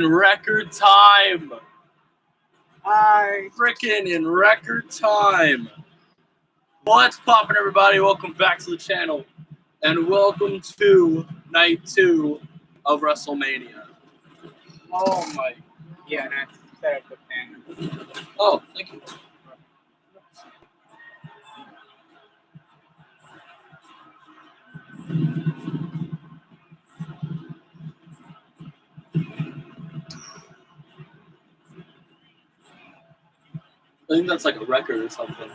In record time. Hi. Frickin' in record time. What's poppin', everybody? Welcome back to the channel. And welcome to night 2 of Wrestlemaina. Oh my. Yeah, that's set up the pen. Oh, thank you. I think that's like a record or something.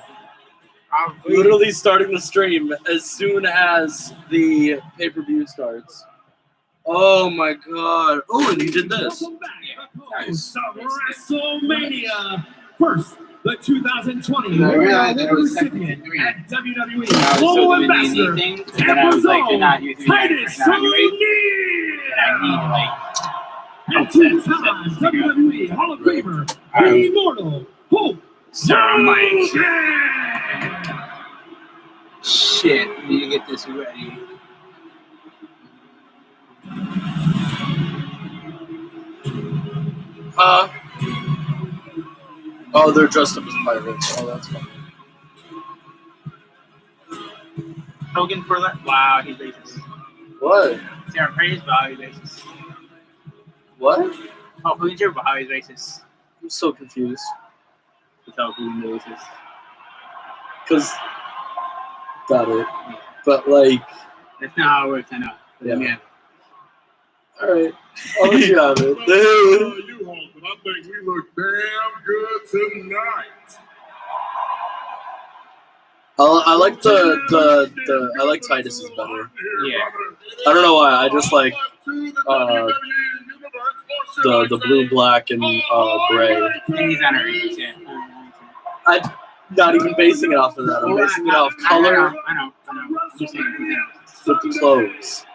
Probably. Literally starting the stream as soon as the pay-per-view starts. Oh my god. Oh, and you did this. Welcome back. Nice. To Wrestlemania. First, the 2020 I realized World it was recipient second. at WWE I was Global still doing Ambassador, these things, and then I was like, they're not using Titus that. I need and two-time WWE Hall of Famer, the Immortal Hulk Hogan. Shit, need to get this ready. Oh, they're dressed up as pirates. Oh, that's funny. Hogan for that? Wow, he's racist. What? Sarah praise, wow, he's racist. What? Oh, Hogan's your wow, he's racist. I'm so confused. Without Hogan racist. Because, got it. But, like, That's not how it works, I know. But Yeah. yeah. alright. I'll let you have it. You Hulk, but I think we look damn good tonight. I like I like Titus's better. Yeah. I don't know why. I just like the blue, black, and gray. And he's not a racist, yeah. I'm not even basing it off of that. I'm basing it off color I know. I'm just saying, with the clothes.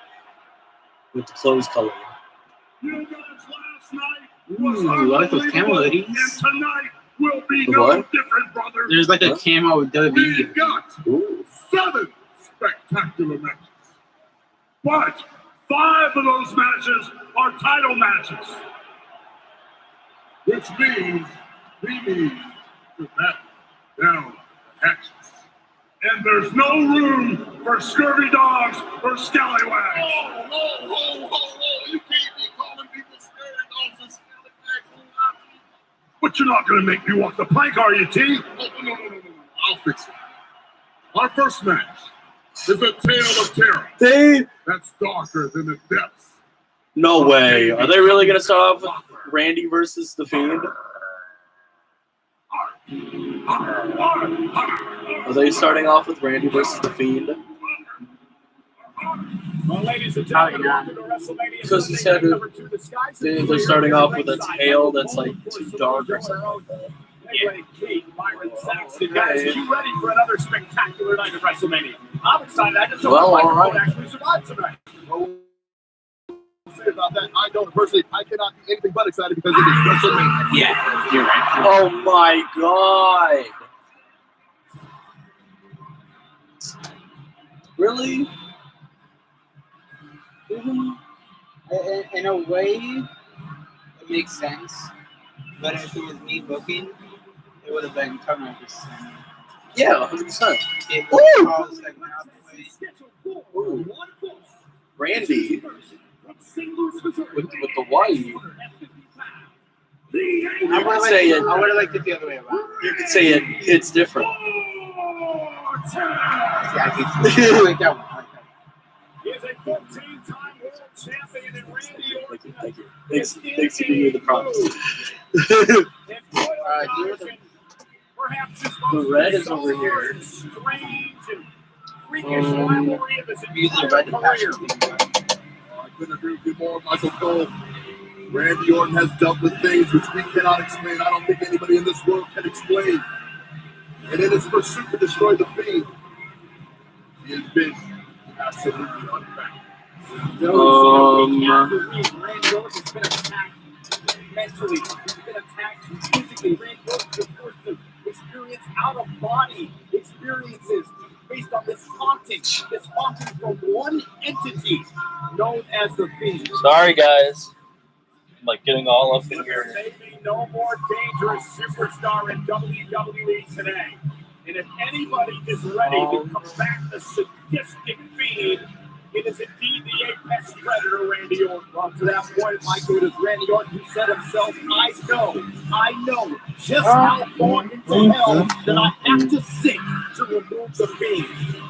With the clothes color. You guys last night was Ooh, I like those camo hoodies. and tonight will be The no what? different, brother. There's like a camo WWE. We've got Ooh. 7 spectacular matches. But 5 of those matches are title matches. Which means we need to back down the hatches. And there's no room for scurvy dogs or scallywags. You can't be calling people scurvy dogs and scallywags. But you're not going to make me walk the plank, are you, T? No. I'll fix it. Our first match is a tale of terror that's darker than the depths. No way. Are they really gonna start off with Randy versus The Fiend? Are they starting off with Randy versus The Fiend? Well, ladies and gentlemen, welcome to WrestleMania. Because he said they're starting off with a tail that's like too dark or something. Anyway, Kate, Byron, Saxton, guys, are you ready for another spectacular night of WrestleMania? I'm excited. I just Well, hope all my right. actually survived tonight. Well, say about that, I don't personally. I cannot be anything but excited because it is WrestleMania. Yeah, you're right. Oh my god! Really? In a way, it makes sense. But if it was me booking, it would have been coming up with Yeah, 100%. it Woo! would cause like an Ooh. Randy with the white. I would say it. I would have liked it the other way around. You could say it hits different. Yeah, I like that one. I like that one. He is a 14-time world champion in Randy Orton. Thank you. Thanks for giving me the props. Perhaps his The most red is over here. strange and freakish rivalry of his Usually entire red and passion. career. I couldn't agree with you more, Michael Cole. Randy Orton has dealt with things which we cannot explain. I don't think anybody in this world can explain. And in his pursuit to destroy the Fiend, he has been absolutely unbacked. Randy Orton's been attacked mentally. He's been attacked physically. Randy Orton's been forced to experience out-of-body experiences based on this haunting from one entity known as the Fiend. Sorry, guys. like getting all up in But here. there may be no more dangerous superstar in WWE today. And if anybody is ready to combat the sadistic Fiend, it is indeed the apex predator, Randy Orton. Well, to that point, Michael, it is Randy Orton who said himself, I know just how far into hell that I have to sink to remove the Fiend.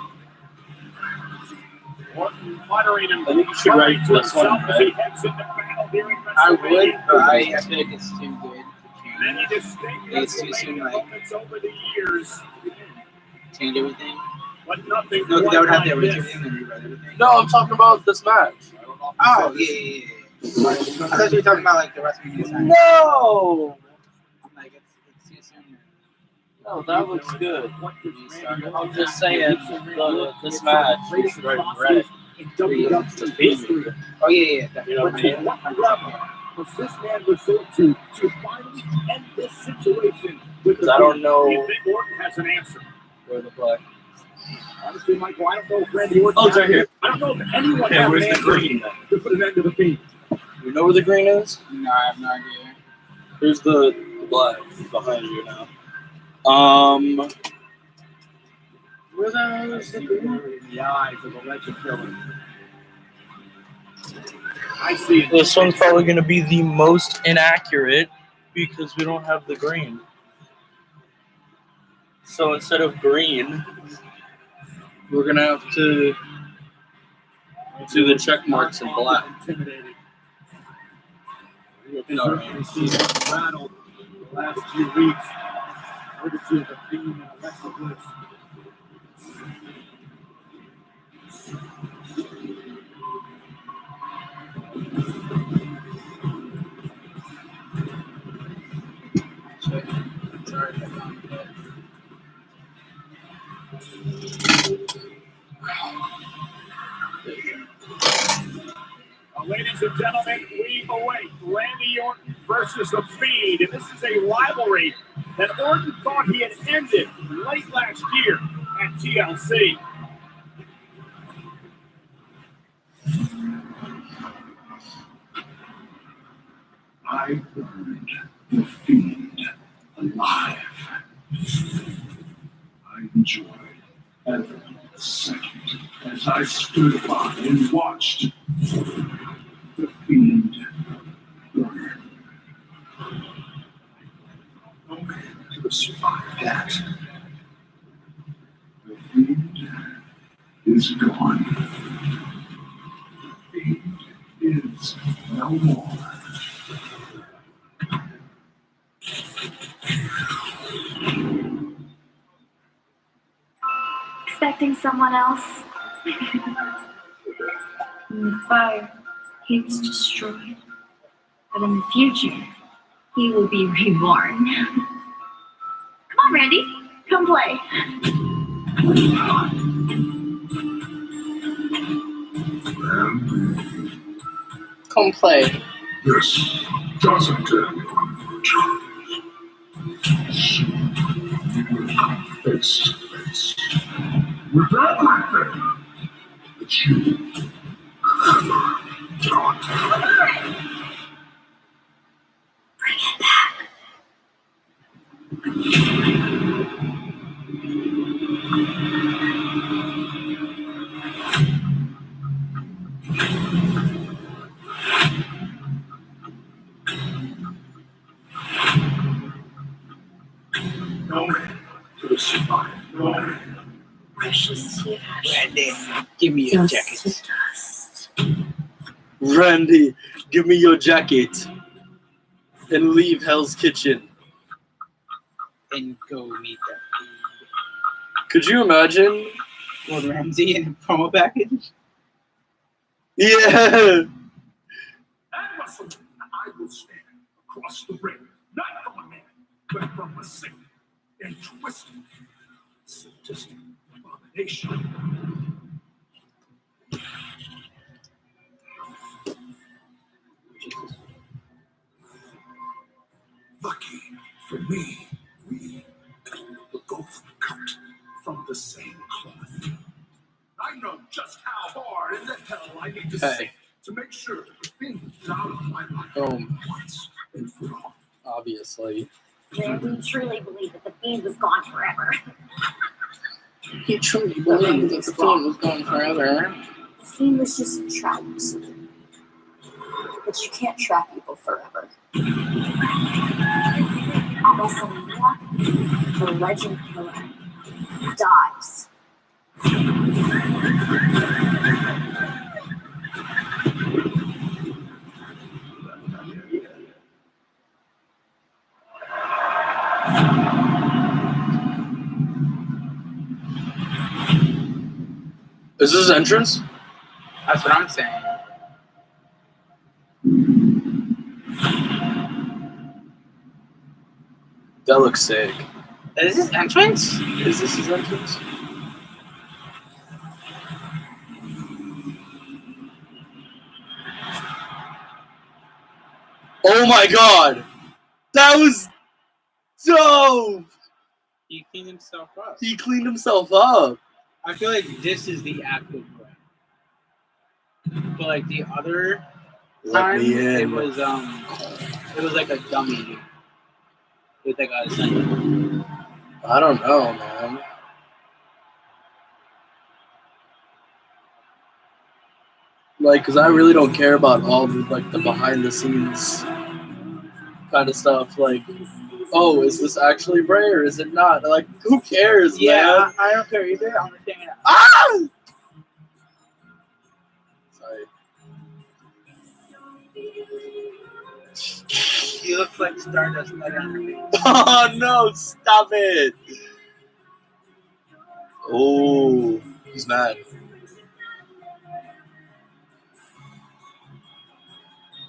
Orton muttering and I think you should write to this one, himself as he heads into battle here in I would, WrestleMania. but I feel like it's too good to Many change. distinct It's too soon, WrestleMania like- moments over the years, Change everything. but nothing No, quite that would have like to erase this. everything and rewrite everything. No, I'm talking about this match. Oh, yeah. I thought you were talking about like the WrestleMania side. No! Like it's too soon. No, that looks good. I'm I'm just saying, this match is right red. WWE history. Oh yeah. You know But what I to mean? what level was this man resort to finally end this situation? Because I don't know Do you think Orton has an answer? where the black. Honestly, Michael, I don't know if Randy Orton. Oh, it's right here. I don't know if anyone Okay, has an where's the answer green then? to put an end to the Fiend. You know where the green is? No, I have no idea. Here's the black behind you now. Where the hell is the green? In the eyes of the legend killer. I see it. This one's probably going to be the most inaccurate because we don't have the green. So instead of green, we're going to have to do the check marks in black. Intimidated. You know what I mean? Seen him rattled the last few weeks. Courtesy of the Fiend and Alexa Bliss. Sorry. Ladies and gentlemen, we await Randy Orton versus the Fiend. And this is a rivalry that Orton thought he had ended late last year at TLC. I burned the Fiend alive. I enjoyed every second as I stood by and watched the Fiend burn. No man could have survived that. The Fiend is gone. The Fiend is no more. Expecting someone else. In the fire, he was destroyed. But in the future, he will be reborn. Come on, Randy. Come play. Come play. This doesn't end. Soon we will come face to face with everything that you ever done. Bring it back. No man could have survived. No man. Precious to Randy, give me your dust jacket. to dust. Randy, give me your jacket and leave Hell's Kitchen. And go meet that Could you imagine? Gordon Ramsay in a promo package. Yeah. At WrestleMania, I will stand across the ring, not from a man, but from a sick and twisted, sadistic abomination. Lucky for me, we were both cut from the same cloth. I know just how hard in the hell I need to Hey. sink to make sure that the Fiend is out of my life. home. Obviously. Randy truly believed that the Fiend was gone forever. He truly believed that the Fiend was gone forever. The Fiend was just trapped. But you can't trap people forever. At Wrestlemaina, the legend killer dies. Is this his entrance? That's what I'm saying. That looks sick. Is this entrance? Is this his entrance? Oh my god! That was dope! He cleaned himself up. He cleaned himself up. I feel like this is the actual play. But like the other time, it was like a dummy with like a sentence. I don't know, man. Like, cause I really don't care about all the like the behind the scenes kind of stuff. Like, oh, is this actually Bray or is it not? Like, who cares, man? I don't care either. I'm just saying. Ah! Sorry. He looks like Stardust right underneath. Oh no! Stop it! Oh, he's mad.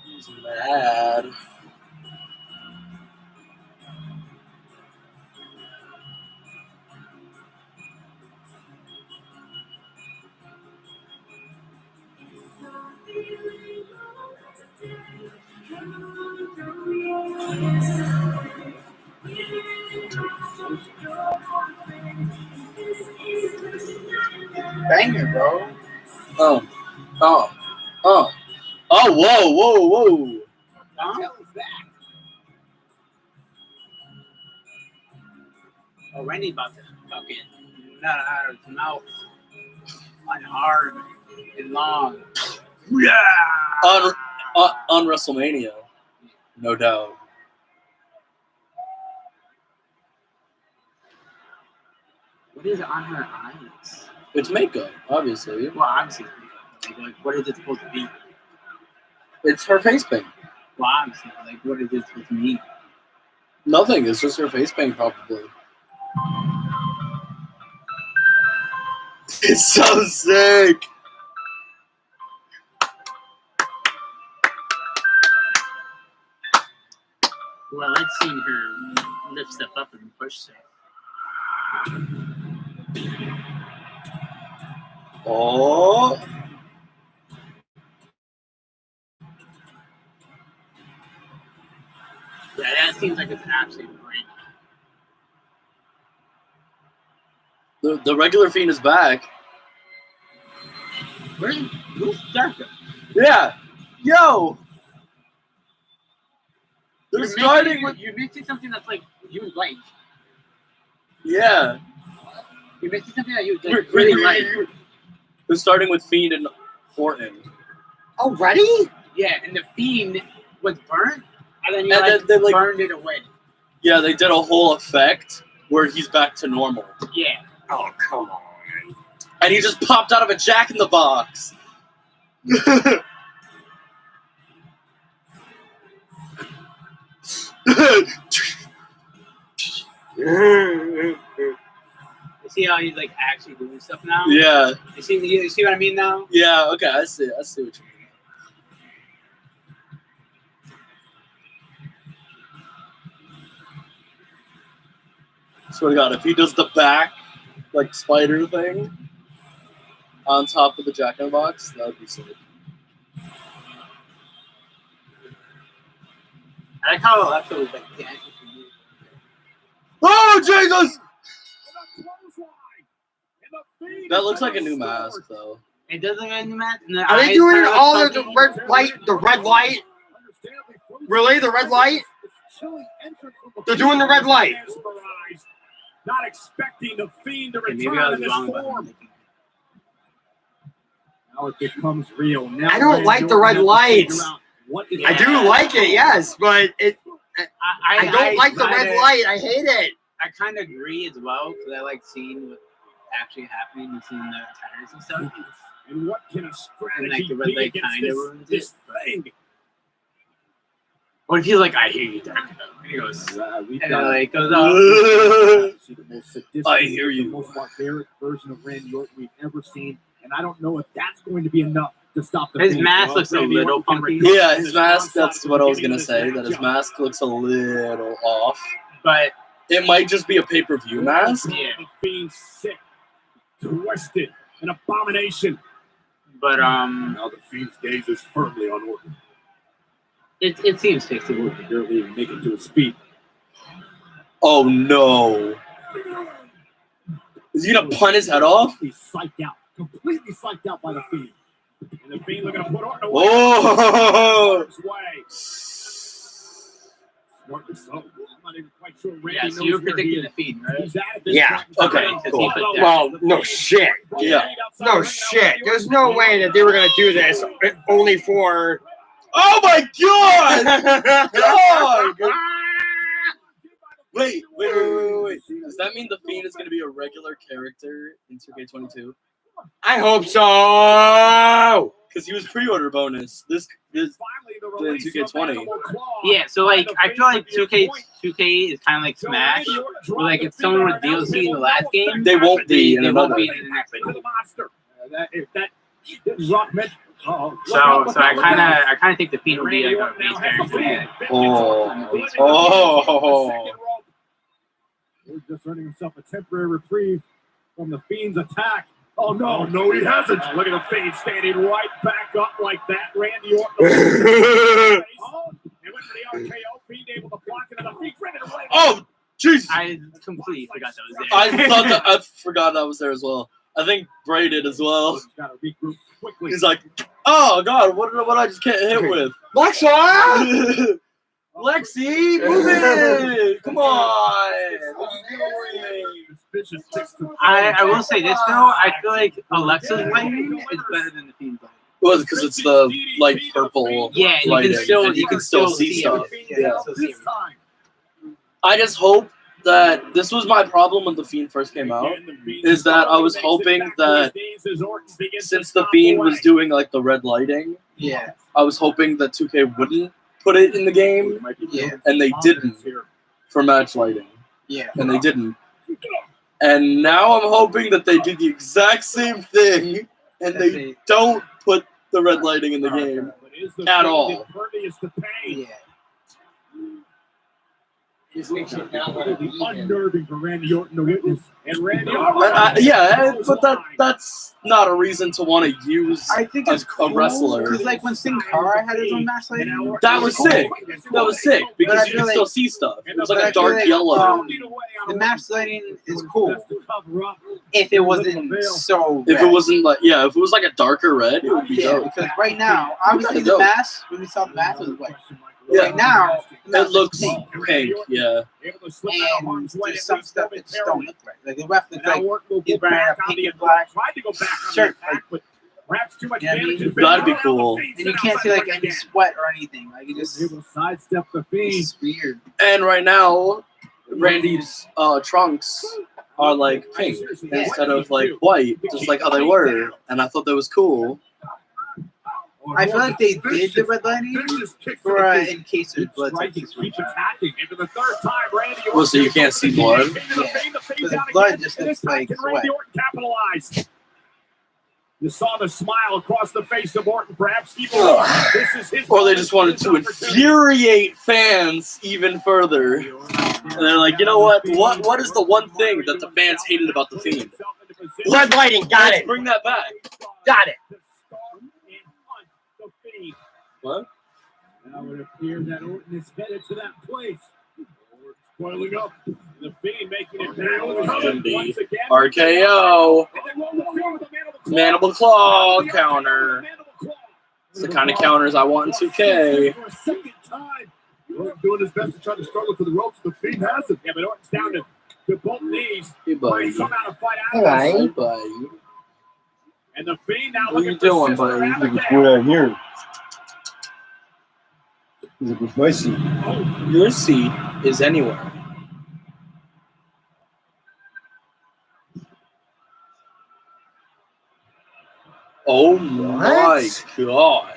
He's mad. Banger, bro. Oh, whoa. Huh? Oh, Randy's about to fucking nut out of his mouth. On hard and long. Yeah. On WrestleMania, no doubt. What is on her eyes? It's makeup, obviously. Well, obviously, like what is it supposed to be? It's her face paint. Well, obviously, like what is it supposed to mean? Nothing. It's just her face paint, probably. It's so sick. Well, I've seen her lift stuff up and push stuff. Oh. Yeah, that seems like it's absolutely great. The regular Fiend is back. Who's Darko? Yeah. Yo. They're starting with. You're mixing something that's like you like. Yeah. You're mixing something that you like, really like. They're starting with Fiend and Orton. Already? Yeah, and the Fiend was burnt, and then they burned it away. Yeah, they did a whole effect where he's back to normal. Yeah. Oh, come on. And he just popped out of a Jack in the Box. You see how he's like actually doing stuff now? Yeah. You see what I mean now? Yeah, okay, I see what you mean. Swear to God, if he does the back, like, spider thing on top of the Jack in the Box, that would be sick. I like how that's what like dancing for you. Oh, Jesus! That looks like a new mask, though. It does look like a new mask. Are they doing all of the red light? Really? The red light? They're doing the red light. Not expecting the Fiend to Maybe I return was in this wrong about form. him. Now it becomes real. Now I don't like the red lights. What is I do like it, yes, but I don't like the red light. I hate it. I kind of agree as well because I like seeing what actually happening and seeing the tires and stuff. And what can a And strategy like the red be light against kind of ruins this it. thing? What if he's like, I hear you, Dark? And he goes, We've and got like goes see the most sadistic, I hear you. the most barbaric version of Randy Orton we've ever seen, and I don't know if that's going to be enough to stop the His Fiend. mask looks a Randy little Orton can funky. recover Yeah, from his this mask, onslaught that's at what the I was beginning gonna of say, this that his matchup. mask looks a little off. but It might just be a pay-per-view mask. yeah, The Fiend sick, twisted, an abomination. but Now the Fiend's gaze is firmly on Orton. it seems fixable. Orton barely even making to his feet. Oh no. Is he gonna punt his head off? He's completely psyched out by the Fiend. And the Fiend looking to put Orton away. Oh! Way. Smart as so. I'm not even quite sure Randy Yeah, so knows you're where he predicting is. the Fiend, right? He's at it this Yeah, point. okay, cool. Well, no shit. Yeah. No shit. There's no way that they were going to do this only for... Oh my god! God! Wait. Does that mean the Fiend is gonna be a regular character in 2K22? I hope so! Because he was pre-order bonus. This Finally, the release of 2K20. Animal Claw. Yeah, so like I feel like 2K is kind of like Smash. Where, like if someone with DLC in the last game, They won't be in they won't another. be in the next To one. the monster. That Rock meant. So I kind of think the Fiend will be like a base character. Oh. He's just earning himself a temporary reprieve from the Fiend's attack. Oh no, he hasn't. Look at the Fiend standing right back up like that. Randy Orton. It went for the RKO. Fiend able to block it, and the Fiend's ready to roll. Oh, jeez! I completely forgot that was there. I forgot that was there as well. I think Bray did as well. He's got to regroup quickly. He's like, oh god, what did I just get hit with? Lexa! Lexi, move it! Come on! I will say this though. I feel like Alexa's lighting is better than the Fiend's lighting. Well, because it's the light purple. Yeah, and lighting, you can still see stuff. everything. Yeah, you can still see everything. I just hope that this was my problem when the Fiend first came out. Is that I was hoping that since the Fiend was doing like the red lighting, Yeah, I was hoping that 2K wouldn't put it in the game, yeah, and they didn't for match lighting, yeah. and they didn't. And now I'm hoping that they do the exact same thing, and they don't put the red lighting in the game at all. Yeah. Unnerving for Randy Orton to witness, and Randy Orton. Yeah, but that's not a reason to want to use I think a, it's cool, wrestler. because like when Sin Cara had his own match lighting, That was sick. That was sick because But I you feel could like- still see stuff. It was but like I a feel dark like, yellow. the match lighting is cool if it wasn't so. If it red. wasn't like if it was like a darker red, it would be Yeah, dope. because right now, obviously the dope. mask when we saw the mask was white. Yeah. Right now, It looks pink. pink. Yeah. And there's some stuff that just don't look right. Like the ref looks like he's wearing a pink and black shirt. Like, Perhaps too much Yeah, I mean, damage. that'd be cool. and you can't see like any sweat or anything. Like it just He will sidestep the Fiend. it's weird. And right now, Randy's trunks are like pink instead of like white, just like how they were. And I thought that was cool. I feel like they did the red lighting for in case there's blood. Keeps attacking. And for the third time, Randy Well, so you can't see blood? The blood just looks like sweat. Randy Orton capitalized. You saw the smile across the face of Orton. Perhaps even this is his. Or they just wanted to infuriate fans even further. And they're like, you know what? What is the one thing that the fans hated about the Fiend? Red lighting, got Let's it. bring that back. Got it. What? Now it appears that Orton is headed to that place. Orton's coiling up. The Fiend making it down. Once again. RKO. And they roll the field with the Mandible Claw counter. It's the kind of counters I want in 2K. For a second time. Orton doing his best to try to struggle to the ropes. The Fiend has it. Yeah, but Orton's down to both knees. Hey, buddy. Trying somehow to fight out All of this. right. Hey, buddy. And the Fiend now What are looking you for doing, Sister buddy? Abigail. on here? Look what's my seat. Your seat is anywhere. Oh my god.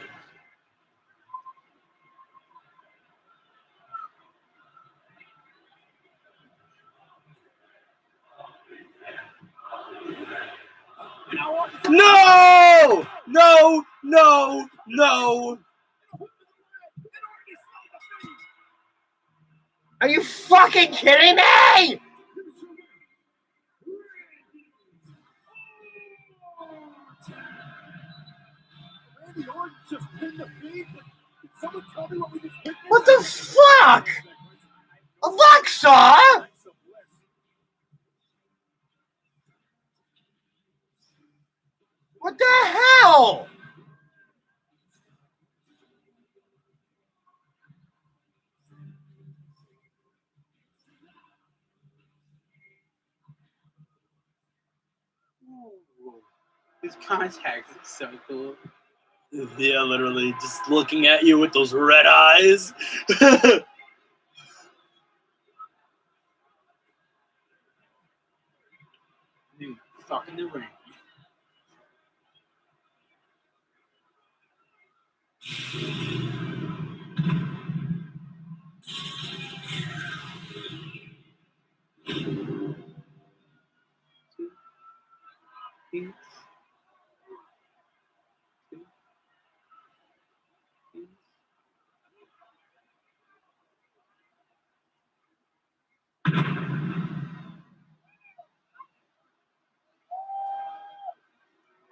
No! No! No! No! Are you fucking kidding me? Randy Orton just pinned the Fiend. Can someone tell me what we just pinned? What the fuck? Alexa? What the hell? His contacts is so cool. Yeah, literally, just looking at you with those red eyes. Dude, fucking the ring.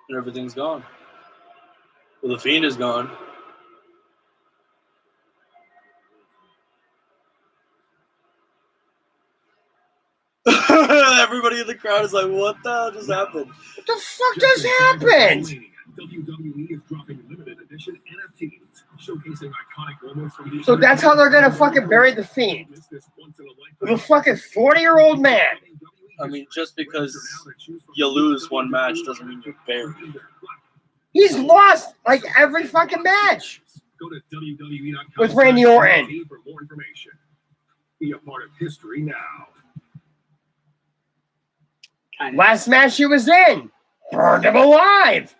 And everything's gone. Well, the Fiend is gone. Everybody in the crowd is like, what the hell just happened? What the fuck just happened? WWE is dropping limited edition NFTs, showcasing iconic moments from these. So that's how they're gonna fucking bury the Fiend. With a fucking 40-year-old man. I mean, just because you lose one match doesn't mean you're buried. He's lost like every fucking match. Go to WWE.com With Randy Orton. for more information. Be a part of history now. Kind of. Last match he was in, burned him alive.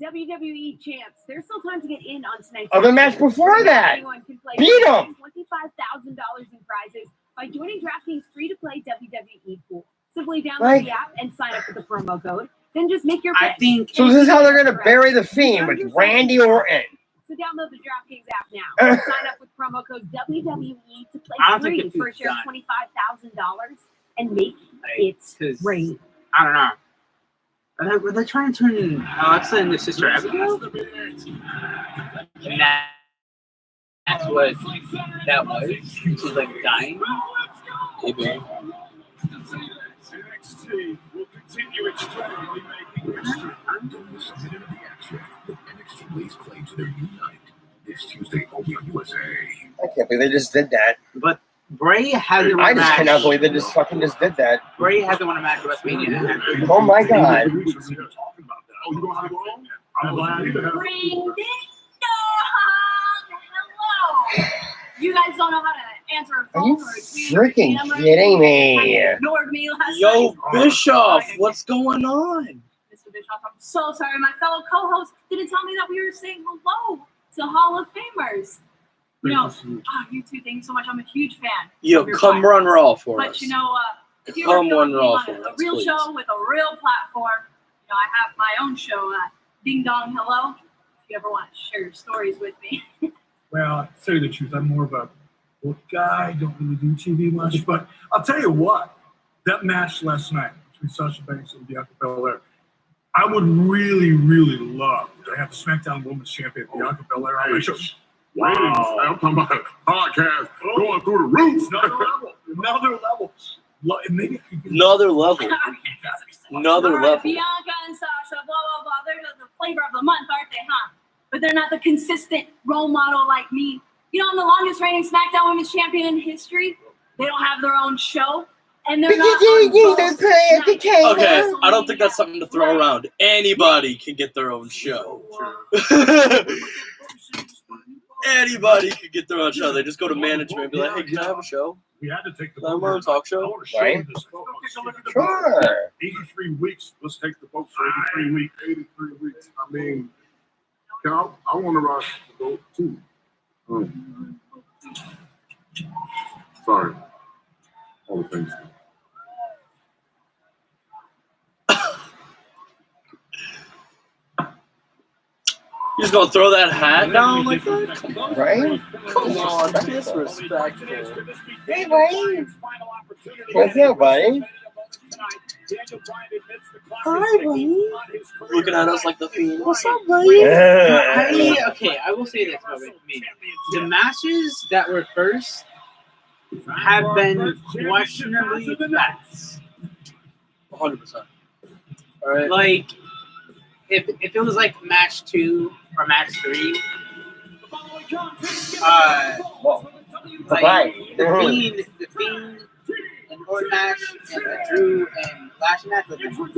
WWE champs, there's still time to get in on tonight's Other match before that, Anyone can play beat him. $25,000 in prizes by joining DraftKings free-to-play WWE pool. Simply download Like- the app and sign up with the promo code. Then just make your I pick. think So this is how they're gonna bury the Fiend with Randy Orton. So download the DraftKings app now. Sign up with promo code WWE to play I don't think free it's for a share of done. $25,000 and make it 'cause rain. I don't know. Were they trying to turn Alexa into Sister Abigail? And that's what that was. She's like dying. Maybe. NXT will continue its trend in making history. Don't miss a minute of the action. NXT lays claim to their new night this Tuesday only on USA. I can't believe they just did that. But Bray hasn't won I a just match. cannot believe they just fucking just did that. Bray hasn't won a match at WrestleMania. Oh my god. Oh, you don't have to go home? I'm glad you have. Bring it on! Hello! You guys don't know how to answer a Are phone you or a tweet. freaking kidding me? Ignored me last Yo, night. Bischoff, what's going on? Mr. Bischoff, I'm so sorry. My fellow co-host didn't tell me that we were saying hello to Hall of Famers. You know, you two, thank you so much. I'm a huge fan. Yo, of your come run podcasts. Raw for But us. you know, if you Come ever feel run like Raw being for on a us, real please. show with a real platform, you know, I have my own show, Ding Dong Hello. If you ever want to share your stories with me. Well, to tell you the truth, I'm more of a book guy. Don't really do TV much. But I'll tell you what, that match last night between Sasha Banks and Bianca Belair, I would really, really love to have the SmackDown Women's Champion Bianca Belair on my show. Wow. I'm talking about a podcast going through the roof. Another level. Another level. Maybe I could get Another level. Another All right, level. Bianca and Sasha, blah, blah, blah. They're the flavor of the month, aren't they, huh? But they're not the consistent role model like me. You know, I'm the longest reigning SmackDown Women's Champion in history. They don't have their own show. And they're not on both nights. Okay, I don't think that's something to throw around. Anybody can get their own show. Anybody can get their own show. They just go to management and be like, hey, can I have a show? We had to take the Can I have a talk show? Right? Sure. 83 weeks. Let's take the boat for 83 weeks. 83 weeks. I mean, I want to rock the boat too. Sorry. All the things. You just gonna throw that hat down like that? Come on. Right? Come on, that's disrespectful. Hey, buddy. What's up, buddy? Hi, buddy. Looking at us like the Fiend. What's up, buddy? I will say this about me. The matches that were first have been questionably best. 100%. All right. Like, if it was like match 2 or match 3, like the Fiend and Orton match and the Drew and Lashley match would have been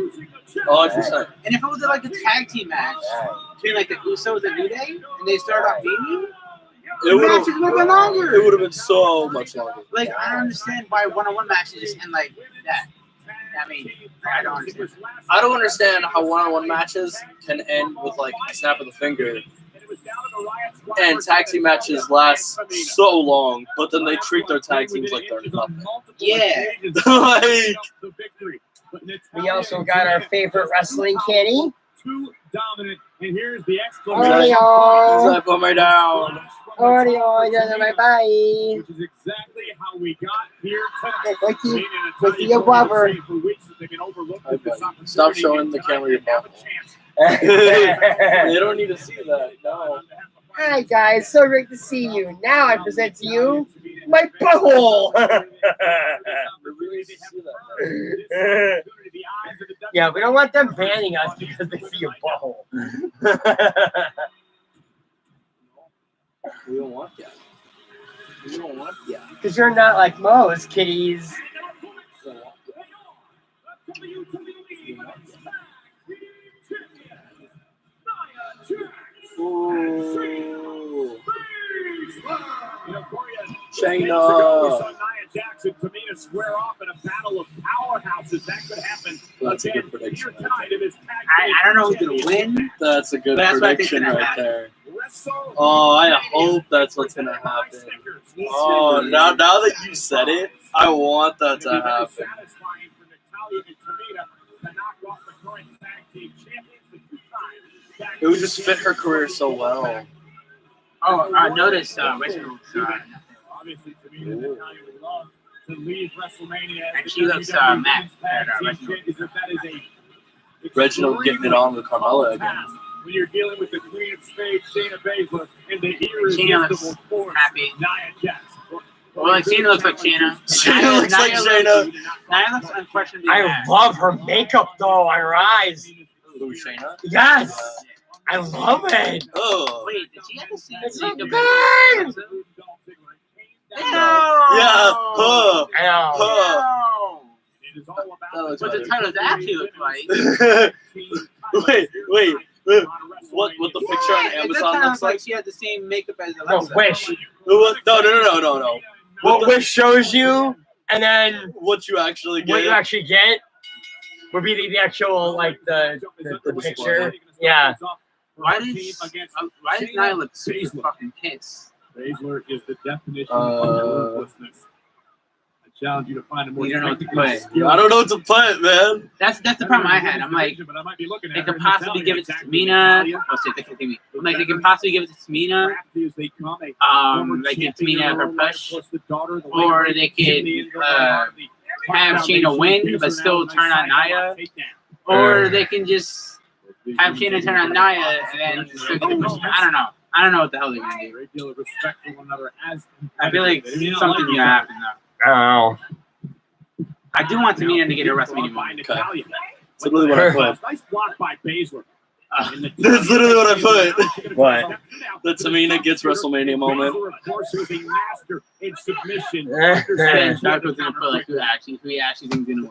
100%. And if it was like a tag team match between like the Usos and New Day, and they started off beating, It would have been longer. It would have been so much longer. Like, I don't understand why one-on-one matches just end like that. I mean, I don't understand. I don't understand how one-on-one matches can end with like a snap of the finger, and tag team matches last so long, but then they treat their tag teams like they're nothing. Yeah. Like, We also got our favorite wrestling kitty. Too dominant, and here's the Audio. Slap on my down. Audio, my bye. Which is exactly how we got here tonight. With your brother. Stop showing the camera your butthole. They don't need to see that. No. Hi guys, so great to see you. Now I present to you my butthole. Yeah, we don't want them banning us because they see your butthole. We don't want that. We don't want that. Because you're not like most kitties. Ooh. Shayna. Jackson, Tamina square off in a battle of powerhouses. That could happen. That's a good prediction. I don't know who's going to win. That's a good That's prediction right there. Oh, I hope that's what's going to happen. Oh, now that you said it, I want that to happen. It would just fit her career so well. Oh, I noticed Reginald. Obviously, Tamina and Natalia would love to leave WrestleMania. And she looks mad. Reginald getting it on with Carmella again. When you're dealing with the Queen of Spades, Shayna Baszler, and the irresistible force, happy. Nia Jax. Well, like Shayna looks like Shayna. Shayna looks like Shayna. Nia looks unquestionably I bad. love her makeup though on her eyes. Who, Shayna? Yes, I love it. Oh. Wait, did she have the same It's so makeup good. as the Yeah. Huh. No. It is all about What the titles actually look like. Wait. What the picture on It Amazon kinda looks like? she had the same makeup as No, Alexa. Wish. No. What Wish shows you, and then What you actually get? what you actually get would be the actual like the picture. Yeah. Why does Nia look super fucking pissed? Baszler is the definition of ruthlessness. I challenge you to find a more You don't know what to technical play. skill. I don't know what to put, man. That's the problem I had. I'm like, But I might be looking at they her could in possibly Italian, give it to exactly Tamina. Italian. Oh shit, they can give me. I'm like, they can possibly give it to Tamina. Crafty as they come, a former Like give champion Tamina in her her life, push, plus the daughter of the or late they Jimmy could Inuit, the have Shayna win, but still turn on Nia, or they can just have Shayna turn on Nia and then still get the push. I don't know what the hell they're gonna do. Great deal of respect for one another as I feel like something's gonna happen though. Oh. I do want Tamina to get a WrestleMania moment. It's literally what I put. Nice block by Baszler. That's literally what I put. What? The Tamina gets WrestleMania moment. Of course, was a master in submission. Doc was gonna put like who he actually thinks gonna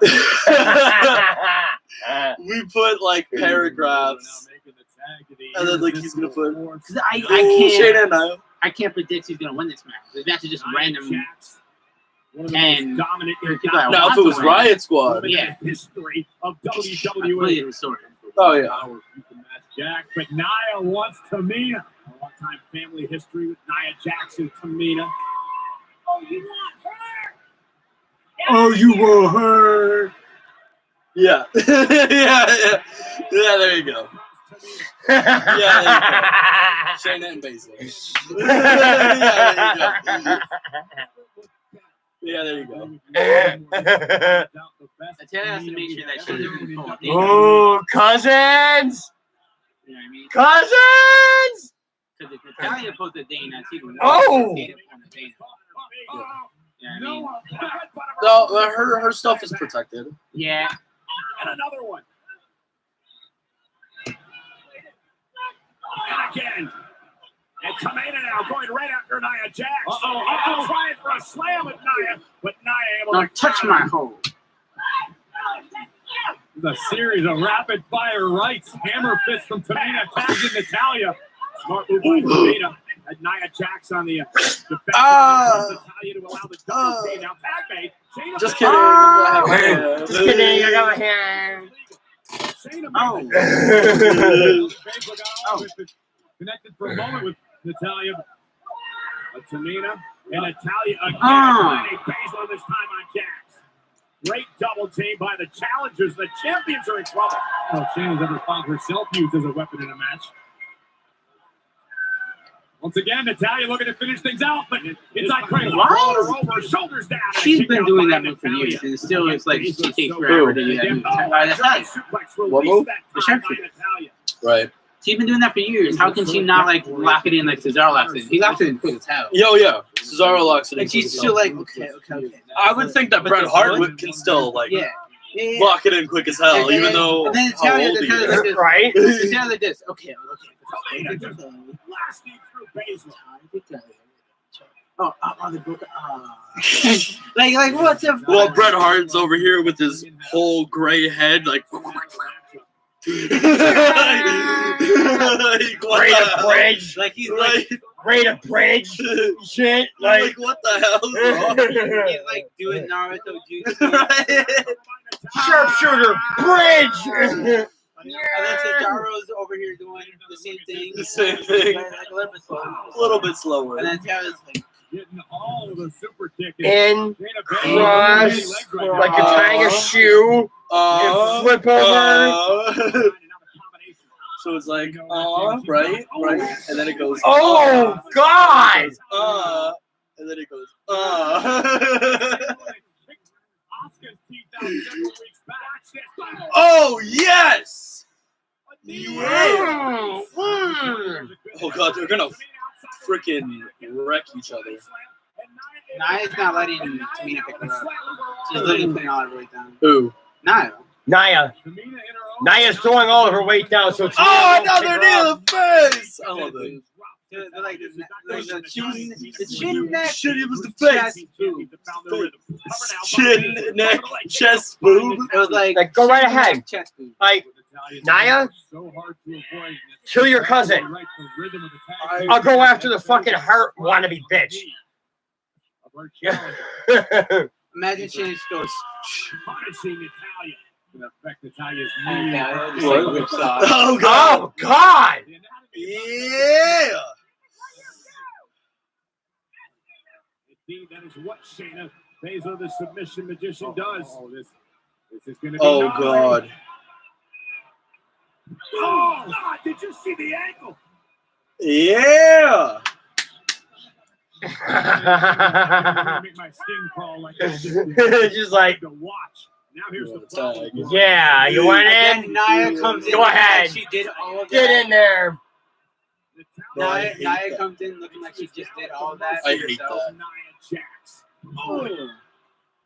win. We put like paragraphs, and then like he's gonna put. Because I Shayna and Nia. I can't predict who's gonna win this match. This match is just random. And dominant Now, if it was Riot Squad. Yeah. history of Completely WWE. distorted. Oh yeah. Jack, but Nia wants Tamina. A long-time family history with Nia Jax and Tamina. Oh, you want her? Oh, you want her? Yeah. yeah. There you go. Yeah. Shayna and Baszler. Yeah, there you go. Taylor has to make sure that she doesn't pull a Oh, cousins! You know what I mean? Cousins! Because if Natalia pulls a Dana, she can Oh! Dana pulls a Dana. You know what I mean? No, her stuff is protected. Yeah. And another one. And again. And Tamina now going right after Nia Jax. Trying for a slam at Nia, but Nia able Don't to touch my hole. The series of rapid fire rights. Hammer fist from Tamina, tagging Natalia. Smart move by Tamina. Had Nia Jax on the defense. Natalia to allow the double T. Now tag made. Shayna Just Baszler. kidding. Just kidding, I got my hand. Shayna Baszler. Connected for a moment with Natalia. But Tamina and Natalia again. Baszler this time on Jax. Great double team by the challengers. The champions are in trouble. Oh, Shayna's ever found herself used as a weapon in a match. Once again, Natalia looking to finish things out, but inside cradle. Why? Over, shoulders down. She's been doing that move for years, and it still looks like she takes forever to do that move. What move? The sharpshooter. Right. She's been doing that for years. How can she not like lock it in like Cesaro locks it in? He locks it in quick as hell. Yo, yeah. Cesaro locks it in. And she's still like, okay. I would think that Bret Hart can still like lock it in quick as hell, even though and then how old he like is. this, Right? It's like this. Okay. Blasting through Baszler. Oh, the book. Like what's up? Well, Bret Hart's over here with his whole gray head, like. Great a bridge. Like he's like Great a bridge. Shit. Like, what the hell is wrong? he's like doing Naruto jutsu. sharpshooter bridge. And then Cesaro's over here doing the same thing. The same thing. Like a little bit slower. A little bit slower. And then Tara's like Getting all of the super kick. In, cross, like you're tying a shoe, you flip over. So it's like, right, and then it goes, oh, God! And then it goes, Oh, yes! Yeah! Oh, God, they're gonna freaking wreck each other. Nia's not letting Tamina pick her up. She's literally putting all her weight down. Who? Nia. Nia's throwing all of her weight down, so another knee to the face! I love it. They're like the Chin neck. Shit, it was the face. Chin neck, chest boob. It was like go right ahead. Chest boob. Like, Nia, kill your cousin. I'll go after the fucking Hart wannabe bitch. Imagine she just goes. Oh, God. Oh, God. Yeah. Indeed, that is what Shayna Baszler, the submission magician, does. This is going to be God. Oh, God, did you see the ankle? Yeah. Make my skin crawl like this. Just like, to watch. Now here's the tag. Yeah, you went in. Nia comes in. Go ahead. She did all of that. Get in there. Nia comes in looking like she just did all that. I hate that. Nia Jax.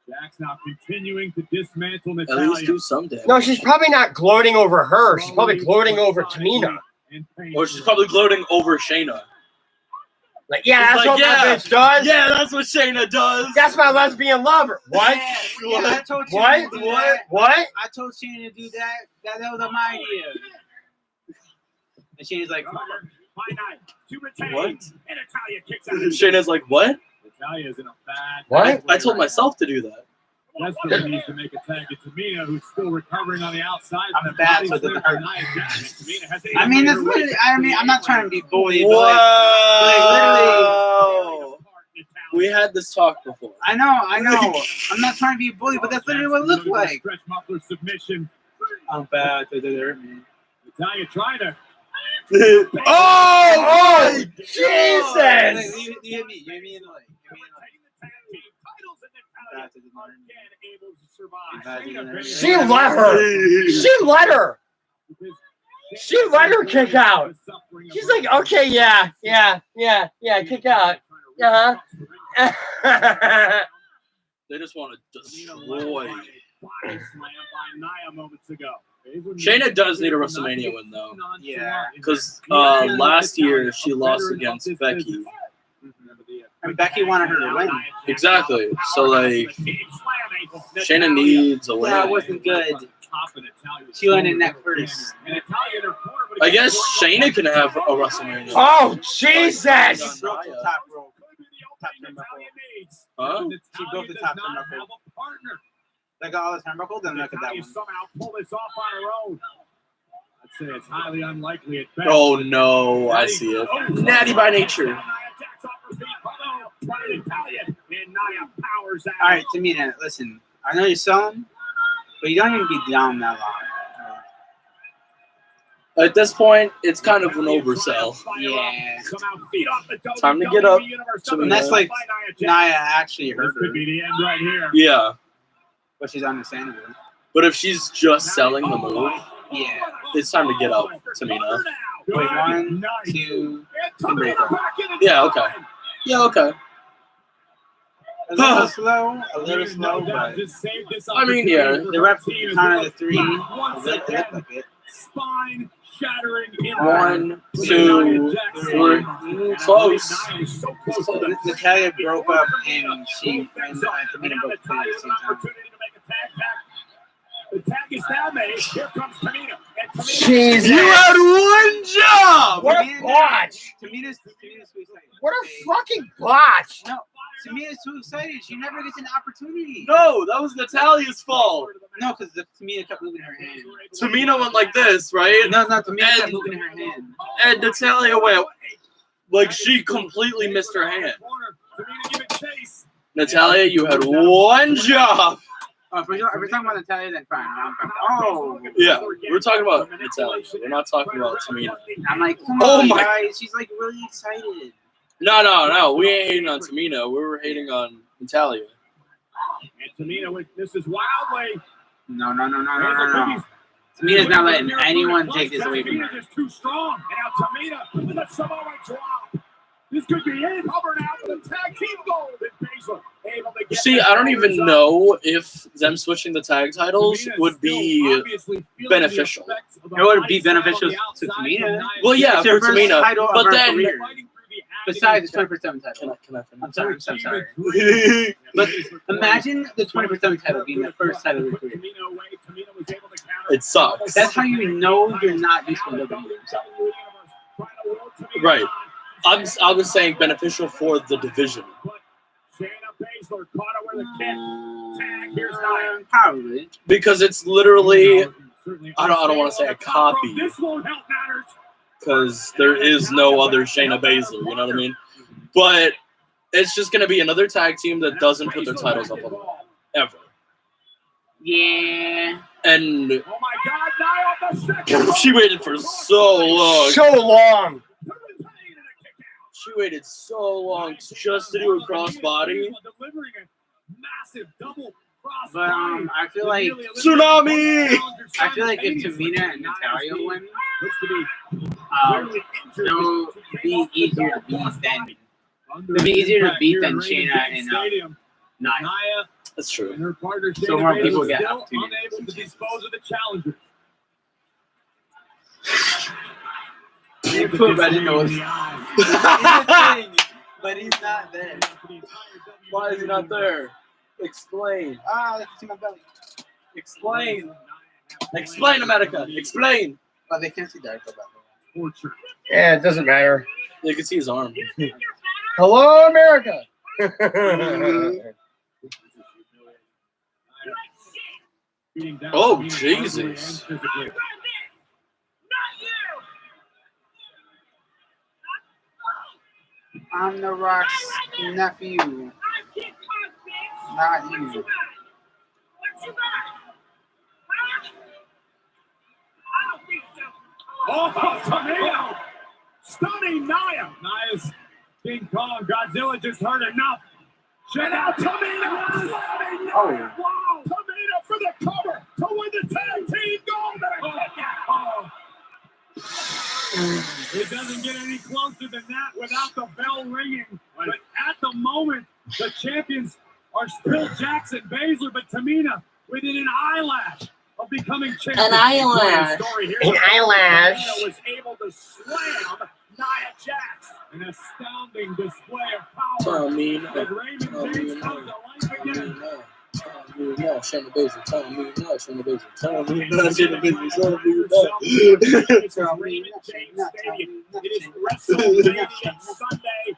Jack's now continuing to dismantle At Natalia. least do some damage. No, she's probably not gloating over her. She's probably gloating over Tamina. Or she's probably gloating over Shayna. Like, yeah, It's that's like, what my yeah, bitch does. Yeah, that's what Shayna does. That's my lesbian lover. What? Yeah, I told Shayna What? to do that. What? I told Shayna to do that. That was my idea. And Shayna's like, By night to retain. What? And Natalia kicks out. Shayna's like, what? Natalia's in a bad. What? I told myself to do that. Desperately needs to make a tag at Tamina, who's still recovering on the outside. I'm bad, so it doesn't hurt. I mean, that's what I'm not trying to be bully, but Whoa! We had this talk before. I know. I'm not trying to be a bully, but that's literally what it looked like. Stretch muffler submission. I'm bad, so it doesn't hurt me. Natalia trying to. Oh, Jesus! You hit me in the leg. She let her. She let her. She let her kick out. She's like, okay, yeah, kick out. Uh-huh. They just want to destroy. Shayna Shayna does need a WrestleMania win, though. Yeah. Because last year she lost against Becky. And Becky wanted her to win. Exactly. So, like, Shayna needs a win. That wasn't good. She landed neck first. I guess Shayna can have a WrestleMania. Oh, Jesus! Broke the top rope. Top turnbuckle. Huh? She broke the top turnbuckle. Like all this turnbuckle, then look at that one. Somehow pull this off on her own. I'd say it's highly unlikely at best. Oh, no. I see it. Natty by nature. All right, Tamina, listen. I know you're selling, but you don't even be down that long. At this point, it's kind of an oversell. Yeah. Time to get up. And that's like Nia actually hurt her, Yeah. but she's understandable. But if she's just selling the move, Yeah. it's time to get up, Tamina. Wait, 1, 2, 3. Yeah, okay. Yeah, okay. A little slow, but I mean, yeah. the rep counted the 3. It looked like it. Spine shattering. 1, 2, 3. Close. Natalia broke up and Tamina broke up at the same time. The tag is now made. Here comes Tamina. And Tamina. Jesus! You had one job! What a botch! Tamina's too excited. What a fucking botch! No, Tamina's too excited. She never gets an opportunity. No, that was Natalia's fault. No, because Tamina kept moving her hand. Tamina went like this, right? No, Tamina kept moving her hand. And Natalia went like she completely missed her hand. Natalia, you had one job. Oh, if we're talking about Natalia, then fine. Oh, Yeah, we're talking about Natalia. We're not talking about Tamina. I'm like, come Oh on, my- guys. She's like really excited. No. We ain't hating on Tamina. We were hating on Natalia. And Tamina with Mrs. Wildway. No. Tamina's not letting anyone take this away from her. Tamina is too strong. And now Tamina with a Samoa drop. This could be it. Cover now with a tag team gold. And Baszler able to get See, that I don't even up. know if them switching the tag titles would be beneficial. It would be beneficial to Tamina. Well, yeah, It's her for first Tamina, title of but her then career. Besides the 20% title. Can I I'm sorry. finish? But imagine the 20% title being the first title of your career. It sucks. That's how you know you're not used to WWE. Right. I was saying beneficial for the division. Probably. Because it's literally, I don't want to say a copy, because there is no other Shayna Baszler, you know what I mean? But it's just going to be another tag team that doesn't put their titles up on the wall, ever. Yeah. And Oh my God, Nia on the second. she waited for so long. So long. She waited so long just to do a crossbody. Delivering a massive double But I feel like Tsunami! I feel like if Tamina and Natalia win, it'll be easier to beat than Shayna and Nia That's true. and her partner So more Shayna people Baszler get still opportunities. unable to dispose of the challengers. You put red in those. He's a thing, but he's not there. Why is he not there? Explain. Ah, let's see my belly. Explain. Explain, America. Explain. But they can't see Darko back there. Yeah, it doesn't matter. You can see his arm. Hello, America. Oh, Jesus. I'm the Rock's nephew, not you. Oh, Tomato! Stunning Nia! Nia's King Kong. Godzilla just heard enough. Check out Tomato! Oh. Wow! Tomato for the cover to win the tag team gold! Oh. It doesn't get any closer than that without the bell ringing. But at the moment, the champions are still Jackson Baszler, but Tamina within an eyelash of becoming champion. An eyelash. An eyelash. Tamina was able to slam Nia Jax. An astounding display of power. Tamina. As Raymond James comes to life again. No, Shayna Baszler. Tell me no, Shayna Baszler. Tell me no, Shayna Baszler. Tell me no. This is Raymond James Stadium. It is WrestleMania Sunday in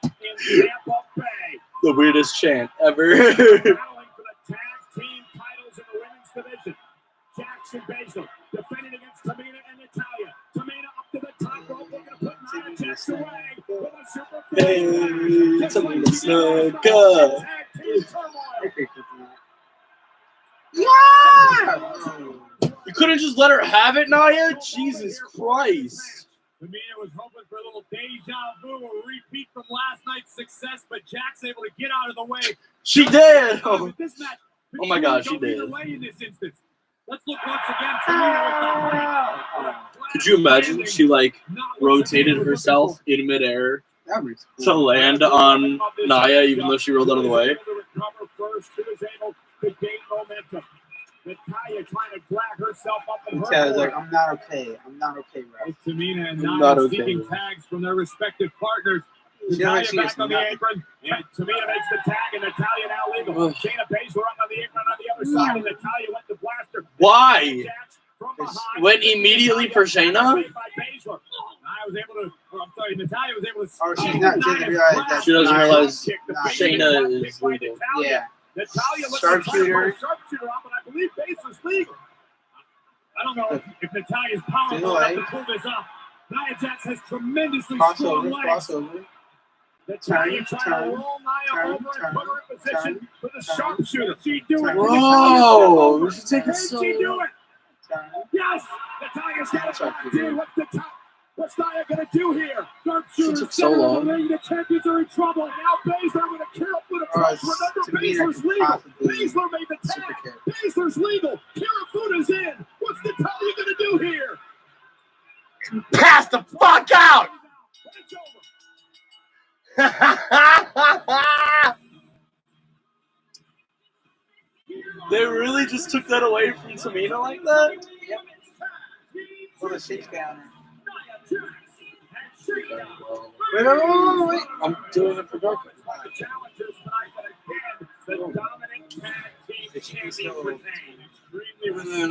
Tampa Bay. The weirdest chant ever. Battling for the tag team titles in the women's division. Jackson Baszler defending against Tamina and Natalya. Tamina up to the top rope, looking to put Nia Jax away with a super Hey, Tamina snuck up. tag team turmoil. Yeah! You couldn't just let her have it, Nia? Jesus Christ. Tamina was hoping for a little deja vu, a repeat from last night's success, but Jack's able to get out of the way. She did. Oh my God, she did. Either way in this instance. Let's look once again. Tamina with the Could you imagine she like rotated herself in midair to land on Nia, even though she rolled out of the way? Natalya trying to drag herself up in her Because like, corner. I'm not okay. I'm not okay, bro. Tamina and I'm Nia not okay. seeking tags from their respective partners. She Natalya is back on the nothing. apron, and Tamina makes the tag, and Natalya now legal. Ugh. Shayna Baszler up on the apron on the other side, and Natalya went to blaster. Why? Jax from behind. Went immediately for Shayna? By Baszler. Nia was able to, I'm sorry, Natalya was able to. Oh, she's not- she doesn't realize that She doesn't realize Nah, Shayna is legal. Yeah. Natalya looks Sharpshooter. Sharpshooter up, and I believe Baszler's legal. I don't know if Natalya's powerful Either enough way. to pull this off. Nia Jax has tremendously strong Crossover, legs. crossover. Natalya Turn, trying turn, to roll Nia turn, over and turn, put her in position turn, for the turn, sharpshooter. She do it. turn. Whoa, Can we should take it she slow. do it? Turn. Yes! Natalya's got it back Sharpshooter. in. What's the top? What's Nia gonna do here? Sharpshooter took so center of long. the ring. The champions are in trouble. Now Baszler with a kill with a Oh, punch. it's Remember, Tamina Baszler's could legal. possibly Baszler made the super tag. kick. Baszler's legal. Kirafuda's in. What's Natalya gonna do here? Pass the fuck out. It's over. They really just took that away from Tamina like that? Pull the shakes down. Wait. I'm doing it for Darko.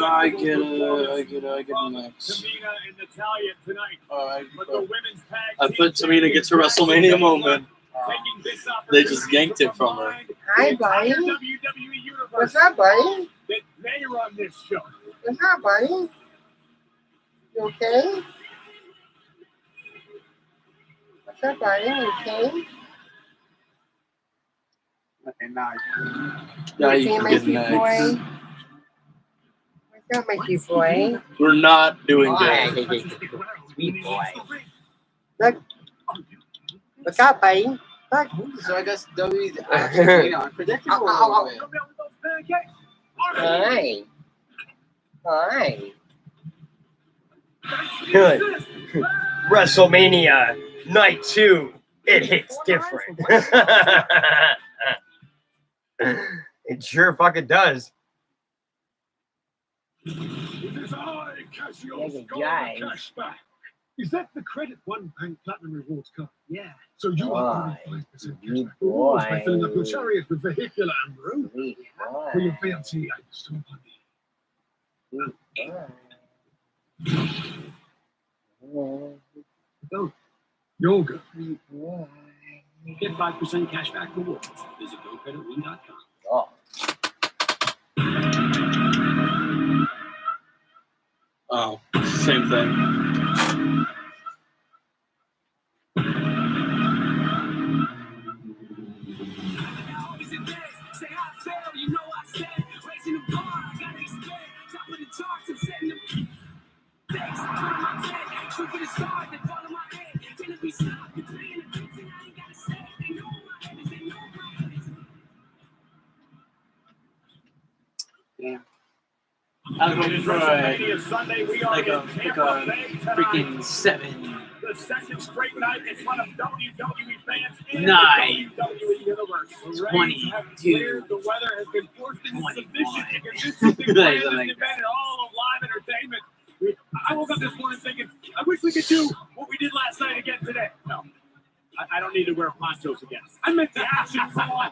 I get it next. Tamina and Natalya tonight. I But the women's tag bet Tamina gets her WrestleMania moment. taking this They just yanked it from her. Hi, buddy. WWE What's Universe up, buddy? that they run this show. What's up, buddy? You okay? What's up, buddy? You okay? Okay, now Now you Okay, can my get cute next. boy. What's up, my cute boy? We're not doing Boy. good. Sweet boy. Look. What's up, buddy? Look. So I guess W's actually unpredictable. Ow, ow, a little bit. Hi. Hi. Good. WrestleMania Night 2. It hits different. It sure fucking does. It is I, Casio's There's a Gold guy. Cashback. Is that the Credit One Bank Platinum Rewards card? Yeah. So you are earning 5% cashback rewards by filling up your chariot with vehicular amber for your fancy items to money. Oh, yoga. Get 5% cashback rewards. Visit GoCreditOne.com. Oh. Oh, same thing. Yeah. I was waiting for Sunday. We are like a freaking 7. The second straight night in front of WWE fans in 9. the WWE Universe. The 22. rains have cleared. The weather has been forced into submission because this is the grandest event in all of live entertainment. I woke up this morning thinking, I wish we could do what we did last night again today. No, I don't need to wear ponchos again. I meant the action ball.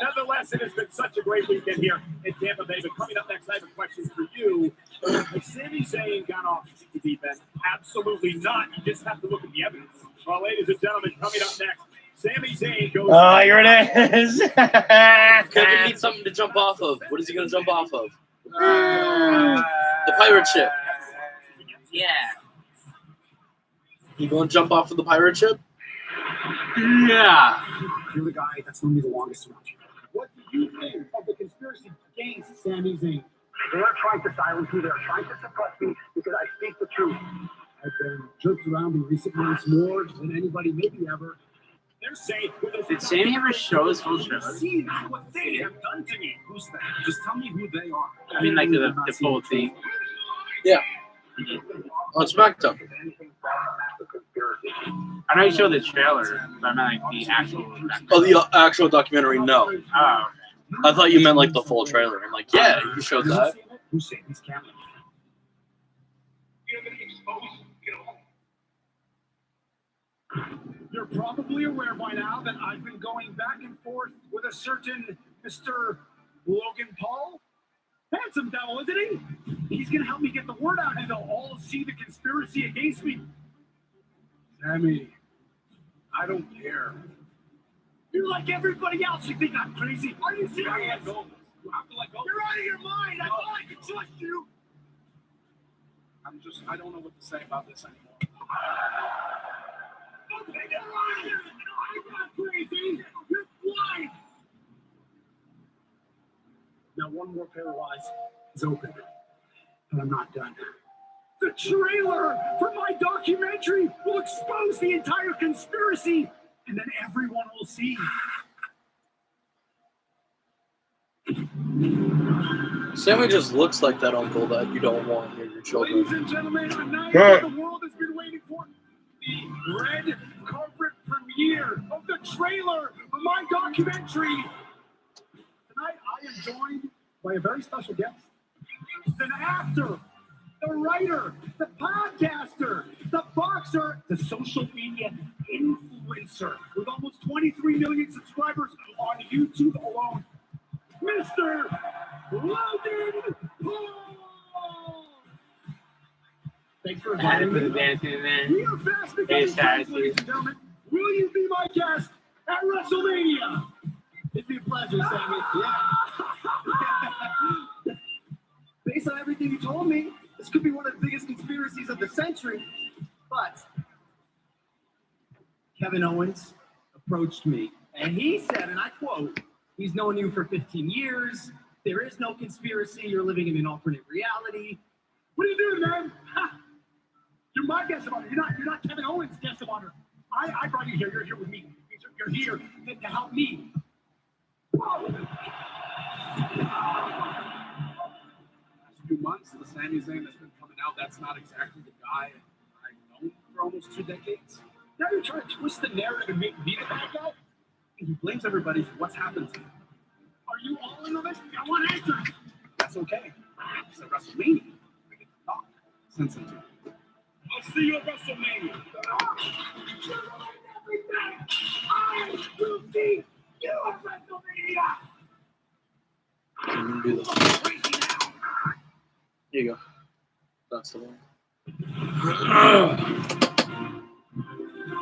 Nonetheless, it has been such a great weekend here in Tampa Bay. But coming up next, I have a question for you. Has Sami Zayn got off the deep end? Absolutely not. You just have to look at the evidence. Well, ladies and gentlemen, coming up next, Sami Zayn goes. Oh, here it is. Kevin needs something to jump off of. What is he going to jump off of? The pirate ship. Yeah. You going to jump off of the pirate ship? Yeah. You're the guy that's known me the longest around here. What do you think of the conspiracy against Sami Zayn? They are trying to silence me. They are trying to suppress me because I speak the truth. I've been jerked around in recent months more than anybody maybe ever. They're saying, Did Sami ever show his full trailer? see what they have done to me. Who's that? Just tell me who they are. I mean, like the full thing. Yeah. On SmackDown. I know you showed the trailer, but I meant like the actual. Oh, the actual documentary? No. Oh. I thought you meant like the full trailer. I'm like, yeah, you showed that. Who's saying these cameras? You're probably aware by now that I've been going back and forth with a certain Mr. Logan Paul. Handsome devil, isn't he? He's going to help me get the word out, and they'll all see the conspiracy against me. Sammy, I don't care. You're like everybody else. You think I'm crazy? Are you serious? You have to let go. You're out of your mind. I thought I could trust you. I don't know what to say about this anymore. Okay, never mind. I'm not crazy. You're blind. Now one more pair of eyes is open, but I'm not done. The trailer for my documentary will expose the entire conspiracy, and then everyone will see. Sammy just looks like that uncle that you don't want near your children. Ladies and gentlemen, a night that the world has been waiting for. The red carpet premiere of the trailer for my documentary. Tonight, I am joined by a very special guest. An actor, the writer, the podcaster, the boxer, the social media influencer with almost 23 million subscribers on YouTube alone. Mr. Logan Paul! Thanks for inviting me. Dancing, man. We are fast becoming friends, ladies and gentlemen. Will you be my guest at WrestleMania? It'd be a pleasure, Sammy. Yeah. Based on everything you told me, this could be one of the biggest conspiracies of the century. But Kevin Owens approached me, and he said, and I quote, he's known you for 15 years. There is no conspiracy. You're living in an alternate reality. What are you doing, man? Ha! You're my guest of honor. You're not Kevin Owens' guest of honor. I brought you here. You're here with me. You're here to help me. Last few months, the Sami Zayn that's been coming out, that's not exactly the guy I've known for almost 2 decades. Now you're trying to twist the narrative and make me the bad guy? And he blames everybody for what's happened to him. you all in on this? I want answers. That's okay. It's at WrestleMania. I get to talk. Sensitive. I'll see you at WrestleMania. I will see you at WrestleMania. Here you go. That's the one.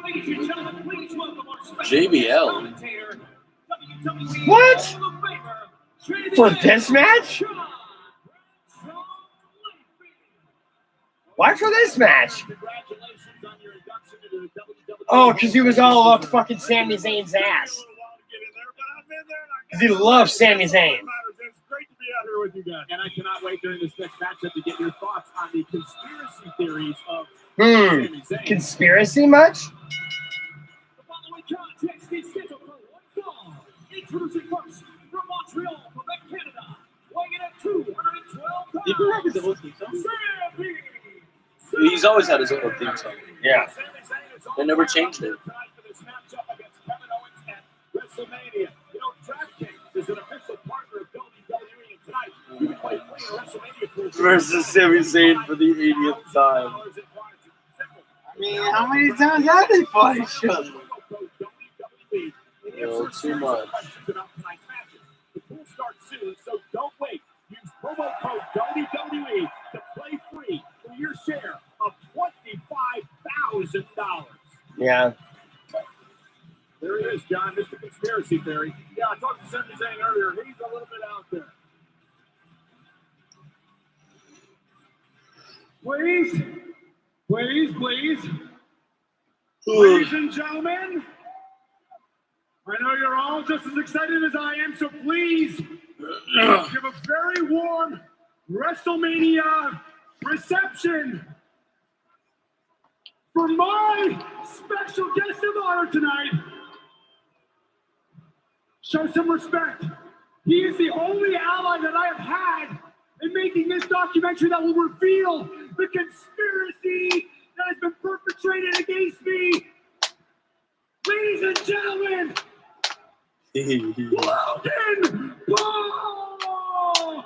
Ladies and gentlemen, please welcome our special JBL. commentator, WWE What? Hall of Famer, For this match? Why for this match? Congratulations on your induction into the WWE. Oh, because he was all up fucking Sami Zayn's ass. Because he loves Sami Zayn. It's great to be out here with you guys. And I cannot wait during this next matchup to get your thoughts on the conspiracy theories of Sami Zayn. Conspiracy much? The following contest is scheduled for one fall. Introducing first from Montreal, Quebec, Canada, weighing in at 212 pounds. Did you have his own theme song? He's always had his own theme song. Yeah. They never changed it. WrestleMania. You know, DraftKings is an official partner of WWE, and tonight you can play free WrestleMania Versus Sami Zayn for the 80th time. I mean, how many times have they fought each other? No, too much. The pool starts soon, so don't wait. Use promo code WWE to play free for your share of $25,000. Yeah. There it is, John. Mr. Conspiracy Theory. Yeah, I talked to Sami Zayn earlier. He's a little bit out there. Please, please, please. Ladies and gentlemen, I know you're all just as excited as I am, so please give a very warm WrestleMania reception for my special guest of honor tonight. Show some respect. He is the only ally that I have had in making this documentary that will reveal the conspiracy that has been perpetrated against me. Ladies and gentlemen, Logan Paul!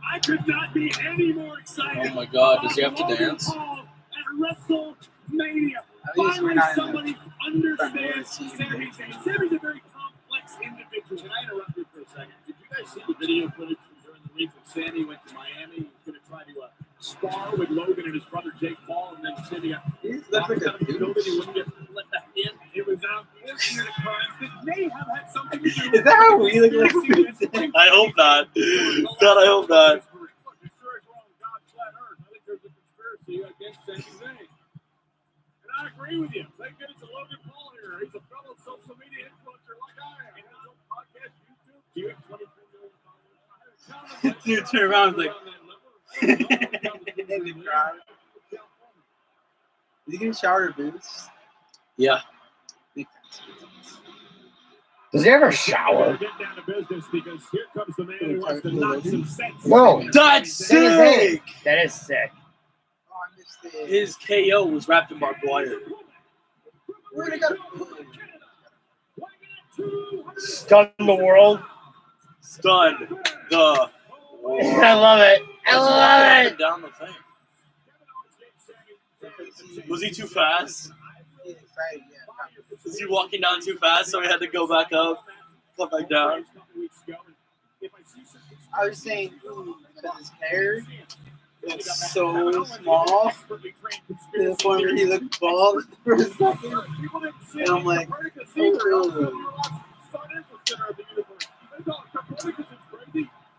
I could not be any more excited. Oh my God, does he have to dance? Paul at WrestleMania. At least we're Finally, not in somebody understands Sami Sami Zayn. Sami's a very complex individual. Can I interrupt you for a second? Did you guys see the video footage from during the week when Sami went to Miami? He was going to try to spar with Logan and his brother Jake Paul, and then Sami got He's locked like out of the building. He a wouldn't get let back in. It was unfortunate occurrence that may have had something to do Is that how we look like? I hope not. God, I hope not. Look, the story's wrong. God's flat earth. I think there's a conspiracy against Sami Zayn. And I agree with you. Thank goodness it's Logan Paul here. He's a fellow social media influencer like I am. He has his own podcast, YouTube. Do you have 23 million followers? Dude, turn around like. Is he gonna shower or boots? Yeah. Does he ever shower? Get down to business because here comes the man who wants to knock some sense. No. That's Sami Zayn. sick! That is sick. Oh, I missed it. His KO was wrapped in barbed wire. We're gonna go. Stun the world. Stunned the I love it. I love it. down the thing. Was he too fast? Was he walking down too fast, so he had to go back up, come back down? I was saying, because his hair looks so small to the point where he looked bald for a second. And I'm like, oh,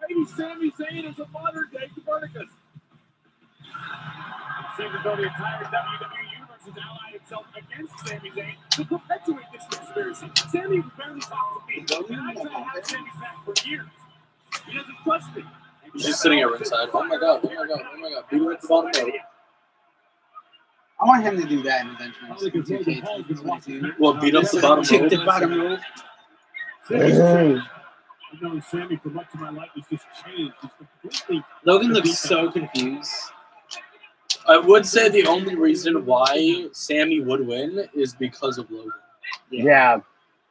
maybe Sami Zayn is a modern day Copernicus. It seems as though the entire WWE universe has allied itself against Sami Zayn to perpetuate this conspiracy. Sami barely talked to me, and I try to have Sami's back for years. He doesn't trust me. He's just sitting at ringside. Oh my God, oh my God, oh my God. Beat him at the bottom rope. I want him to do that in his entrance. Well, beat up the bottom Kick the rope. bottom rope. I've known Sami for much of my life. He's just changed. He's completely. Logan looks so confused. I would say the only reason why Sami would win is because of Logan. Yeah.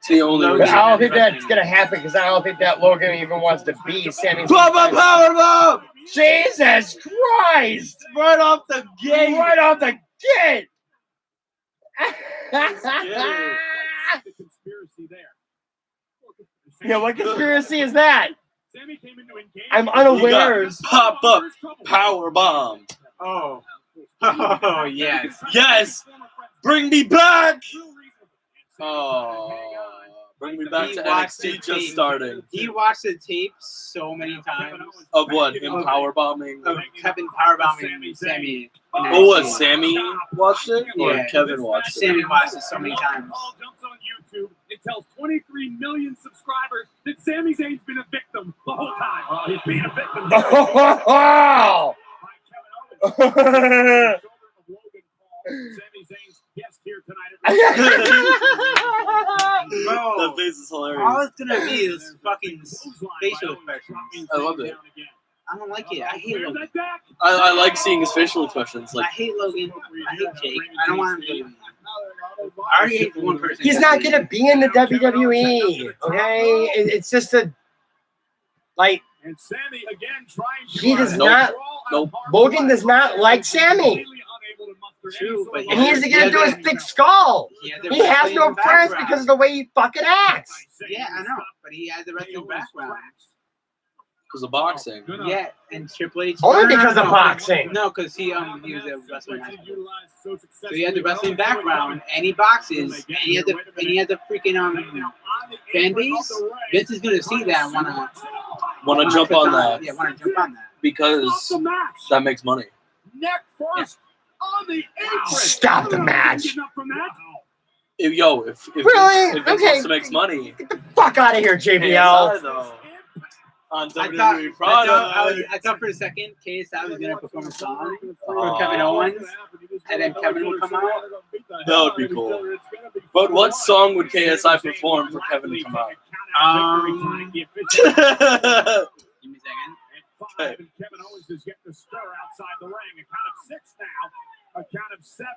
It's the only Logan. But reason. I don't think that's gonna happen because I don't think that Logan even wants to be Sami Zayn. Powerbomb! Jesus Christ! Right off the gate. Right off the gate! The conspiracy there. Yeah, what conspiracy is that? Sammy came into engage. I'm You unawares. got pop up power bomb. Oh. Oh, yes. Yes. Bring me back. Oh, bring me back He to watched the NXT just tape. starting. He watched the tape so many times Of what? Him power bombing. of Kevin powerbombing Sammy. Oh, what? Sammy watched it, or Yeah. Kevin watched it? Sammy watched it so many times. Paul jumps on YouTube and tells 23 million subscribers that Sami Zayn's been a victim the whole time. Well, he's being a victim. Oh! By Kevin Owens. Sami Zayn's guest here tonight at That face is All hilarious. it's gonna be is fucking facial expressions. I love it. I don't like it. I hate Logan. I like seeing his facial expressions. I Like, hate Logan. I hate Jake. I don't want him to win. I already hate one person. He's not gonna be in the WWE. Okay, it's just a like And Sammy again trying to he does Nope. not. Nope. Logan does not like Sammy, True, but and he's gonna do his thick skull. He has no friends because of the way he fucking acts. Yeah, I know, but he has a wrestling background. because of boxing. Yeah, and Triple H. Only No, because of no. boxing. No, because he was a wrestling. So he has a wrestling background, and he boxes, and he has a freaking fan base. Vince is gonna see that and Want to jump on that Yeah, want to jump on that. because that makes money. Neck first on the apron. Stop the match. If Really? if Vince Okay. wants to make money, Fuck out of here, JBL. KSI, though, on I WWE thought, product. I thought for a second KSI was gonna perform a song for Kevin Owens, and then Kevin would come out. That would be cool. But what song would KSI perform for Kevin to come out? Give me a second. And Kevin Owens is getting the stir outside the ring. A count of 6 now. A count of 7.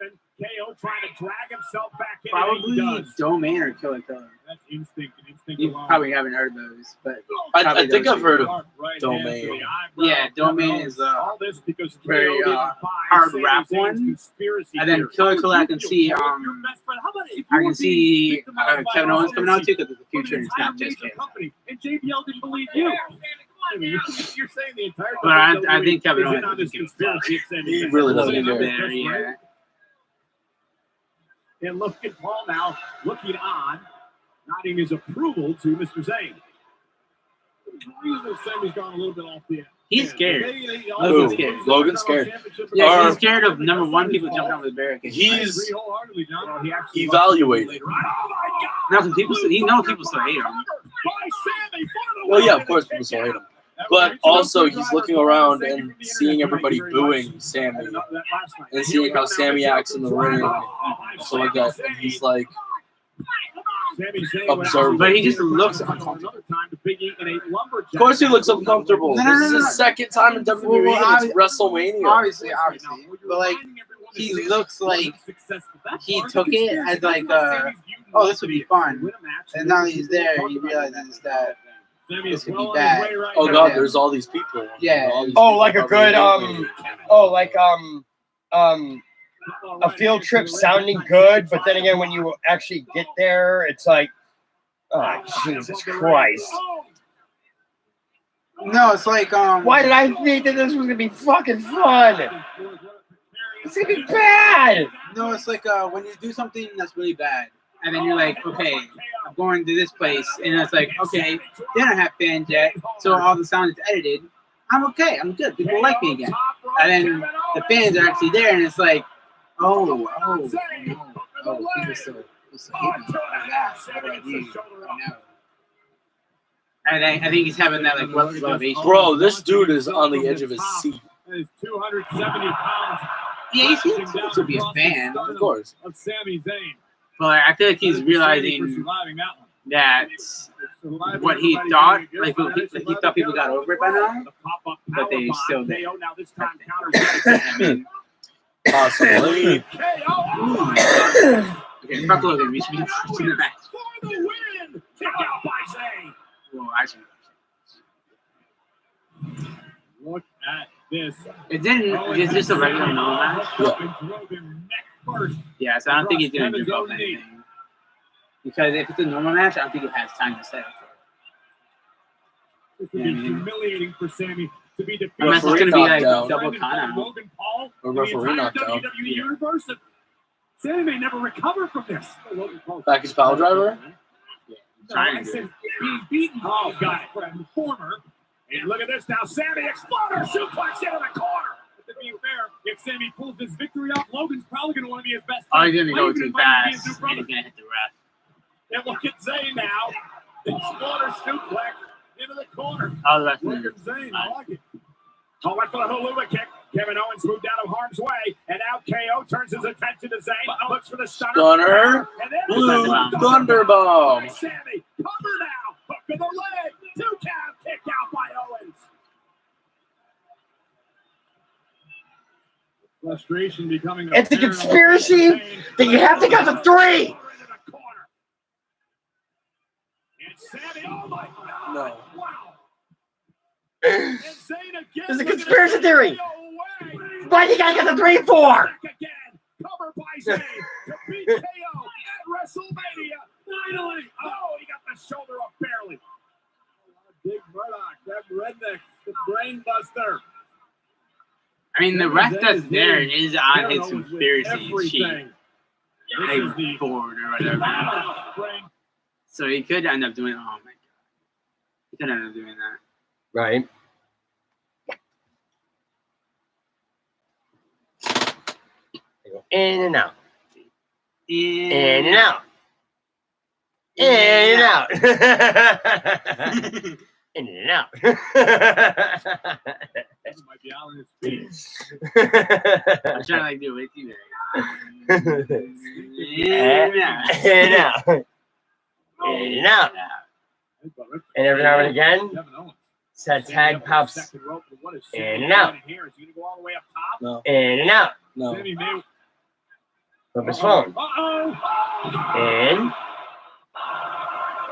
KO trying to drag himself back in. Probably Domain or Killer Killer. That's instinct. You probably haven't heard those, but I think I've heard of Right Domain. Yeah, Domain is all this because very, KO didn't buy hard Sami rap Zayn's one. conspiracy And then theory. Killer Killer I can see Your best friend. How about if you I were can being see victimized by Kevin Owens coming out too because of the for future an and it's not entire just major him. company, and JBL didn't believe you. You're saying the entire But I WWE think Kevin is in Owens on this doesn't give a fuck. conspiracy. At Sami He Zayn. really doesn't Saying care. I'm his There, best yeah. friend. And look at Paul now looking on, nodding his approval to Mr. Zayn. The reason that Sami's gone a little bit off the end. He's scared. Logan's scared. Logan's scared. Yeah, Or- he's scared of number one people jumping over the barricade. He's He actually evaluating. Oh my God! No, because people still hate him. By Sami for the Well, yeah, win. of course people still hate him. But also, he's looking around and seeing everybody booing Sammy and seeing how Sammy acts in the ring and stuff like that. And he's like, observing. But he just looks uncomfortable. of course he looks uncomfortable. No, no, This is no, no. his second time in WWE and it's WrestleMania. Obviously. But like, he looks like he took it as like, oh, this would be fun. And now he's there, he realizes that this could be bad. Oh god, there's all these people. Yeah. All these Oh, people like a probably good hate me. a field trip sounding good, but then again, when you actually get there, it's like, oh Jesus Christ! No, it's like, Why did I think that this was gonna be fucking fun? It's gonna be bad. No, it's like when you do something that's really bad, and then you're like, okay, I'm going to this place, and it's like, okay, they don't have fans yet, so all the sound is edited. I'm okay, I'm good. People like me again. And then the fans are actually there, and it's like, oh, people still hate me. What do I do? No. And I think he's having that like elevation. Bro, this dude is on the edge of his seat. That is 270 pounds. Yeah, he seems to be a fan, Of course. Of Sami Zayn. but I feel like he's realizing that what he thought, like he thought people got over it by now, but they still did. Possibly. Okay, fuck Logan. We should be in the match. kick out by Zayn. Well, actually, Look at this. it didn't. It's just a regular normal match. Drove him neck first. Yeah, so I don't think he didn't give up anything. Because if it's a normal match, I don't think it has time to set up for This would be humiliating for Sammy to be defeated. Unless it's going to be like Knocked out. double count out. Logan Paul, Or the referee entire knocked out. WWE universe. And Sammy may never recover from this. Back his power driver. No, I said being beaten by a guy from the former. And look at this now. Sammy exploder suplex into the corner. But to be fair, if Sammy pulls this victory off, Logan's probably going to want to be his best Oh, friend. he's going to go Might even too invite him to be his fast. new And brother. he's going to hit the ref. And look at Zayn now. Exploder suplex into the corner. Oh, the ref. Look at Zayn. I like it. Oh, went for the Huluva kick. Kevin Owens moved out of harm's way. And now KO turns his attention to Zayn. Looks for the stunner. Stunner. And then Blue Thunder Thunderbomb. by Sammy. Cover now. Hook to the leg. 2 count. Kick out by Owens. Frustration becoming It's a conspiracy that you have to go to 3. And Sammy, oh my God. No. Wow. And Zayn again. There's a looking to conspiracy take theory. KO away. Why do you gotta get the 3 for? Back again. Cover by Zayn to beat KO at WrestleMania. Finally. Oh, he got the shoulder up barely. Big Murdoch, that redneck, the brain buster. I mean, the ref that's there is on Kevin his Owens with conspiracy sheet. everything. This is Like, the board or whatever. brain. So he could end up doing, oh my God. He could end up doing that. Right. In and out. In and out. In and out. In and out. He might be out on his feet. I'm trying to like do it with you there. Yeah. In and out. In and out. And every now and again, Kevin Owens. that tag pops Second rope, but what is in Sammy and out. doing here? Is he gonna go all the way up top? No. In and out No. Sammy may. of his phone. Uh-oh. In.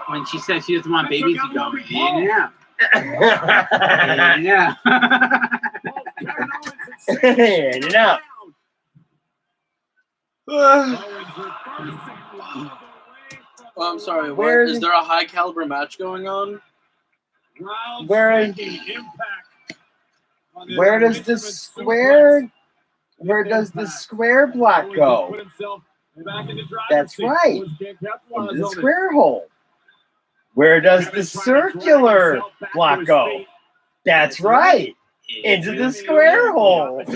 When she said she doesn't want babies to go, yeah. In Yeah. Kevin Owens and Sammy and out. Owens reversing all the way from Oh, I'm sorry. Where Is there a high caliber match going on? Round Where- shaking impact on this Where does the Benjamin square? suplex. Where does the square block Owens go? put himself back in the driver's That's seat. right. Owens can't capitalize Into the on it. square hole. Where does the Kevin's trying to drag circular himself back to block his go? feet. That's right. Into the square hole. I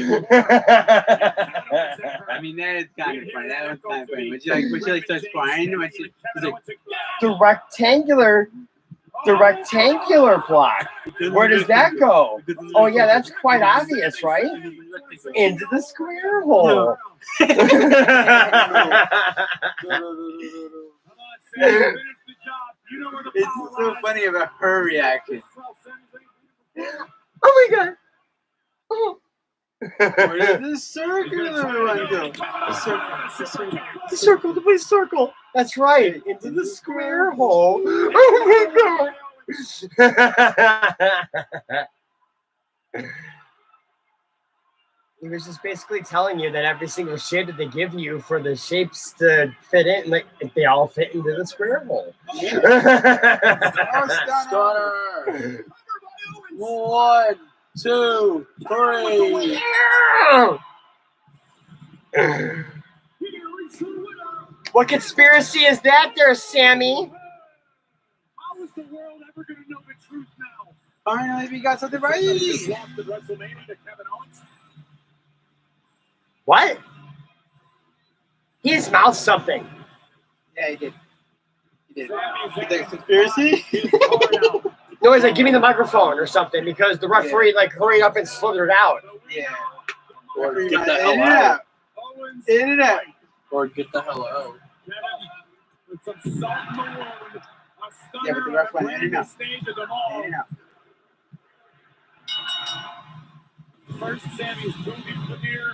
mean, that is kind of funny. That was kind of funny. When she like starts crying, when she's like, The rectangular block. Where does that go? Oh yeah, that's quite obvious, right? Into the square hole. it's so funny about her reaction. Oh my god. Oh. Where does the circular one go? The circle, the big circle. That's right. Into the square hole. Oh my god. He was just basically telling you that every single shape that they give you for the shapes to fit in, like they all fit into the square hole. Stunner. 1, 2, 3. What conspiracy is that there, Sammy? How is the world ever going to know the truth now? Finally, we got something right. Lost at WrestleMania to Kevin Owens. What? He just mouthed something. Yeah, he did. He did. Sammy's The conspiracy? his card out. No, he's like, give me the microphone or something because the referee like hurried up and slithered out. Yeah. Or get the In hell and out. out. Owens In and out. Or get the hell out. Kevin with some salt in the wound. A stunner Yeah, but the ref went in and out. stage of them all. In and out. First Sammy's movie premiere,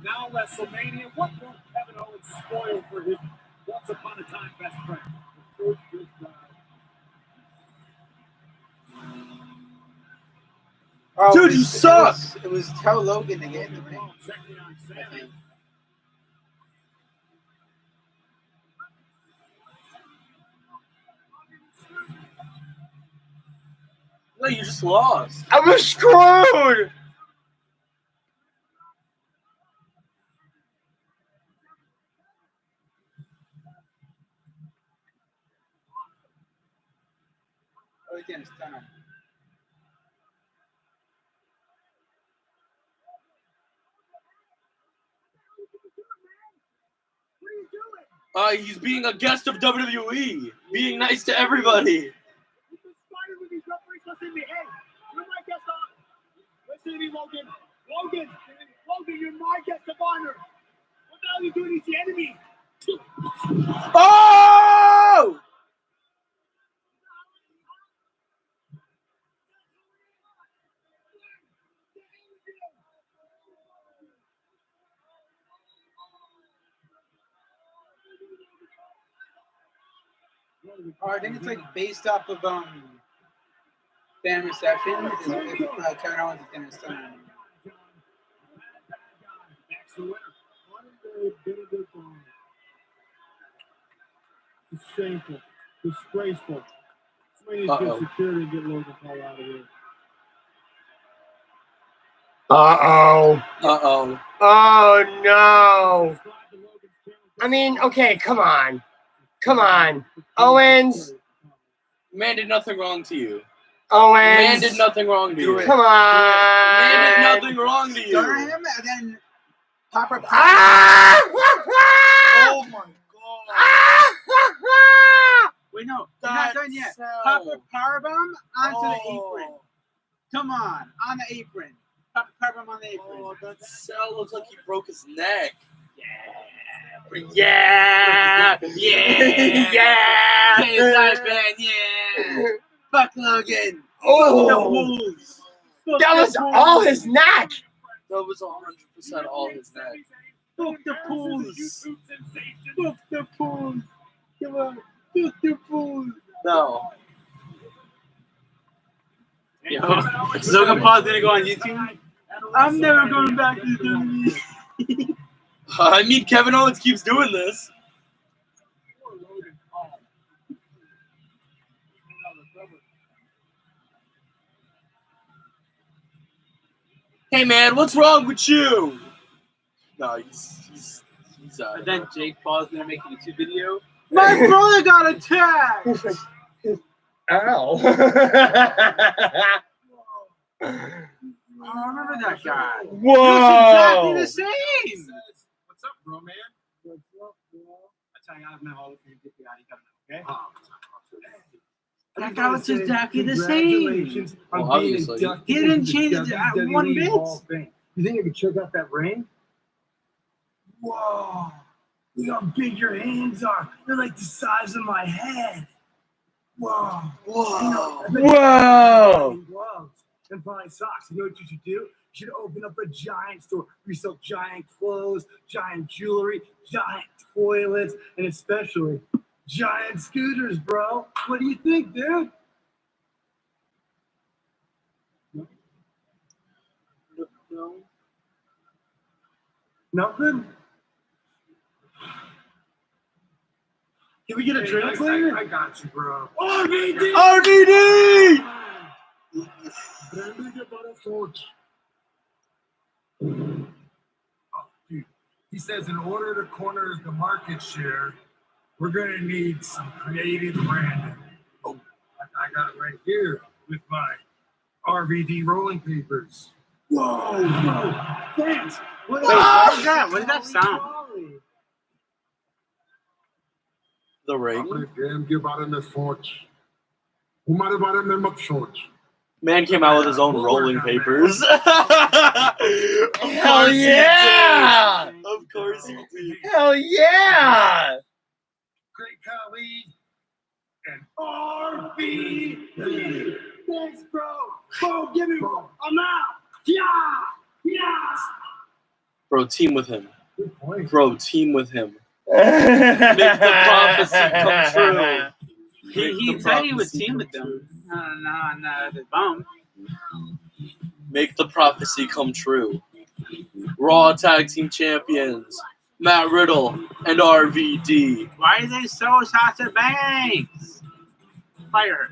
now WrestleMania. What will Kevin Owens spoil for his once upon a time best friend? The truth is, Oh, Dude, you suck! It was tell Logan to get in the ring. I think. No, you just lost. I was screwed. Oh, he's getting stunned. He's being a guest of WWE, being nice to everybody. Listen to me, Logan. Logan, you're my guest of honor. What the hell are you doing? He's the enemy. Oh! Oh, I think it's like based off of fan reception. If Kevin Owens is gonna stun him. That's the winner. It's shameful. Disgraceful. Somebody needs to get security and get Logan Paul out of here. Uh-oh. Oh, no. I mean, okay, come on. Come on. Owens. Man did nothing wrong to you. Owens. Man did nothing wrong to you. Come on. Man did nothing wrong to you. Stun him and then Papa. Ah! Oh my god. Wait, no, we're not done yet. Papa powerbomb onto the apron. Come on the apron. Papa powerbomb on the apron. Oh, that cell looks like he broke his neck. Yeah. Yeah. Hey, nice man. Yeah. Fuck Logan. Oh. That was all his neck. That was 100% all his neck. Book the pools. Book the pools. Come on. Book the pools. No. Yo, Logan Paul's gonna go on YouTube. I'm never going back to WWE. I mean, Kevin Owens keeps doing this. Hey man, what's wrong with you? No, he's And then Jake Paul's gonna make a YouTube video. My brother got attacked. Ow. I remember that guy. Whoa. He looks exactly the same. What's up, bro, man? What's up, bro? That's how I got my Hall of Fame. Get the out of okay? That guy was exactly the same. Well, obviously. He didn't change it one bit. You think I could check out that ring? Whoa! Look how big your hands are. They're like the size of my head. Whoa! Whoa! Whoa. Gloves and probably socks. You know what you should do? You should open up a giant store where you sell giant clothes, giant jewelry, giant toilets, and especially giant scooters, bro. What do you think, dude? No. Nothing? Can we get a drink later? I got you, bro. RVD! RVD! Oh, dude. He says in order to corner the market share, we're going to need some creative branding. Oh, I got it right here with my RVD rolling papers. Whoa! Thanks! Wait, what is that? What is that sound? The ring. Man came out with his own rolling papers. Hell yeah! Of course he did. Hell yeah! Great colleague and RVD. Thanks, bro. Bro, give me one. I'm out. Yeah. Yes. Bro, team with him. Good point. Bro, team with him. Make the prophecy come true. He said he would team with them. No, the bum. make the prophecy come true. Raw Tag Team Champions, Matt Riddle and RVD. Why is they so Sasha Banks? Fire her.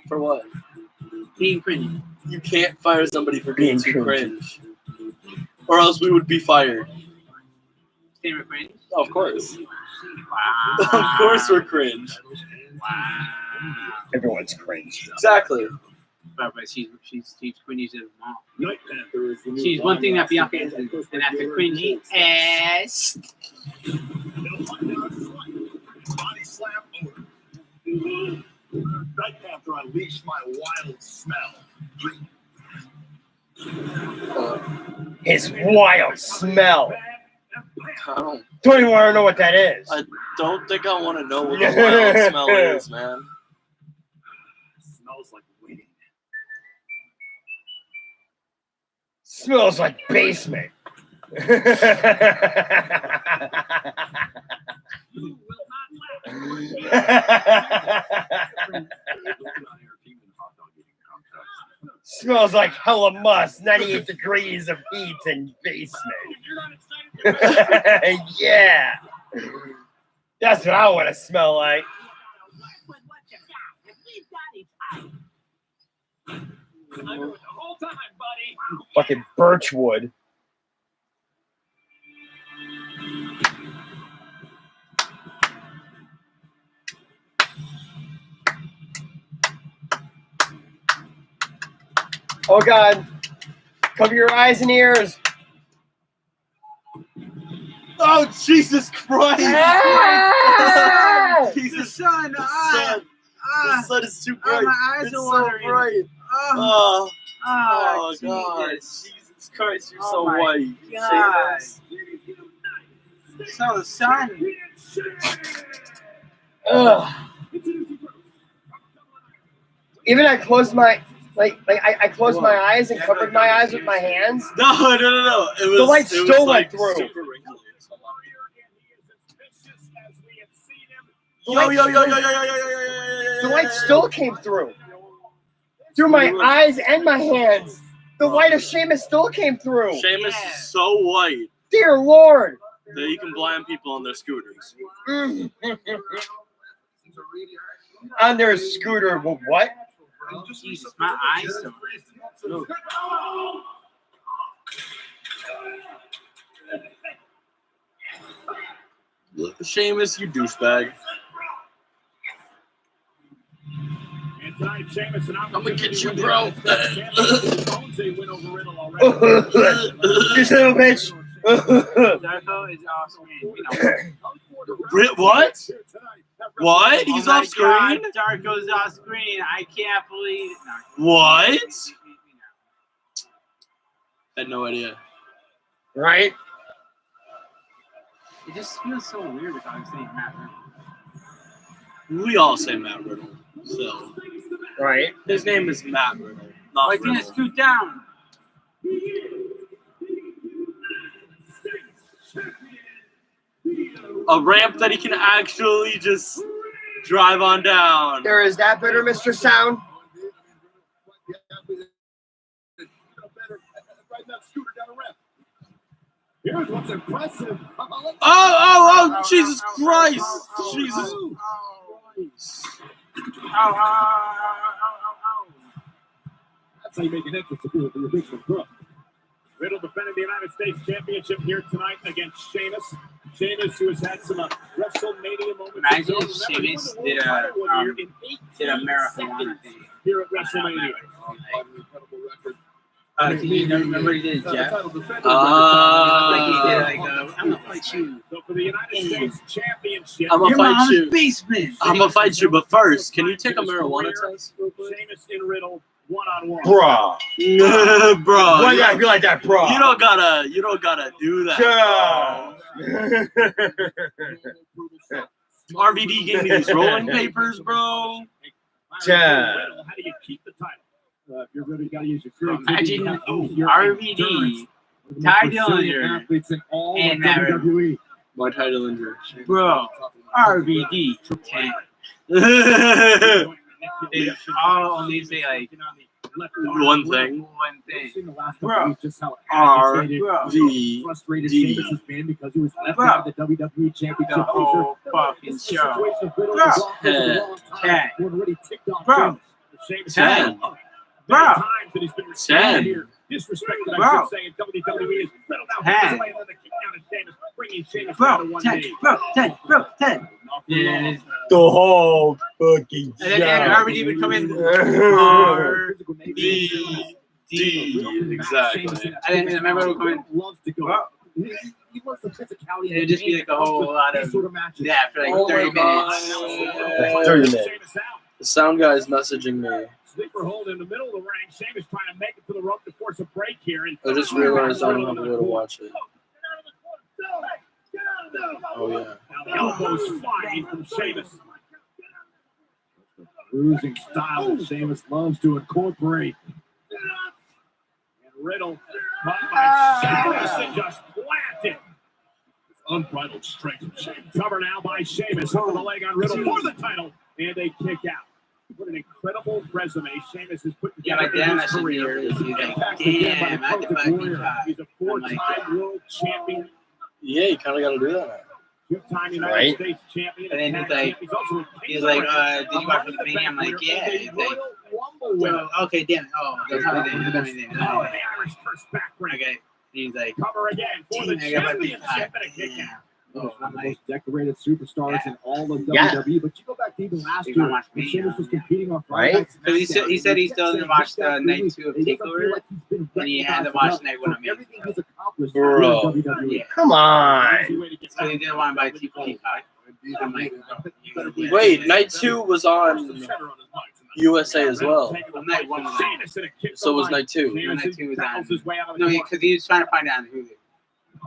For what? Being cringy. You can't fire somebody for being too cringe. Or else we would be fired. Same with cringe? Of course. Wow. Of course we're cringe. Wow. Everyone's cringe. Exactly. But she's cringy to the mom. Night Panther is the new She's one thing that Bond Bianca isn't, and that's a cringy ass. Body slam over. Night Panther unleashed my wild smell. His wild smell. I Don't even want to know what that is. don't think I want to know what the wild smell is, man. smells like winning. Smells like basement. Smells like hella must, 98 degrees of heat and basement. Yeah. That's what I want to smell like. Fucking birchwood. Oh God. Cover your eyes and ears. Oh, Jesus Christ! Ah! Jesus, The sun, the sun is too bright. my eyes It's are so watering. bright. Oh, Oh, God. Jesus. Jesus Christ, you're Oh so my white. God. Shameless. So the sun. Ugh. Even I closed my I closed my eyes and covered my eyes with my hands. No. It was, The light it still was went like through. super wrinkly. The Yo. light still came through my eyes and my hands. The light of Sheamus still came through. Sheamus is so white Dear Lord. that he can blind people on their scooters. On their scooter, well, what? Jesus, my eyes don't. Sheamus, you douchebag. And tonight, Sheamus and I'm gonna get you, win bro. the owns a win over Riddle already. You son of a bitch. Darko is off screen. What? What? He's Oh my off screen? God, Darko's off screen. I can't believe it. No. What? Had no idea. Right? It just feels so weird if I'm saying Matt Riddle. We all say Matt Riddle. So Right. his name is Matt Riddle, not Why can't it Riddle. scoot down? A ramp that he can actually just drive on down. There is that better, Mr. Sound. Here's what's impressive. Oh, Jesus Christ! Jesus Christ. That's how you make an entrance appeal for your big crook. Riddle defending the United States Championship here tonight against Sheamus. Sheamus, who has had some WrestleMania moments. Imagine if Sheamus did a marijuana thing. Here at WrestleMania. Can you remember he did Jeff? Like he did I'm gonna fight you. So for the United States Championship, I'm gonna Your fight mom's you. basement. I'm gonna fight you, but first, can you take a marijuana test? Sheamus and Riddle one-on-one. Bruh. Bro, Why you gotta be like that, bruh? you don't gotta do that. Yeah. RVD gave me these rolling papers, bro. Yeah. Riddle, how do you keep the title? If you're really got to use your creativity. Imagine Your RVD, endurance. Ty Resilient Dillinger, athletes in all and of Matt Riddle. WWE. My title injury. Bro, RVD 10. They all only say like One thing. Bro. Just how R agitated, V frustrated D. Sheamus has been because he was left Bro. out of the WWE Championship. The whole fucking show. Bro. 10. Bro. 10. Bro. 10. Disrespected, Bro. I should say, in WWE is Riddle now 10. finds a way to kick down to Sheamus, bringing Sheamus Bro, down to 1 10. knee. Bro, 10. Bro, 10. Yeah. The whole fucking And then show. RVD would come in. V D. Exactly. And then remember it would come in. Loves to go. Bro. He wants the physicality. It'd just be like a whole lot of these sort of matches. yeah for like Oh 30 my God. minutes. 30 minutes. Sheamus out. The sound guy is messaging me. Sleeper hold in the middle of the ring. Sheamus trying to make it to the rope to force a break here. And I just realized I don't have a way to watch it. Oh yeah. now the elbows flying from Sheamus. The bruising style that Sheamus loves to incorporate. And Riddle caught by Sheamus and just planted. Unbridled strength from Sheamus. Cover now by Sheamus. Over the leg on Riddle for the title. And they kick out. What an incredible resume Sheamus has put Yeah, together my dad in his messaged me career. earlier. He's like, Impact again by damn, the I had to Celtic fucking Warrior. try. He's a four-time world champion, Yeah, you kind of got to do that now. two-time United Right. States champion. And then tag he's like- champ. He's also a He's like, did you watch the thing? I'm like, yeah. He's like, well, okay, damn. Oh, there's nothing. There's nothing. Oh, the Irish first back break. Okay. He's like, Cover again for the damn, I got my championship and a kick out. oh, One I'm of the like, most decorated superstars in all of Yeah. WWE. But you go back to even last You year can watch when me, Sheamus was yeah. competing on Right? Friday. Because he said he still didn't watch the night 2 of Takeover, and he had to watch night 1 of me. Everything he's accomplished Bro. in WWE. Yeah. Come on. So he didn't want to buy Peacock. I'm like, Wait, night 2 was on USA as well. Night 1 was on. So was night 2. Night 2 was on. No, because he was trying to find it on Hulu.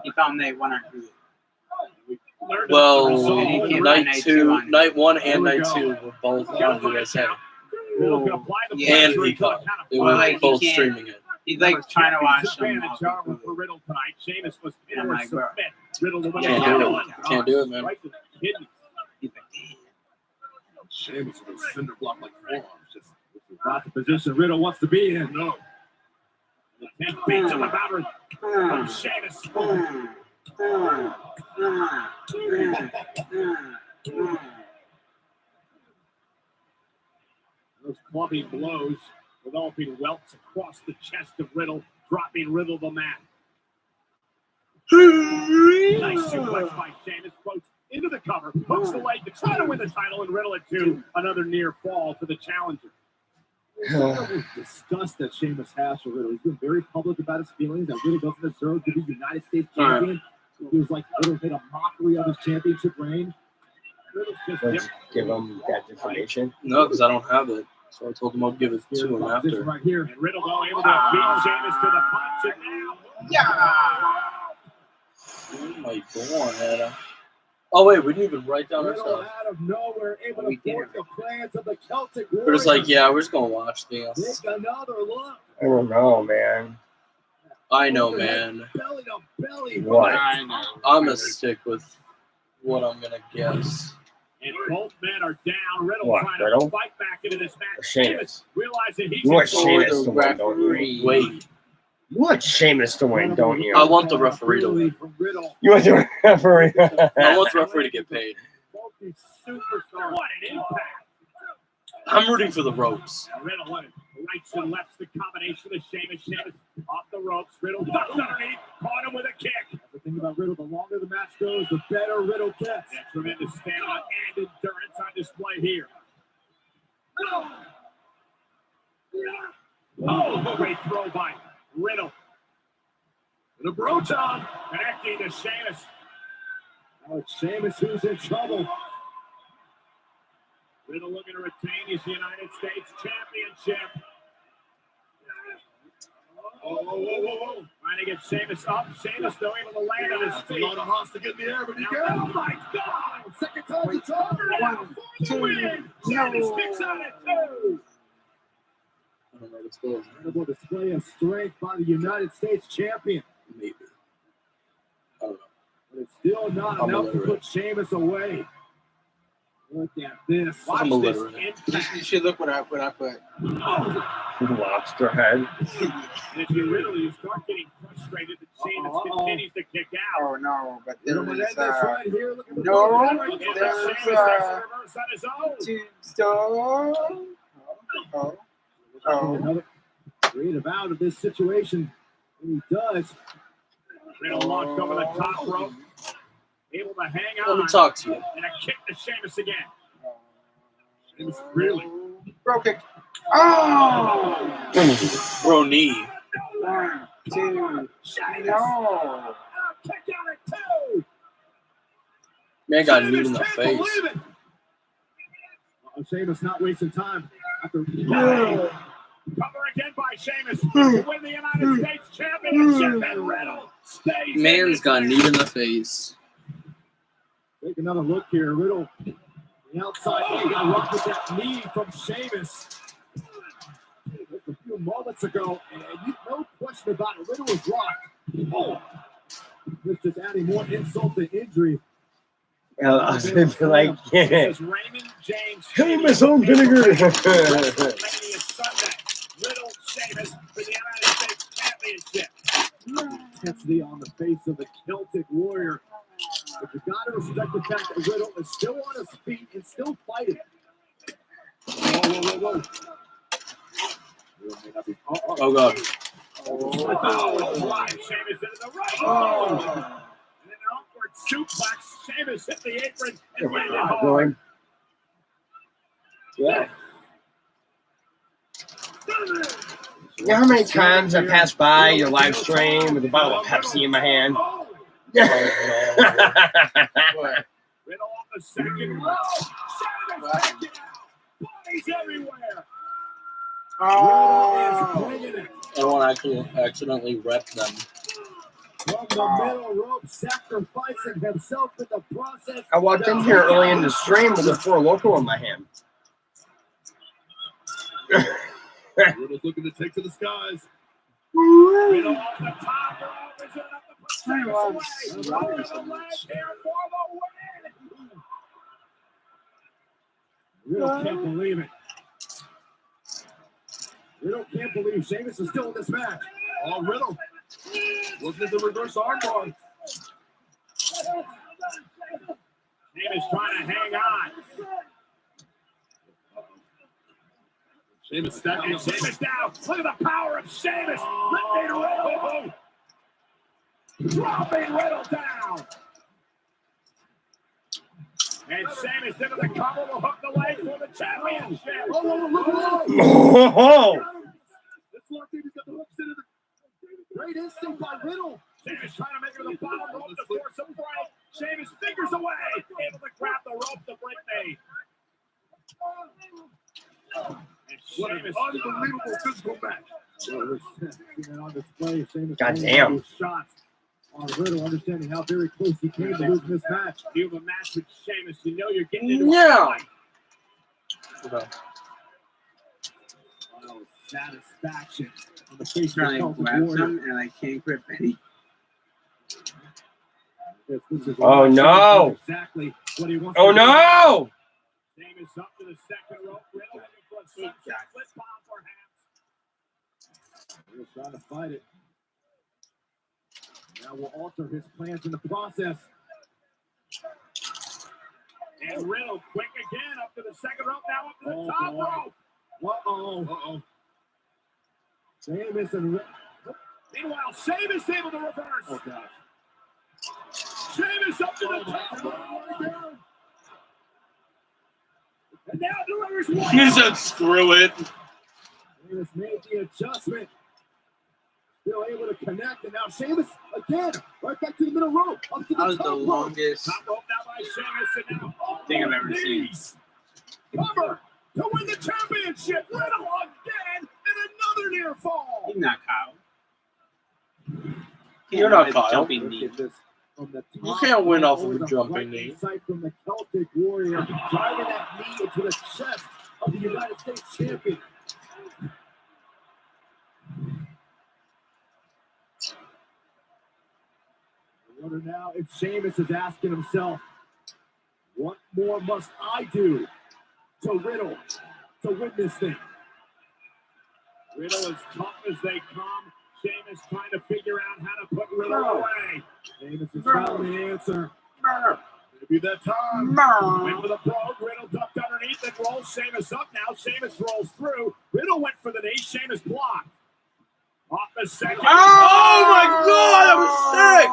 He found night 1 on Hulu. Well, You can't night buy 2, on- night 1 and night 2 were both on USA. Yeah. And Peacock. They Well, were like, he both can't- streaming it. He's like trying to watch them. Advantage armor for Riddle tonight. Sheamus was And I'm like, bro. submit. Riddle to win Can't the do title. it. Can't do it, man. Right to the kidney. He's like, damn. Sheamus with a cinder block like forearms. Just Not the position Riddle wants to be in. No. The 10 beats him about her. Sheamus. Those clubbing blows developing welts across the chest of Riddle, dropping Riddle the mat. Nice suplex by Sheamus, floats into the cover, hooks the leg to try to win the title, and Riddle at 2. Another near fall for the challenger. There's disgust that Sheamus has for Riddle. He's been very public about his feelings that Riddle doesn't deserve to be United States champion. He was like Riddle made a mockery of his championship reign. Riddle's just Let's different. give them that information. No, because I don't have it. So I told him I'd give it to him Position after. right here. And Riddle though able to beat Sheamus to the punch, and now Oh my God. Oh wait, we didn't even write down our Riddle stuff. out of nowhere able We to did. thwart the plans of the Celtic We're just like, Warriors. yeah, we're just gonna watch this. Take another look. I don't know, man. I know, man. Belly to belly. What? I know. I'm gonna stick with what I'm gonna guess. And both men are down. Riddle What, trying Riddle? to fight back into this match. Sheamus. Realizing he's You want in Sheamus the to win, don't you? referee. Wait, You want Sheamus to win, don't you? I want the referee to win. From Riddle. You want the referee? I want the referee to get paid. Both these superstars. What an impact. I'm rooting for the ropes. Riddle won it. Rights and lefts, the combination of Sheamus. Sheamus off the ropes. Riddle ducks underneath. Caught him with a kick. The thing about Riddle, the longer the match goes, the better Riddle gets. And tremendous stamina and endurance on display here. Oh, great throw by Riddle. The Broton connecting to Sheamus. Now it's Sheamus who's in trouble. Riddle looking to retain his United States Championship. Whoa. Trying to get Sheamus up. Sheamus though able to land on his that's a feet. lot of hops to get in the air, but you Oh go. my God! Second time the charm. For the win. Sheamus kicks out at 2. I don't know what's going on. Incredible display of strength by the United States champion. Maybe. I don't know. But it's still not I'm enough to illiterate. put Sheamus away. Look at this. I'm Watch this illiterate. impact. You should look what I put. Oh, Lobster head. And if you really start getting frustrated that Sheamus continues to kick out. Oh no, but Riddle there might is end this right here. Look at the no, And there's Sheamus takes the reverse on his own. tombstone. Another creative out of this situation. And he does. Riddle launched over the top rope. Able to hang on. Let me talk to you. And a kick to Sheamus again. Sheamus really. Bro kick. Oh! Bro knee. 1, 2, Sheamus. no. Kick out at 2. Man got kneed in Sheamus the can't face. believe it. Sheamus not wasting time. After cover again by Sheamus to win the United States Championship, and Riddle stays. Man's got kneed in the face. Take another look here. Riddle, the outside knee, got rocked with that knee from Sheamus just a few moments ago, and no question about it. Riddle was rocked. Oh, this just adding more insult to injury. I was gonna be like, yeah. This is Raymond James. Hey, Miss Home Vinegar. WrestleMania Sunday. Riddle Sheamus for the United States Championship. Intensity on the face of the Celtic Warrior. But you gotta respect the fact that Riddle is still on his feet and still fighting. Whoa. Oh god. Right, Sheamus into the right. And an awkward suplex. Sheamus hit the apron and landed hard. Yeah. You know how many times I pass by your live stream with a bottle of Pepsi in my hand? Riddle on the second row. Sheamus taking out. Bodies everywhere. Riddle is bringing it. Everyone accidentally repped them. From the middle rope, sacrificing himself in the process. I walked in here early in the stream with a Four Loko in my hand. Riddle's looking to take to the skies. Riddle off the top rope is enough to put Sheamus away. Over the leg here for the win. Riddle can't believe it. Riddle can't believe Sheamus is still in this match. Oh, Riddle. Looking at the reverse armbar. Sheamus trying to hang on. Sheamus stacking And Sheamus down. Look at the power of Sheamus. Lifting Riddle. Dropping Riddle down. And Sheamus into the cover will hook the leg for the championship. Oh! This locked in. He's got the hooks into the great instinct by Riddle. Sheamus trying to make it to the bottom rope to force a break. Sheamus fingers away. Able to grab the rope to break me. And What an Sheamus unbelievable physical match. on display. Sheamus Goddamn. shots on Riddle, understanding how very close he came to losing this match. You have a match with Sheamus, you know you're getting into a fight. Oh, satisfaction on the face of the Celtic Warrior. And I can't grip any. This is Oh, no. exactly what he wants. Oh to do. no! Sheamus up to the second rope. Riddle looking for a sunset flip bomb, perhaps. Riddle's trying to fight it. Now will alter his plans in the process. And Riddle quick again up to the second rope. Now up to the top rope. Uh-oh. Sheamus and Riddle. Meanwhile, Sheamus able to reverse. Oh, gosh. Sheamus up to the top rope. And now delivers one. He said, "Screw it." Sheamus made the adjustment. Still able to connect, and now Sheamus again, right back to the middle rope, up to the That was top the rope. longest Top rope now by Sheamus, and now thing I've ever seen. knees. Cover to win the championship. Riddle again, and another near fall. He's not Kyle. You're not Kyle. Jumping Look knee. at this. From the You top can't win off of over a the jumping right knee. Sight from the Celtic Warrior, driving that knee into the chest of the United States champion. I wonder now if Sheamus is asking himself, what more must I do to Riddle to win this thing? Riddle as tough as they come. Sheamus trying to figure out how to put Riddle away. Sheamus is found the answer. Maybe that time. Went with a brogue. Riddle ducked underneath and rolls Sheamus up now. Sheamus rolls through. Riddle went for the knee. Sheamus blocked. Off the second. Oh my God, that was sick!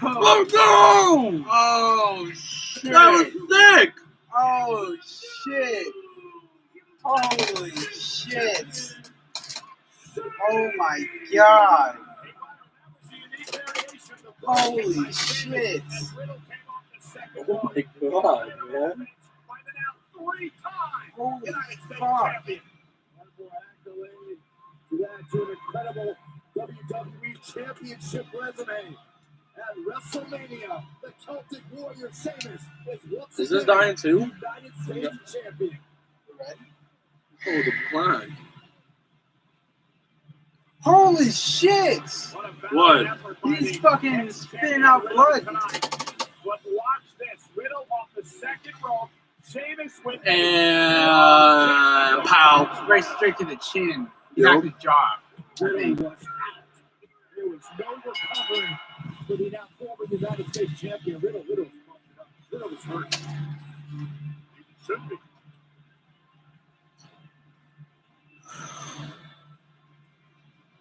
Oh no! Oh shit! That was sick! Oh shit! Holy shit! Oh my god! Holy shit! Oh my God, man. Holy fuck! To add to an incredible WWE Championship resume. At WrestleMania, the Celtic Warrior Sheamus is once Is this again dying too? United States champion. Oh, the plaque. Holy shit! What? He's fucking spitting out blood. But watch this. Riddle off the second rope. Sheamus with And pow. Right straight to the chin. Yep. Knocked his jaw. Riddle was out. There was no recovery for the now former United States champion. Riddle was hurt. Should be.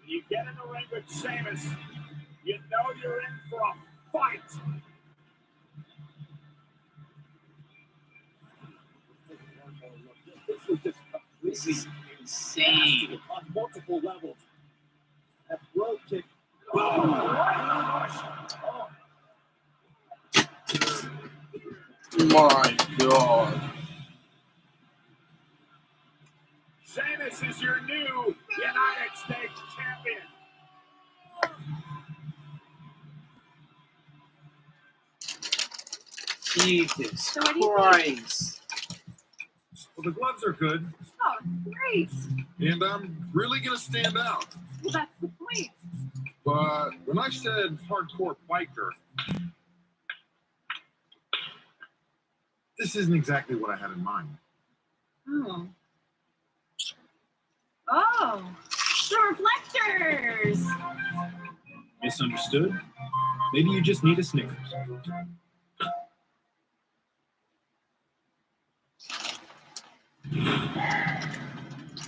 You get in the ring with Sheamus, you know you're in for a fight. This was just This is insane. on multiple levels. That brogue kick. Boom! Right in the bush. Oh. My God. Sheamus is your new United States champion. Jesus what do you Christ. Well, the gloves are good. Oh, great. And I'm really going to stand out. Well, that's the point. But when I said hardcore biker, this isn't exactly what I had in mind. Oh. Oh, the reflectors. Misunderstood? Maybe you just need a Snickers.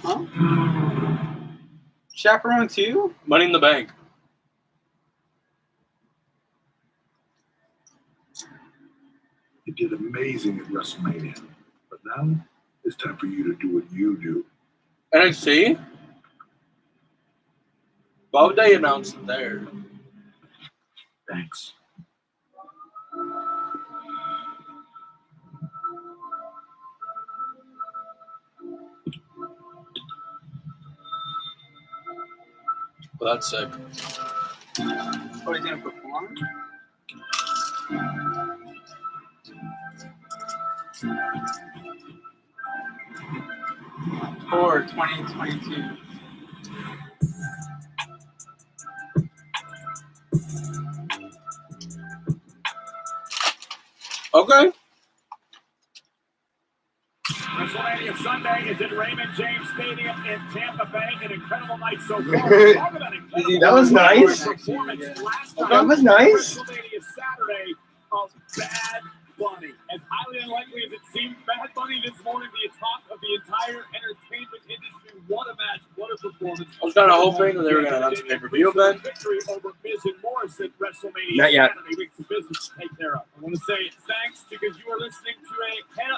Huh? Chaperone 2? Money in the Bank. You did amazing at WrestleMania. But now it's time for you to do what you do. NXT? Why would they announce it there? Thanks. Well, that's sick. Oh, he's gonna perform? For 2022. Okay. WrestleMania Sunday is at Raymond James Stadium in Tampa Bay. An incredible night so far. Talk about incredible That was nice. performance last time. That was nice. WrestleMania Saturday of Bad Bunny. As highly unlikely as it seems, Bad Bunny this morning, the top of the entire entertainment industry. What a match! What a performance! I was kind of hoping that they were going to announce a pay-per-view event. Victory over Miz and Morris at WrestleMania Not yet. Saturday. We have some business to take care of. I want to say thanks because you are listening to Head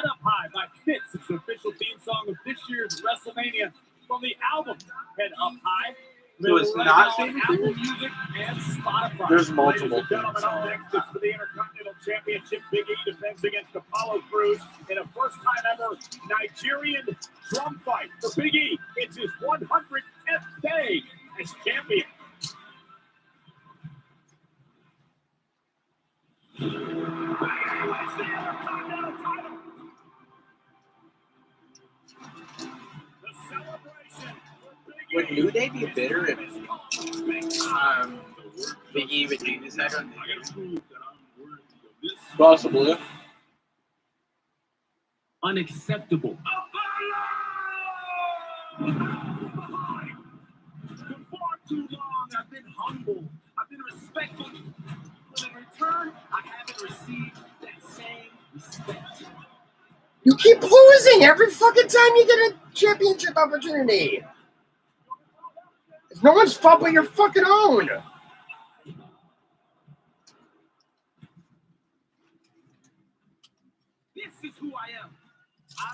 Up High by Fitz. It's the official theme song of this year's WrestleMania from the album Head Up High. So it's not on Apple Music and Spotify. There's multiple Ladies and gentlemen, up next is for the Intercontinental Championship. Big E defends against Apollo Crews in a first-time ever Nigerian drum fight. For Big E, it's his 100th day as champion. What's the Intercontinental title? The celebration. Would New Day be bitter if Big E would take this title? Possibly. Unacceptable. For far too long, I've been humble. I've been respectful. But in return, I haven't received that same respect. You keep losing every fucking time you get a championship opportunity. It's no one's fault but your fucking own. This is who I am.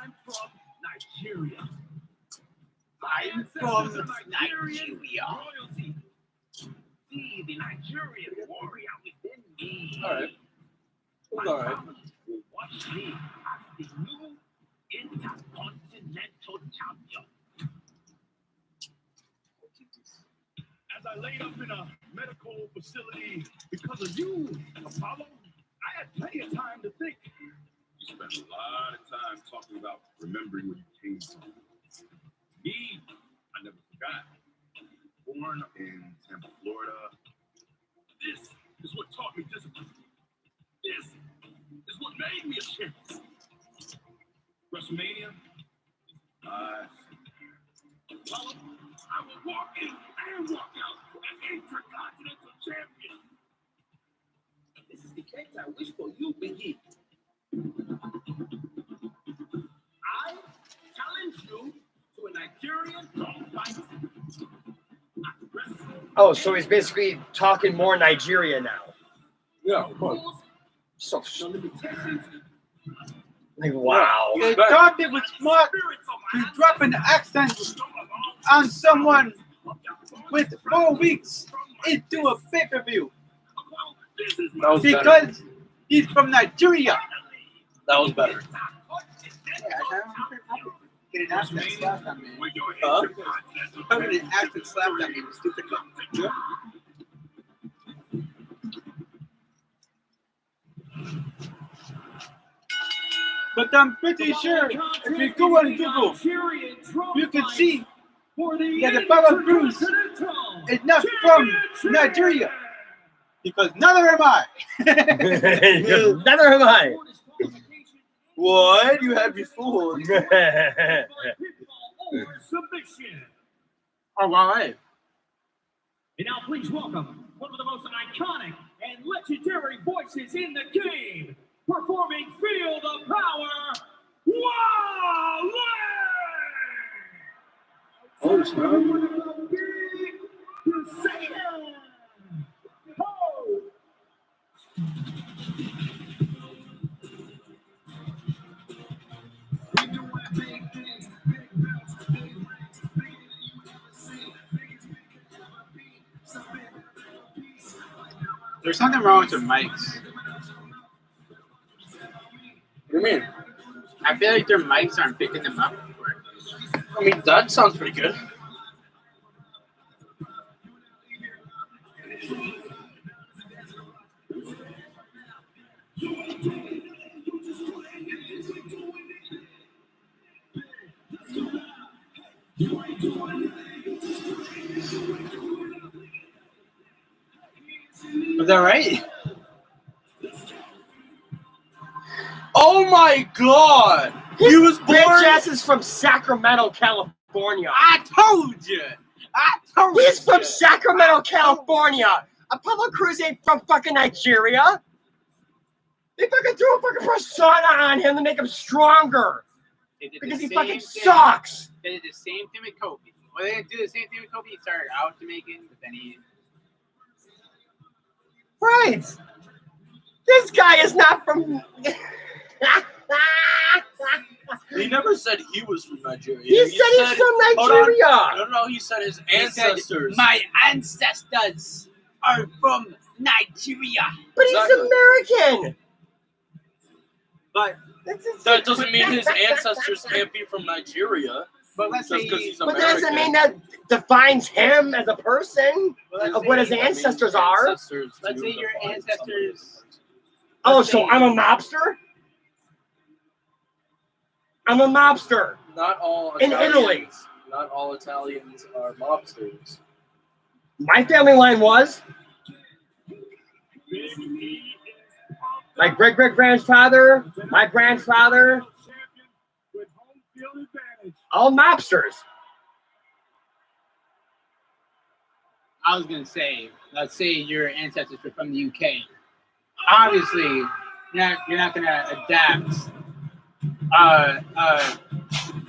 I'm from Nigeria. I'm from Nigeria. Royalty. See the Nigerian warrior within me. All right. All right. Watch me as the new intercontinental champion. As I laid up in a medical facility because of you, Apollo, I had plenty of time to think. You spent a lot of time talking about remembering where you came from. Me, I never forgot. Born in Tampa, Florida. This is what taught me discipline. This is what made me a champion. Wrestlemaina, Apollo, I will walk in and walk out as Intercontinental Champion. This is the case I wish for you, Biggie. I challenge you to a Nigerian dogfight. Oh, so he's basically talking more Nigeria now. Yeah, of course. So, No limitations. like, wow. They thought it was smart to drop an accent on someone with 4 weeks into a pay-per-view That was better. because he's from Nigeria. That was better. Get an accent slapped on me. Huh? I'm getting an accent slapped on me. Stupid. Yeah. But I'm pretty sure if you go on Google, you can see that the Power Cruise is not from Nigeria. Because neither am I. Neither am I. What? You had me fooled. All right. And now please welcome one of the most iconic and legendary voices in the game, performing Field of Power, Wale! Oh, snap. There's something wrong with your mics. What do you mean? I feel like their mics aren't picking them up. I mean, that sounds pretty good. Is that right? Oh my God! He He was Bitch born. ass is from Sacramento, California. I told you. He's from Sacramento, California. Apollo Crews ain't from fucking Nigeria. They fucking threw a fucking persona on him to make him stronger. They did Because the he same fucking thing. sucks. They did the same thing with Kobe. Well, they didn't do the same thing with Kobe. He started out Jamaican, but then he. Right. This guy is not from. He never said he was from Nigeria. He said he's from Hold on. Nigeria. No, he said his He said, ancestors. my ancestors are from Nigeria. But Exactly. he's American. But That doesn't mean his ancestors can't be from Nigeria. let's Just say because he's But American. that doesn't mean that defines him as a person of what his ancestors are. Ancestors let's do say your define ancestors. Oh, let's so say- I'm a mobster? I'm a mobster. Not all In Italians, Italy. Not all Italians are mobsters. My family line was. My great-great-grandfather, my grandfather, All mobsters. I was gonna say, let's say your ancestors were from the UK. Obviously, you're not gonna adapt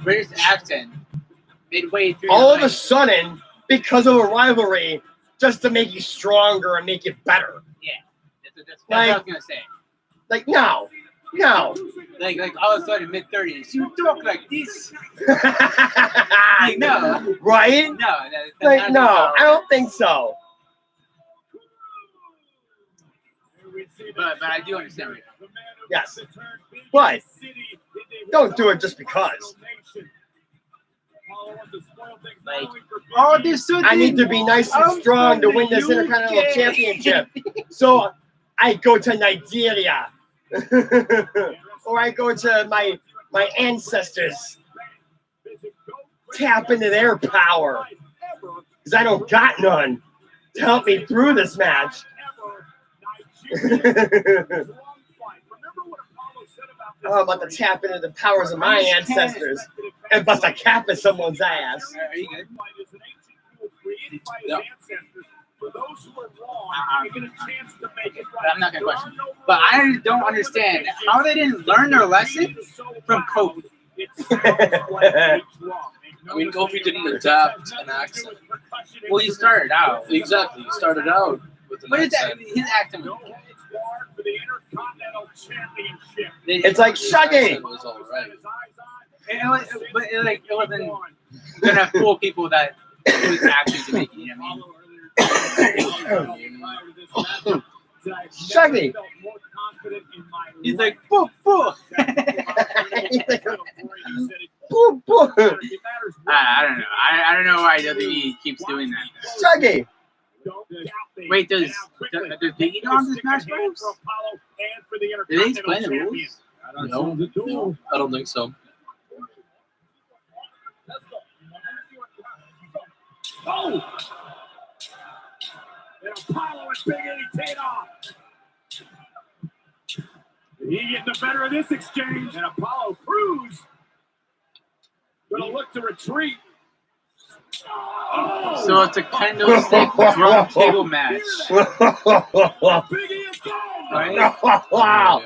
British accent midway through. All of a sudden, because of a rivalry, just to make you stronger and make you better. Yeah, that's what I was gonna say. Like, no. Like all of a sudden, mid-30s, you talk like this. Like, no. Right? No. Like, no, I don't think so. But I do understand what you're Yes. But don't do it just because. like. Oh, this so I need to be nice and strong to win this Intercontinental Championship. So I go to Nigeria. Or I go to my ancestors. Tap into their power. Because I don't got none to help me through this match. I'm about to tap into the powers of my ancestors and bust a cap in someone's ass. Are you good? Yep. I'm not gonna question. But I don't understand how they didn't learn their lesson from Kofi. I mean, Kofi didn't adapt an accent. Well, he started out. Exactly. He started out with an But accent. his accent was It's like Shaggy. Accent was all right. it wasn't gonna fool people that it was actually Jamaican, you know what I mean? Shaggy. He's like, boo, boo. Boo, boo. I don't know. I don't know why WWE keeps doing that. Shaggy. Wait, does Biggie go on this match first? Did they explain the rules? No, I don't think so. Oh! And Apollo and Big E teed off. He getting the better of this exchange. And Apollo Crews gonna look to retreat. Oh! So it's a candlestick drum table match. Big E is gone. Right? Wow.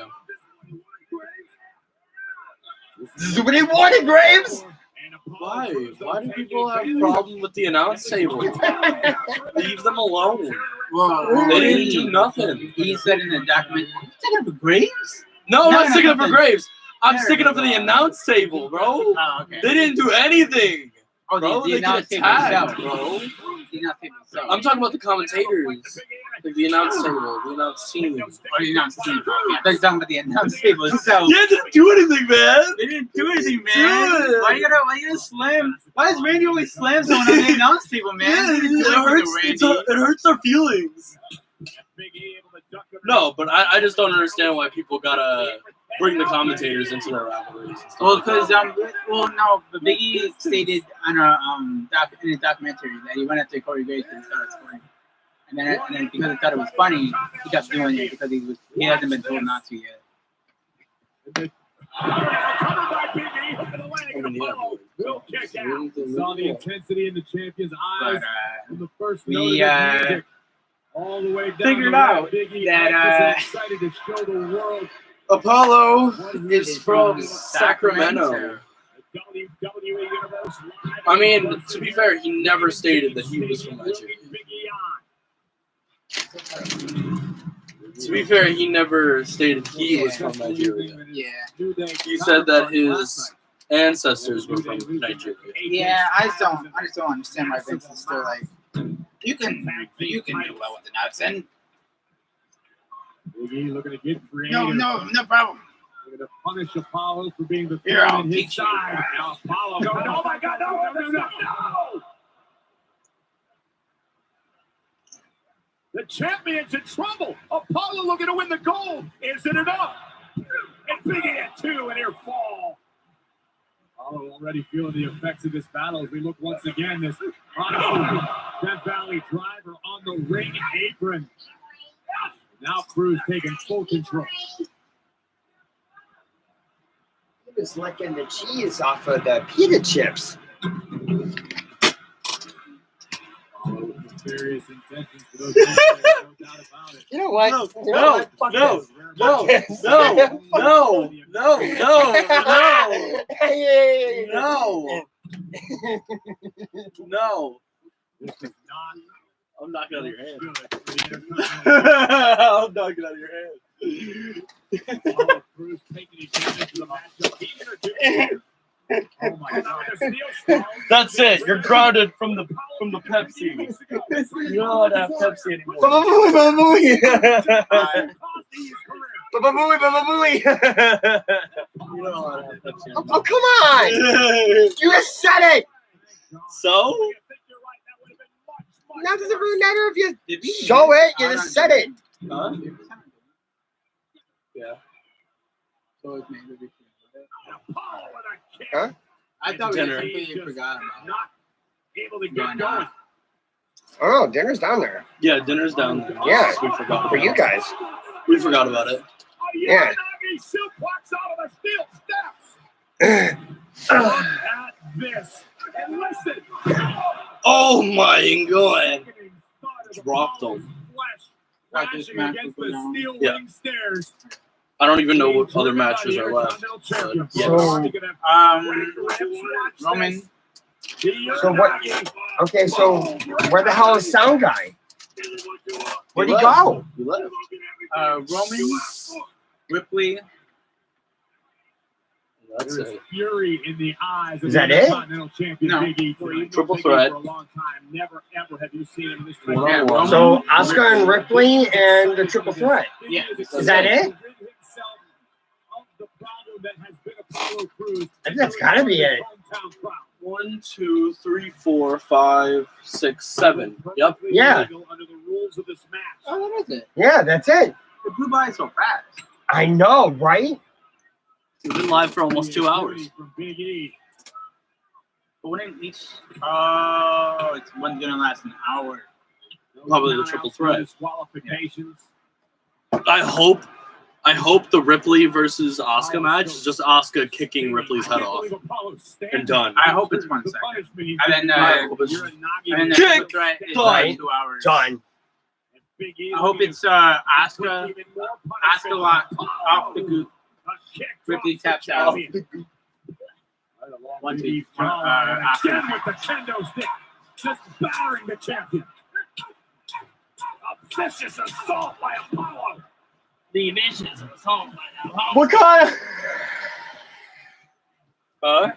This is what he wanted, Graves. Why? Why do people have a problem with the announce table? Leave them alone. Well, They didn't do nothing. He said in the document, "Sticking up for Graves." No, I'm not sticking up for nothing. Graves. I'm sticking up for the announce table, bro. Oh, okay. They didn't do anything. Oh, Bro, the they announce get table attacked, itself. bro. The announce table itself. I'm talking about the commentators. Like the announce table, the announce team. Or the announce table. Yeah, they're talking about the announce table itself. Yeah, didn't do anything, man. They didn't do anything, man. Dude. Why you gotta slam? Why does Randy always slam someone on the announce table, man? Yeah, They didn't do anything to Randy. it hurts their feelings. No, but I just don't understand why people gotta bring the commentators into their rivalries. And stuff Well, like that. because no, but Biggie stated on a in a documentary that he went after Corey Graves because he thought it was funny, and then because he thought it was funny, he kept doing it because he hasn't been told not to yet. Will kick out. Saw the intensity in the champion's eyes But from the first we, note of his music all the way down figured the out way. Big E that, is excited to show the world Apollo what is he from Sacramento. The WWE Universe live. I mean, to be fair, he never stated that he was from Nigeria. To be fair, he never stated he was from Nigeria. Yeah. He said that his ancestors were from Nigeria. Yeah, I just don't understand why Vince is still like, you can do well with an accent. Big E looking to get creative. No problem. Looking to punish Apollo for being the Here, I'll thorn in his teach you. side. Now Apollo. No, oh my God, no. The champion's in trouble. Apollo looking to win the gold. Is it enough? And Big E at 2 and here fall. Apollo already feeling the effects of this battle as we look once again. This Death Valley driver on the ring apron. Now Cruz taking full control. is licking the cheese off of the pita chips. Various intentions for those things, no doubt about it. You know what? No, You know what? Fuck this. Fuck this. Hey. No. No. This is not I'm knocking out of your hand. good for the Intercontinental. I'm knocking out of your hand. Apollo Crews taking advantage of the matchup. He introduced oh my God. The steel That's it. You're grounded from the Pepsi. You don't have Pepsi anymore. Baba booey, baba booey. You don't have Pepsi anymore. Oh, come on! You just said it! So? Now does it really matter if you show it? You just said it. Huh? Yeah. So it's maybe we Huh? I thought we Dinner. completely forgot about it. not able to Why get not? going. Oh, dinner's down there. Yeah, dinner's down there. Yeah. We forgot For about you it. guys. We forgot about it. Yeah. Suplex out of the steel steps. Look at this. And listen. Oh my God. Dropped him. Flashing against the steel Yeah. ring stairs. I don't even know what other matches are left. So, Roman. So what? Okay, so where the hell is Sound Guy? Where'd he go? You left. Roman, Ripley. That's There's it. fury in the eyes of Is the that it? Intercontinental Champion No. Big E tonight. Triple Big E threat. For a long time, never ever have you seen him in this One-on-one. So Oscar and Ripley and the triple threat. Yeah. Is that it? I think that's gotta be it. 1, 2, 3, 4, 5, 6, 7. Yep. Yeah. Under the rules of this match. Oh, that was it. Yeah, that's it. It blew by so fast. I know, right? We've been live for almost 2 hours. From Big E. But wouldn't each? Oh, it's one's gonna last an hour. Probably the triple threat. Disqualifications. I hope the Ripley versus Asuka match is just Asuka kicking Ripley's head off and done. I hope it's 1 second. And then, I hope it's and then the Kick. triple threat is Done. 2 hours. Done. I hope it's Asuka locked off the goop. Ripley taps out. One, two, Again with the kendo stick, just battering the champion. A vicious assault by Apollo. The vicious assault by Apollo. What kind of? Huh?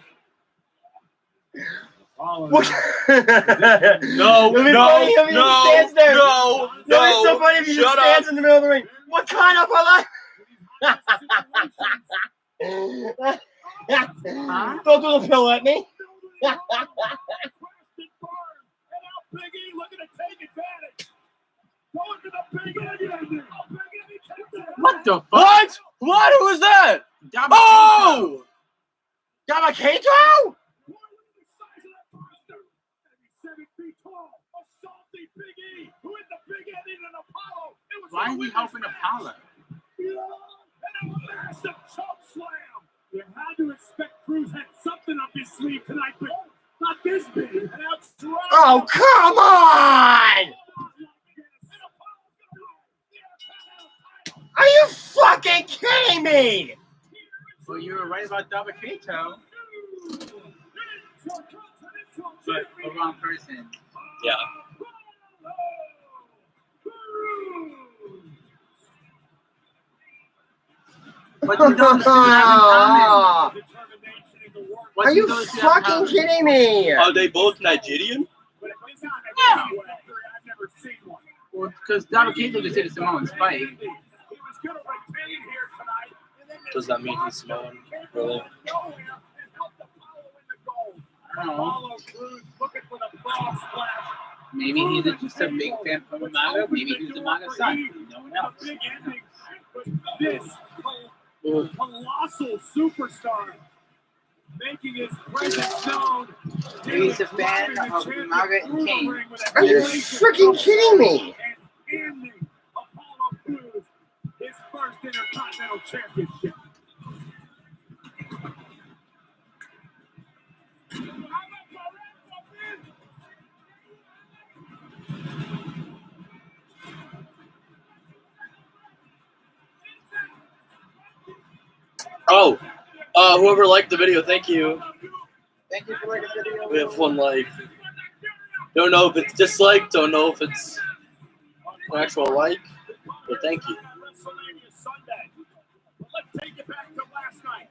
Apollo What? No, It'd be no, funny if he no, just stands there. no, It'd be so funny if he just shut stands up. in the middle of the ring. What kind of Don't do the pill at me. What the fuck? What? What? Who was that? Oh! Yamakato? Why is he helping Apollo? Massive choke slam. You had to expect Cruz had something up his sleeve tonight, but not this big. Oh, come on! Are you fucking kidding me? Well, you were right about Dabakato. But the wrong person. Yeah. What do those two have in common? What Are do you those two have in fucking common? kidding me? Are they both Nigerian? Yeah. Well, because Dabakato just did a Samoan spike. Does that mean he's Samoan? Really? I don't know. Maybe he's just a big fan of Umaga. Maybe he's Umaga's son. No one else. This colossal superstar making his presence known. He's a fan of Umaga and Kane. Are you freaking kidding me? And handing Apollo Crews his first Intercontinental Championship. Oh, whoever liked the video, thank you. Thank you for liking the video. We have 1 like. Don't know if it's disliked. Don't know if it's an actual like. But thank you. WrestleMania Sunday. But let's take it back to last night.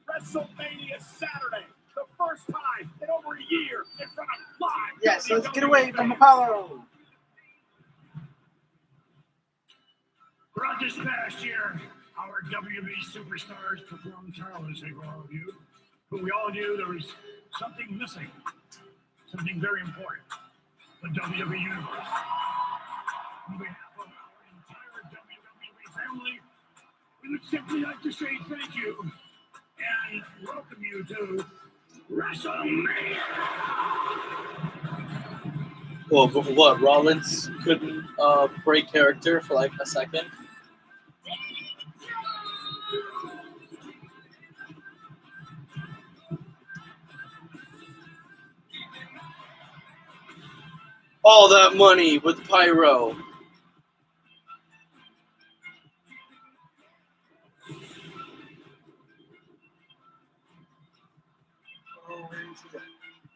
WrestleMania Saturday. The first time in over a year in front of live. Yes, let's get away from Apollo. Throughout this past year, our WWE superstars performed tirelessly for all of you. But we all knew there was something missing. Something very important. The WWE Universe. On behalf of our entire WWE family, we would simply like to say thank you and welcome you to WrestleMania. Well, what? Rollins couldn't break character for like a second. All that money with pyro.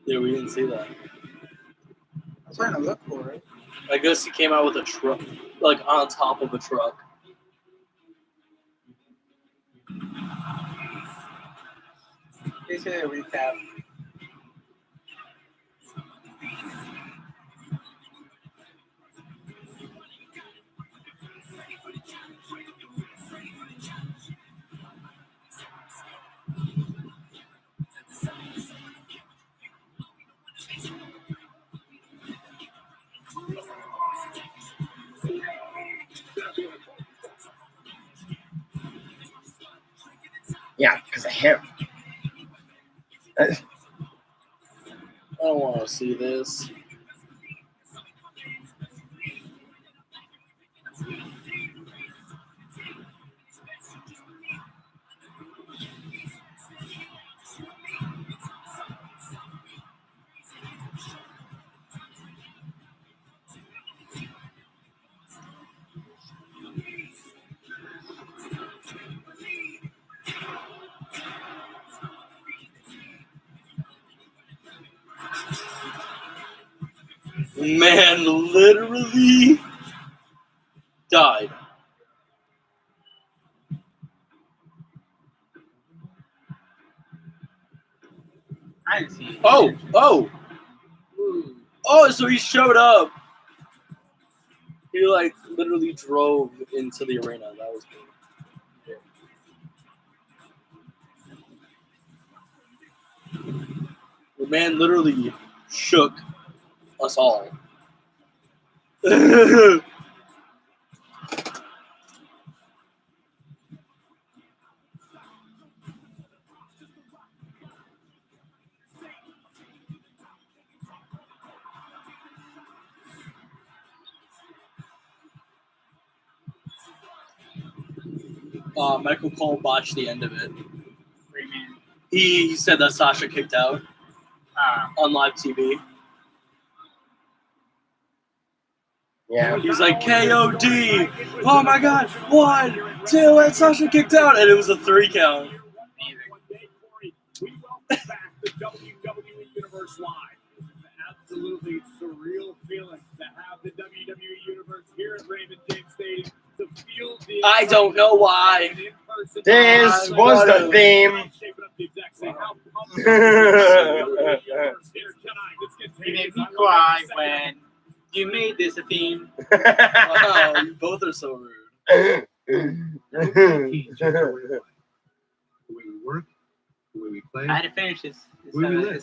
Yeah, we didn't see that. I'm trying to look for it. I guess he came out with a truck, like on top of a truck. Basically a recap. Yeah, because of him. I don't want to see this. Man literally died. I didn't see it. Oh, so he showed up. He like literally drove into the arena. That was good. The man literally shook us all. Michael Cole botched the end of it. He said that Sasha kicked out on live TV. Yeah. He's like, KOD! Oh my god! 1, 2, and Sasha kicked out! And it was a 3 count. We welcome back the WWE Universe Live. It's an absolutely surreal feeling to have the WWE Universe here at Raymond James Stadium. To feel the I don't know why. This was the theme. You made me cry when you made this a theme. Wow, you both are so rude. The way we work, the way we play. I had to finish this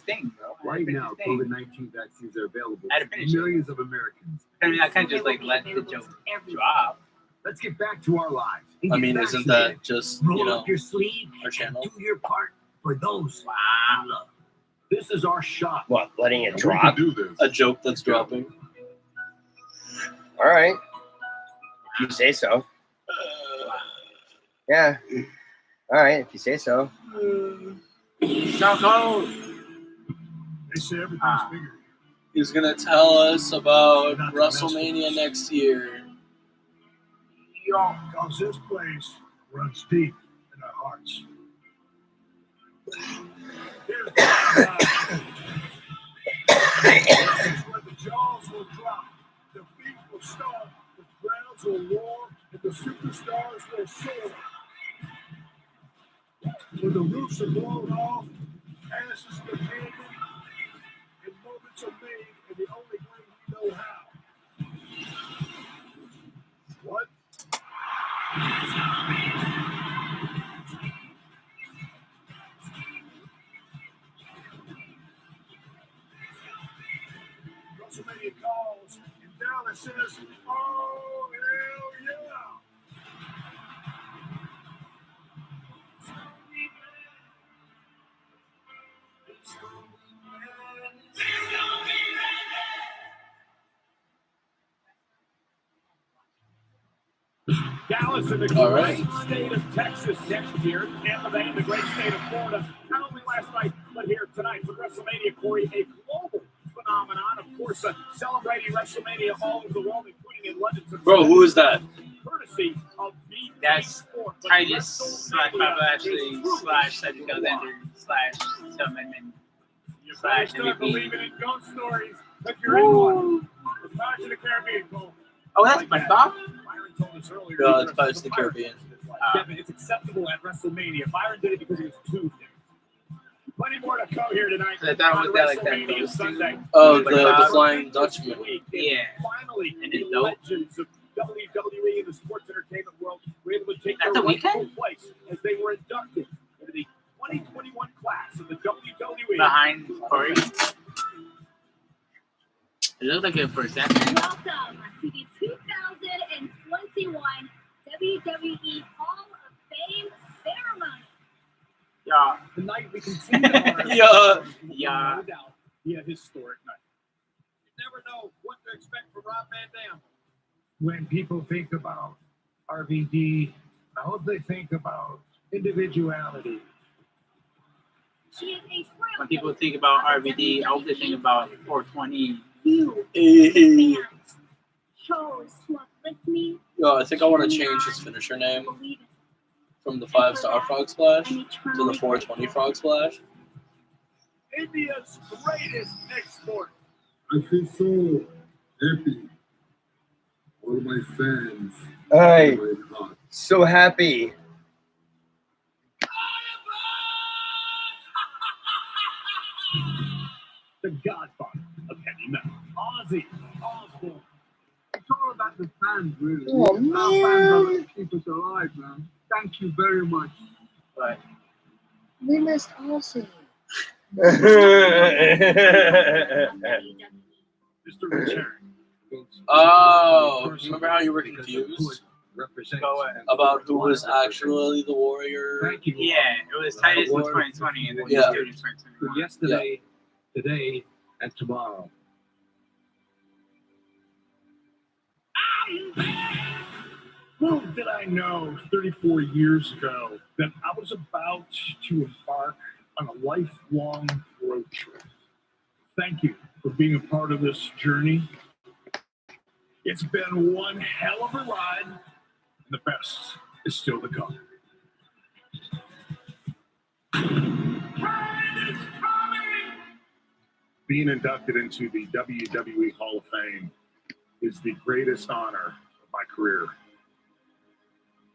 thing, bro. Right now, COVID-19 vaccines are available I had to to finish it. millions of Americans. I mean, I can't just like let the joke drop. Let's get back to our lives. I mean, isn't that just, Roll up your sleeve our and channel? do your part for those you love. This is our shot. What, letting it We drop? can do this. A joke that's dropping. All right. If you say so. Yeah. All right, if you say so. Stone Cold. They say everything's bigger. He's gonna tell us about WrestleMania next year. Because this place runs deep in our hearts. Here's the This is where the jaws will drop, the feet will stomp, the grounds will roar, and the superstars will soar. When the roofs are blown off, ashes are handed, and moments are made in the only way we know how. What? WrestleMania calls, and Dallas says, oh, hell yeah. Dallas in the great state of Texas next year, Tampa Bay in the great state of Florida. Not only last night, but here tonight for WrestleMania, Corey, a global phenomenon. Of course, celebrating WrestleMania all over the world, including in London. Bro, who is that? Courtesy of That's Titus slash Papa Ashley slash Cedric Alexander slash Tillman slash start MVP. believing in ghost stories, but you're in one. It's Pirates of the Caribbean, Cole. Oh, that's my Bob? Byron told us earlier. No, it's Pirates of the Caribbean. Yeah, but it's acceptable at WrestleMania. Byron did it because it was Tuesday. Plenty more to come here tonight. So that was that like that WrestleMania ghost Sunday. Oh, the Flying Dutchman. Yeah. Finally, And the it's dope. legends of WWE and the sports entertainment world were able to take That's their a weekend? rightful place as they were inducted into the 2021 class of the WWE. Behind Corey. It looks like it for a second. Welcome to the 2021 WWE Hall of Fame ceremony. Yeah. Tonight we continue to honor Yeah. no doubt, be a historic night. You never know what to expect from Rob Van Dam. When people think about RVD, I hope they think about individuality. She is a When people think about RVD, I hope they think about 420. You, Yo, fans, chose to uplift me, I think I want to change his finisher name believe it, from the 5-star Frog Splash and to the eternally 420 Frog Splash. India's greatest export. I feel so happy. All my fans. Hey, My heart. so happy. The godfather of heavy metal, Ozzy Osbourne. It's all about the fans, really. Oh, Our fans are man. what keep us alive, man. Thank you very much. But We missed Aussie. Mr. Return. Oh, remember how you were confused about who was actually the warrior? Thank you. yeah, it was Titus in 2020 and then Yeah. Dude in 2021. Yesterday, today, and tomorrow. Little did I know 34 years ago that I was about to embark on a lifelong road trip. Thank you for being a part of this journey. It's been one hell of a ride, and the best is still to come. Being inducted into the WWE Hall of Fame is the greatest honor of my career.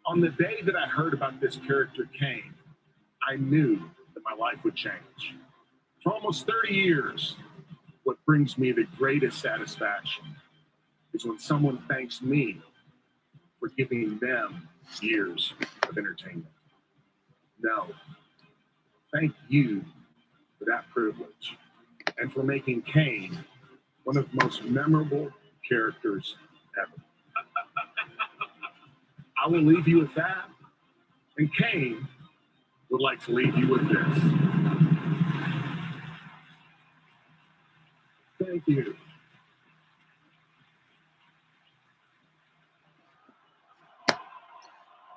On the day that I heard about this character, Kane, I knew that my life would change. For almost 30 years, what brings me the greatest satisfaction is when someone thanks me for giving them years of entertainment. No, thank you for that privilege and for making Kane one of the most memorable characters ever. I will leave you with that, and Kane would like to leave you with this. Thank you.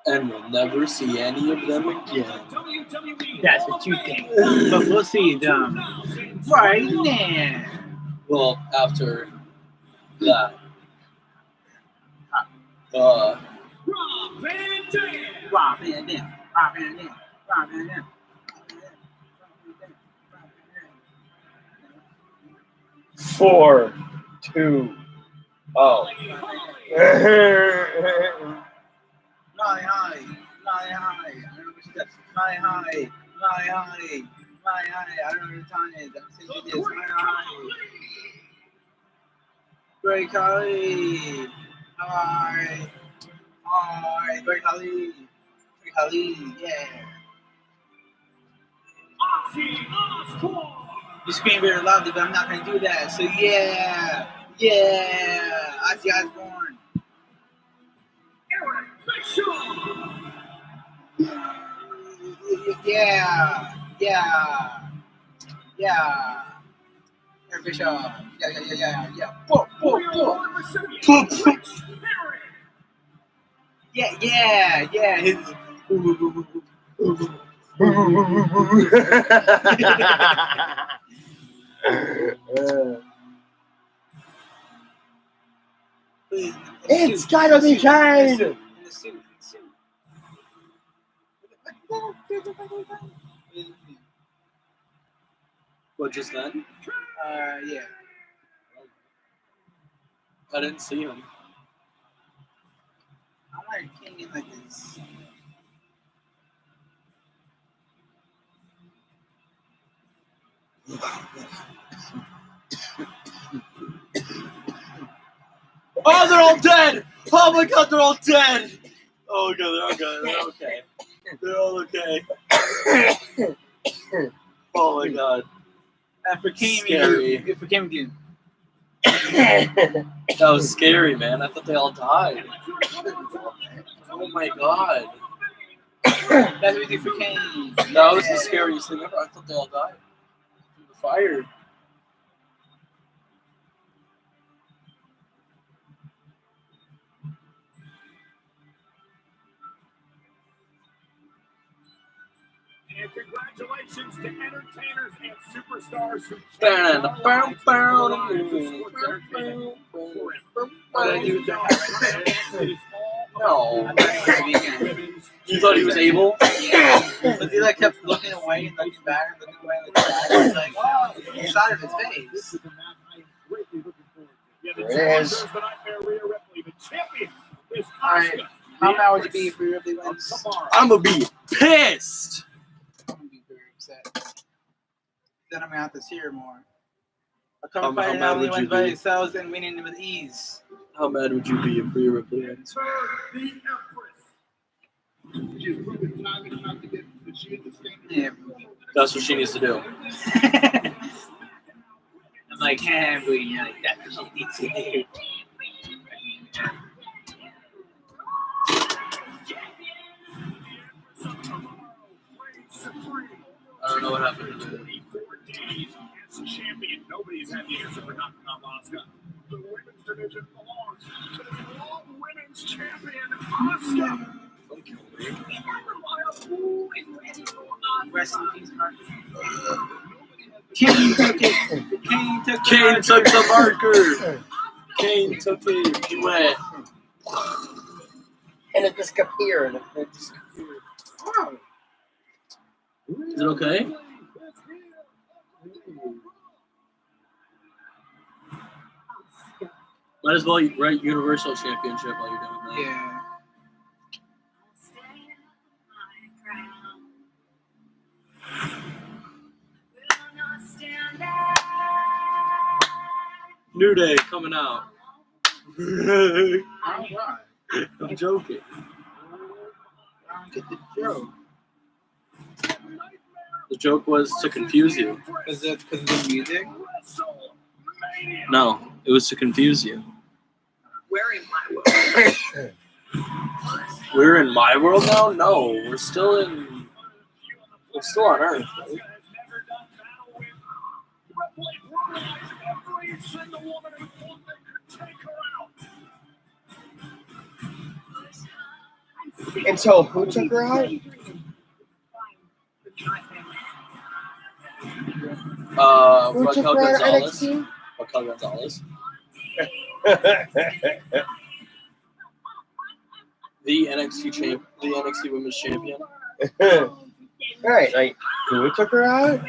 And we'll never see any of them again. That's what you think. But we'll see them right now. Well, after that. Rob Van Dam. Rob Van Dam. Rob Van Dam. Rob Van Dam. 4, 2. Oh. Fly high. Fly high. I don't know what she does. Fly high. Fly high. Fly high. I don't know what the time is. I'm saying it is. Fly high. Great Khali. Hi. Hi. Great Khali. Great Khali. Yeah. You scream very loudly, but I'm not going to do that. So yeah. Yeah. Ozzy Osbourne. Yeah. Yeah. Yeah. Eric Bischoff. Yeah. Whoa. Yeah. His. It's gotta be Kane! In the suit. What, just then? Yeah. I didn't see him. I want King in like this. Oh, they're all dead! Oh my god, they're all dead! Oh god, they're okay. They're all okay. Oh my god. For King, Scary. for King again. That was scary, man. I thought they all died. Oh my god. That's what we do for King. That was the scariest thing ever. I thought they all died. From the fire. And congratulations to entertainers and superstars who No. You thought he was able? Yeah. But he like kept looking away and looking back and looking away and looking back. It's like, oh, he shot at his face. There it is. Alright. How mad would you be if Rhea Ripley wins? I'm gonna be pissed! I'm gonna be very upset. Then I'm gonna have to cheer more. A How cover fight mad not only would you wins by be? itself and winning with ease. How mad would you be if Rhea Ripley wins? Yeah. That's what she needs to do. I'm like, hey, but you know, that's what she needs to do. I don't know what happened to her. 24 days as champion. Nobody's had the answer for knocking out Asuka. The women's division belongs to the Raw Women's Champion, Asuka. Rest in peace, Mark. Kane took it. Kane took the marker! Kane took it. He went. And it disappeared. Is it okay? Might as well write Universal Championship while you're doing that. Yeah. New Day coming out. I'm Alright. joking. I don't get the joke. The joke was to confuse you. Because of the music? No, it was to confuse you. We're in my world. We're in my world now? No, we're still on Earth. Right? Until who took her out? Who took Raquel her out of Gonzalez. NXT? Raquel Gonzalez. The NXT Women's Champion. Alright, like, who took her out?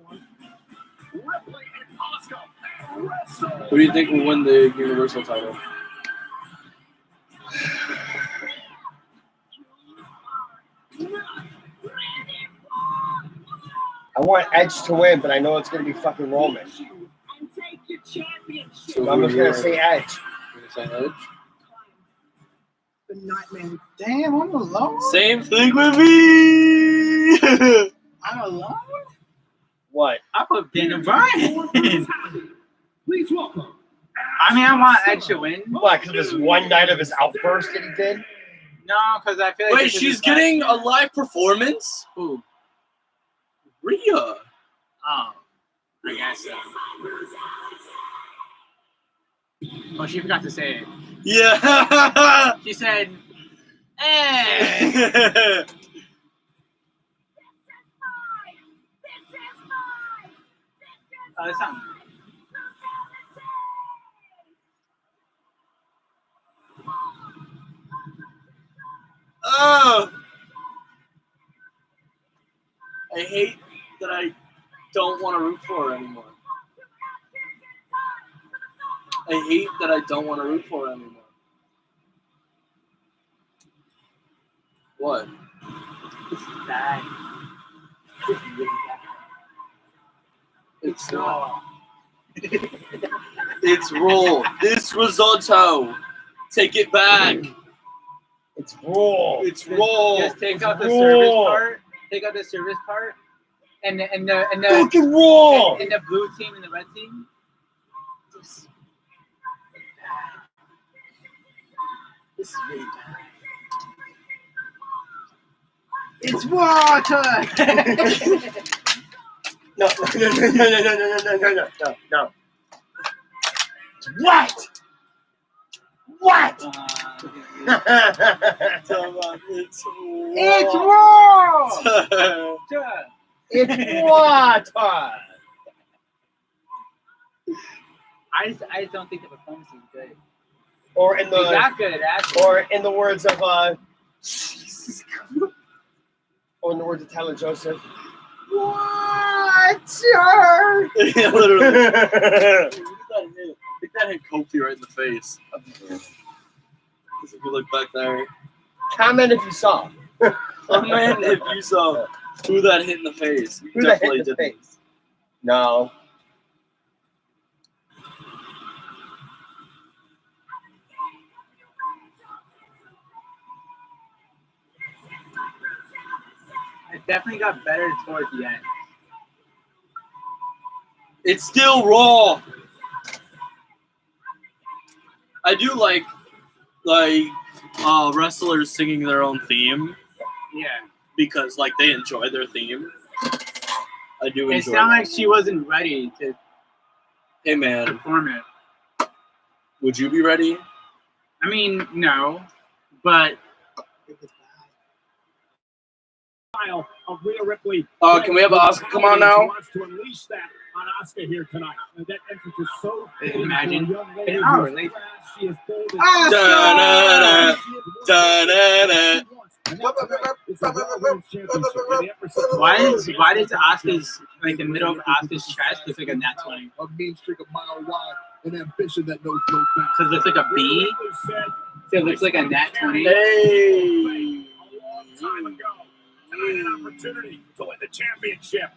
one. Ripley and Asuka wrestle. Who do you think will win the Universal title? I want Edge to win, but I know it's going to be fucking Roman. And take your championship. So I'm just going to say Edge. You're gonna say Edge? The Nightmare. Damn, I'm alone. Same thing with me. I'm alone. What? I put Daniel Bryan. Please welcome. I mean, I want Edge to win. What? Because this one night of his outburst that he did? No, because I feel like Wait, this is she's his getting a live performance? Who? Rhea. Oh, I guess so. Oh, she forgot to say it. Yeah. She said, "Eh." Oh, that's not. Oh. I hate that I don't want to root for her anymore. I hate that I don't want to root for her anymore. What? This is bad. This is really bad. It's not. It's roll. This risotto. Take it back. It's Raw. It's roll. Just take out the Raw. service part. Take out the service part, and the Fucking Raw. and the blue team and the red team. This is really bad. It's water. No. What? What? It's raw. It's water. I just don't think the performance is good. Or in He's the not good at it. or in the words of Jesus Christ. Or in the words of Tyler Joseph. Water. Yeah, literally. Look at that hit. I think that hit Kofi right in the face. Because if you look back there, Comment if you saw. comment if you saw who that hit in the face. You Who that hit definitely in the didn't. face? No. It definitely got better towards the end. It's still raw. I do like wrestlers singing their own theme Yeah. because like they enjoy their theme. I do enjoy. It sounded like she wasn't ready to Hey man, perform it. would you be ready? I mean, no, but Style of Rhea Ripley. Can we have Asuka come on now? Wants to unleash that on Asuka here tonight. And that entrance is so Imagine. for a young lady An hour who's later. fast, she is bold and Da-na-na, she is one da-na-na. and that tonight is the Raw Women's Championship. And the Empress why does Asuka's like the middle of Asuka's chest look like a nat 20? A mean streak a mile wide, an ambition that knows no bounds. Because it looks like a Rhea B. Ripley said So it looks like a nat 20. Hey. a long time ago, tonight an opportunity to win the championship.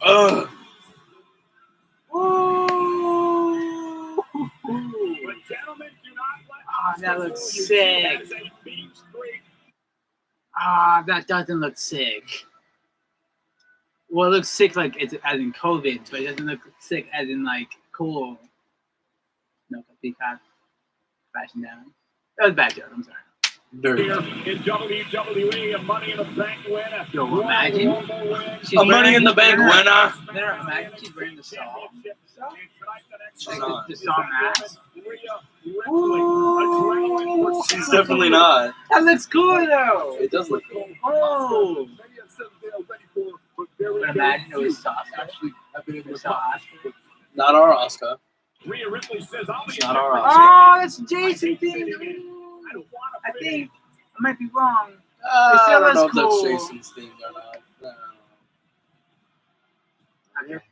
Ugh. But gentlemen, do not let that Asuka looks fool you. sick. That is a mean streak. That doesn't look sick. Well, it looks sick like it's as in COVID, but it doesn't look sick as in like cool. No, Peacock fashion down. That was a bad joke. I'm sorry. Dirty. Here in WWE, a Money in the Bank winner. Yo, imagine. A Money in the Bank winner. Imagine she's wearing the saw. She's not. The saw mask. Ooh. She's definitely not. That looks cool though. It does look cool. Oh. Many have said they are ready for, but But imagine it was Sasha. actually have been able to Sasha. Not our Oscar. Rhea Ripley says, "I'll be It's not our a Oscar. Oh, that's Jason thing. I don't want I to think I might be wrong. I still don't know looks if that's cool. Jason's theme or not. No. Okay.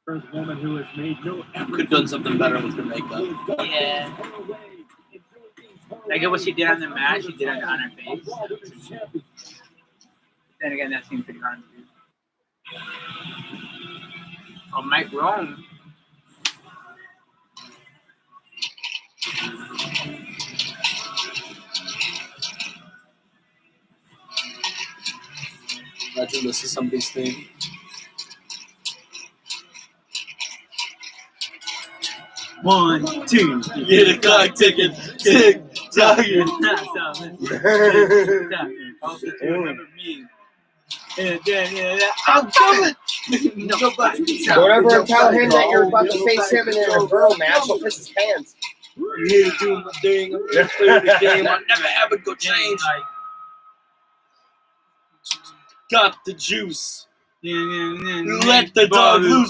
First woman who has made no You effort. could have done something better with your makeup. Yeah. Like what she did on the match, she did on her face. Then again, that seemed pretty hard to do. Oh, Mike Rome. Imagine this is somebody's theme. One, two, Get a clock ticking, tick, tocking. I'm coming. Don't ever tell him that you're about to face him in a referral match. He'll piss his pants. I'm here to do my thing. I'm here to play the game. I never ever go change. Got the juice. Let the dog loose.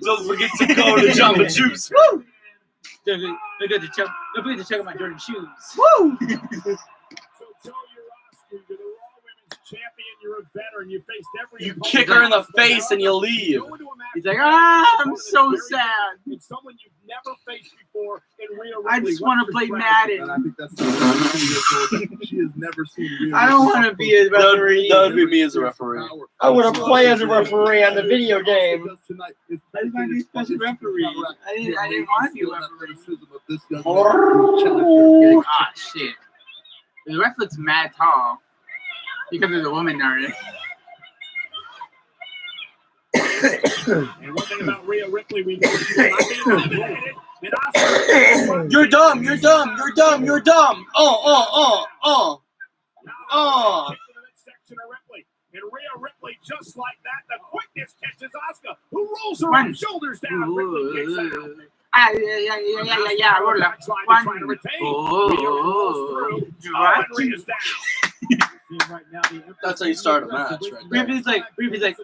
Don't forget to go to Jamba Juice. Woo! Don't forget to check out my Jordan shoes. Woo! So tell your Oscar, you're the Raw Women's Champion. You're a veteran. You faced every. You kick her in the face and you leave. He's like, I'm so sad. It's someone you've never faced before in Rhea I Ripley. just want to play And Madden. I think that's she has never seen Rhea I don't Ripley want to be a referee. That would be me as a referee. I want to play as a referee on the video game. I just want to be a special referee. I didn't want to be a referee. Ah, shit. The ref looks mad tall because there's a woman there. And one thing about Rhea Ripley, we know she's not being eliminated. And Oscar, You're dumb. You're dumb. You're dumb. You're dumb. Oh. Kick to the midsection of Ripley. And Rhea Ripley, just like that, the quickness catches Oscar, who rolls her own shoulders down. Ripley kicks out. Yeah. Roll up. Backslide trying to retain. Rhea rolls through. Oh, and Rhea's down. That's how you start a match, right there. Ripley's like,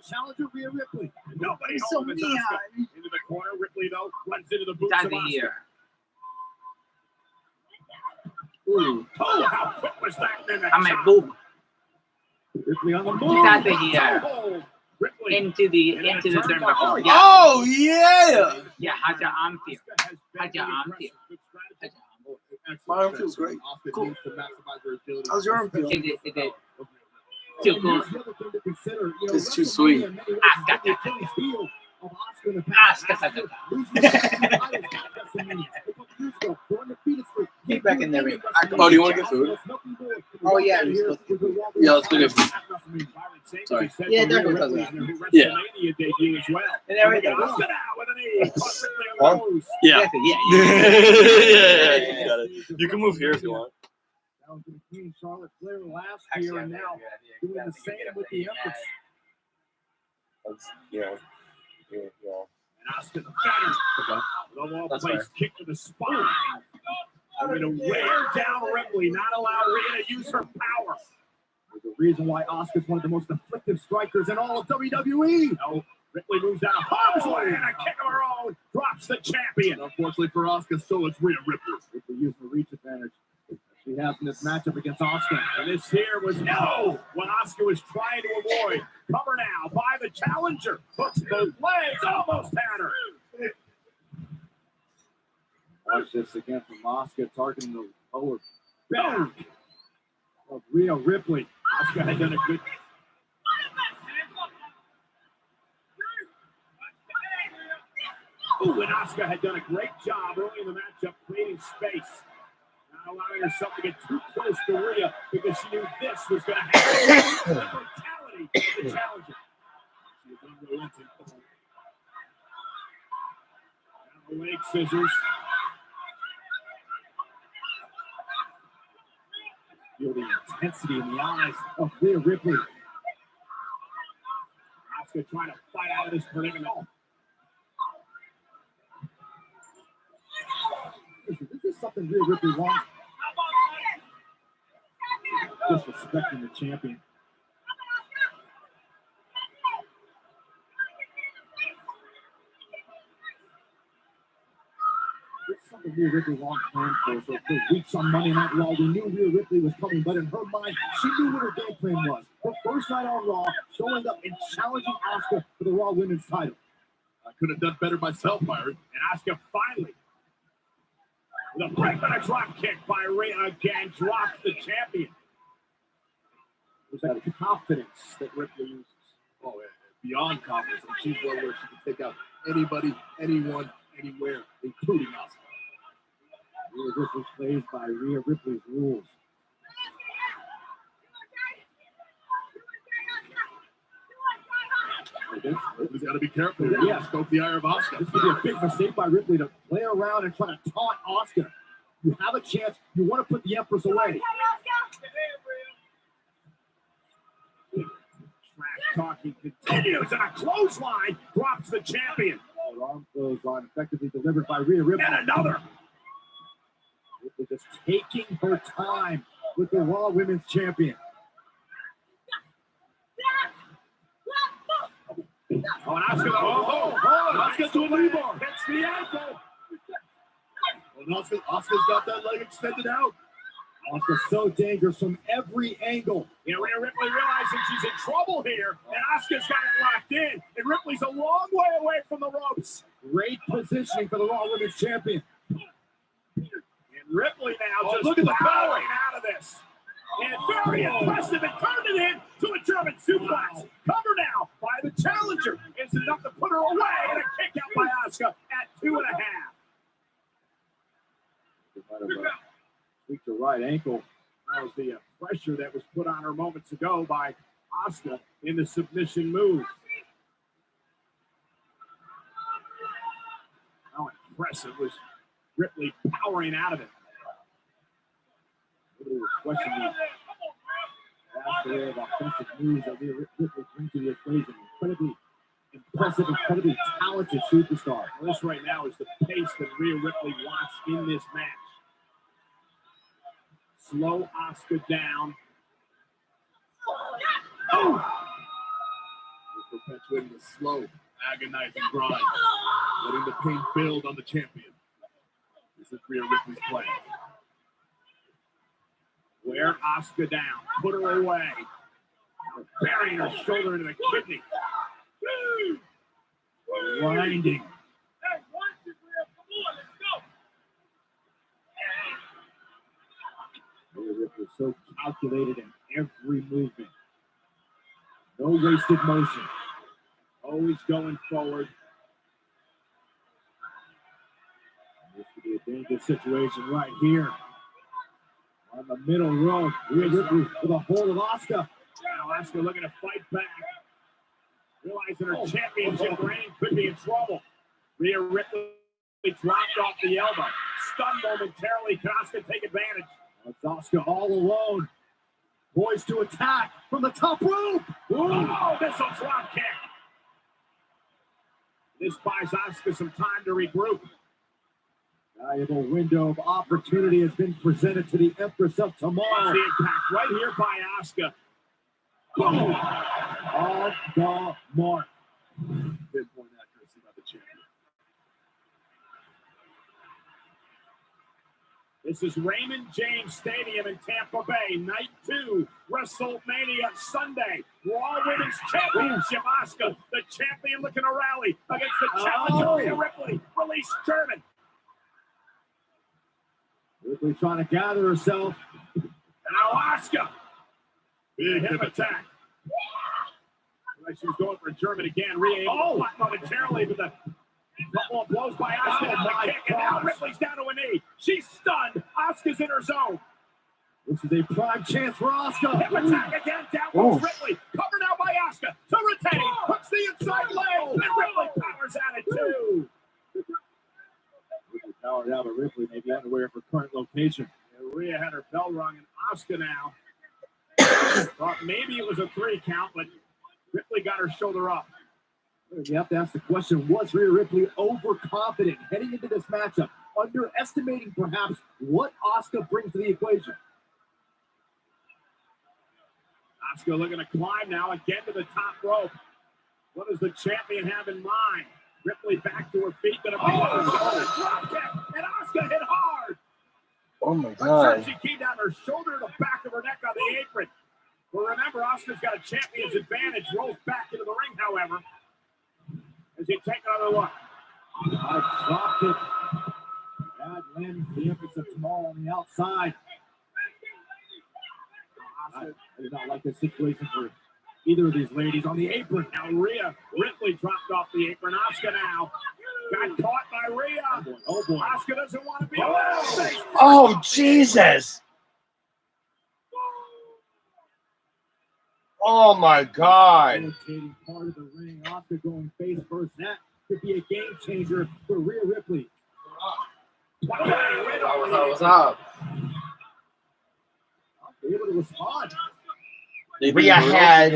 Challenger Rhea Ripley. Nobody so home. It's neon. Oscar. Into the corner. Ripley, though, runs into the Get boots out of of Oscar. here. Oh, how quick was that? Then I'm a boob. Ripley on the move. Get out of here. Toe-hold. Ripley. Into the turnbuckle. Yeah. Oh yeah. Yeah, how's your arm feel? How's your arm feel? My arm feels great. Cool. How's your arm feel? Is it too cool? It's too sweet. Get back in the ring. Oh, do you want to get food? Oh, yeah. Yeah, let's go get food. Sorry. Yeah, there goes that. Yeah. And everything. Huh? Yeah. Yeah. You got it. You can move here if you want. That was the Queen Charlotte Flair last year, and now doing the same with the Empress. Yeah. And Oscar the Fetter. Low That's place kick to the spine. Going to wear down Ripley, not allow Rhea to use her power. There's a reason why Oscar's one of the most afflictive strikers in all of WWE. No, Ripley moves out of harm's way and a kick of her own drops the champion. Unfortunately for Oscar, so it's Rhea Ripley. Ripley used the reach advantage she has in this matchup against Oscar. And this here was what Oscar was trying to avoid. Cover now by the challenger. Hooks both legs, almost had her. Watch this again from Oscar, targeting the lower back of Rhea Ripley. Oscar had done a good. Ooh, and Oscar had done a great job early in the matchup creating space. Not allowing herself to get too close to Rhea because she knew this was going to happen. The brutality of the challenger. She was unrelenting. Down the leg scissors. Feel the intensity in the eyes of Rhea Ripley. Oscar trying to fight out of this predicament. This is something Rhea Ripley wants. disrespecting the champion. This is something Rhea Ripley long planned for weeks on Monday Night Raw. We knew Rhea Ripley was coming, but in her mind, she knew what her game plan was. Her first night on Raw, showing up and challenging Asuka for the Raw Women's title. I could have done better myself, Byron. And Asuka finally, with a break and a drop kick by Rhea again, drops the champion. There's that confidence that Ripley uses. Oh, yeah, beyond confidence. And she's well where she can take out anybody, anyone, anywhere, including Asuka. Rhea Ripley plays by Rhea Ripley's rules. Ripley's got to be careful. Yeah. Scope the eye of Asuka. This would be a big mistake by Ripley to play around and try to taunt Asuka. You have a chance. You want to put the Empress away. Trash talking continues, and a clothesline drops the champion. An arm clothesline effectively delivered by Rhea Ripley. And another. Ripley just taking her time with the Raw Women's Champion. Oh, and Asuka, Asuka to a rebar. Hits the ankle. Well, Asuka's got that leg extended out. Asuka's so dangerous from every angle. You know, Rhea Ripley realizing she's in trouble here, and Asuka's got it locked in, and Ripley's a long way away from the ropes. Great positioning for the Raw Women's Champion. And Ripley now just look at the power out of this. And very impressive, and turned it in to a German suplex. Cover now by the challenger. Is enough to put her away, and a kick out by Asuka at 2.5. Tweaked her right ankle. That was the pressure that was put on her moments ago by Asuka in the submission move. How impressive was Ripley powering out of it. Nobody was questioning the vast array of offensive moves that Rhea Ripley brings to the equation. Incredibly impressive, incredibly talented superstar. This right now is the pace that Rhea Ripley wants in this match. Slow Asuka down. Oh! He's perpetuating the slow, agonizing grind, letting the pain build on the champion. This is Rhea Ripley's plan. Wear Asuka down. Put her away. Burying her shoulder into the kidney. Grinding. Rhea Ripley so calculated in every movement. No wasted motion. Always going forward. This could be a dangerous situation right here. On the middle row, Rhea Ripley with a hold of Asuka. Now Asuka looking to fight back. Realizing her championship reign could be in trouble. Rhea Ripley dropped off the elbow. Stunned momentarily. Can Asuka take advantage? It's Asuka all alone. Poised to attack from the top rope. Oh, missile drop kick. This buys Asuka some time to regroup. Valuable window of opportunity has been presented to the Empress of Tomorrow. The impact right here by Asuka. Boom! On the mark. Pinpoint accuracy by the champion. This is Raymond James Stadium in Tampa Bay. Night 2, WrestleMania Sunday. Raw Women's Championship. Asuka, the champion, looking to rally against the challenger, Rhea Ripley. Release German. Ripley trying to gather herself. And now Asuka. Big hip attack. Like she was going for a German again. Rhea momentarily, but the couple of blows by Asuka. The kick, and now Ripley's down to a knee. She's stunned. Asuka's in her zone. This is a prime chance for Asuka. Hip attack again. Down goes Ripley. Cover now by Asuka. To retain. Hooks the inside leg. And Ripley powers out at 2. Ripley powered out, but Ripley may be unaware of her current location. And Rhea had her bell rung, and Asuka now thought maybe it was a 3 count, but Ripley got her shoulder up. You have to ask the question, was Rhea Ripley overconfident heading into this matchup, underestimating perhaps what Asuka brings to the equation? Asuka looking to climb now again to the top rope. What does the champion have in mind? Ripley back to her feet. Gonna be drop kick, and Asuka hit hard. Oh my But god. she came down her shoulder to the back of her neck on the apron. But remember, Asuka's got a champion's advantage. Rolls back into the ring, however, as you take another look. Dropped it. Bad win. The emphasis of tomorrow on the outside. I do not like this situation for either of these ladies on the apron. Now Rhea Ripley dropped off the apron. Asuka now got caught by Rhea. Oh boy. Asuka doesn't want to be alone. Oh Jesus. Oh my god. Rotating part of the ring. Asuka going face first. That could be a game changer for Rhea Ripley. What's up? Able to respond. Rhea had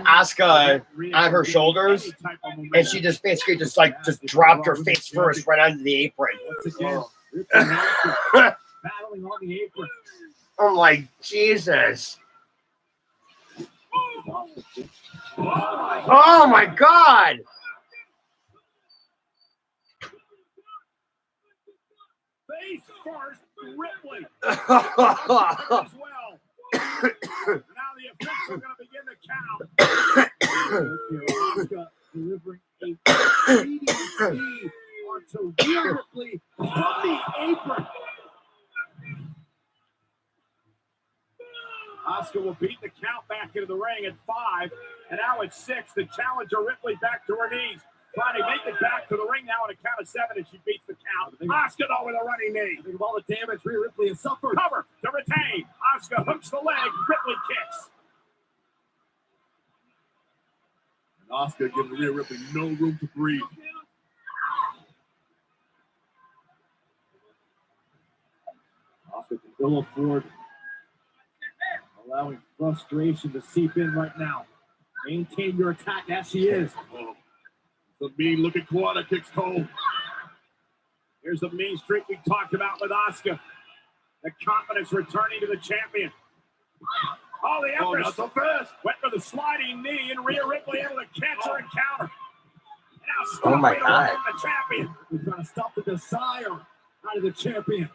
Asuka on her shoulders, and she just basically just dropped her face first right onto the apron. Battling on the apron. I'm like, Jesus. Oh my god. Face first, Ripley. As well. Now the official going to begin the count. Asuka delivering a leading speed onto Rhea Ripley from the apron. Asuka will beat the count back into the ring at 5, and now at 6. The challenger Ripley back to her knees. Trying to make it back to the ring now on a count of 7 as she beats the count. Asuka though with a running knee. Think of all the damage Rhea Ripley has suffered. Cover to retain. Asuka hooks the leg. Ripley kicks. And Asuka giving Rhea Ripley no room to breathe. Asuka can ill afford allowing frustration to seep in right now. Maintain your attack as she is. Oh, the mean-looking Quad kicks Cole. Here's the mean streak we talked about with Asuka. The confidence returning to the champion. Oh, the Empress not so fast. went for the sliding knee, and Rhea Ripley able to catch her and counter. And now Oh my stopping God. away from the champion. We're trying to stop the desire out of the champion.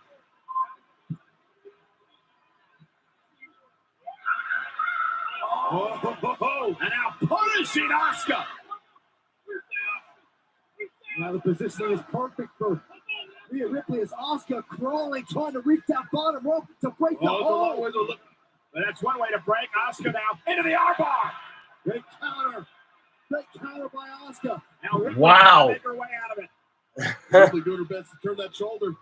Oh, and now punishing Asuka. Now the positioning is perfect for Rhea Ripley as Asuka crawling, trying to reach that bottom rope to break the hold. But that's one way to break. Asuka now into the armbar. Great counter. Great counter by Asuka. Now Ripley Wow. make her way out of it. Ripley doing her best to turn that shoulder.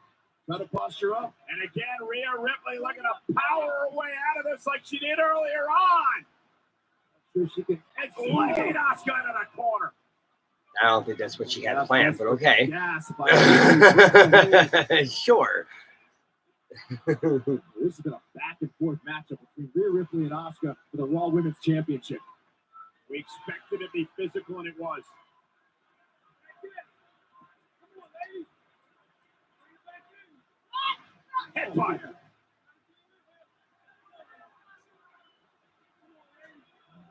Try to posture up. And again, Rhea Ripley looking to power her way out of this like she did earlier on. Sure she can slide Asuka into the corner. I don't think that's what she had planned, but okay. Yes, Sure. This has been a back and forth matchup between Rhea Ripley and Asuka for the Raw Women's Championship. We expected it to be physical, and it was. Headbutt.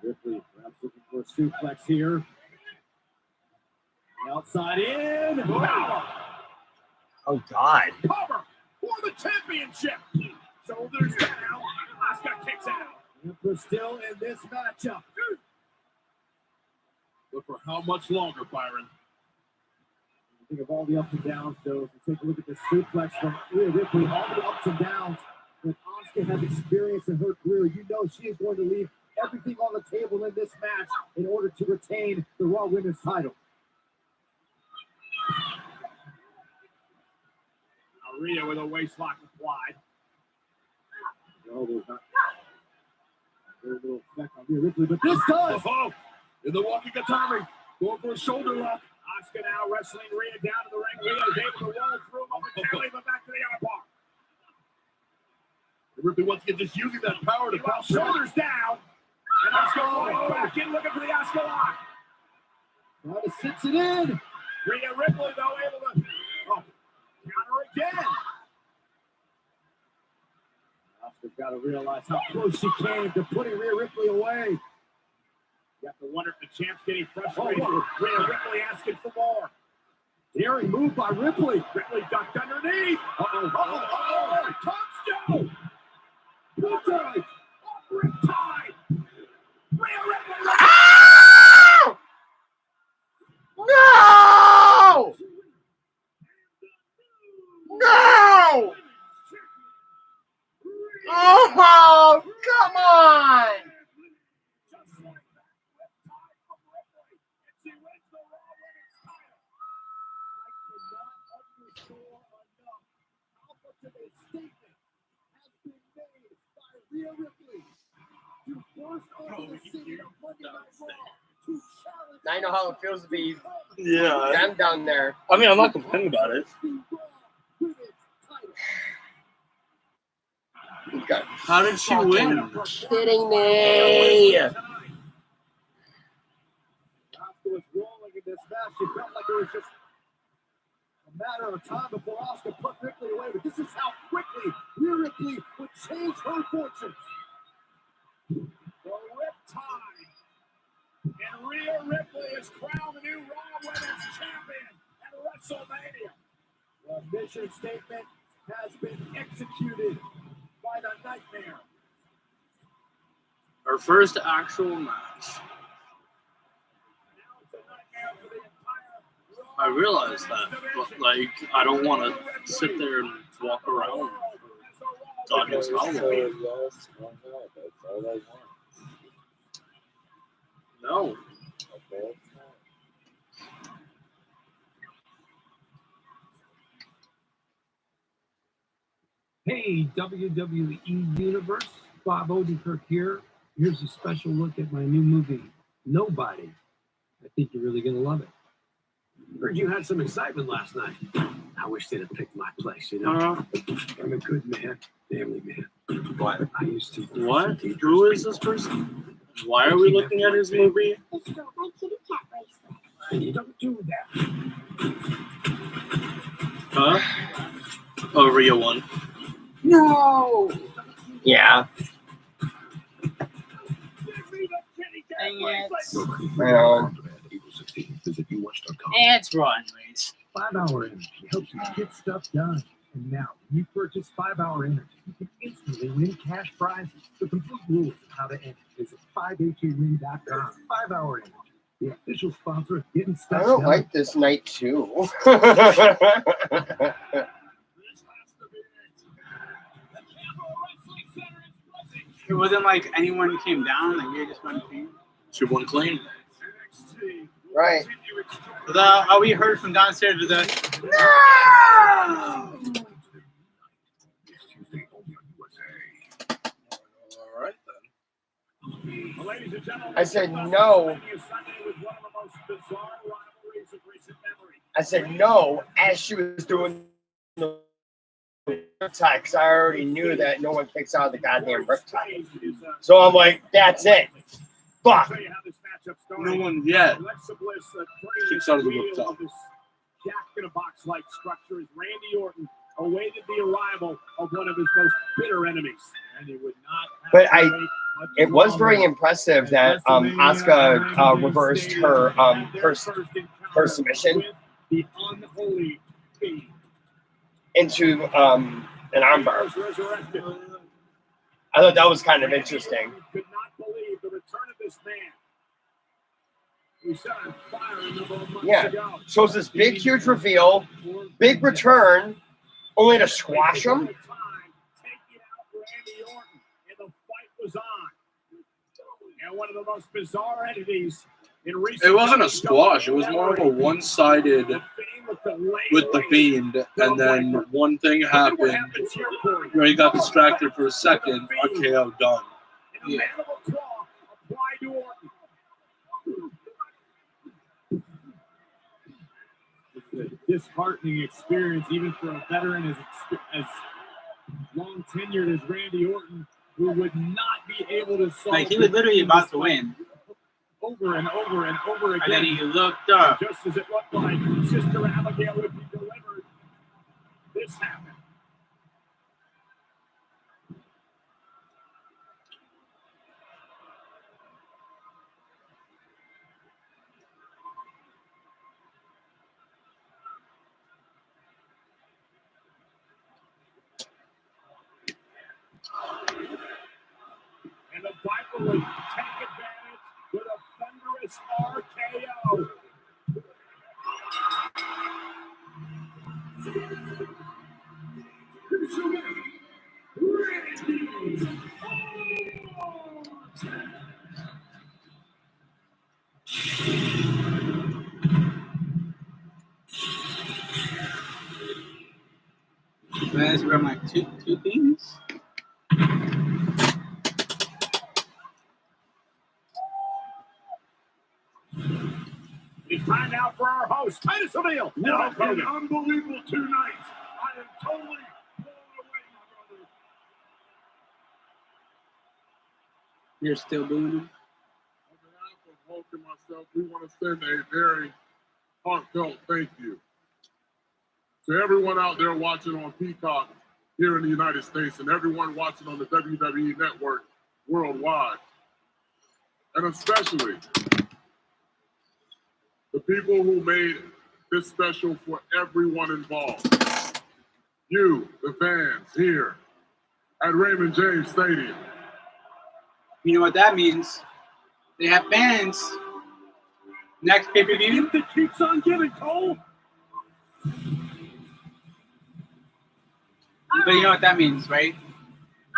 Ripley perhaps looking for a suplex here. The outside in. Power. Oh God. Cover for the championship. Shoulders down. Asuka kicks out. Emperor still in this matchup. But for how much longer, Byron? Think of all the ups and downs, though. If you take a look at the suplex from Rhea Ripley, all the ups and downs that Asuka has experienced in her career, you know she is going to leave everything on the table in this match in order to retain the Raw Women's title. Rhea with a waistlock applied. No, there's not very little effect on Rhea Ripley, but this does. Oh, in the walking Katami, going for a shoulder lock. Asuka now wrestling Rhea down to the ring. Rhea is able to roll through momentarily, but back to the other bar. Ripley once again just using that power to Well, shoulders down. And Asuka back in, looking for the Asuka lock. Trying to sits it in. Rhea Ripley, though, able to counter again. Asuka You've got to realize how close she came to putting Rhea Ripley away. You have to wonder if the champ's getting frustrated. Rhea Ripley asking for more. Daring move by Ripley. Ripley ducked underneath. Uh-oh. Tombstone. Riptide. Riptide. Rhea Ripley. No! No! Oh, come on! Just like that, Riptide from Ripley. And she wins the Raw Women's title. I cannot underscore enough how much of a statement has been made by Rhea Ripley to burst onto the scene of Monday Night Raw to challenge. Now I know how it feels to be Yeah. them down there. I mean, I'm not complaining about it. How did she win? Kidding me? Asuka was rolling in this match. She felt like it was just a matter of time before Asuka put Ripley away. But this is how quickly Rhea Ripley would change her fortunes. The Riptide. And Rhea Ripley is crowned the new Raw Women's Champion at WrestleMania. The mission statement has been executed by the Nightmare. Her first actual match. Now it's a nightmare for the entire Raw I realize that, Women's but like, I don't want to sit there and walk around. God knows how long. That's all I want. No. Okay. Hey, WWE Universe, Bob Odenkirk here. Here's a special look at my new movie, Nobody. I think you're really going to love it. Heard you had some excitement last night. I wish they'd have picked my place, you know. I'm a good man, family man. But I used to. What? Who is this person? Why are we looking at his movie? It's got my kitty cat bracelet. And you don't do that. Huh? Oh, Rhea won. No! Yeah. Well, It's Raw anyways. 5 Hour Energy helps you get stuff done. And now, when you purchase 5 Hour Energy, you can instantly win cash prizes. The complete rules of how to enter is at 5HAWin.com. 5 Hour Energy, the official sponsor of getting I stuff don't done. like this night too. It wasn't like anyone came down, like you just went clean. She won clean. Right. All we heard from downstairs was a no! All right then. Ladies and gentlemen, I said no. I said no as she was doing the riptide because I already knew that no one kicks out of the goddamn riptide. So I'm like, that's it. Fuck. No one yet kicks out of the riptide. Jack in a box like structure as Randy Orton awaited the arrival of one of his most bitter enemies. And he would not have But to wait much it was longer. very impressive that Asuka reversed her her submission With the unholy Fiend. into an armbar. Resurrected. I thought that was kind of interesting. Could not believe the return of this man. We saw him fire a number of months Yeah. ago. Shows this big, huge reveal, big return, only to squash him. Taking out Randy Orton, and the fight was on. And one of the most bizarre entities in recent. It wasn't a squash. It was more of a one-sided with the Fiend, and then one thing happened where he got distracted for a second. RKO done. And a mandible claw applied to Orton. It's a disheartening experience, even for a veteran as long tenured as Randy Orton, who would not be able to solve. Like he was literally about to win. Over and over and over again. And then he looked up. Just as it looked like Sister Abigail would be delivered, this happened. guys wear like two things. It's time now for our host, Titus O'Neil. What an unbelievable 2 nights. I am totally blown away, my brother. You're still doing it? On behalf of Hulk and myself, we want to send a very heartfelt thank you to everyone out there watching on Peacock here in the United States and everyone watching on the WWE Network worldwide. And especially the people who made this special for everyone involved. You, the fans here at Raymond James Stadium. You know what that means? They have fans. Next pay-per-view. That keeps on giving, Cole. But you know what that means, right?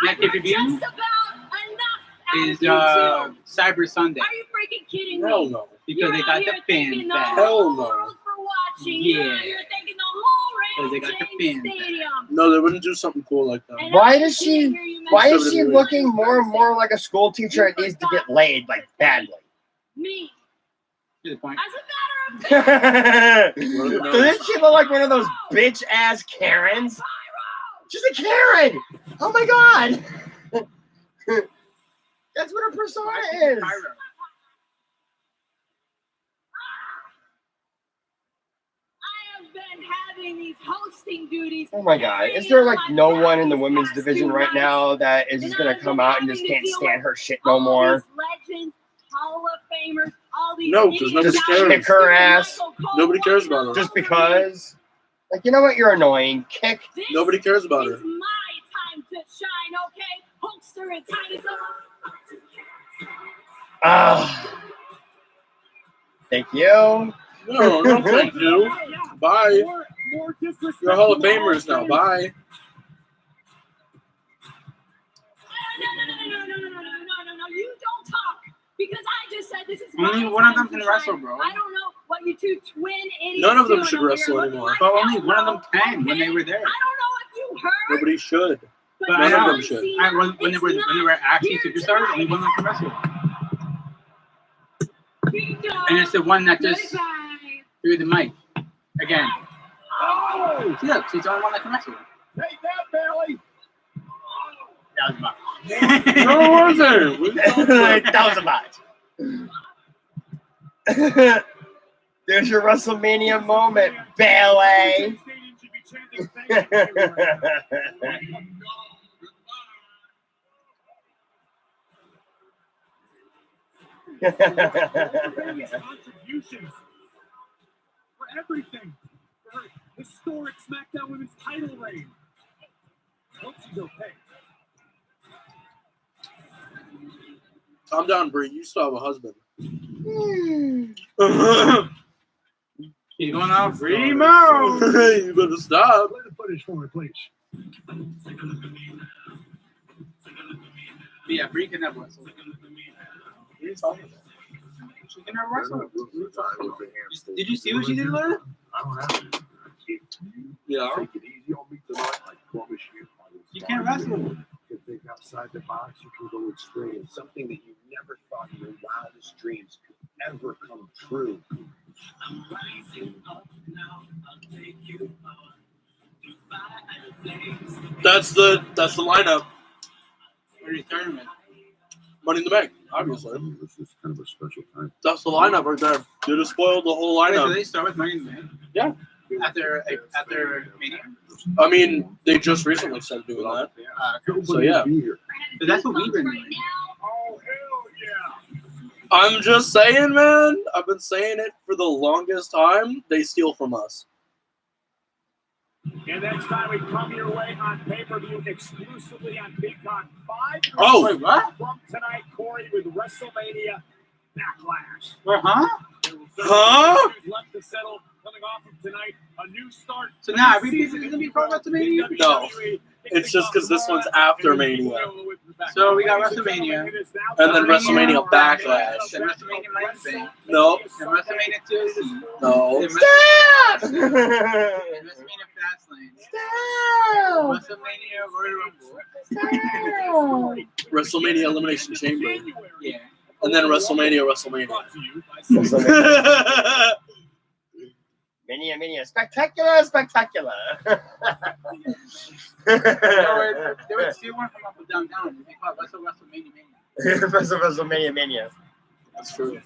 Next pay-per-view Just about enough. is attitude. Cyber Sunday. Are you freaking kidding me? Hell no. Because they got the fan back. Hell no. World for watching. Yeah. You're thanking the whole Because they Raymond got the James fan back. Stadium. No, they wouldn't do something cool like that. And Why I does didn't she? hear you Why mention is she WWE. looking more and more like a school teacher that needs to get laid like badly? me. To the point. As a matter of fact, Doesn't she look like one of those bitch ass Karens? She's a Karen. Oh my god. That's what her persona is. I have been having these hosting duties. Oh my god. Is there like no one in the women's division right now that is just gonna come out and just can't stand her shit no more? Legends, Hall of Famers, all these No, 'cause nobody Just cares. kick her ass. Nobody cares about her. Just because? Like, you know what? You're annoying. Kick. Nobody cares about her. It's my time to shine, okay? Hulkster and Titus. Thank you. No, no, thank you. Bye. More disrespect. You're Hall of Famers now. Bye. No, you don't talk. Because I just said this is Only my one of time them can to wrestle, shine. bro. I don't know what you two twin idiots None of them do should over wrestle here. anymore. Look, But I only don't one of know, them can when they were there. I don't know if you heard. Nobody should. But None of John them should. Cena When they were is actually not here superstars, only one of them can wrestle. Bingo. And it's the one that just Goodbye. threw the mic again. Oh, Yeah, she's the only one that can wrestle. take that, Bailey. That was about. No, was there? What are you talking about? That was a bot. There's your WrestleMania moment, Bailey. Bailey's contributions for everything. For her historic SmackDown Women's title reign. Hope she's okay. Calm down, Brie. You still have a husband. He's going out Primo. You better stop. Play the footage for me, please. Yeah, Brie can never wrestle. What are you talking about? She can never wrestle. Did you see what she did, Laura? I don't have it. Yeah. Take it easy on me tonight. I promise you. You can't wrestle. You can think outside the box. You can go extreme. Something that you never thought in your wildest dreams could ever come true. That's the lineup. What are you tournament? Money in the Bank, obviously. This is kind of a special time. That's the lineup right there. You just spoiled the whole Wait, so lineup. they start with Money in the Bank? Yeah. After Mania? I mean, they just recently started doing that. So yeah. So that's what we've been doing. Oh, hell yeah. I'm just saying, man. I've been saying it for the longest time. They steal from us. And next time we come your way on pay-per-view exclusively on Peacock 5. Oh, Wait, what? From tonight, Corey, with WrestleMania Backlash. What, huh? Huh? Left to settle, coming off of tonight, a new start. So now every piece is going to be pro WrestleMania? No. It's just because this one's after Mania. So we got WrestleMania. And then WrestleMania Backlash. Then WrestleMania Money in the Bank. No. Then WrestleMania TLC. No. Then Stop! WrestleMania Fastlane. Stop! WrestleMania Royal Rumble. WrestleMania Elimination Chamber. Yeah. And then WrestleMania. Mania. Spectacular. There was two one come up with downtown. They call it WrestleMania. Mania. That's true.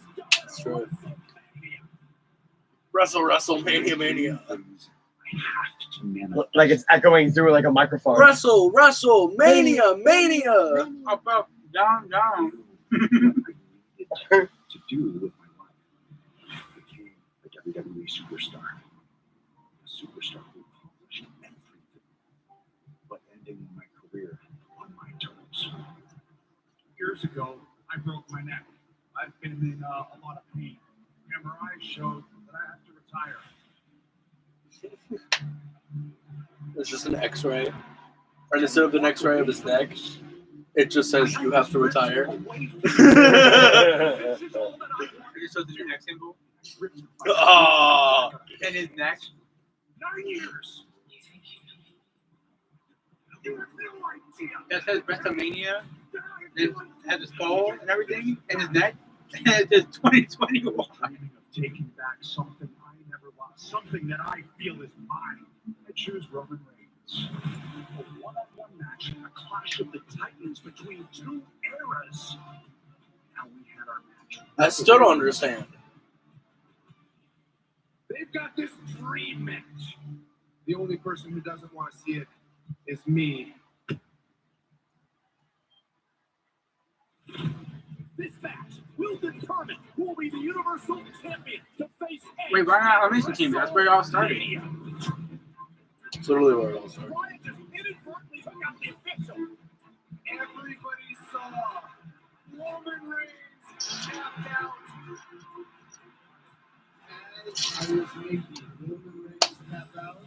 WrestleMania Mania. Like it's echoing through like a microphone. WrestleMania Mania. Up, down. To do with my life. I became a WWE superstar. A superstar who accomplished everything, but ending my career on my terms. Years ago, I broke my neck. I've been in a lot of pain. MRI showed that I have to retire. It's just an X-ray, and instead of an X-ray of his neck, it just says you have to retire. It just shows the neck symbol. Oh. And his neck. 9 years. You have no idea. That says WrestleMania. It has a skull and everything, and his neck. And it says 2021. Dreaming of taking back something I never lost, something that I feel is mine. I choose Roman Reigns. A one-on-one match, a clash of the titans between two eras. Now we had our match. I still don't understand. They've got this dream match. The only person who doesn't want to see it is me. This match will determine who will be the Universal Champion to face Edge. Wait, why not Elimination Chamber? That's where it all started. It's literally where it all started. Brian just inadvertently took out the official. Everybody saw Roman Reigns tapped out. As I was making Roman Reigns tap out.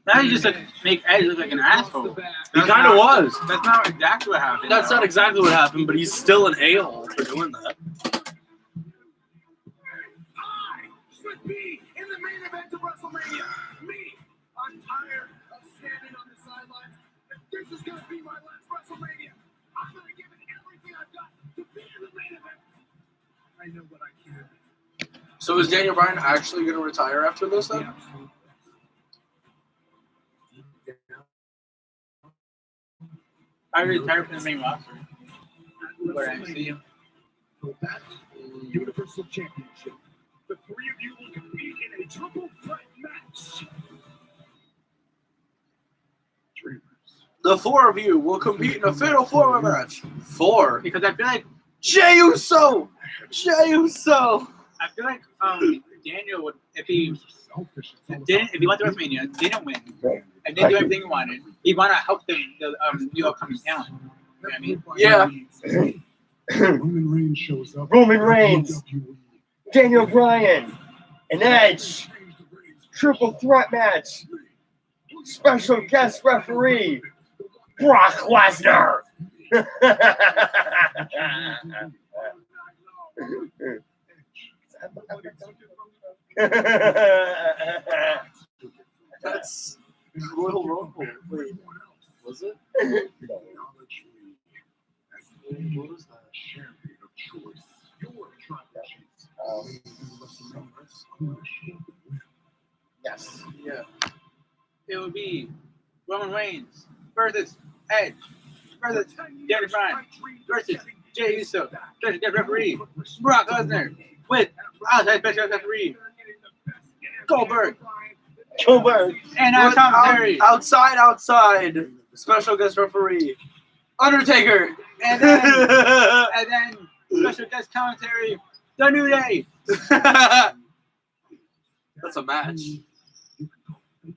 Now you just make Edge look like an asshole. He kind of was. That's not exactly what happened. That's not exactly what happened, but he's still an a-hole for doing that. I should be in the main event of WrestleMania. Me. I'm tired of standing on the sidelines. If this is going to be my last WrestleMania, I'm going to give it everything I've got to be in the main event. I know what I can. So is Daniel Bryan actually going to retire after this, then? Yeah. I retired from the main roster. Where I see him. For that Universal Championship, the three of you will compete in a triple threat match. Dreamers. The four of you will compete in a fatal four-way match. Four. Because I feel like Jey Uso. I feel like Daniel would if he went to WrestleMania, didn't win, and didn't do everything he wanted. He'd want to help the upcoming talent. You know what I mean? Yeah. Roman Reigns shows up. Roman Reigns, Daniel Bryan, and Edge. Triple threat match. Special guest referee, Brock Lesnar. That's Royal Rumble. Wait, was it? What was that? Yes. Yeah. It would be Roman Reigns versus Edge versus Daniel Bryan versus Jey Uso versus the referee Brock Lesnar with outside special referee Goldberg and our commentary Outside. Special guest referee Undertaker. and then special guest commentary The New Day. That's a match. You can call it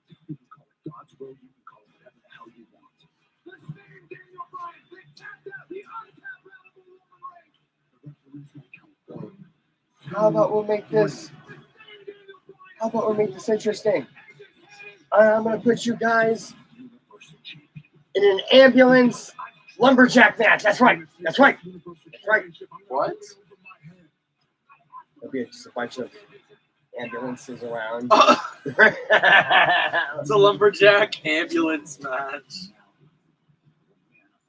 God's will, you can call it whatever the hell you want. The same Daniel Bryan, they tapped out the untapped Roman Reigns. How about we make this interesting? I'm gonna put you guys in an ambulance lumberjack match. That's right. What? It'll be just a bunch of ambulances around. It's a lumberjack ambulance match.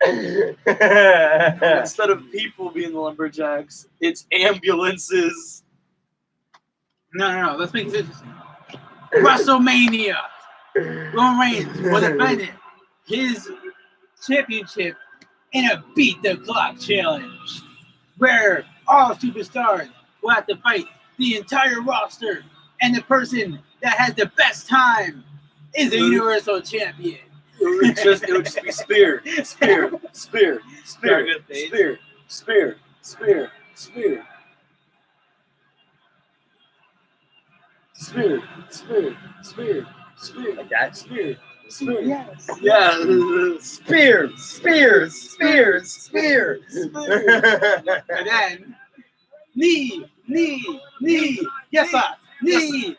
Instead of people being the lumberjacks, it's ambulances. No. Let's make this interesting. WrestleMania. Roman Reigns will defend his championship in a beat the clock challenge, where all superstars will have to fight the entire roster, and the person that has the best time is the Universal Champion. It would just be spear. Like that? Spear. Yes. Yeah. Spear. And then knee, yes sir, knee,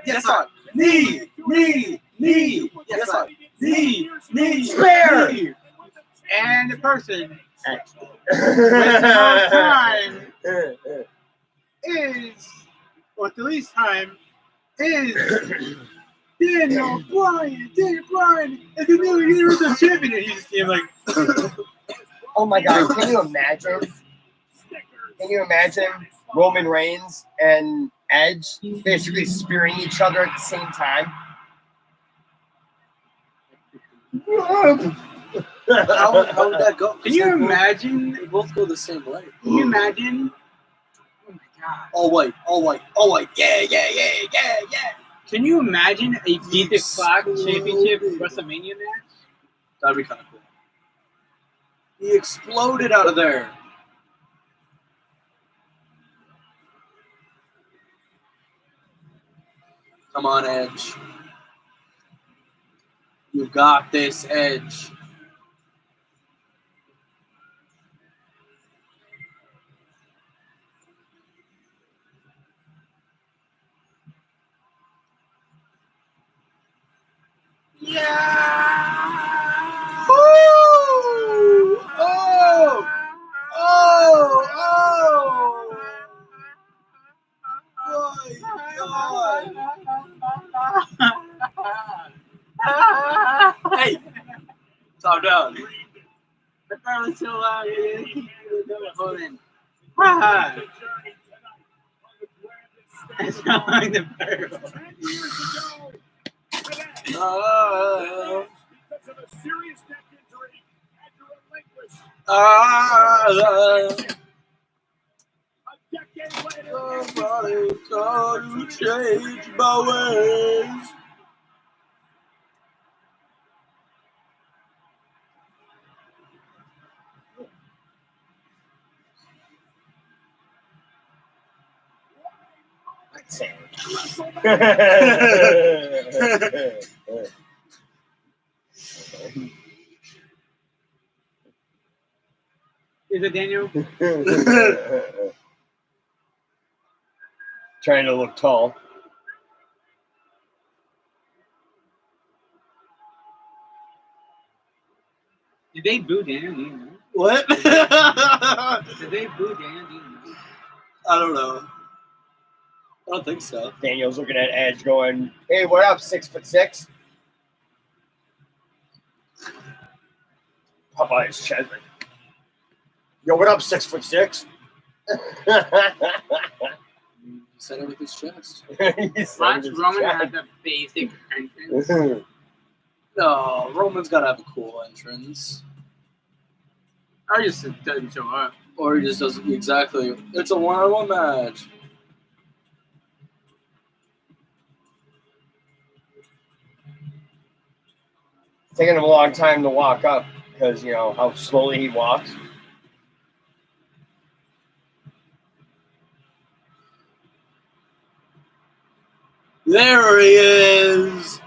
yes sir, knee, yes sir, knee, Spear. and the person with the most time is, or the least time is Daniel Bryan is the new Universal Champion. And he just came like, Oh my God! Can you imagine? Roman Reigns and Edge basically spearing each other at the same time? How would that go? can you imagine? They both go the same way. Can you imagine? Oh my God! All white. Yeah. Can you imagine a beat the clock championship WrestleMania match? That'd be kind of cool. He exploded out of there. Come on, Edge. You got this, Edge. Yeah! Woo! Oh! Hey! Calm down. The crowd is so loud. Hold in. It's not like the barrel. 10 years ago today, Oh. because of a serious neck injury, had to relinquish a decade later. Somebody come to change my ways. Is it Daniel? Trying to look tall. Did they boo Daniel? Do you know? What? Did they boo Daniel? Do you know? I don't know. I don't think so. Daniel's looking at Edge going, "Hey, what up, 6'6"? Popeye's Chadwick. Yo, what up, 6'6"? He said it with his chest. Watch Roman had the basic entrance. No, Roman's gotta have a cool entrance. Or just doesn't show up. Or he just doesn't exactly. It's a one-on-one match. It's taking him a long time to walk up because, you know, how slowly he walks. There he is.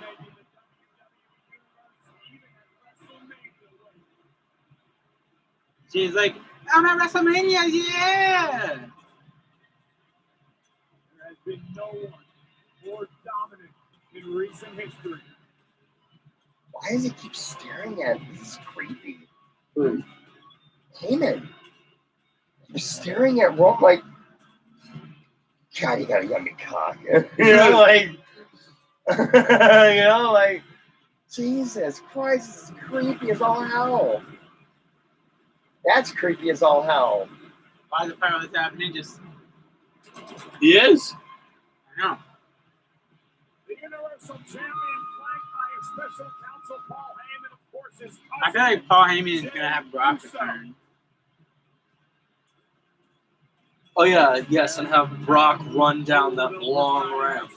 She's like, I'm at WrestleMania, yeah! There has been no one more dominant in recent history. Why does he keep staring at me? This is creepy. Who? Heyman. He's staring at Roman like, God, you got a yummy cock. Like, like, Jesus Christ, this is creepy as all hell. That's creepy as all hell. Why the part that's happening? Just He is. I know. The Universal Champion flanked by his special counsel Paul Heyman, of course, his I feel like Paul Heyman is gonna have Brock return. Oh yeah, yes, and have Brock run down that long ramp.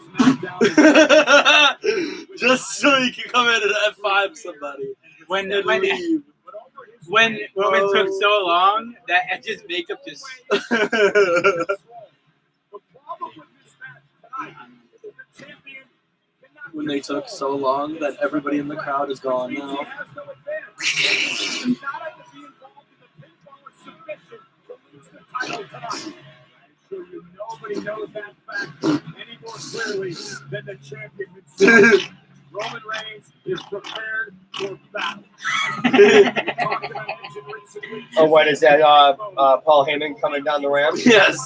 Just so he can come in and F5 somebody. When And leave. when Roman took so long that Edge's makeup just. The problem with this match tonight is the champion cannot When they took so long that everybody in the crowd is gone now. He has no advantage. He does not have to be involved in the pinfall or submission to lose the title tonight. I'm sure you nobody knows that fact any more clearly than the champion himself. Roman Reigns is prepared for battle. Oh, what is that? Paul Heyman coming down the ramp? Yes.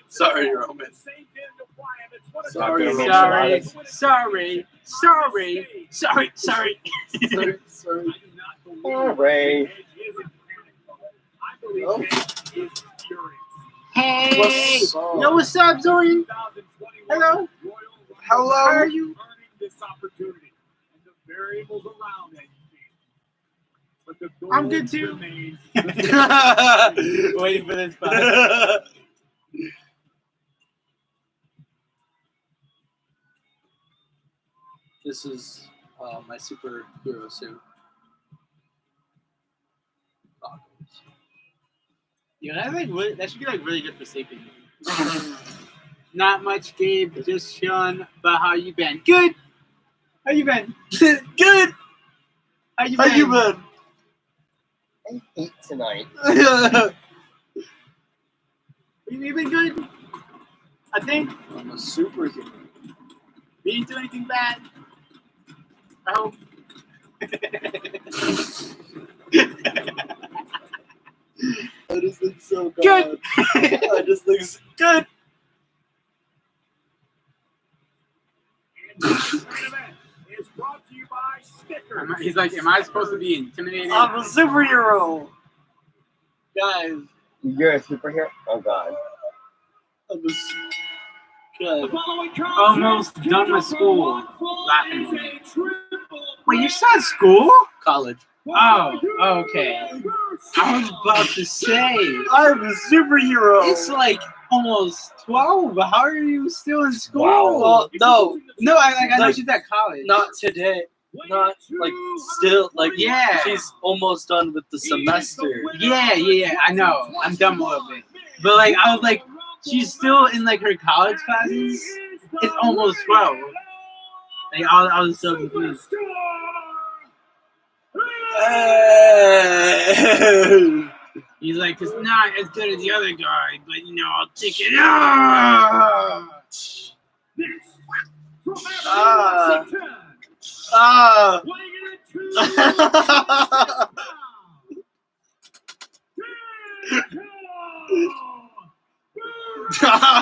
Sorry, Roman. Sorry. Sorry. Sorry. Oh. Hey, What's up? yo, what's up, Zorian? Hello. Hello. How are you? This opportunity and the variables around it. But the goal I'm good too. remains Waiting for this spot. This is my superhero suit. Yeah, that's like really, that should be like really good for sleeping. Not much, Gabe. Just chilling. But how you been? Good. How you been? Good. How you been? How you been? I hate tonight. You been good? I think. I'm a superhero. You didn't do anything bad. I hope. I just think so bad. Good. I just think so good. is brought to you by Stickers. He's like, am I supposed to be intimidated? I'm a superhero. Guys, You're a superhero? Oh, God. I'm a The God. following contest Almost done with school. Laughing is at a me. triple Wait, you said school? College. Oh, okay. I was about to say. I'm a superhero. It's like almost 12. How are you still in school? Wow. Well, no, No, I know Like, she's at college. not today. Not like still like Yeah. She's almost done with the semester. Yeah. I know. I'm dumb a little bit. But like, I was like, she's still in like her college classes. It's almost 12. Like, I was so confused. He's like, it's not as good as the other guy, but you know, I'll take it.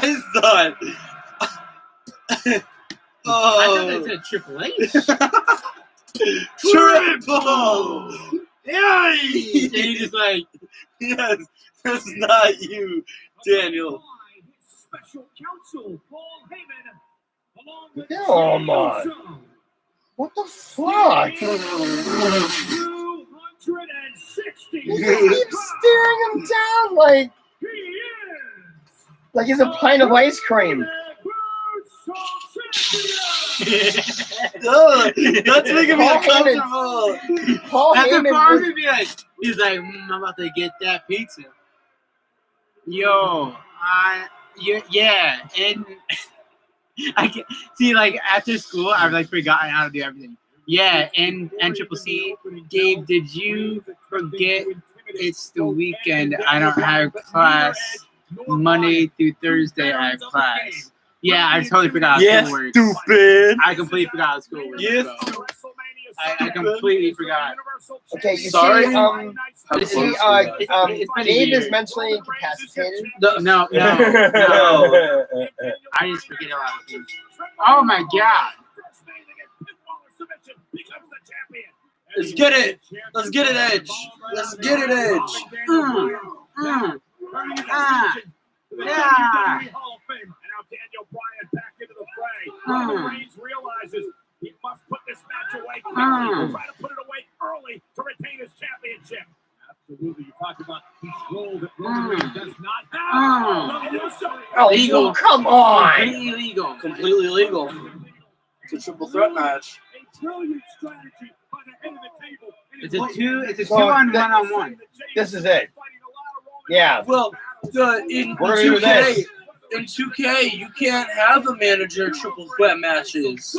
He's done. I thought that said Triple H. Triple. And he's just like, Yes, that's not you, Daniel. Special counsel Paul Heyman, along with Oh, my. What the fuck? 260. He just keeps staring him down like He is he's a pint of ice cream. Ugh, that's making me Paul uncomfortable. Paul that's the Heyman part was- would be like, he's like, I'm about to get that pizza. Yo, yeah, and I can see like after school, I've like forgotten how to do everything. Yeah, and Triple C, Gabe, did you forget it's the weekend? I don't have class. Monday through Thursday, I have class. Yeah, I totally forgot how Yeah, school works. stupid. I completely forgot how school works. Yeah, bro. I completely forgot. Okay, you Sorry? see, How Dave is mentally incapacitated. No. I just forget a lot of things. Oh my god. Let's get it. Let's get it, Edge. Let's get it, Edge. Yeah. Hall of Fame. And now Daniel Bryan back into the fray. Roman Reigns realizes he must put this match away quickly. Try to put it away early to retain his championship. Absolutely. You talk about control that Roman Reigns does not have. Illegal. Come on. Illegal. Completely legal. It's a triple threat match. A brilliant strategy by the head of the table. It's a two on one. This is it. Yeah. Well, in 2K, you can't have a manager triple threat matches.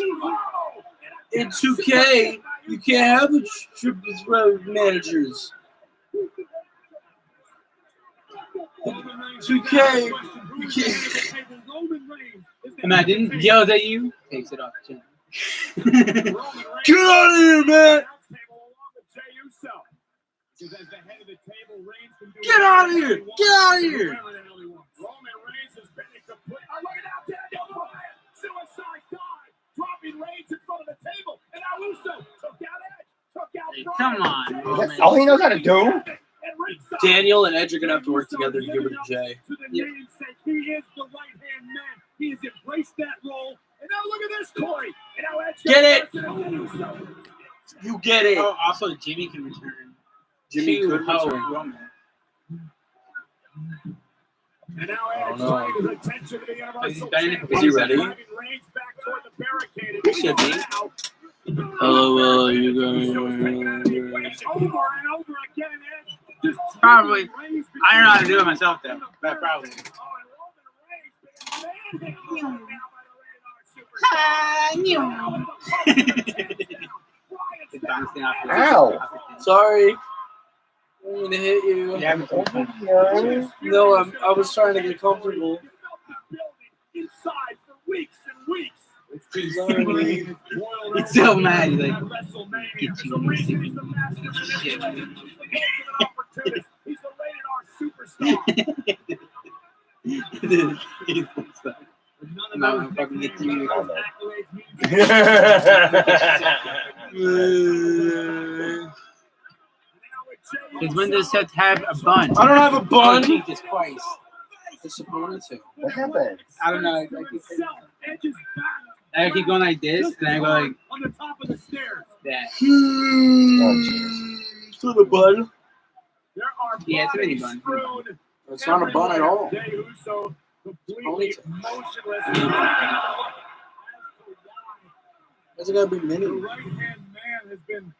In 2K, you can't have a triple threat managers. 2K, you can't. Imagine yells at you, takes it off the channel. Get out of here, man! Get out of here! Get out of here! Roman Reigns has been a complete. Oh, look at that, Daniel Bryan! Suicide dive! Dropping Reigns in front of the table, and now Uso took out Edge, took out Hey, Bryan. come on, Roman. That's all he knows how to do. Daniel and Edge are gonna have to work together to get rid of Jay. To the namesake, he is the right-hand man. He has embraced that role, and now look at this, Corey. And now Edge Get it! You get it. Oh, also Jimmy can return. Jimmy to could Howard return. Roman. And now Edge turning his attention to the Universal Championship. Is he ready? Driving Reigns back toward the barricade. He should be. Hello, you Uso's taken out of the guys. equation over and over again, Edge. Just Probably. Reigns I don't know how to do it myself, though. But probably. Oh, and Roman Reigns being manhandled now by the Rated R Superstar. Ow. Sorry. I'm gonna hit you. Yeah, No, I was trying to get comfortable. Inside for weeks and weeks. Sorry. He's so mad. He's like, WrestleMania. get There's you. a reason he's the master manipulator. He's the ultimate opportunist. He's the Rated R Superstar. I'm not gonna fucking get you. Because when does Seth have a bun? I don't have a bun. Oh, Jesus Christ. Disappointed too. What happened? I don't know. I keep going like this, and I go like on the top of the stairs. that. To the bun. There are Yeah, it's a mini bodies bun. strewn It's not a bun at all. Jey Uso completely Only- motionless. Is it gonna be The mini? right-hand man has been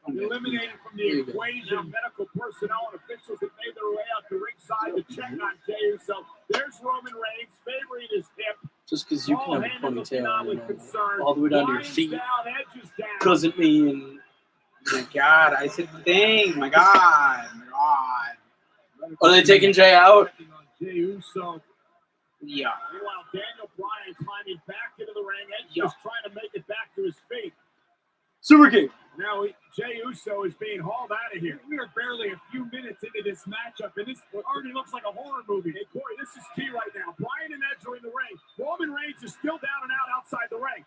eliminated from the equation. Medical personnel and officials have made their way out to ringside to check on Jey Uso. There's Roman Reigns favoring his hip. Just because you All can have a handles looking oddly ponytail concerned. all the way down to your Bryan's feet down, Edge is down. doesn't mean. My God, I said the thing. My God. Are they taking Jay out? Jey Uso. Yeah. Meanwhile, Daniel Bryan climbing back into the ring. Edge Yeah. just trying to make it back to his feet. Super kick. Now Jey Uso is being hauled out of here. We are barely a few minutes into this matchup, and this already looks like a horror movie. Hey, Corey, this is key right now. Bryan and Edge are in the ring. Roman Reigns is still down and out outside the ring.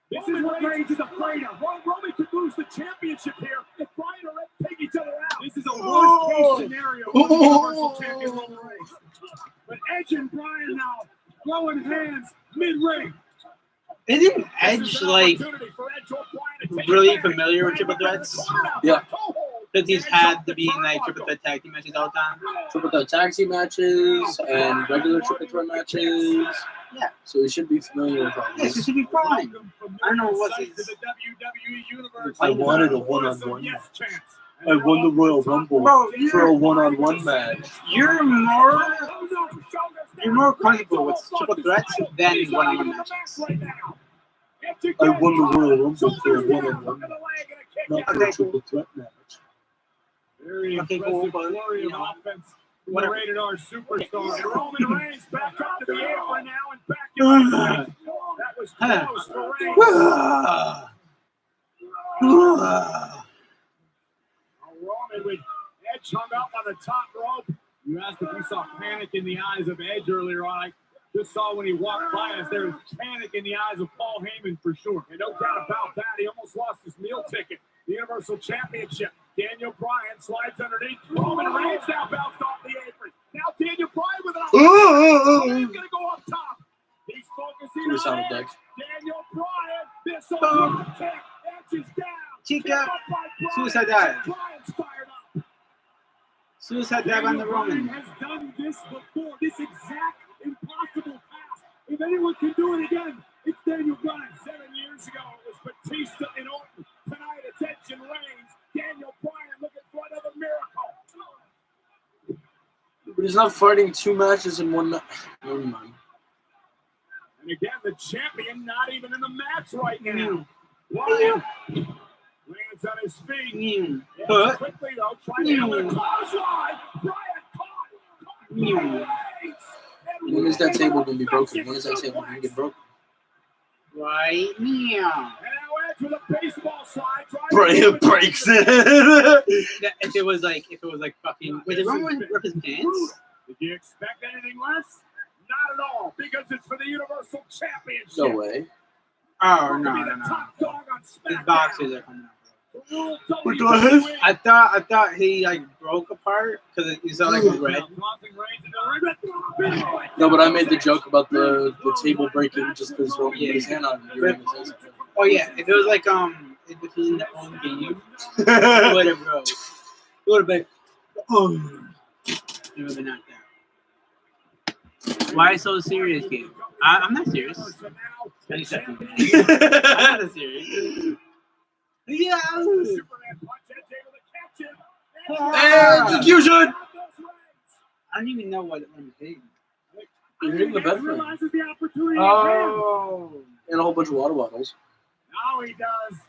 This is what Reigns is afraid of. Roman could lose the championship here if Bryan or Edge take each other out. This is a worst-case scenario for the Universal Champion Roman Reigns. But Edge and Bryan now throwing hands mid-ring. Isn't Edge like really familiar with triple threats? Yeah. Because he's had to be in like triple threat tag team matches all the time. Triple threat tag team matches and regular triple threat matches. Yeah. So he should be familiar with all Yes, this. it should be fine. I don't know what his. I wanted a one-on-one match. I won the Royal Rumble Bro, for a one-on-one match. You're more comfortable with triple threats than one-on-one matches. I won the Royal Rumble for a one-on-one match, not for a triple threat match. Very Okay, impressive cool, but, flurry you of know, offense. whatever. Rated R Superstar. And Roman Reigns back up to the apron now and back in the fight. That was close for Reigns. Roman with Edge hung up on the top rope. You asked if we saw panic in the eyes of Edge earlier on. I just saw when he walked by us, there was panic in the eyes of Paul Heyman for sure. And no doubt about that, he almost lost his meal ticket. The Universal Championship. Daniel Bryan slides underneath. Roman Reigns now bounced off the apron. Now Daniel Bryan with an He's going to go up top. He's focusing on Edge. Daniel Bryan. This over tech. Edge is down. Chica. Suicide dive. Bryan's fired up. Suicide dive on the Roman. Has done this before. This exact impossible pass. If anyone can do it again, it's Daniel Bryan. 7 years ago, it was Batista and Orton. Tonight, it's Edge and Reigns. Daniel Bryan looking for another miracle. But he's not fighting 2 matches in 1 night. Never mind. And again, the champion not even in the match right now. Bryan lands on his feet. But Quickly, though, trying to get another clothesline. Bryan caught. When is that table going to be broken? When is that table going to get broken? right now. And now Edge with a baseball slide. Bryan breaks it. If it was like fucking. Wait, did Roman rip his pants? Did you expect anything less? Not at all, because it's for the Universal Championship. No way. Oh no. His boxers are coming out. I thought he like broke apart because you saw like red. No, but I made the joke about the table breaking just because Roman put his hand on it. Oh yeah, if it was like if it was in the own game, it would have broke. It would have been. Oh, it would have been knocked out. Why so serious, game? I'm not serious. I'm not serious. Yeah. Execution. I don't even know what I'm saying. You're hitting the bed frame. Oh. And a whole bunch of water bottles. Now he does.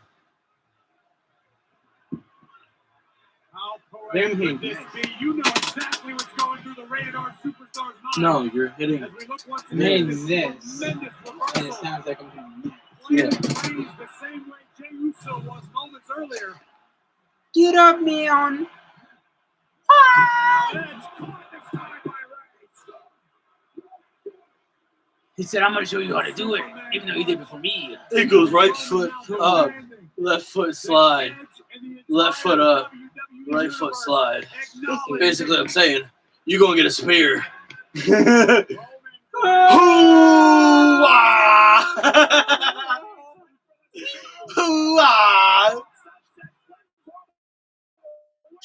How Damn poetic him. would this be? You know exactly what's going through the Radar Superstar's mind. No, you're hitting As we look once Name again, this. tremendous And it reversal. sounds like I'm Yeah. The same way Jey Uso was moments earlier. Get up, man. Edge caught this time by Reigns. He said, I'm going to show you how to do it, even though he did it for me. It goes right foot up, left foot slide, left foot up, right foot slide. Basically, I'm saying, you're going to get a spear.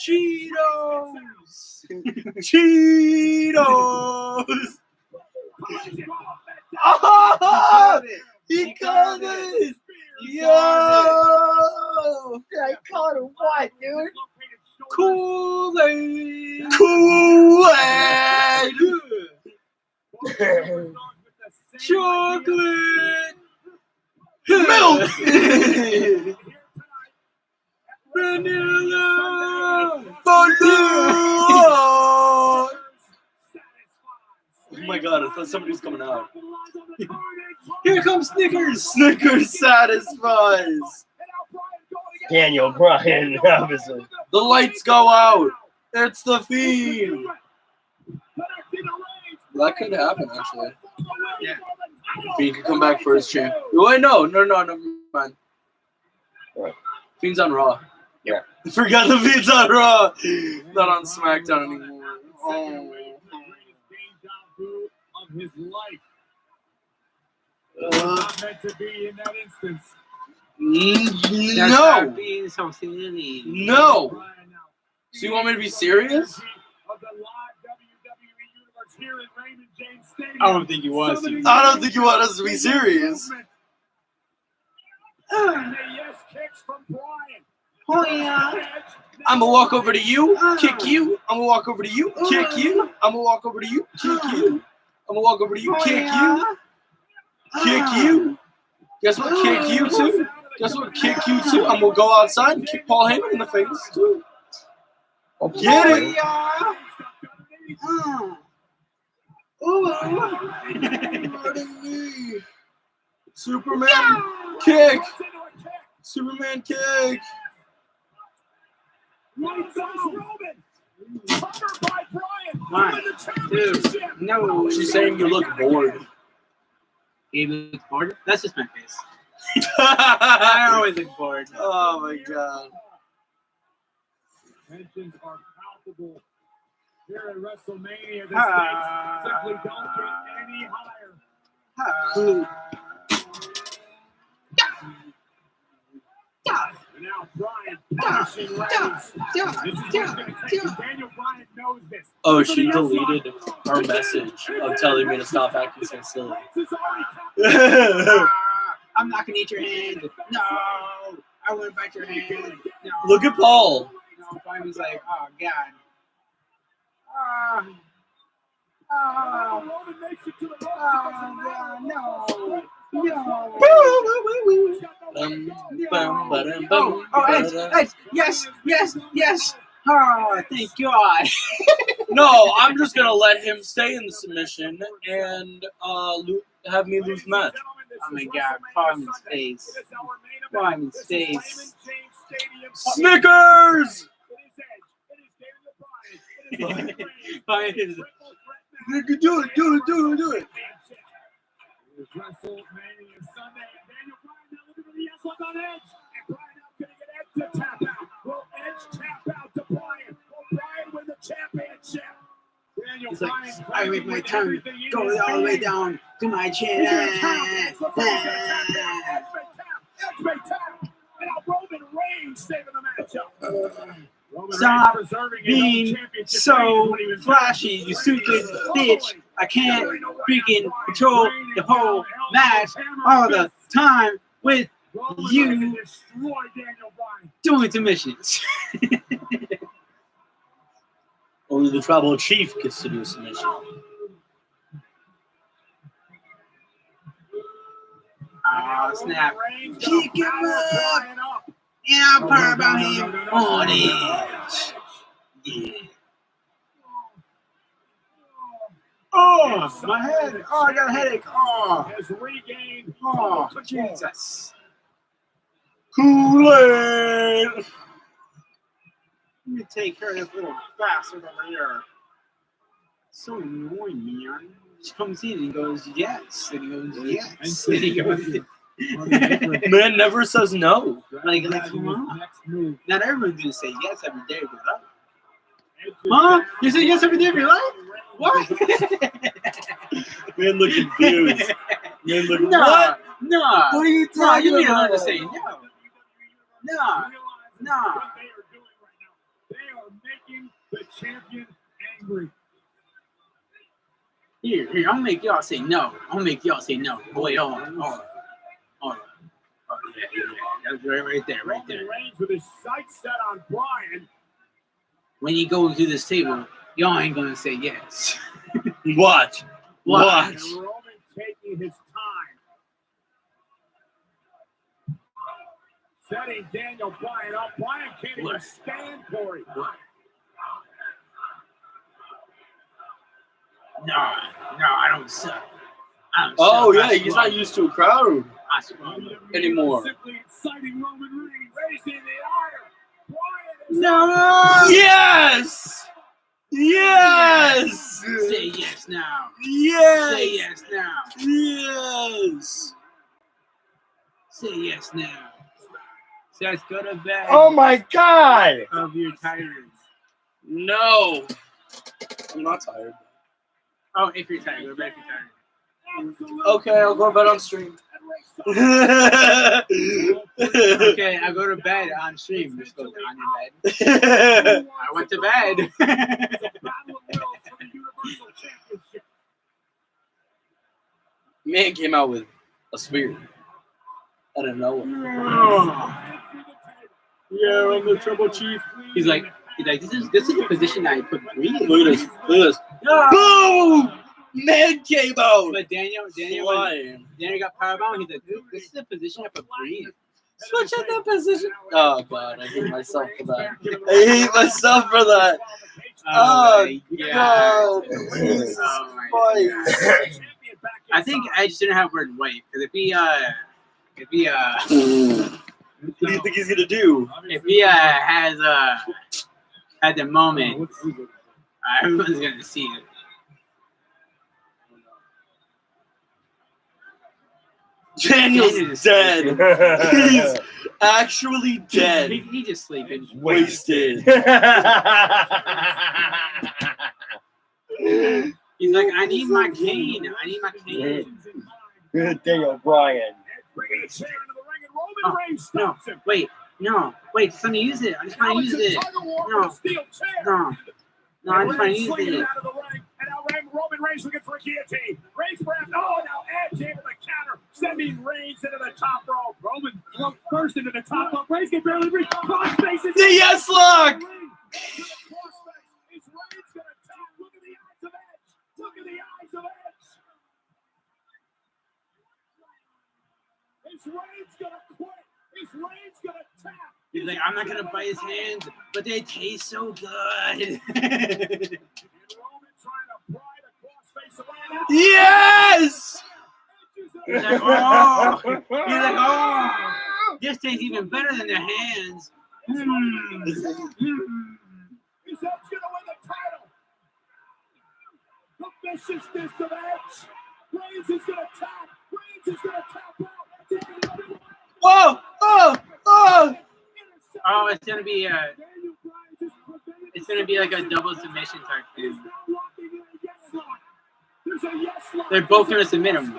Cheetos! Cheetos! Oh, he called it! Yo! I called him what, dude? Kool-Aid! Kool-Aid! Chocolate! Milk! Vanilla! Thunder! Oh my god, I thought somebody was coming out. Here comes Snickers! Snickers satisfies! Daniel Bryan, obviously. The lights go out! It's the Fiend! That could happen, actually. Yeah. Fiend could come back for his champ. Wait, no, never mind. What? Fiend's on Raw. Yeah. I forgot the Fiend's on Raw! Not on SmackDown anymore. Oh. Of his life. Not meant to be in that instance. No! Being so silly. No! So you want me to be serious? Of the live WWE universe here in Raymond James Stadium. I don't think he was. I don't think you want us to be serious. And a yes kicks from Bryan. Oh, yeah. I'm gonna walk over to you, kick you. I'm gonna walk over to you, kick you. I'm gonna walk over to you, kick you. I'm gonna walk over to you, kick you. Kick you. Guess what? Kick you too. Guess what? Kick you too. I'm gonna go outside and kick Paul Heyman in the face too. Get it? Superman kick. Superman kick. Right side Roman. Covered by Bryan. One, Win the two, championship. no. She's saying you look bored. You look bored? That's just my face. I always look bored. Oh my god. Tensions are palpable here at WrestleMania. The stakes simply don't get any higher. And now Bryan punishing Reigns. This is what's going to take you. Daniel Bryan knows this. Oh, Look at she the S-lock. deleted her message of telling me to stop acting so silly. Reigns is already I'm not gonna eat your hand. No, I wouldn't bite your hand. No. Look at Paul. No, Bryan was like, oh god. Roman makes it to the Yes. Oh, thank God. No, I'm just gonna let him stay in the submission and have me lose the match. Oh my God, Parliament's face. Parliament's face. Snickers! Bryan is Do it. WrestleMania Sunday, and Daniel Bryan now looking for the S-lock on Edge, and Bryan now going to get Edge to tap out. Will Edge tap out to Bryan? Will Bryan win the championship? Daniel He's like, Bryan I make my with tongue everything in go his all the way being. down to my chin. He's gonna tap. Edge may tap. And now Roman Reigns saving the matchup. Roman Stop Reigns preserving his own being championship so reign when he was flashy, you stupid bitch. I can't freaking control the whole match all the time with Roman you Reigns destroyed Daniel Bryan. doing submissions. Only the tribal chief gets to do a submission. Oh, snap. Reigns Kick gonna him power up. Bryan up. And I'll power about him on it. Yeah. Oh, my head. Oh, I got a headache. Oh, Has regained oh, control. Jesus. Kool-Aid! Let me take care of this little bastard over here. So annoying, man. She comes in and goes, yes. And he goes, yes. And he goes, Man never says no. like, come on. Not everyone's going to say yes every day of your life. Huh? You say yes every day of your life? What? Man look confused. Man look No. what? No. What are you No, talking you need to about? learn to say no. No. No. What they are doing right now. They are making the champion angry. Here, I'll make y'all say no. Boy, hold on. Oh, yeah. That's right there. Roman Reigns with his sights set on Bryan. When you go to this table, y'all ain't gonna say yes. Watch. And Roman taking his time. Setting Daniel Bryan up. Bryan can't even stand Corey. No, I don't suck. Oh yeah, he's not used to a crowd anymore. Simply exciting Roman Reigns. Raising the iron. Bryan is No! Yes! Yes! Say yes now. Yes! Say yes now. Yes! Say yes now. Says go to bed. Oh my God! Of your tyrants. No! I'm not tired. Oh, if you're tired, go to bed if you're tired. Okay, I'll go to bed on stream. Okay, I go to bed on stream. Just go on your bed. I went to bed. Man came out with a spear. I don't know. Yeah, I'm the trouble chief. He's like, this is the position I put Bree in. Look at this. No. Boom! Man came out. But Daniel got powerbound. He's like, dude, this is the position I put Bree in. Switch at that position. Oh god, I hate myself for that. I hate myself for that. Oh god. Jesus Christ. I think I just didn't have word white because if he What do you think he's gonna do? If he has at the moment, everyone's gonna see it. Daniel's dead. He's actually dead. He just sleeping. Wasted. He's like, I need my cane. I need my cane. Good thing, O'Brien. Oh, no, wait, no, wait, just let me use it. I just want to use it. No, I just want to use it. And now Roman Reigns looking for a guillotine. Reigns perhaps. Oh, now Edge able to counter, sending Reigns into the top rope. Roman broke first into the top rope. Reigns can barely reach. Cross faces. The yes lock. Is Reigns going to tap? Look at the eyes of Edge. Look at the eyes of Edge. Is Reigns going to quit? Is Reigns going to tap? He's like, I'm not going to bite his hands, but they taste so good. Yes! He's like, oh! This tastes even better than their hands. Is Edge going to win the title? The viciousness of Edge. Reigns is going to tap. Reigns is going to tap out. Whoa! Oh! Oh! Oh, it's gonna be like a double submission type thing. They're both gonna submit him.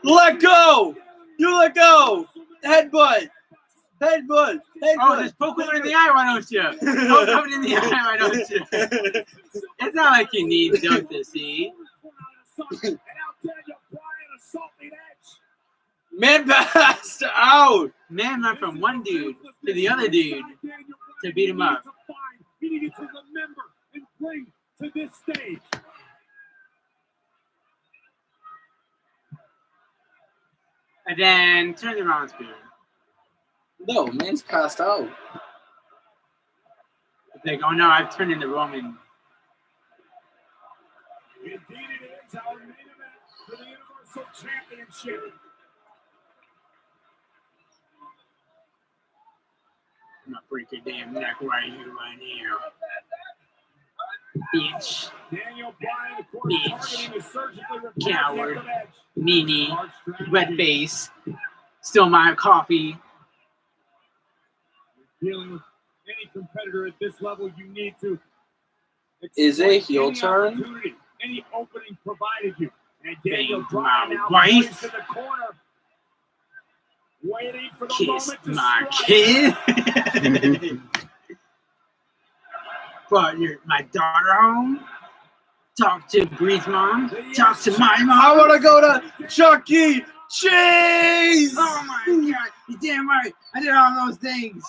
Let go! You let go! Headbutt! Headbutt! Headbutt! Oh, just poke him in the eye, why don't you? Poke him in the eye, why don't you? It's not like you need Doug to see. Man passed out! Man went from one dude to the other dude to beat him up. He needed to remember and bring to this stage. And then turn around spear. No, man's passed out. It's like, oh no, I've turned into Roman. Indeed it is our main event for the Universal Championship. I'm gonna break your damn neck right here, right here. Bitch. Daniel Bryan, of course, targeting the surgically repaired Coward. neck of Edge. Meanie. Red face. Still my coffee. Dealing with any competitor at this level, you need to Is a heel any turn? opportunity, any opening provided you. And Daniel Thank Bryan my now wife. placed in the corner, waiting for the Kiss moment to my strike. kid. Brought my daughter home. Talk to Bree's mom. Talk to my mom. I want to go to Chuck E. Cheese! Oh my god, you're damn right. I did all those things.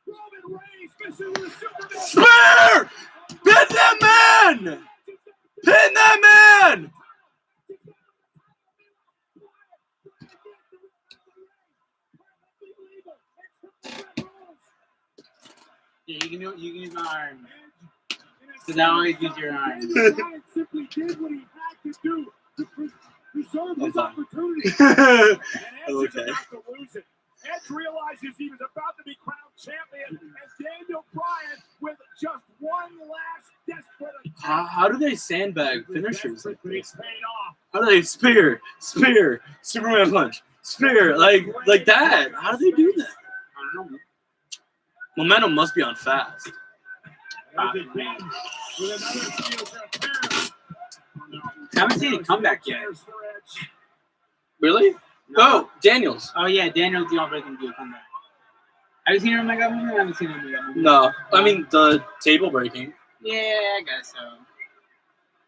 Roman Reigns missing with a Superman. Spear! Pin that man! Pin that man! Yeah, you can use my arm. So now always use your arm. Bryan simply did what he had to do to preserve his opportunity. And Edge is about to lose it. Edge realizes he was about to be crowned champion, and Daniel Bryan with just one last desperate attempt. How do they sandbag finishers like this? Paid off. How do they spear, Superman punch, spear, like that? How do they do that? I don't know. Momentum must be on fast. Edge again with another steel trap. I haven't seen it come back yet. Chairs for Edge. Really? No. Oh, Daniels. Oh yeah, Daniel's the only person to do a comeback. Have you seen him in my movie? I haven't seen him in my movie. No, I mean the table breaking. Yeah, I guess so. Oh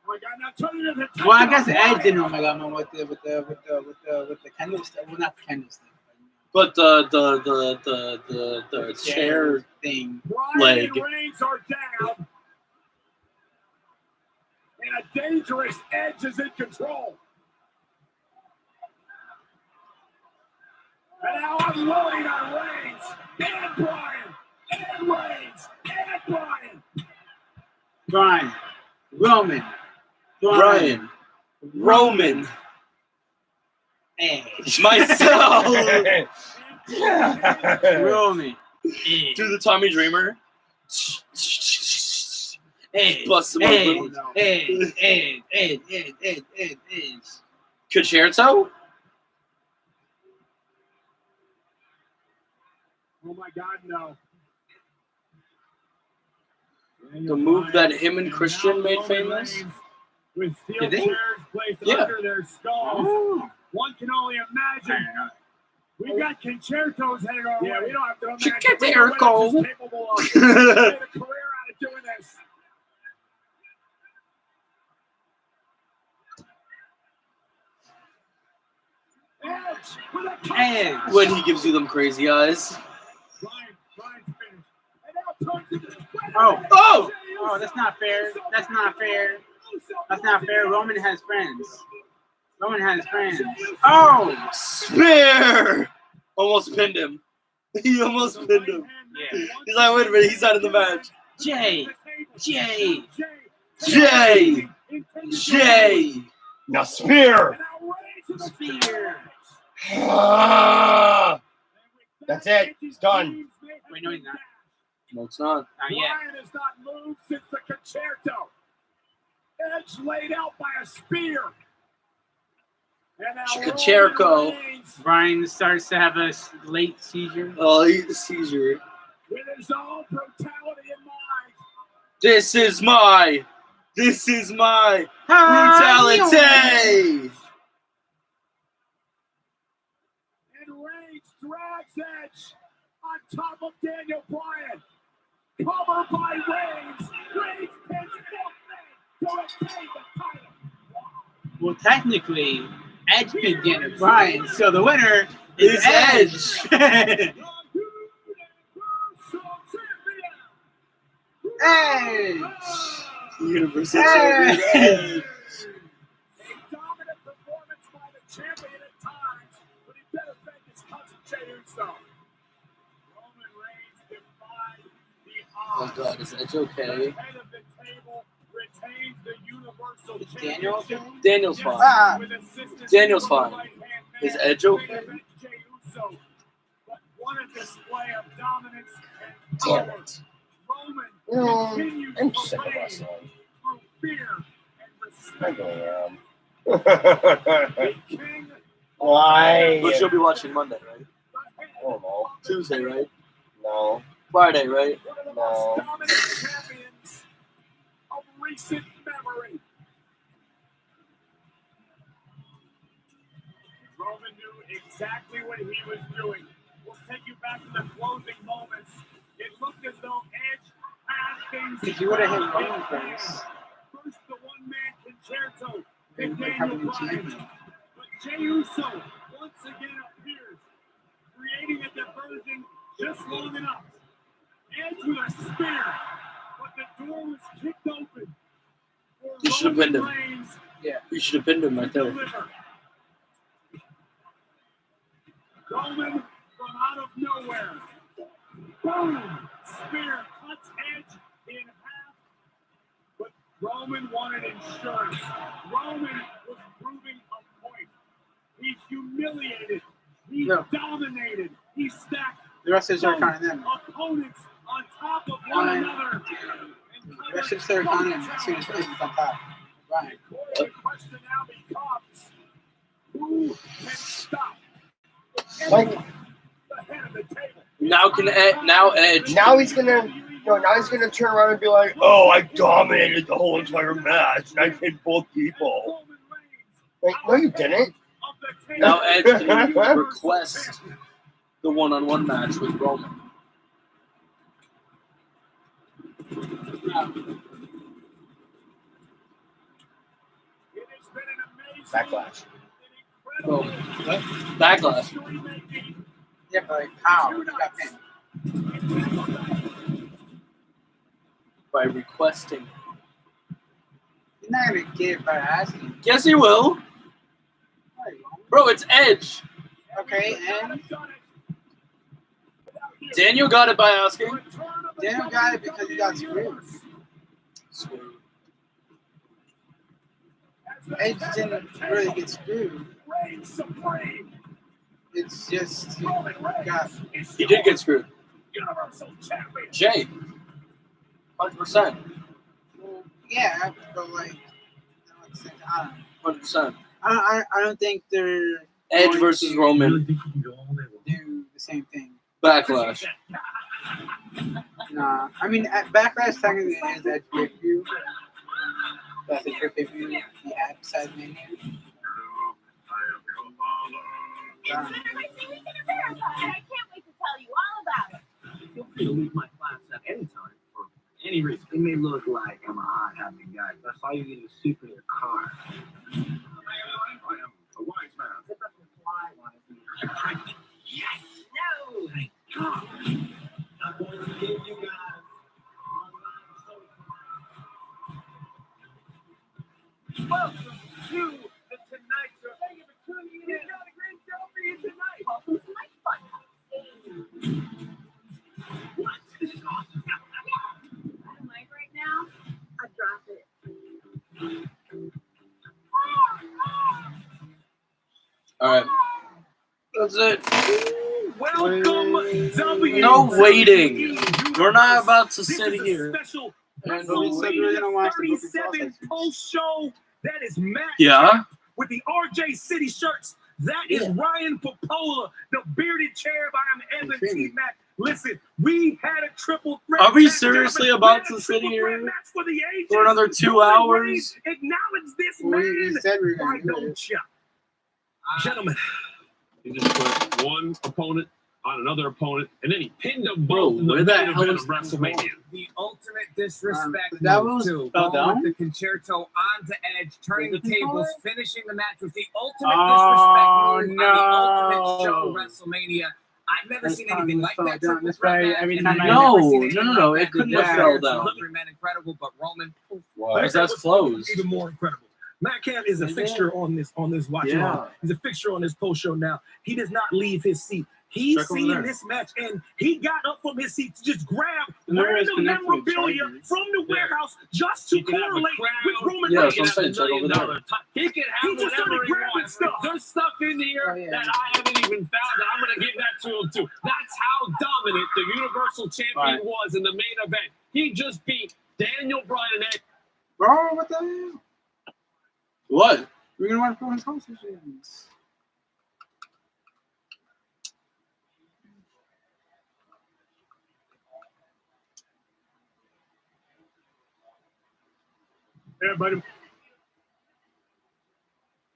my God, now turning it into Well, I guess Edge didn't know my God with the candlestick. Well, not the candlestick. But the chair thing. Bryan leg. and Reigns are down. And a dangerous Edge is in control. And now unloading on Reigns. And Bryan. And Reigns. And Bryan. Bryan. Roman. Bryan. Roman. Edge. Myself. Roman. Do the Tommy Dreamer. Edge. Bust him Edge. open. Edge. Concerto? Oh my God, no. The move that him and Christian made famous? With steel Did they? chairs placed Yeah. under their skulls. Oh. One can only imagine. We've got concertos headed our way. We don't have to imagine. Concerto. We're capable of. Made a career out of doing this. Edge with a touch. Edge. When he gives you them crazy eyes. Brian's finished. And now turns into the Oh, that's not fair. That's not fair. That's not fair. Roman has friends. Roman has friends. Oh! Spear! Almost pinned him. He almost pinned him. Yeah. He's like, wait a minute, he's out of the match. Jay. Now spear. Spear. That's it. It's done. Wait, no, he's not. No, it's not. Not yet. Brian has not moved since the concerto. Edge laid out by a spear. And now Concerto. Roman Reigns, Brian starts to have a late seizure. Oh, he's a seizure. with his own brutality in mind. This is my brutality. And Reigns drags Edge on top of Daniel Bryan. Covered by Reigns. Reigns pins both men to retain the title. Well, technically, Edge pinned Daniel Bryan, so the winner is It's Edge. Edge. Universal Hey! champion. A dominant performance by the champion at times, but he better thank his cousin Jey Uso. Roman Reigns defied the Oh odds. God, is Edge The okay? head of the table retains the Universal Is Daniel Championship. okay? Daniel's Yes, fine. with assistance Daniel's from the fine. right-hand man, Is Edge okay? main event Jey Uso. But what a display of dominance and Damn power. it. Roman continues I'm to sick of reign wrestling. through fear and I respect. really am. The king Why? Which you'll be watching Monday, right? I don't know. Tuesday, right? No. Friday, right? one of the No. most dominant champions of recent memory. Roman knew exactly what he was doing. We'll take you back to the closing moments. It looked as though Edge had things. If you would have hit in Roman hand. first, First, the one-man concerto then with you would have a Daniel new Bryan. champion. But Jey Uso once again appears, creating a diversion just long enough. Edge with a spear, but the door was kicked open. for You should have Roman pinned him. Reigns You should have pinned him right to there. deliver. Roman from out of nowhere. Boom! Spear cuts Edge in half. But Roman wanted insurance. Roman was proving a point. He's humiliated. He Yeah. dominated. He stacked The wrestlers are counting them. opponents on top of one One. another. The wrestlers are counting them as soon as Edge is on top. Right. The question now becomes, who can stop Like, the head of the table? Now Edge. now he's gonna turn around and be like, "Oh, I dominated the whole entire match, and I pinned both people." Roman Reigns Like, no, you didn't. of the table. Now Edge can request the one-on-one match with Roman. It has been an amazing, Backlash. an Oh, incredible what? Backlash. history-making Yeah, but like, how? You got pinned. By requesting. You're not gonna get it by asking. Yes, he will. Bro, it's Edge. Okay, and Daniel got it by asking. Daniel got it because he got screwed. Edge didn't really get screwed. reigns supreme. It's just Roman Reigns God. is He did get screwed. Universal Champion. Jay. 100%. Yeah, but like, I don't know. 100%. I don't think they're Edge going versus to Roman. do the same thing. Backlash. Nah, I mean, at Backlash technically is Edge pay-per-view. That's the true pay-per-view he had besides Mania. It's been everything we can verify, and I can't wait to tell you all about it. Feel free to leave my class at any time for any reason. It may look like I'm a hot, happy guy, but I saw you getting a soup in your car. I am a wise man. It doesn't fly wise. Yes! No! Thank God! I'm going to give you guys welcome to the Tonight Show. Thank you for tuning in. We got a great show for you tonight. Welcome to my fun house. What? This is awesome. The mic right now, I dropped it. All right. That's it. Welcome, WWE. No waiting. We're not about to sit This is a here. special And we said we were gonna watch the Broken Skull 37 sessions. post show. That is Matt Yeah. with the RJ City shirts. That is Ryan Popola, the bearded cherub. I am Evan T. Mac. Listen, we had a triple threat. Are we match, seriously gentlemen. about We had a to sit triple here threat match for the ages. for another 2 Roman hours? Reigns, acknowledge this We man. said we were Why going to do don't it. you? Gentlemen. He just put one opponent on another opponent, and then he pinned them Bro, both in the where the main hell event is of WrestleMania. The ultimate disrespect that move, was too. fell Going down? with the concerto onto Edge, turning the Was it tables, before? finishing the match with the ultimate Oh, disrespect move on the no. ultimate show, WrestleMania. I've never seen anything like that. Down. triple This threat way, match, every and time I've I never No, seen no, anything no, no. like It that. couldn't The have fell Edge, down. Luxury Man, incredible, but Roman. Why? Because that's closed. Even more incredible. Matt Cam is a Is fixture on this watch Yeah. along. He's a fixture on this post show now. He does not leave his seat. He's Check over seeing there. this match, and he got up from his seat to just grab Remember it's random connected with memorabilia Chargers. from the warehouse just to He can have a correlate crown. with Roman Yeah, Reigns. that's what I'm saying. Check over there. He can have He just whatever started he grabbing wants. stuff. There's stuff in here Oh, yeah. that I haven't even found. That I'm going to give that to him too. That's how dominant the Universal Champion Right. was in the main event. He just beat Daniel Bryan and Edge. Bro, what the hell? What? We're going to watch Broken Skull sessions. Yeah, buddy.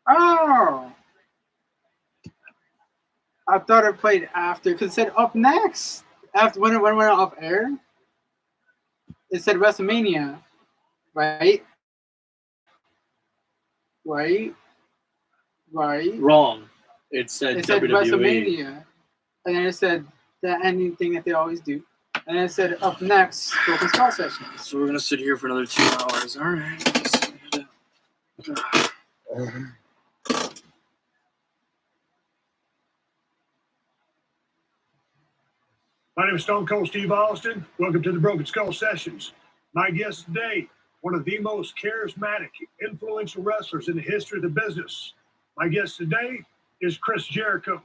Oh! I thought it played after, because it said up next. After when it went off air, it said WrestleMania. Right? Right? Right? Wrong. It said It said WWE. WrestleMania. And then it said the ending thing that they always do. And then it said up next, Broken Skull sessions. So we're gonna sit here for another 2 hours. All right. My name is Stone Cold Steve Austin. Welcome to the Broken Skull Sessions. My guest today, one of the most charismatic, influential wrestlers in the history of the business. My guest today is Chris Jericho.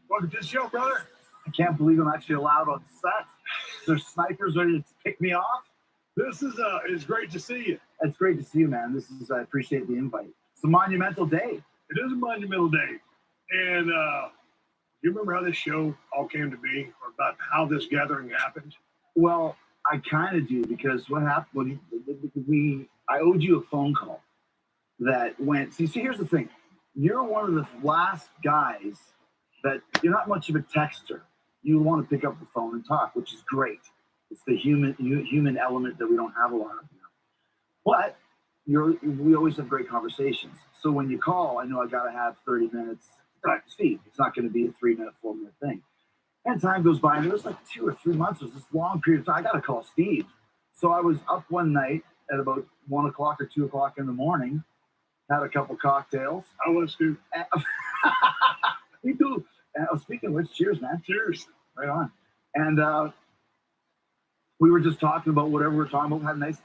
Welcome to the show, brother. I can't believe I'm actually allowed on set. There's snipers ready to pick me off. This is it's great to see you. It's great to see you, man. I appreciate the invite. It's a monumental day. It is a monumental day. And you remember how this show all came to be, or about how this gathering happened? Well, I kind of do, because what happened when I owed you a phone call that went. See, here's the thing. You're one of the last guys that you're not much of a texter. You want to pick up the phone and talk, which is great. It's the human element that we don't have a lot of now. But we always have great conversations. So when you call, I know I got to have 30 minutes to talk to Steve. It's not going to be a 3-minute, 4-minute thing. And time goes by, and there was like 2 or 3 months. It was this long period of time. I got to call Steve. So I was up one night at about 1 o'clock or 2 o'clock in the morning, had a couple cocktails. I was too. Me too. And speaking of which, cheers, man. Cheers. Right on. And we were just talking about whatever we were talking about. Had a nice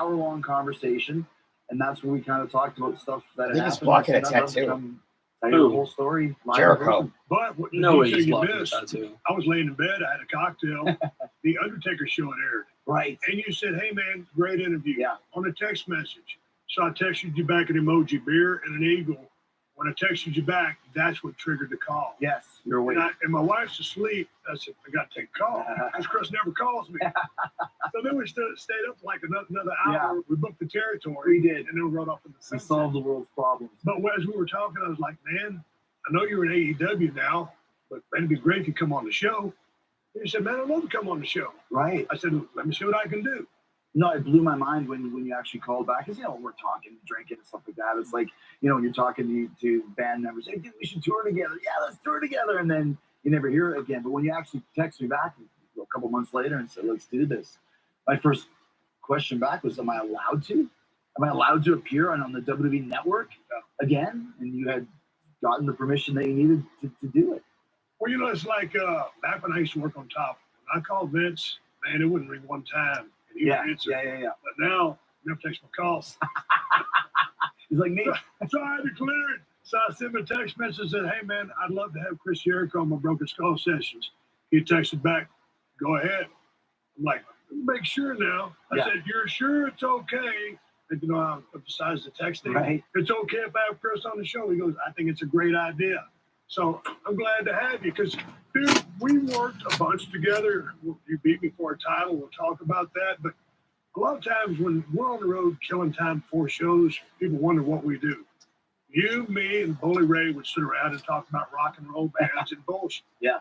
hour-long conversation, and that's where we kind of talked about stuff that I think he's happened. blocking a And I'd love to tattoo. come tell you the whole story. live in Jericho. person. But what No way detail he's you blocking the missed, tattoo. I was laying in bed. I had a cocktail. The Undertaker show had aired. Right. And you said, hey, man, great interview. Yeah. On a text message. So I texted you back an emoji, beer and an eagle. When I texted you back, that's what triggered the call. Yes, you're awake. And my wife's asleep. I said, I got to take a call because Chris never calls me. So then we stayed up for like another hour. Yeah. We booked the territory. We did. And then we rode off in the We sunset. solved the world's problems. But as we were talking, I was like, man, I know you're in AEW now, but man, it'd be great if you come on the show. And he said, man, I'd love to come on the show. Right. I said, let me see what I can do. No, it blew my mind when you actually called back, because we're talking, drinking, and stuff like that. It's like when you're talking to band members, hey, dude, we should tour together. Yeah, let's tour together, and then you never hear it again. But when you actually text me back a couple months later and said, let's do this, my first question back was, am I allowed to? Am I allowed to appear on the WWE network again? And you had gotten the permission that you needed to do it. Well, it's like back when I used to work on Top, when I called Vince, man, it wouldn't ring one time. And he would answer. Yeah. But now, he never takes my calls. He's like me. So I declared. So I sent him a text message and said, hey, man, I'd love to have Chris Jericho on my Broken Skull sessions. He texted back, go ahead. I'm like, make sure now. I said, you're sure it's okay? And, I emphasized the texting. Right. It's okay if I have Chris on the show. He goes, I think it's a great idea. So I'm glad to have you because, dude, we worked a bunch together. You beat me for a title. We'll talk about that. But a lot of times when we're on the road killing time before shows, people wonder what we do. You, me, and Bully Ray would sit around and talk about rock and roll bands and bullshit. Yeah.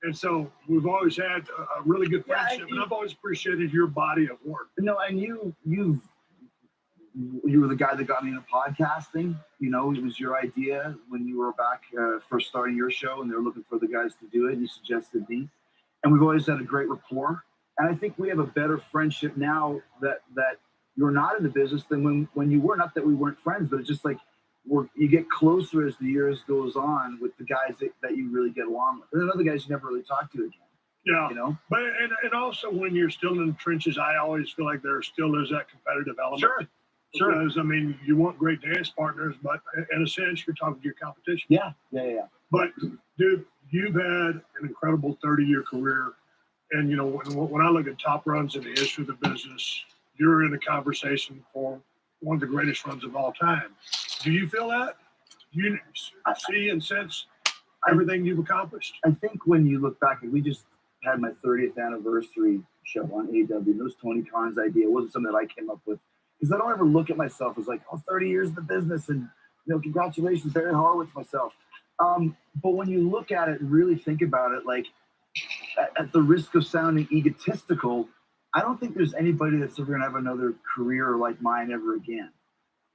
And so we've always had a really good friendship, and I've always appreciated your body of work. No, and you were the guy that got me into podcasting. It was your idea when you were back first starting your show, and they were looking for the guys to do it. You suggested me, and we've always had a great rapport. And I think we have a better friendship now that you're not in the business than when you were. Not that we weren't friends, but it's just like you get closer as the years goes on with the guys that you really get along with. And then other guys you never really talk to again. Yeah. But and also when you're still in the trenches, I always feel like there still is that competitive element. Sure. Because, you want great dance partners, but in a sense, you're talking to your competition. Yeah. But, dude, you've had an incredible 30-year career. And, when I look at top runs in the history of the business, you're in the conversation for one of the greatest runs of all time. Do you feel that? You see and sense everything you've accomplished? I think when you look back, we just had my 30th anniversary show on AEW. It was Tony Khan's idea. It wasn't something that I came up with. Because I don't ever look at myself as like, 30 years in the business and, congratulations, Barry Horowitz myself. But when you look at it and really think about it, like at the risk of sounding egotistical, I don't think there's anybody that's ever going to have another career like mine ever again.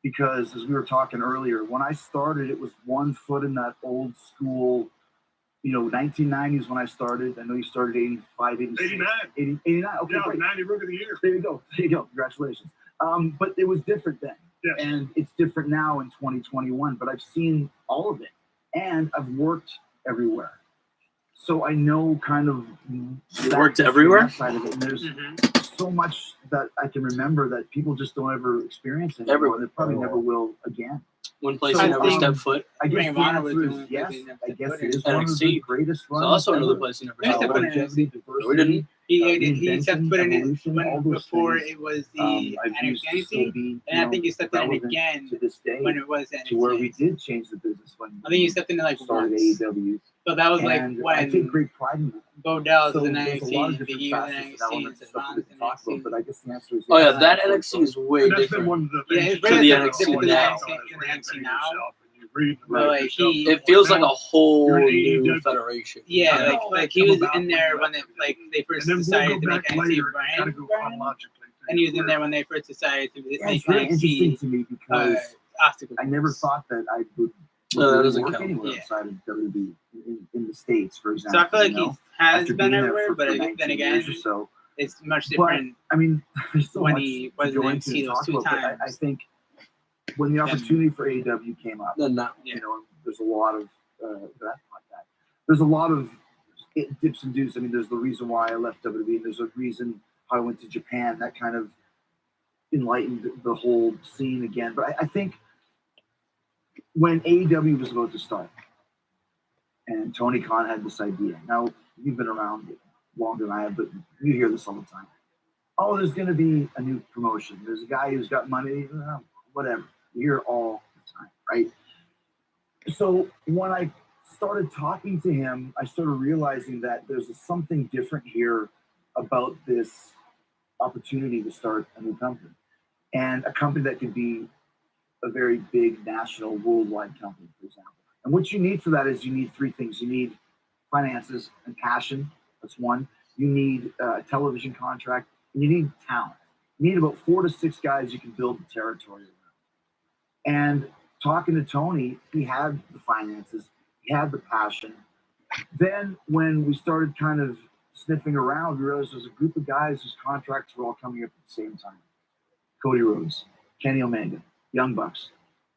Because as we were talking earlier, when I started, it was one foot in that old school, 1990s when I started. I know you started 85, 86. 89. 89. Okay, yeah, great. 90 Rook of the Year. There you go. Congratulations. But it was different then. Yes. And it's different now in 2021. But I've seen all of it. And I've worked everywhere. So I know kind of... You worked everywhere? Side of it. And there's so much that I can remember that people just don't ever experience anymore. Everywhere. They probably never will again. One place you never stepped foot. I guess Ring of the Honor was answer the is yes. one I guess place it is one of the NXT. greatest It's runs also another ever. place you never Yeah, stepped foot. Longevity, We diversity, didn't. He stepped foot in evolution, all it those before things. it was the I've used to still NXT, be, and I think you stepped in relevant again to this day, when it was to where we NXT. did change the business when I think you stepped in like started once. AEW. So that was like And I take when great pride in that. Bodell So was in there's a lot of NXT, Big different E was in facets and NXT, elements and stuff Savon we was can in talk about, NXT. but I guess the answer is Oh, yeah, yes. that NXT is way And that's been different. one of the Yeah, things. it's To very the different NXT to the now. NXT now. But But like It feels like a whole new federation. Yeah, like he was in there when they first and then decided to we'll make go back later, NXT kind brand, of go chronologically. and he was in there when they first decided to Yeah, make it's very interesting NXT to me because obstacle I never thought that I would No, that really doesn't work count. anywhere Yeah. outside of WWE in the States, for example. So I feel like you know? he has After been being there everywhere, for but 19 then again, years or so. it's much But different I mean, there's so when much he to was in go into NXT and those talk two about, but I times. think when the opportunity for AEW came up, Then not. Yeah. you know, there's a lot of there's a lot of dips and doos. I mean, there's the reason why I left WWE. There's a reason how I went to Japan. That kind of enlightened the whole scene again. But I think when AEW was about to start, and Tony Khan had this idea. Now you've been around longer than I have, but you hear this all the time. Oh, there's going to be a new promotion. There's a guy who's got money, whatever. You hear it all the time, right? So when I started talking to him, I started realizing that there's something different here about this opportunity to start a new company, and a company that could be a very big national, worldwide company, for example. And what you need for that is you need three things. You need finances and passion. That's one. You need a television contract, and you need talent. You need about 4 to 6 guys you can build the territory around. And talking to Tony, he had the finances, he had the passion. Then when we started kind of sniffing around, we realized there's a group of guys whose contracts were all coming up at the same time. Cody Rhodes, Kenny Omega, Young Bucks,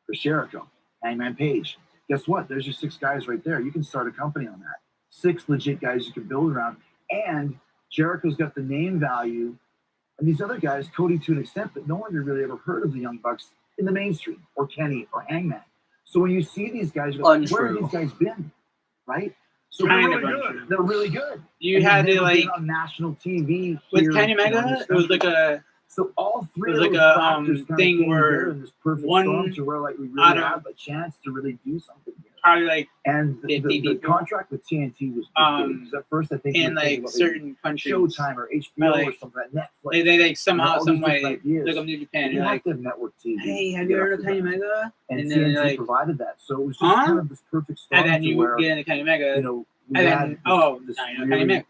Chris Jericho, Hangman Page. Guess what? There's your 6 guys right there. You can start a company on that. 6 legit guys you can build around. And Jericho's got the name value. And these other guys, Cody to an extent, but no one had really ever heard of the Young Bucks in the mainstream, or Kenny, or Hangman. So when you see these guys, you're like, where have these guys been? Right? So they're really good. They're really good. You had to like on national TV with Kenny Omega. It was like a all three. It was like a thing where one to where like we really have a chance to really do something here. Probably like and the contract with TNT was big. Because at first I think in like certain countries, Showtime or HBO like, or something like Netflix. They like somehow, some way look up New Japan. You You're have like, to have network TV. hey, have you heard of Kenny Omega? And then TNT like provided that, so it was just kind of this perfect storm. And then you where, get into Kenny Omega. You know, we and had then this Kenny really Omega.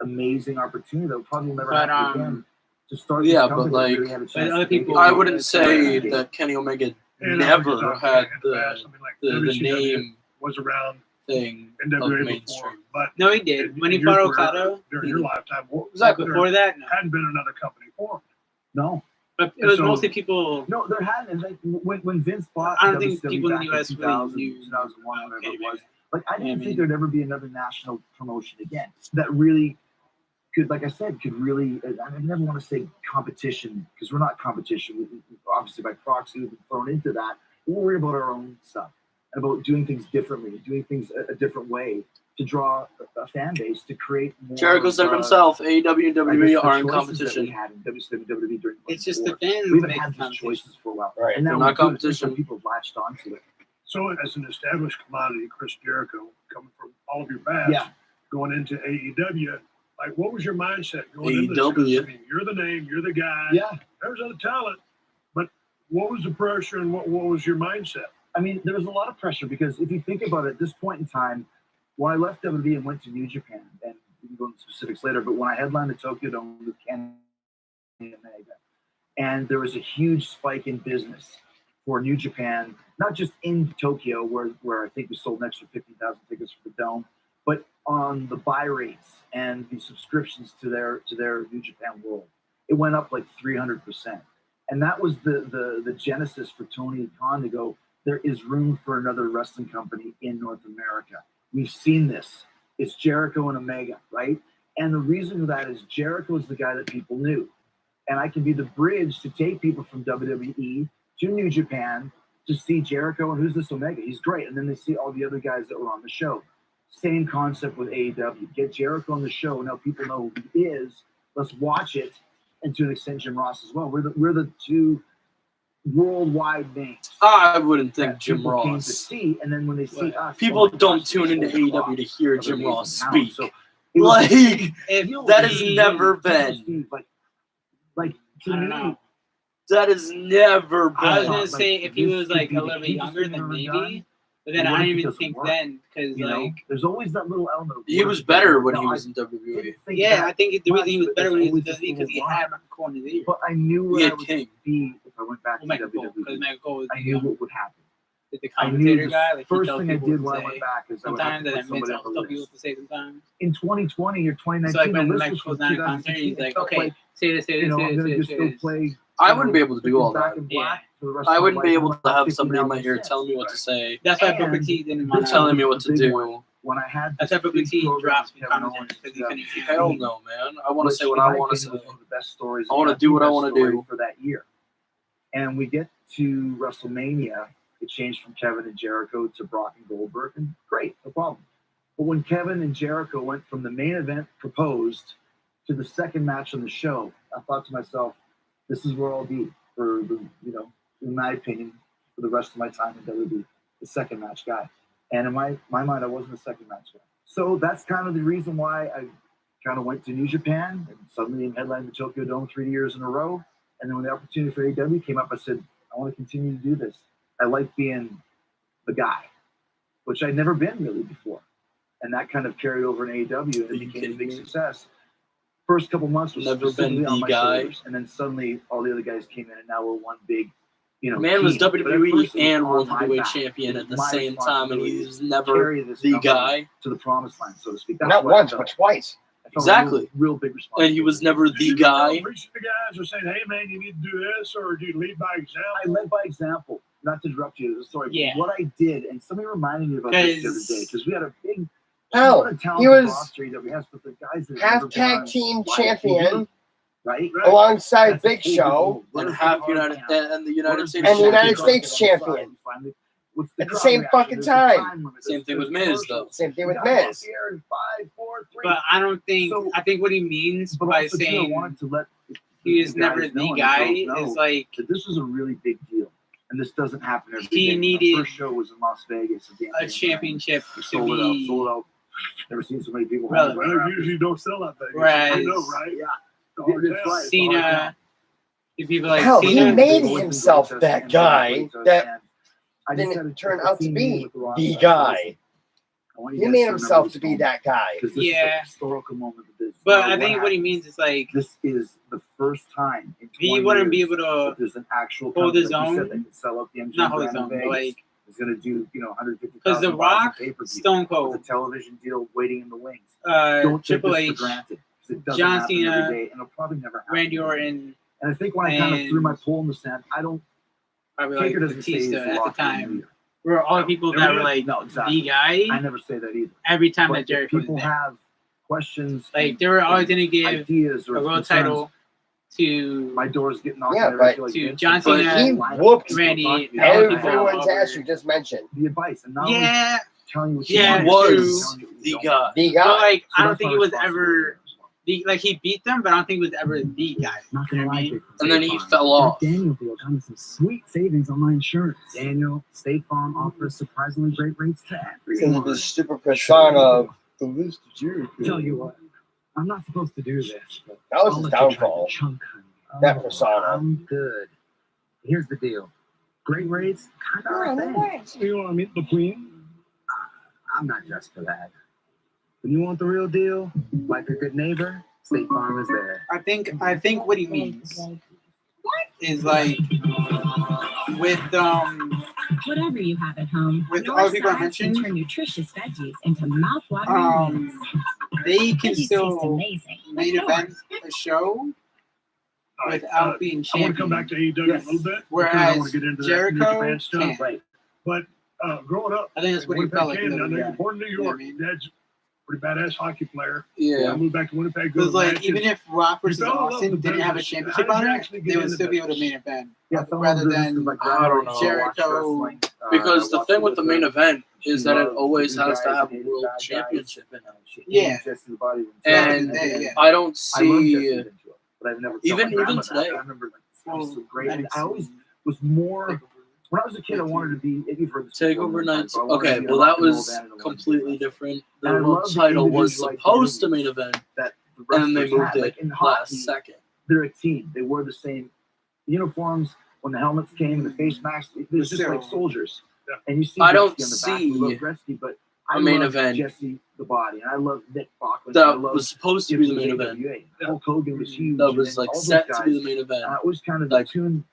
amazing opportunity that will probably never happen again. To start but like other people, I wouldn't say that Kenny Omega never had the name was around thing NWA of before, but no, he did when he fought Okada during your lifetime. Exactly before that, no. Hadn't been another company formed. No, but it was mostly people. No, there hadn't. Like when Vince bought, I don't think people in the U.S. really knew 2001, whatever it was. Like I didn't think there'd ever be another national promotion again that really could, like I said, could really. I never want to say competition because we're not competition. We obviously, by proxy, we've been thrown into that. We're worried about our own stuff and about doing things differently, doing things a different way to draw a fan base, to create more. Jericho said himself, AEW and WWE are in competition. We had in WWE during it's just the fans. We haven't had these choices for a while, right? And now not competition. People latched onto it. So, as an established commodity, Chris Jericho, coming from all of your past, going into AEW, like, what was your mindset going into this? I mean, you're the name, you're the guy. Yeah. There's other talent, but what was the pressure and what was your mindset? I mean, there was a lot of pressure because if you think about it, at this point in time, when I left WWE and went to New Japan, and we can go into specifics later, but when I headlined the Tokyo Dome with Kenny Omega, and there was a huge spike in business for New Japan, not just in Tokyo, where I think we sold an extra 50,000 tickets for the Dome, but on the buy rates and the subscriptions to their New Japan World. It went up like 300%. And that was the genesis for Tony Khan to go, there is room for another wrestling company in North America. We've seen this. It's Jericho and Omega, right? And the reason for that is Jericho is the guy that people knew. And I can be the bridge to take people from WWE to New Japan to see Jericho and who's this Omega? He's great. And then they see all the other guys that were on the show. Same concept with AEW. Get Jericho on the show. Now people know who he is. Let's watch it. And to an extent, Jim Ross as well. We're the two worldwide names. I wouldn't think Jim Ross. Came to see, and then when they see us, people don't tune into AEW to hear Jim Ross speak. So like that has never been. Like to me, that has never been. I was gonna say if he was like a little bit younger, then maybe. But then I didn't even think then because like there's always that little element. He was better when he was in WWE. Yeah, I think the reason he was better when he was in WWE because he had Michael Cole in his ear. But I knew where I would be if I went back to WWE. I knew what would happen. The commentator guy, like first thing I did when I went back is sometimes I meant to tell people to say sometimes. In 2020 or 2019, so like when Michael Cole's not in commentary, he's like, okay, say this, say this, say this, say this. I wouldn't be able to do all that. Yeah. I wouldn't be able to have somebody in my ear telling me what to say. That's why Booker T didn't want to telling me what to do. When I had that's why Booker T drops me comments because he couldn't hear. Hell no, man. I want to say what I want to say. The best stories. I want to do what I want to do for that year. And we get to WrestleMania. It changed from Kevin and Jericho to Brock and Goldberg, and great, no problem. But when Kevin and Jericho went from the main event proposed to the second match on the show, I thought to myself, this is where I'll be for the, in my opinion, for the rest of my time in WWE, the second match guy. And in my mind, I wasn't a second match guy. So that's kind of the reason why I kind of went to New Japan and suddenly headlined the Tokyo Dome 3 years in a row. And then when the opportunity for AEW came up, I said, I want to continue to do this. I like being the guy, which I'd never been really before. And that kind of carried over in AEW, and it became a big success. First couple months was never been on the my guy, shoulders, and then suddenly all the other guys came in, and now we're one big, Man was team. WWE and World on my Heavyweight back. Champion It at was the my same time, and responsibility he's to never carry this the number guy. to the promised land, so to speak. That's Not what I once, felt. but twice. I felt Exactly. real big responsibility. And he was never the You guy. preach to the guys or saying, hey, man, you need to do this, or do you lead by example? I led by example. Not to interrupt you, sorry. Yeah. What I did, and somebody reminded me about this the other day, because we had a big, Hell, he was roster that we have, but the guys that half tag team champion, right? alongside That's a Big whole Show, different- And half United and the United States and the champion. United States champion at the same fucking time. Same thing with Miz, though. Same thing with Miz. But I don't think. I think what he means But by also, too, I saying wanted to let he is the never guys know the and guy girls know is like that this was a really big deal, and this doesn't happen every He day. needed Our first show was in Las Vegas. a championship We to sold it out. be Sold out. Never seen so many people. relevant. Well, usually don't sell that thing. Whereas I know, right? Yeah. That's right. Cena, if people like Hell, Cena, he made himself that guy that didn't turn out to be the guy. He made himself to be that guy. Because this is Yeah. a historical moment. That this, but no I matter think what he happens, means is like this is the first time in 20 he wouldn't be years able that to there's an actual hold company, his like you said, own. that can sell out the MGM Not hold his brand in own, but Vegas. like It's going to do, 150,000 because The Rock, pay-per-view. Stone Cold, With a television deal waiting in the wings. Don't take Triple this H, for granted. 'Cause it doesn't John happen Cena, every day, and it'll probably never happen. Randy Orton, And I think when I kind of threw my pole in the sand, I don't. probably like Taker doesn't say he's Batista the at the Rock time, either. were all the people that were like No, exactly. the guy. I never say that either. Every time But that if Jericho was people there, have questions, like they were always going to give ideas, or a world concerns, title to my door's getting knocked Yeah, on. but to John But Cena, he whooped Randy, everyone's ass you just mentioned. the advice, and not yeah, telling you what yeah, you want, was telling you what the you don't guy. want. The but guy. like So I don't that's think my it was responsibility ever the like he beat them, but I don't think it was ever the guy. Not You know gonna what I lie, mean? Dick, And then he State Farm. fell off. That Daniel deal got me some sweet savings on my insurance. Daniel, State Farm offers surprisingly great rates to Because everyone. of this stupid persona of the least Jew. Tell you what, I'm not supposed to do this, but That was I'll his let you try the downfall. chunk, honey. That Oh, persona. I'm good. Here's the deal. Great rates, kind of our thing. You want to meet the queen? I'm not dressed for that. When you want the real deal, like a good neighbor, State Farm is there. I think what he means is like with Whatever you have at home, with all the people I Northsides can mentioned, turn nutritious veggies into mouth-watering meals. they can Veggies taste still amazing. main event a show without being I want to come back champion. to AEW a little bit. because I Whereas want to get into that New Jericho Japan stuff. can't. Right. But growing up, I think that's what he Winnipeg, felt like. Canada, I know Yeah. you're born in New You know what York. I mean? Dad's a pretty badass hockey player. Yeah. I moved back to Winnipeg. go Because to like matches. even if Rock versus You fell in love Austin with didn't have a business. championship How on did you it, actually they get would into still be able to business? main event. Yeah, rather than I don't know. Jericho. Because the thing with the main event is that it always has to have a world championship in it. Yeah. And Yeah. I don't I love see Jesse Ventura, but I've never even felt like even that. today. I remember like that was so great. And I always was more when I was a kid. I wanted to be. You've heard this before, Takeover nights. but I wanted to Okay, be a well rock that and roll was band in the completely different. The And I world love the title was individual supposed to identities main event, that the and then they wrestlers moved had. Like it in last hockey, second. they're a team. They wore the same uniforms. When the helmets came and the face masks, it was just like soldiers. And you see I don't Gretzky on the back. We love see Gretzky, but a I main love event Jesse the Body, and I love Nick Bachman. that I love was supposed to be the Gibbs main with event. AWA. Hulk Hogan was huge. That was and like all those set to guys, be the main event. I always kind of like tuned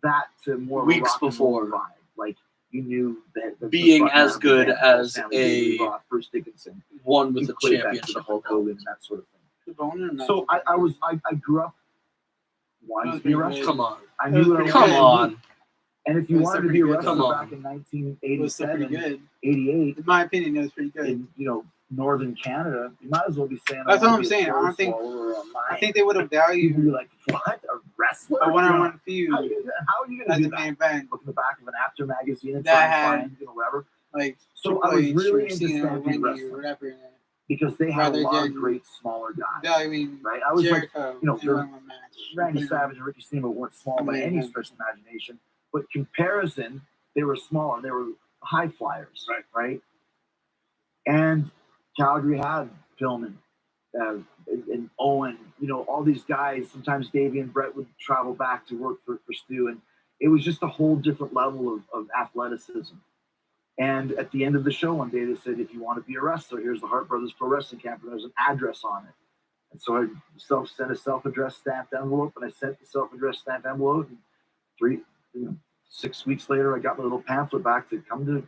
that to more weeks of a rock and roll before. vibe. Like you knew that the Being front as man good was as Stanley, David a Roth, Bruce Dickinson, one with a equate that to championship. Hulk Hogan and that sort of thing. The boner match. So I grew up wanting to be a wrestler. Come on. I knew what I Come wanted on. to do. And if you It was wanted to pretty be a good. wrestler Come on. back in It was still pretty 1987, good. 88, In my opinion, it was pretty good. in northern Canada, you might as well be saying. That's I what wanna I'm be a saying. I sword don't think- swallower or a I lion. think they would have You'd be valued like, what? A wrestler. A one-on-one feud. How are you gonna As do a that? main event. Look in the back of an After magazine and That try and had, find, whatever. Like, So I Triple was H really or into Cena or Stampede Randy or Wrestling whatever in it. because they had a Rather lot of than- great smaller guys. Yeah, I mean, right? I was Jericho, like, in one match. Randy Savage and Ricky Steamboat weren't small by any stretch of the imagination, but comparison, they were smaller. They were high flyers, right? And Calgary had Pillman and Owen, all these guys. Sometimes Davey and Brett would travel back to work for Stu, and it was just a whole different level of athleticism. And at the end of the show one day, they said, if you want to be a wrestler, here's the Hart Brothers Pro Wrestling Camp, and there's an address on it. And so I sent a self-addressed stamped envelope, and I sent the self-addressed stamped envelope, and 6 weeks later, I got my little pamphlet back to come to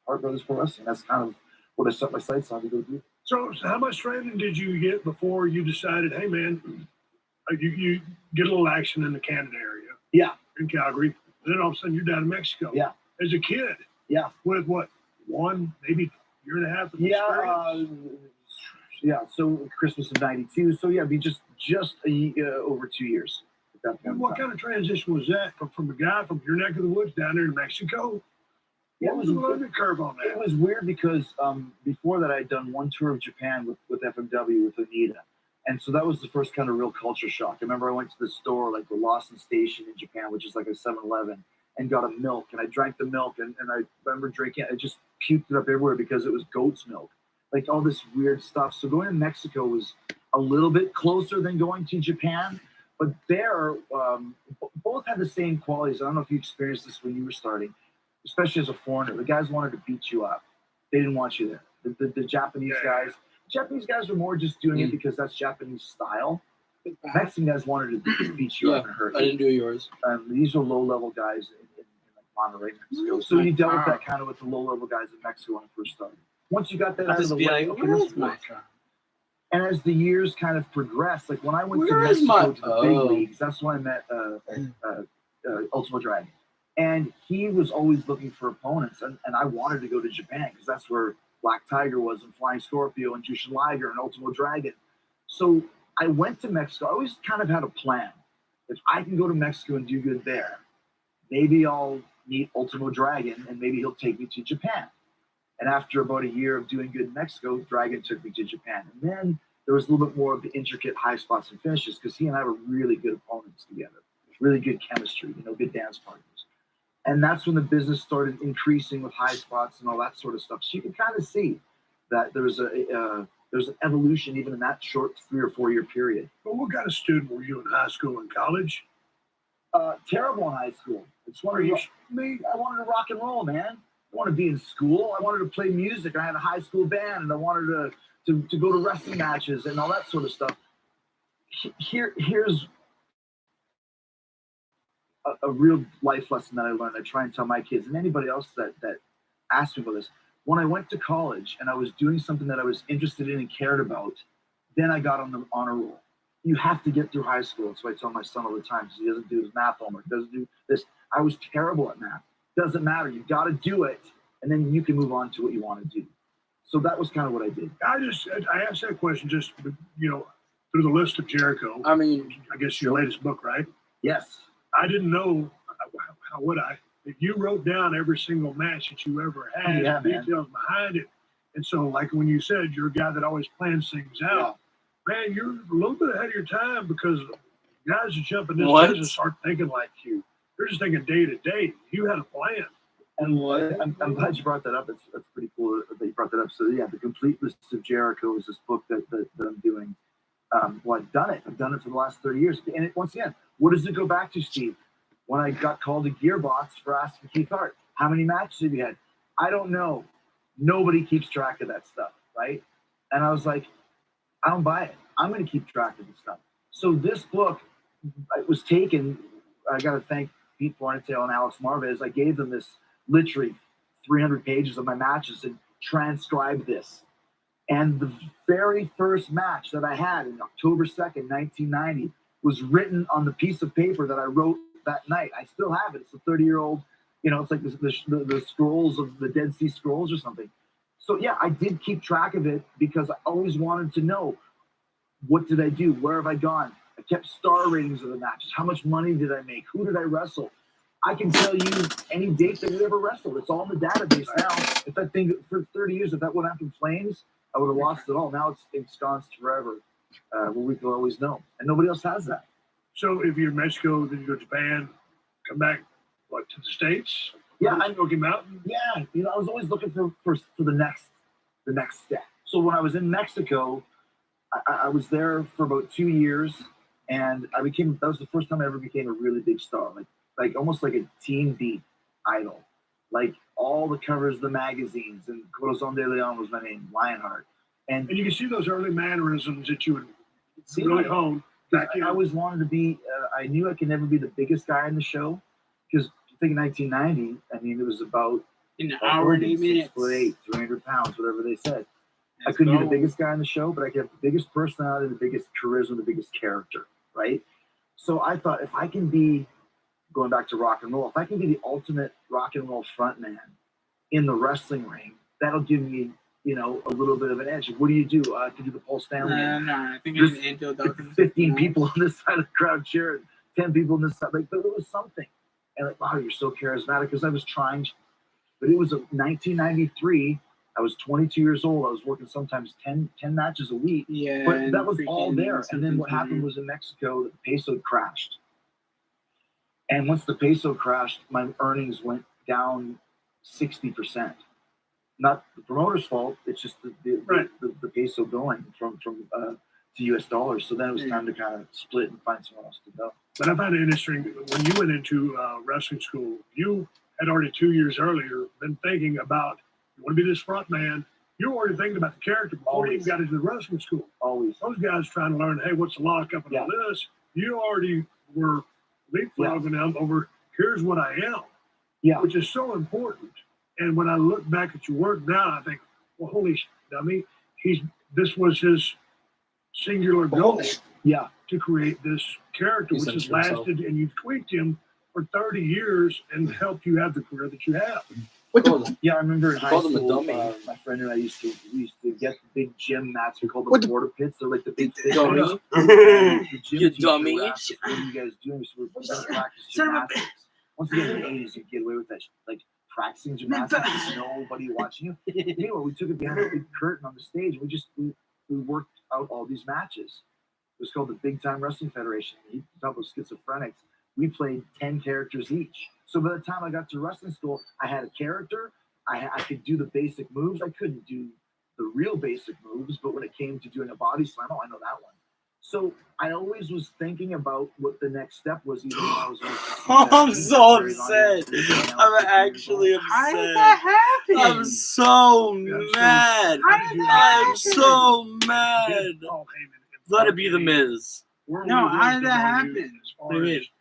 Hart Brothers Pro Wrestling. That's kind of what I set my sights on to go do. So how much training did you get before you decided, hey, man, you get a little action in the Canada area? Yeah. In Calgary. And then all of a sudden, you're down in Mexico. Yeah. As a kid. Yeah. With what, maybe year and a half of experience? So Christmas of '92. So yeah, be just over 2 years. And what kind of transition was that from a guy from your neck of the woods down there in Mexico? Yeah, What was the learning curve on that? It was weird because before that I'd done one tour of Japan with FMW with Anita, and so that was the first kind of real culture shock. I remember I went to the store like the Lawson Station in Japan, which is like a 7-Eleven, and got a milk, and I drank the milk, and I remember drinking it. I just puked it up everywhere because it was goat's milk. Like all this weird stuff. So going to Mexico was a little bit closer than going to Japan, but there, both had the same qualities. I don't know if you experienced this when you were starting, especially as a foreigner. The guys wanted to beat you up. They didn't want you there. The Japanese guys were more just doing it because that's Japanese style. Mexican guys wanted to beat you up and hurt you. I didn't do yours. These are low-level guys in like Monterrey, Mexico. So you dealt with that kind of with the low-level guys in Mexico when I first started. Once you got that out of the way, okay, this works. And as the years kind of progressed, like when I went to Mexico to the big leagues, that's when I met Ultimo Dragon. And he was always looking for opponents, and I wanted to go to Japan because that's where Black Tiger was, and Flying Scorpio, and Jushin Liger, and Ultimo Dragon. So I went to Mexico. I always kind of had a plan. If I can go to Mexico and do good there, maybe I'll meet Ultimo Dragon, and maybe he'll take me to Japan. And after about a year of doing good in Mexico, Dragon took me to Japan. And then there was a little bit more of the intricate high spots and finishes because he and I were really good opponents together. Really good chemistry, good dance partners. And that's when the business started increasing with high spots and all that sort of stuff. So you can kind of see that there's an evolution even in that short 3 or 4 year period. But what kind of student were you in high school and college? Terrible in high school. I wanted to rock and roll, man. I wanted to be in school. I wanted to play music. I had a high school band, and I wanted to go to wrestling matches and all that sort of stuff. Here's a real life lesson that I learned. I try and tell my kids and anybody else that asked me about this. When I went to college and I was doing something that I was interested in and cared about, then I got on the honor roll. You have to get through high school. That's what I tell my son all the time because he doesn't do his math homework, doesn't do this. I was terrible at math. Doesn't matter. You got to do it, and then you can move on to what you want to do. So that was kind of what I did. I asked that question just, through the list of Jericho. I mean, I guess your latest book, right? Yes. I didn't know, how would I, that you wrote down every single match that you ever had, details behind it. And so, like when you said you're a guy that always plans things out, man, you're a little bit ahead of your time because guys that jump in this business aren't thinking like you. They're just thinking day to day. You had a plan. And I'm glad you brought that up. It's pretty cool that you brought that up. So yeah, the complete list of Jericho is this book that I'm doing. I've done it. I've done it for the last 30 years. And once again, what does it go back to, Steve? When I got called to Gearbox for asking Keith Hart, how many matches have you had? I don't know. Nobody keeps track of that stuff, right? And I was like, I don't buy it. I'm going to keep track of this stuff. So this book, it was taken. I got to thank Pete Fornatail and Alex Marvez. I gave them this literally 300 pages of my matches and transcribed this. And the very first match that I had in October 2nd, 1990 was written on the piece of paper that I wrote that night. I still have it. It's a 30-year-old, it's like the scrolls of the Dead Sea Scrolls or something. So yeah, I did keep track of it because I always wanted to know, what did I do? Where have I gone? I kept star ratings of the matches. How much money did I make? Who did I wrestle? I can tell you any date that we ever wrestled. It's all in the database now. If that thing for 30 years, if that went up in flames, I would have lost it all. Now it's ensconced forever, where we can always know, and nobody else has that. So if you're in Mexico, then you go to Japan, come back, what, to the States? Yeah, Smoky Mountain. Yeah, you know, I was always looking for the next step. So when I was in Mexico, I was there for about 2 years, and that was the first time I ever became a really big star, like almost like a Teen Beat idol. Like all the covers of the magazines, and Corazon de Leon was my name, Lionheart. And you can see those early mannerisms that you would see really hone. I always wanted to be, I knew I could never be the biggest guy in the show, because I think in 1990, I mean, it was about an hour and 8 minutes. 6'8", 300 pounds, whatever they said. I couldn't be the biggest guy in the show, but I could have the biggest personality, the biggest charisma, the biggest character, right? So I thought, if I can be, going back to rock and roll, if I can be the ultimate rock and roll frontman in the wrestling ring, that'll give me, you know, a little bit of an edge. What do you do? I can do the Paul Stanley. No, I think it's an Anfield Dawkins. 15 people on this side of the crowd cheering, 10 people on this side. Like, but it was something. And like, wow, you're so charismatic, because I was trying. But it was 1993. I was 22 years old. I was working sometimes 10 matches a week. Yeah. But that was all there. And then what happened was in Mexico, the peso crashed. And once the peso crashed, my earnings went down 60%. Not the promoter's fault. It's just the peso going from to US dollars. So then it was time to kind of split and find someone else to go. But I found it interesting, when you went into wrestling school, you had already 2 years earlier been thinking about, you want to be this front man. You were already thinking about the character before you even got into the wrestling school. Always. Those guys trying to learn, hey, what's the lockup and all this? You already were leapfrogging them over, here's what I am. Yeah. Which is so important. And when I look back at your work now, I think, well, holy dummy, this was his singular goal. Yeah. To create this character, which has lasted, and you've tweaked him for 30 years and helped you have the career that you have. Yeah, I remember in high school, my friend and I used to get the big gym mats. We called them border pits. They're like the big dummy. You dummy. What are you guys doing? So we're going to practice gymnastics. Once again, in the 80s, you get away with that, like practicing gymnastics. There's nobody watching you. Anyway, we took it behind a big curtain on the stage. We worked out all these matches. It was called the Big Time Wrestling Federation. You talk about schizophrenics. We played 10 characters each. So by the time I got to wrestling school, I had a character. I could do the basic moves. I couldn't do the real basic moves, but when it came to doing a body slam, I know that one. So I always was thinking about what the next step was, even when I was I'm so upset. I'm actually upset. How did that happen? I'm so mad. I'm so mad. Let it be the Miz. No, how did that happen?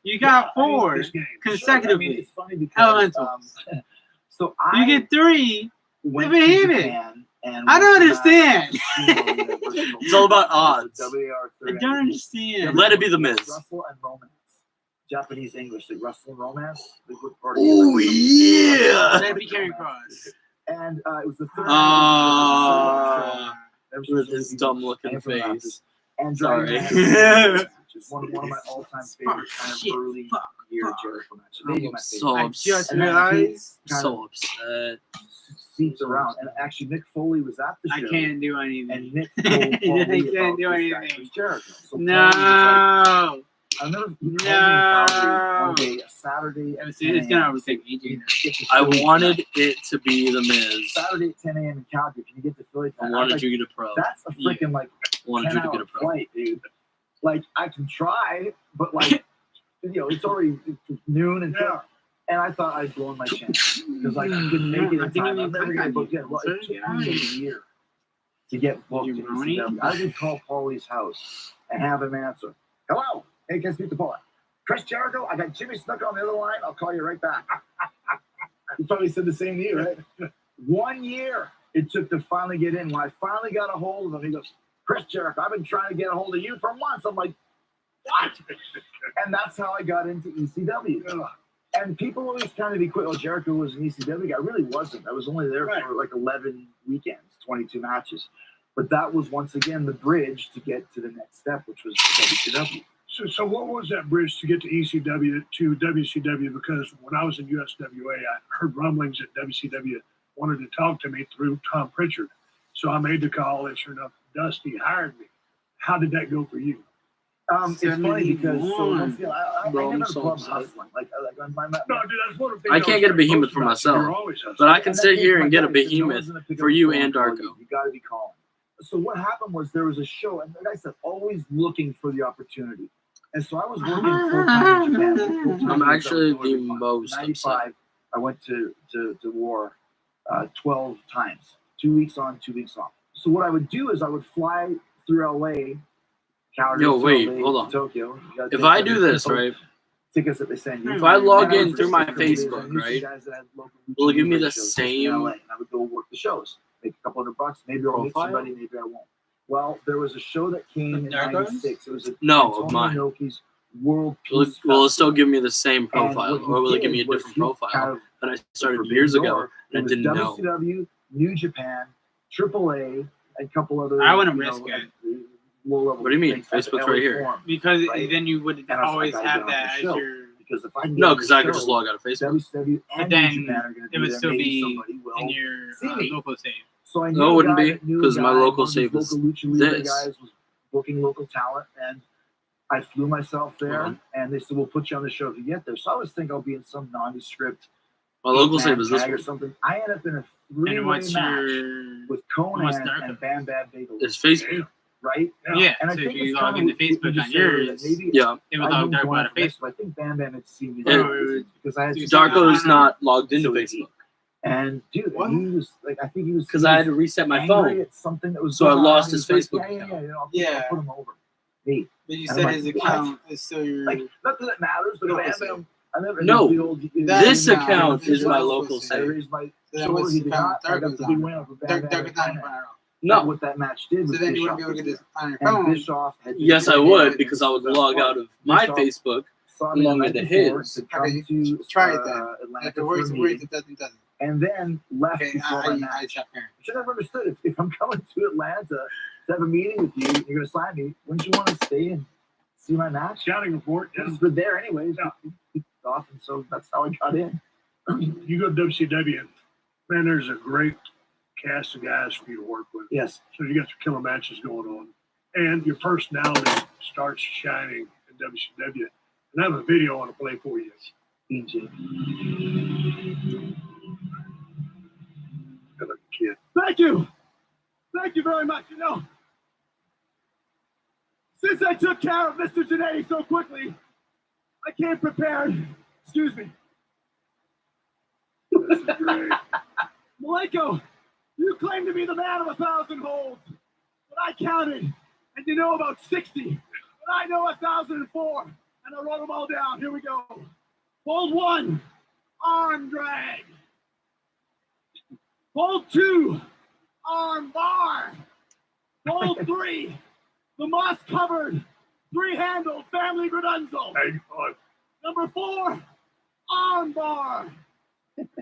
You got 4 consecutively. I mean, it's funny because elementals. So you get 3. went Never to hit it. Japan and I don't understand. It's all about odds. I don't understand. Let it be the Miz. Wrestle and romance. Japanese English, like wrestle and romance. Oh yeah. Let it be Karen Cross. And it was the third. With his dumb looking face. And sorry. Just one of my all-time favorite kind of early year Jericho matches. Maybe my so favorite. upset. I just realized. So upset. Seats around, and actually Mick Foley was at the show. I can't do anything. And Nick told Paul I Lee can't about do this guy anything. was Jericho. So No. I remember he called me in Calgary one day, a Saturday. It's gonna overtake AJ. I wanted it to be the Miz. Saturday at 10 a.m. in Calgary. Can you get to Philly? I wanted you to get a pro. That's a freaking like 10-hour flight, dude. Like I can try, but like it's already noon and I thought I'd blown my chance because like I couldn't make it in time. I'm never gonna book in. Well, it took me a year to get booked. I would call Paulie's house and have him answer. Hello, hey, can I speak to Paul? Chris Jericho, I got Jimmy Snuka on the other line. I'll call you right back. He probably said the same to you, right? 1 year it took to finally get in. When I finally got a hold of him, he goes, Chris Jericho, I've been trying to get a hold of you for months. I'm like, what? And that's how I got into ECW. And people always kind of equate, Jericho was an ECW guy. I really wasn't. I was only there for like 11 weekends, 22 matches. But that was, once again, the bridge to get to the next step, which was WCW. So what was that bridge to get to ECW to WCW? Because when I was in USWA, I heard rumblings that WCW wanted to talk to me through Tom Pritchard. So I made the call, and sure enough, Dusty hired me. How did that go for you? It's funny because once again, I Bro, never I'm had a so problem upset. hustling. Like my No, dude, that's one of the things I can't get a behemoth for myself, but I can sit here and get a behemoth for you and Darko. You got to be calm. So what happened was there was a show, and like I said, always looking for the opportunity. And so I was working full-time in Japan. Full-time I'm was actually always the fun. most 95, upset. I went to war 12 times, 2 weeks on, 2 weeks off. So what I would do is I would fly through LA, Calgary, Yo, wait, LA, hold on. Tokyo. If I do this, right? Tickets that they send you. If I log And in through my for 6 days, I Facebook, knew some right, guys that had local will it give me lucha the shows same in LA, and I would go work the shows, make a couple $100. Maybe I'll meet profile? somebody, maybe I won't. Well, there was a show that came in '96. It was a No, of mine. Inoki's World Will Peace it still Festival. give me the same And profile, what he or will it give did me a was different he profile kind of that I started forbidden years ago door. and I It was didn't know? WCW, New Japan, AAA, and a couple other. I wouldn't risk it. Low-level What do you mean? things at the Facebook's LA right here. Forum, Because right? then you would And I was always like, I have gotta get on that the as show. your. Because if I can No, get because on I the could just show, log out of Facebook. WCW But and then New Japan are going to it be would there. still Maybe be somebody will in your see me. local save. So I knew No, it a wouldn't guy be, that knew a 'cause my guy, local one of these save is local Lucha Libre this. guys was booking local talent, and I flew myself there, Uh-huh. and they said, we'll put you on the show if you get there. So I was thinking I'll be in some nondescript My local eight-man save is this tag or one. something. I ended up in a And three-way what's match your? with what's Conan Darko? and Bam Bam Bagel. It's Facebook. Right? Yeah. And I So think if you it's log kinda into what you Facebook just on said earlier, yours, that maybe Yeah. it would I log knew Darko going out of for this, Facebook. but I think Bam Bam had seen me Yeah. there because I had Dude, Darko's not logged into So Facebook And dude, What? he was like, I think he was because I had to reset my angry phone. at something that was So I going on. lost He his was like, Facebook yeah, account. I'll Yeah. put him over. Hey, But you And said I'm his like, account is still your. like, not that it matters, but Local Bam save. Bam, I never No, the old, this the- account the- is my the- local I save. raised my So then shoulder, what's he the did account not. I got Darko's the on? big win over Bam Bam. Darko's not and in front of No. what that match did So was then you Bischoff wouldn't be able to was get this there. on your And phone. Bischoff had been Yes, I there. would, because I would log out of my Bischoff Facebook saw and me log the into night before his. to come Okay, to try it then. Atlanta If it for a works, it works. meeting, If it doesn't. and then left Okay, before my I match. stopped caring. Which I never understood. If I'm coming to Atlanta to have a meeting with you, you're going to sign me, wouldn't you want to stay and see my match? Scouting report. Yeah. Because we're there anyways. Yeah. Off, and so that's how I got in. You go to WCW, man, there's a great cast of guys for you to work with. Yes. So you got your killer matches going on, and your personality starts shining in WCW. And I have a video I want to play for you. BJ. Good looking kid. Thank you. Thank you very much. You know, since I took care of Mr. Jannetty so quickly, I came prepared. Excuse me. This is great. Malenko, you claim to be the man of 1,000 holds, but I counted, and you know about 60, but I know 1,004, and I wrote them all down. Here we go. Hold 1, arm drag. Hold 2, arm bar. Hold 3, the moss-covered, 3-handle family gradunzel. Hang on. Number 4, arm bar.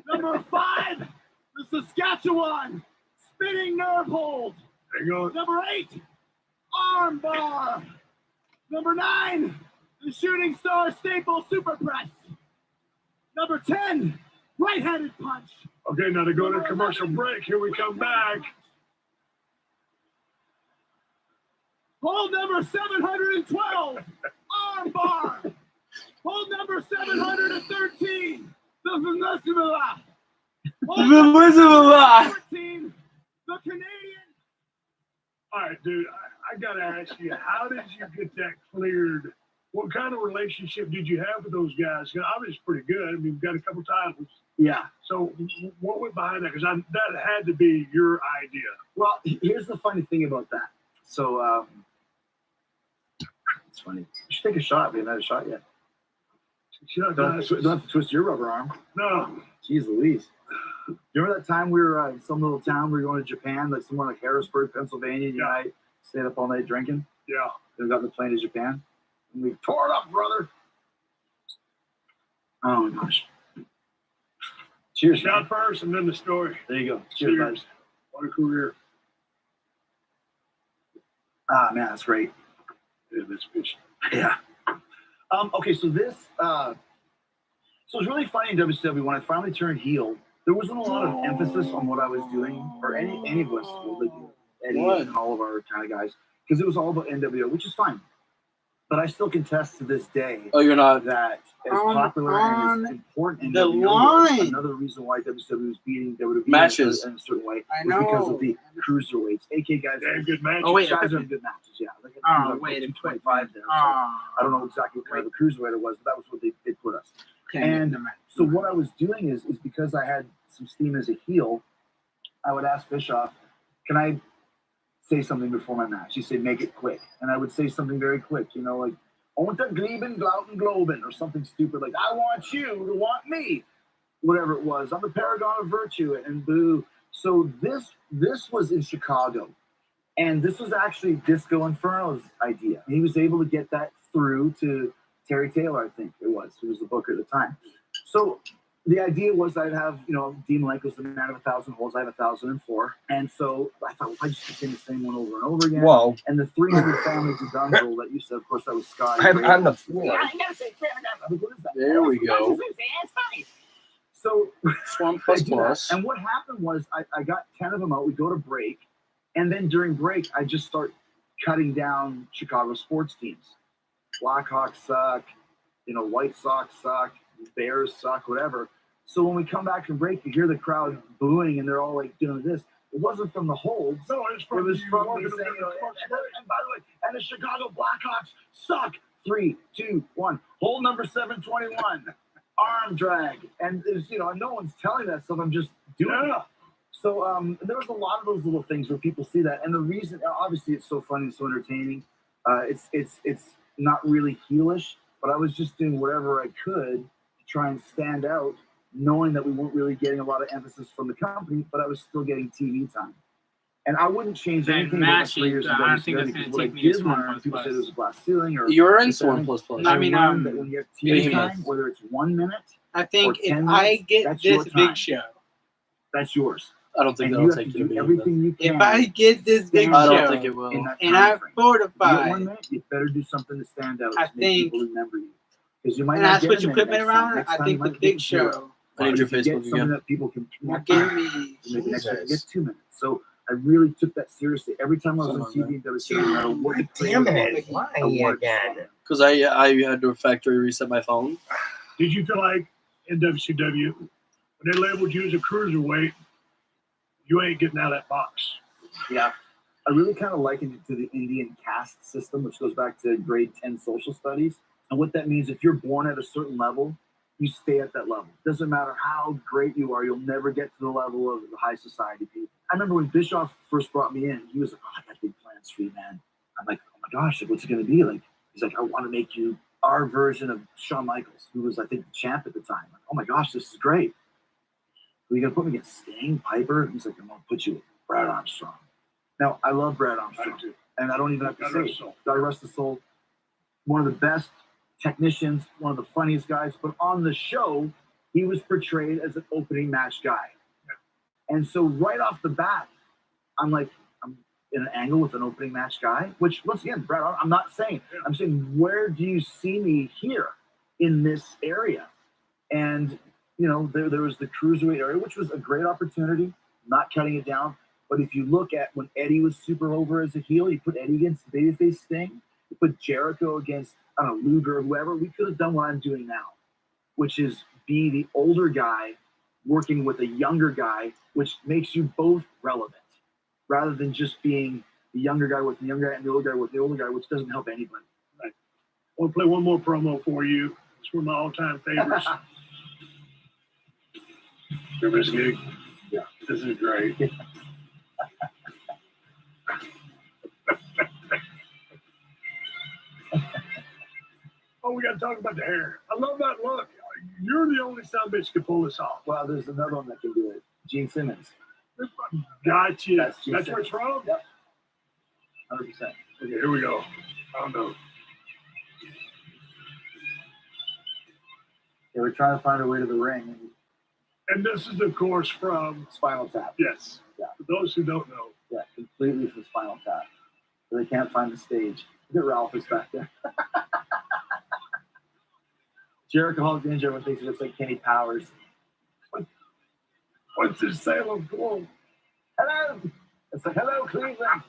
Number 5, the Saskatchewan spinning nerve hold. Hang on. Number 8, arm bar. Number 9, the shooting star staple super press. Number 10, right-handed punch. Okay, now to go to commercial break. Here we come back. Hold number 712, arm bar. Hold number 713, the Venezuela. Hold number 14, the Canadian. All right, dude, I got to ask you, how did you get that cleared? What kind of relationship did you have with those guys? 'Cause obviously it's pretty good. I mean, we've got a couple titles. Yeah. So what went behind that? Because that had to be your idea. Well, here's the funny thing about that. So, it's funny. You should take a shot. We haven't had a shot yet. Don't have to twist your rubber arm. No. Jeez Louise. Remember that time we were in some little town, we were going to Japan, like somewhere like Harrisburg, Pennsylvania, you and I stayed up all night drinking? Yeah. Then we got on the plane to Japan. And we tore it up, brother. Oh my gosh. Cheers. Shot first and then the story. There you go. Cheers, guys. What a career. Ah, man, that's great. Yeah, this bitch. Yeah. Okay, so this, so it's really funny in WCW when I finally turned heel. There wasn't a lot of emphasis on what I was doing, or any of us, Eddie and all of our kind of guys, because it was all about NWO, which is fine. But I still contest to this day. Oh, you're not that as popular and as important the NWO line. was. Another reason why WCW was beating WWE matches in a certain way I was because know. of the cruiserweights. AK guys They had good matches. Oh, wait, guys are good matches. Yeah, like wait, 225 there. So I don't know exactly what kind of a cruiserweight it was, but that was what they put us. And so what I was doing is because I had some steam as a heel, I would ask Bischoff, "Can I say something before my match?" He said, "Make it quick," and I would say something very quick, you know, like "Unter Gleben, Glauten, Globen," or something stupid like "I want you to want me," whatever it was. I'm the paragon of virtue, and boo. So this was in Chicago, and this was actually Disco Inferno's idea. He was able to get that through to Terry Taylor, I think it was, who was the booker at the time. So the idea was I'd have, you know, Dean Malenko's the man of 1,000 holes. I have 1,004. And so I thought, well, I just continue the same one over and over again. Whoa. And the 300 families of Dunhill that you said, of course, that was Scotty. I'm on the floor. Yeah, I gotta say, what is that? There we go. It's funny. So, Swarm plus plus. And what happened was I got 10 of them out. We go to break. And then during break, I just start cutting down Chicago sports teams. Blackhawks suck. You know, White Sox suck. Bears suck, whatever. So when we come back from break, you hear the crowd booing, and they're all like doing this. It wasn't from the holds. No, it was from me saying, you know, and by the way, and the Chicago Blackhawks suck. 3, 2, 1. Hold number 721. Arm drag. And there's, you know, no one's telling that stuff. I'm just doing it. So there was a lot of those little things where people see that. And the reason, obviously, it's so funny and so entertaining. It's not really heelish, but I was just doing whatever I could to try and stand out, knowing that we weren't really getting a lot of emphasis from the company, but I was still getting TV time. And I wouldn't change anything about the 3 years of WCW, because what I did learn, people said it was a glass ceiling, or you're in Swarm plus plus. I mean, that when you have TV time, whether it's 1 minute, I think or if 10 I minutes, get that's this your big time. show, that's yours. I don't think And that'll you have take to you to do be everything you can. if I get this big I show, don't think it will. and I If you get 1 fortify, minute, you better do something to stand out. I to make think, people remember you. Because you might and not I get switch a minute equipment next time. around, Next I time think you the might big get 0. show I need But your if you get Facebook something again. that people can will give me you make an extra, you get 2 minutes. So I really took that seriously. Every time I was on TV and WCW, no matter what the Damn trailer it. was, Why I worked. again? Because I had to factory reset my phone. Did you feel like in WCW, when they labeled you as a cruiserweight, you ain't getting out of that box? Yeah. I really kind of likened it to the Indian caste system, which goes back to grade 10 social studies. And what that means, if you're born at a certain level, you stay at that level. Doesn't matter how great you are, you'll never get to the level of the high society people. I remember when Bischoff first brought me in, he was like, "Oh, I got big plans for you, man." I'm like, "Oh my gosh, like, what's it going to be?" Like, he's like, "I want to make you our version of Shawn Michaels, who was, I think, the champ at the time." I'm like, "Oh my gosh, this is great. Are you going to put me against Sting, Piper?" He's like, "I'm going to put you with Brad Armstrong." Now, I love Brad Armstrong, and I don't even have to say it. God rest his soul. One of the best technicians, one of the funniest guys, but on the show, he was portrayed as an opening match guy. And so right off the bat, I'm like, I'm in an angle with an opening match guy, which once again, Brad, I'm not saying, I'm saying, where do you see me here in this area? And, you know, there was the cruiserweight area, which was a great opportunity, not cutting it down. But if you look at when Eddie was super over as a heel, you put Eddie against babyface Sting, you put Jericho against, I don't know, Luger or whoever, we could have done what I'm doing now, which is be the older guy working with a younger guy, which makes you both relevant, rather than just being the younger guy with the younger guy and the older guy with the older guy, which doesn't help anybody. Right. I want to play one more promo for you. It's one of my all-time favorites. Remember this gig? Yeah. This is great. Oh, we got to talk about the hair. I love that look. You're the only son of a bitch who can pull this off. Well, there's another one that can do it. Gene Simmons. Gotcha. That's Gene where Simmons. it's from? Yep. 100%. Okay, here we go. I don't know. They were trying to find a way to the ring. And this is, of course, from Spinal Tap. Yes. Yeah. For those who don't know. Yeah, completely from Spinal Tap. So they can't find the stage. Look at Ralph is back there. Jericho Hulk Ninja, everyone thinks he looks like Kenny Powers. What's his Salem Glow? Hello. It's like, hello, Cleveland.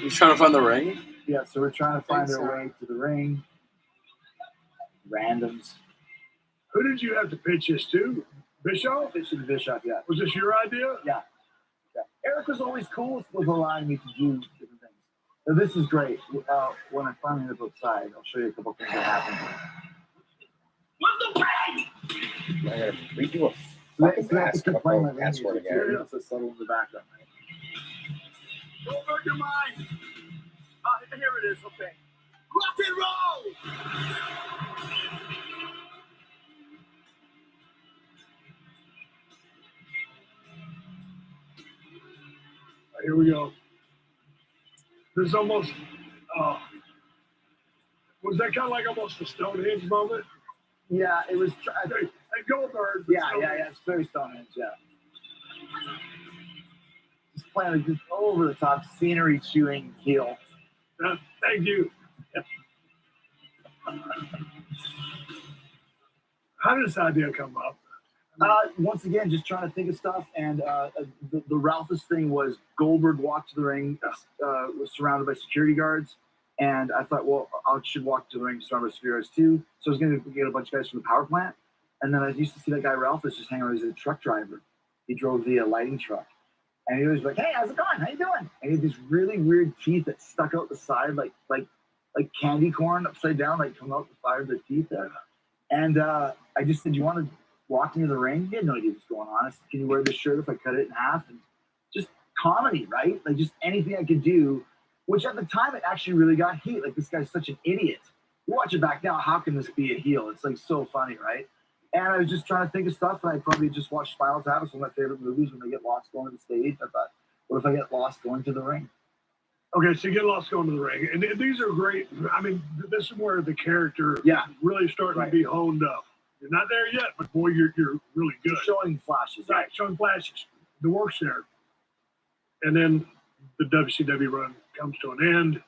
He's trying to find the ring? Yeah, so we're trying to find our way to the ring. Randoms. Who did you have to pitch this to? Bischoff? Pitch to Bischoff, yeah. Was this your idea? Yeah. Eric was always cool with allowing me to do different things. So this is great. When I finally end up outside, I'll show you a couple things that happened. I gotta redo a Let's fucking playing my password again. It's a subtle in the background. Don't hurt your mind. Here it is, okay. Rock and roll! Here we go. This is almost, was that kind of like almost a Stonehenge moment? Yeah, it was. Hey, Goldberg. Yeah, it's very Stonehenge, yeah. Just playing just over the top scenery chewing heel. Thank you. How did this idea come up? Once again, just trying to think of stuff, and the Ralphus thing was Goldberg walked to the ring, was surrounded by security guards, and I thought, well, I should walk to the ring surrounded by security guards too. So I was going to get a bunch of guys from the power plant, and then I used to see that guy Ralphus just hanging around. He's a truck driver. He drove the lighting truck, and he was like, "Hey, how's it going? How you doing?" And he had these really weird teeth that stuck out the side, like candy corn upside down, like coming out the side of the teeth there. And I just said, "You want to walk into the ring?" He had no idea what's going on. I said, "Can you wear this shirt if I cut it in half?" And just comedy, right? Like just anything I could do, which at the time it actually really got heat. Like this guy's such an idiot. You watch it back now, how can this be a heel? It's like so funny, right? And I was just trying to think of stuff, and I probably just watched Spinal Tap. It's one of my favorite movies. When they get lost going to the stage, I thought, what if I get lost going to the ring? Okay, so you get lost going to the ring. And these are great. I mean, this is where the character is really starting to be honed up. You're not there yet, but boy, you're really good. Showing flashes. Right, showing flashes. The work's there. And then the WCW run comes to an end.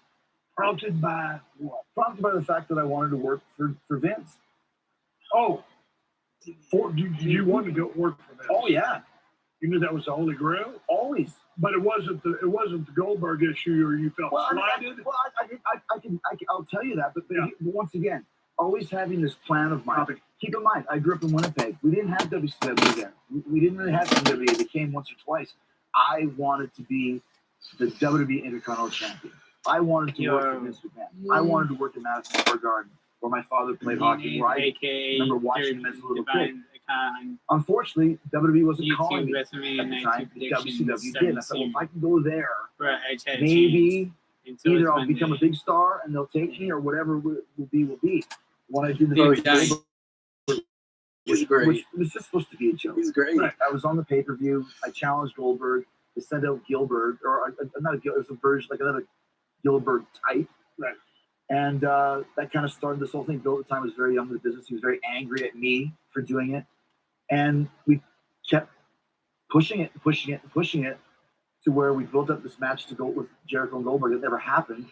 Prompted by what? Prompted by the fact that I wanted to work for Vince. Oh, you wanted to go work for Vince? Oh, yeah. You knew that was the Holy Grail? Always. But it wasn't the Goldberg issue, or you felt slighted? I'll tell you that. But once again, always having this plan of mine. Keep in mind, I grew up in Winnipeg. We didn't have WCW then. We didn't really have WWE. They came once or twice. I wanted to be the WWE Intercontinental Champion. I wanted to work for Vince McMahon. I wanted to work in Madison Square Garden, where my father played hockey, where I remember watching him as a little kid. Unfortunately, WWE wasn't calling me at the time. WCW did. I thought, well, if I can go there, maybe either I'll become a big star and they'll take me, or whatever will be. When I did the He's great. Which was just supposed to be a joke. He's great. I was on the pay-per-view. I challenged Goldberg to send out Gilbert, or not a Gilbert, it was a version, like another Gilbert type. Right. And that kind of started this whole thing. Bill at the time was very young in the business. He was very angry at me for doing it. And we kept pushing it to where we built up this match to go with Jericho and Goldberg. It never happened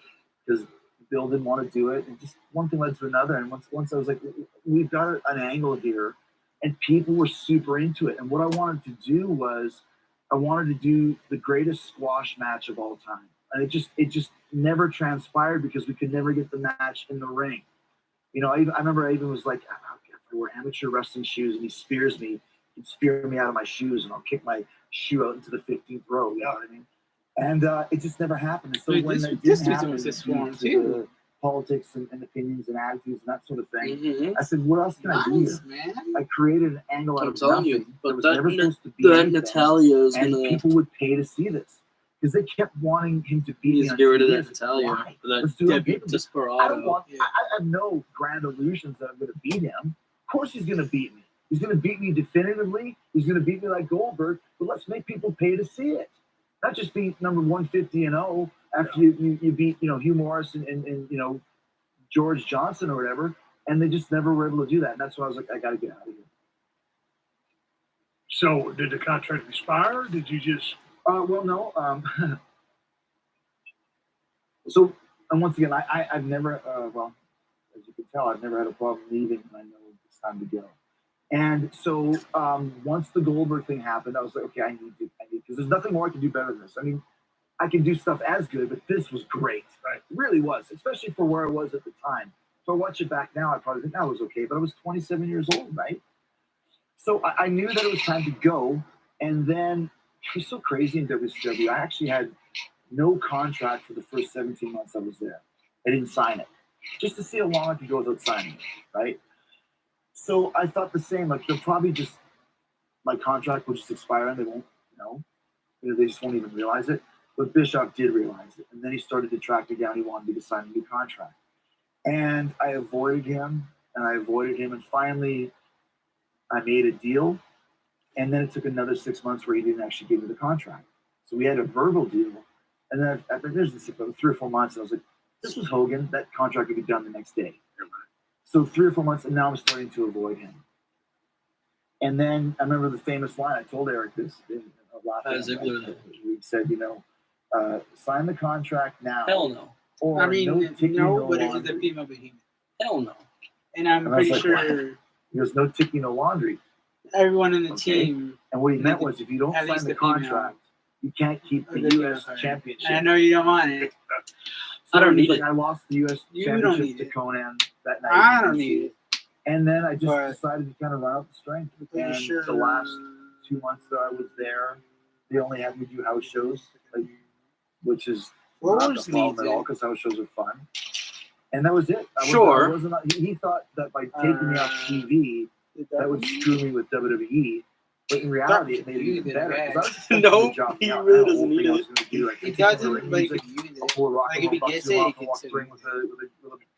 because Bill didn't want to do it. And just one thing led to another. And once I was like, we've got an angle here. And people were super into it. And what I wanted to do was I wanted to do the greatest squash match of all time. And it just never transpired because we could never get the match in the ring. You know, I remember I even was like, if I wear amateur wrestling shoes and he spears me, he'd spear me out of my shoes and I'll kick my shoe out into the 15th row. You know what I mean? And it just never happened. And so when it didn't happen, the politics and opinions and attitudes and that sort of thing, I said, what else can I do here? I created an angle out of nothing. But that was never supposed to be anything. Natalia is and gonna... people would pay to see this. Because they kept wanting him to beat me on get rid of TV. that Natalia. Let's do it. I have no grand illusions that I'm going to beat him. Of course he's going to beat me. He's going to beat me definitively. He's going to beat me like Goldberg. But let's make people pay to see it. Not just beat number 150-0 after you beat Hugh Morris and George Johnson or whatever. And they just never were able to do that. And that's why I was like, I got to get out of here. So did the contract expire? Did you just... Well, no. So, and once again, I've never, as you can tell, I've never had a problem leaving when I know it's time to go. And so once the Goldberg thing happened, I was like, okay, I need because there's nothing more I can do better than this. I mean, I can do stuff as good, but this was great. Right. It really was, especially for where I was at the time. So I watch it back now, I probably think that was okay, but I was 27 years old, right? So I knew that it was time to go. And then it was so crazy in WCW. I actually had no contract for the first 17 months I was there. I didn't sign it, just to see how long I could go without signing it, right? So I thought the same, like they'll probably just, my contract will just expire and they won't know. They just won't even realize it. But Bischoff did realize it. And then he started to track me down. He wanted me to sign a new contract. And I avoided him, and finally I made a deal. And then it took another 6 months where he didn't actually give me the contract. So we had a verbal deal. And then after there's 3 or 4 months, I was like, this was Hogan. That contract would be done the next day. So 3 or 4 months, and now I'm starting to avoid him. And then I remember the famous line. I told Eric this. He said, sign the contract now. Hell no. Or I mean, no, but it was the female behemoth. Hell no. And And I was like, what? There's no ticky, no laundry. Everyone in the team. And what he meant was, if you don't sign the contract, you can't keep the U.S. championship. I know you don't want it. So I don't need it. I lost the U.S. championship to Conan that night. I don't need it. And then I just decided to kind of run out the strength. And the last 2 months that I was there, they only had me do house shows, which is not the problem at all, because house shows are fun. And that was it. He thought that by taking me off TV, that would screw me with WWE. But in reality, it made it even better. No, he really doesn't need it. He doesn't, but if he gets it,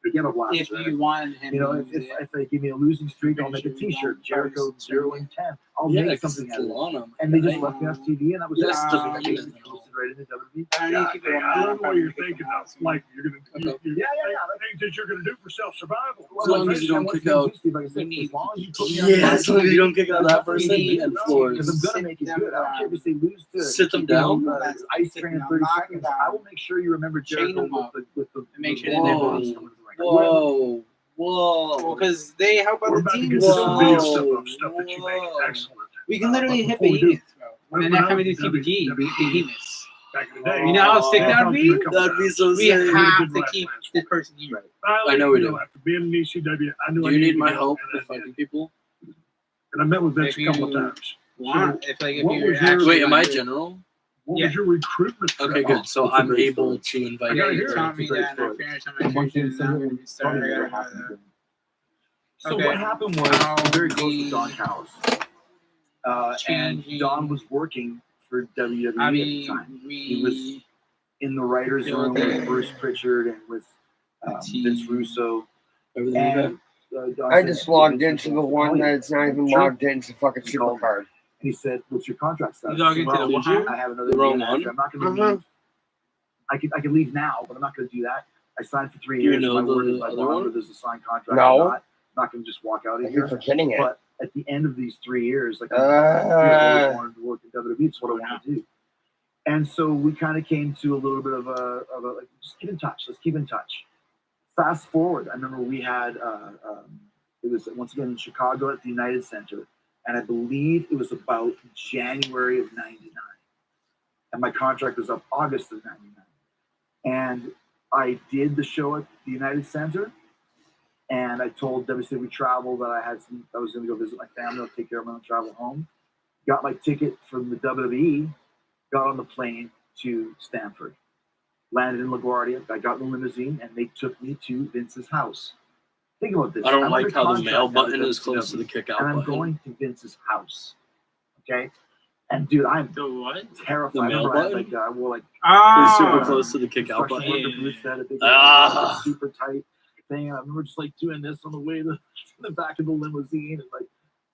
if you want him, if they give me a losing streak, I'll make a T-shirt. Jericho 0-10. I'll make something out of it. And they just left me off TV, and that was just posted right into WWE. I don't know what you're thinking of. Like you're gonna, things that you're gonna do for self-survival. As long as you don't kick out. Yeah, as long as you don't kick out that person and floors. Because I'm gonna make it good. I don't care if they lose to sit them down. Ice train in 30 seconds. I will make sure you remember Jericho with the make sure Whoa. Whoa. Because they help other teams. Stuff that you make excellent. We can literally hit behemoths, bro. And then have to do CBG, behemoths. Back in the day, you know how sick that would be? That'd be so sick. We have to keep this person here. I know we do. After being in ECW, I knew do you need my help with fucking people? And I met with Vince a couple of times. Wait, am I general? What was your recruitment? Okay, good. So I'm able to invite you. So what happened was very close to Don Callis. And Don was working for WWE at the time. He was in the writers' room with Bruce Pritchard and with Vince Russo. And, I just logged into the one that's not even logged into fucking Supercard. And he said, "What's your contract status?" I have another wrong one. I'm not going to leave. I can leave now, but I'm not going to do that. I signed for 3 years. My word is my bond. There's a signed contract. No. I'm not going to just walk out of You're here. forgetting it. But at the end of these 3 years, like I always wanted to work at WWE. It's what I want to do. And so we kind of came to a little bit of a like, just keep in touch. Let's keep in touch. Fast forward, I remember we had it was once again in Chicago at the United Center, and I believe it was about January of '99, and my contract was up August of '99, and I did the show at the United Center, and I told WCW Travel that I was going to go visit my family, I'll take care of my own travel home. Got my ticket from the WWE, got on the plane to Stamford. Landed in LaGuardia. I got in the limousine, and they took me to Vince's house. Think about this. I don't like how the mail button is close to the kick out button. And I'm going to Vince's house. Okay? And, dude, I'm terrified. The mail button? I wore, like... It's super close to the kick out button. Super tight thing. And I remember just, like, doing this on the way to the back of the limousine and, like,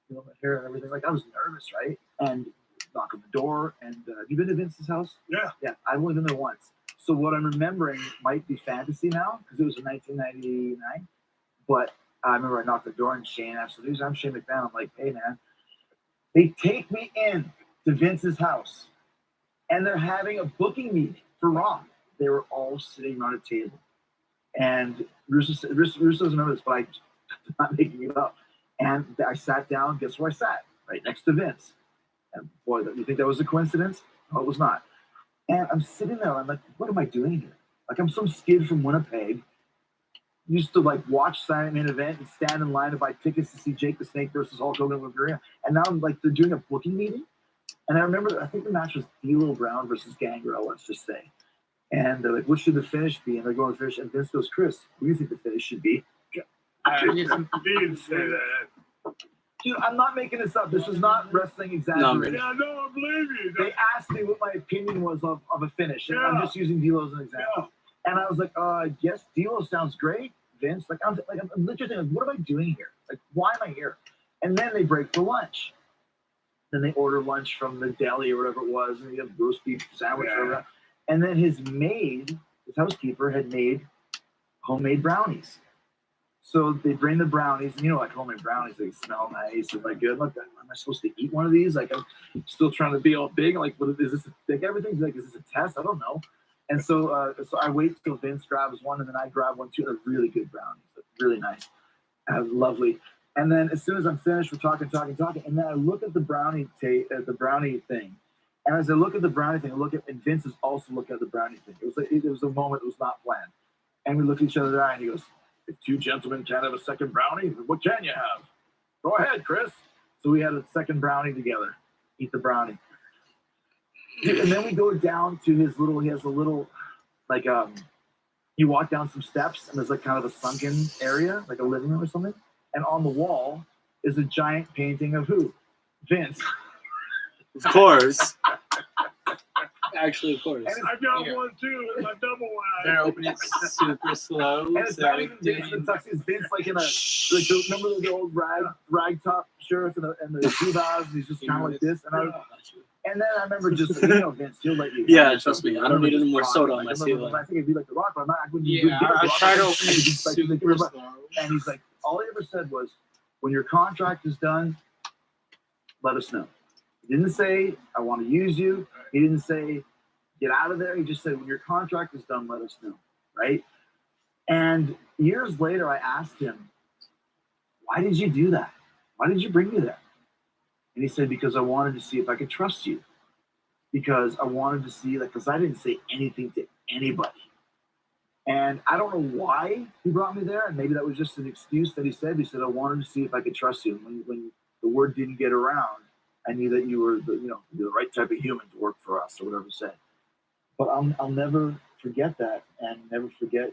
you know, my hair and everything. Like, I was nervous, right? And knock on the door. And have you been to Vince's house? Yeah. Yeah. I've only been there once. So what I'm remembering might be fantasy now, because it was in 1999. But I remember I knocked the door and Shane asked, I'm Shane McMahon. I'm like, hey, man. They take me in to Vince's house, and they're having a booking meeting for Raw. They were all sitting around a table. And Russo doesn't remember this, but I'm not making it up. And I sat down. Guess where I sat? Right next to Vince. And boy, you think that was a coincidence? No, it was not. And I'm sitting there. I'm like, what am I doing here? Like, I'm some skid from Winnipeg. Used to like watch Silent Main Event and stand in line to buy tickets to see Jake the Snake versus Hulk Hogan with Maria. And now I'm like, they're doing a booking meeting. And I remember, I think the match was D'Lo Brown versus Gangrel, let's just say. And they're like, what should the finish be? And they're going to finish. And Vince goes, Chris, what do you think the finish should be? He didn't say that. Dude, I'm not making this up. This is not wrestling exaggeration. Yeah, no, I believe you. They asked me what my opinion was of a finish. And I'm just using D'Lo as an example. And I was like, yes, D'Lo sounds great, Vince. I'm literally like, what am I doing here? Like, why am I here? And then they break for lunch. Then they order lunch from the deli or whatever it was, and you have roast beef sandwich or whatever. And then his maid, his housekeeper, had made homemade brownies. So they bring the brownies, and like homemade brownies, they smell nice and like good. Look, am I supposed to eat one of these? Like, I'm still trying to be all big. Like, what is this? Like, everything's like, is this a test? I don't know. And so I wait till Vince grabs one, and then I grab one too. They're really good brownies, really nice, lovely. And then as soon as I'm finished, we're talking, and then I look at the brownie thing. And as I look at the brownie thing, and Vince is also looking at the brownie thing. It was a moment that was not planned. And we look at each other in the eye, and he goes, if two gentlemen can't have a second brownie, what can you have? Go ahead, Chris. So we had a second brownie together. Eat the brownie. And then we go down to he has a little, like, you walk down some steps, and there's like kind of a sunken area, like a living room or something. And on the wall is a giant painting of who? Vince. Of course. Actually, of course. And I got one too. It's my double wide. They're opening it super slow. And it's not even Vince in the tux. It's Vince like in remember the old rag top shirts and the Chivas, and he's just kind of like this. And then I remember just Vince, he'll let you. Yeah, trust me. I don't need any more soda on my ceiling. I think it'd be like the Rock, but I wouldn't. Yeah, I tried to open it super slow. And he's like, all he ever said was, when your contract is done, let us know. He didn't say, I want to use you. He didn't say, get out of there. He just said, when your contract is done, let us know, right? And years later, I asked him, why did you do that? Why did you bring me there? And he said, because I wanted to see if I could trust you. Because I wanted to see, because I didn't say anything to anybody. And I don't know why he brought me there. And maybe that was just an excuse that he said. He said, I wanted to see if I could trust you. When the word didn't get around, I knew that you were the right type of human to work for us, or whatever he said. But I'll never forget that, and never forget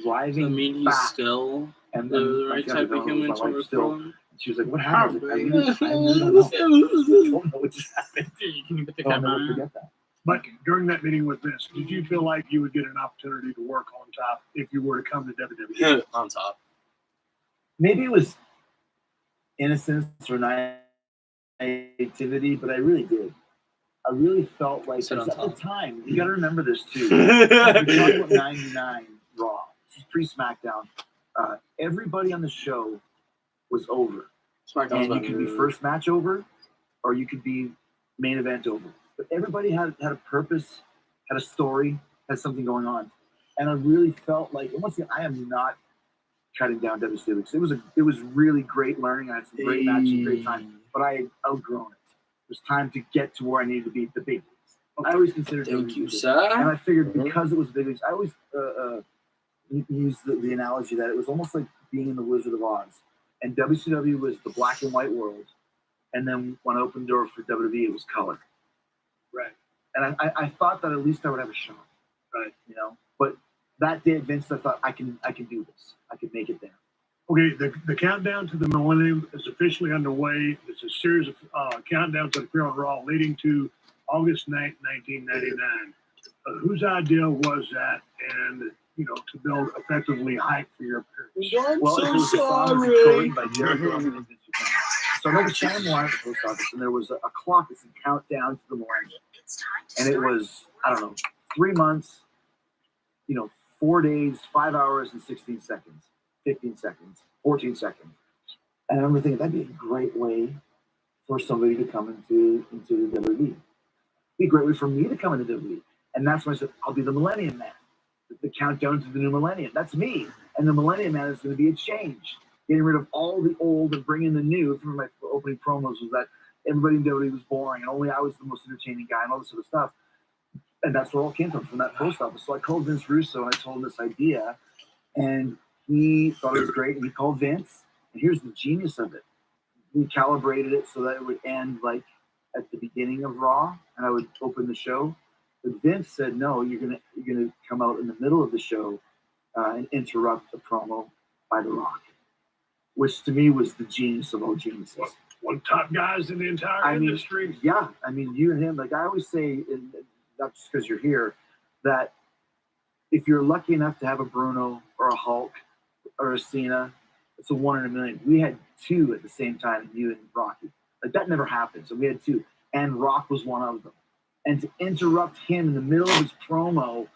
driving. I mean, he's back. still And the right type of human to work for him. She was like, what happened? I really don't know. I don't know what just happened. I'll never forget that. But during that meeting with Vince, did you feel like you would get an opportunity to work on top if you were to come to WWE? On top. Maybe it was innocence or naivety, but I really did. I really felt like at the time, you got to remember this too. We're talking about 99 Raw, pre-SmackDown. Everybody on the show was over. And you could be first match over, or you could be main event over. But everybody had a purpose, had a story, had something going on. And I really felt like, and once again, I am not cutting down WCW. It was really great learning. I had some great matches, great time, but I had outgrown it. It was time to get to where I needed to be, the big leagues. I always considered it. Thank you, sir. And I figured because it was big leagues, I always used the analogy that it was almost like being in the Wizard of Oz. And WCW was the black and white world. And then when I opened the door for WWE, it was color. Right. And I thought that at least I would have a shot. Right. But that day at Vince, I thought I can do this. I can make it there. Okay, the countdown to the millennium is officially underway. It's a series of countdowns that appear on Raw leading to August 9th, 1999. Whose idea was that? And, to build effectively hype for your appearance? Well, it was sorry. By Jerry Rosen. So I remember standing in line at the post office, and there was a clock that said countdown to the millennium. And it was, 3 months, 4 days, 5 hours, and 16 seconds. 15 seconds, 14 seconds. And I remember thinking that'd be a great way for somebody to come into the WWE. It'd be a great way for me to come into WWE. And that's when I said, I'll be the Millennium Man. the countdown to the new millennium. That's me. And the Millennium Man is going to be a change. Getting rid of all the old and bringing the new. Some of my opening promos was that everybody in WWE was boring and only I was the most entertaining guy and all this sort of stuff. And that's where it all came from that post office. So I called Vince Russo and I told him this idea. And he thought it was great. And he called Vince. And here's the genius of it. We calibrated it so that it would end like at the beginning of Raw. And I would open the show. But Vince said, no, you're gonna come out in the middle of the show and interrupt the promo by The Rock. Which to me was the genius of all geniuses. One of the top guys in the entire industry. Yeah, I mean, you and him, like I always say, not just because you're here, that if you're lucky enough to have a Bruno or a Hulk or a Cena, it's a 1 in a million. We had 2 at the same time, you and Rocky. Like that never happened. So we had 2, and Rock was one of them. And to interrupt him in the middle of his promo,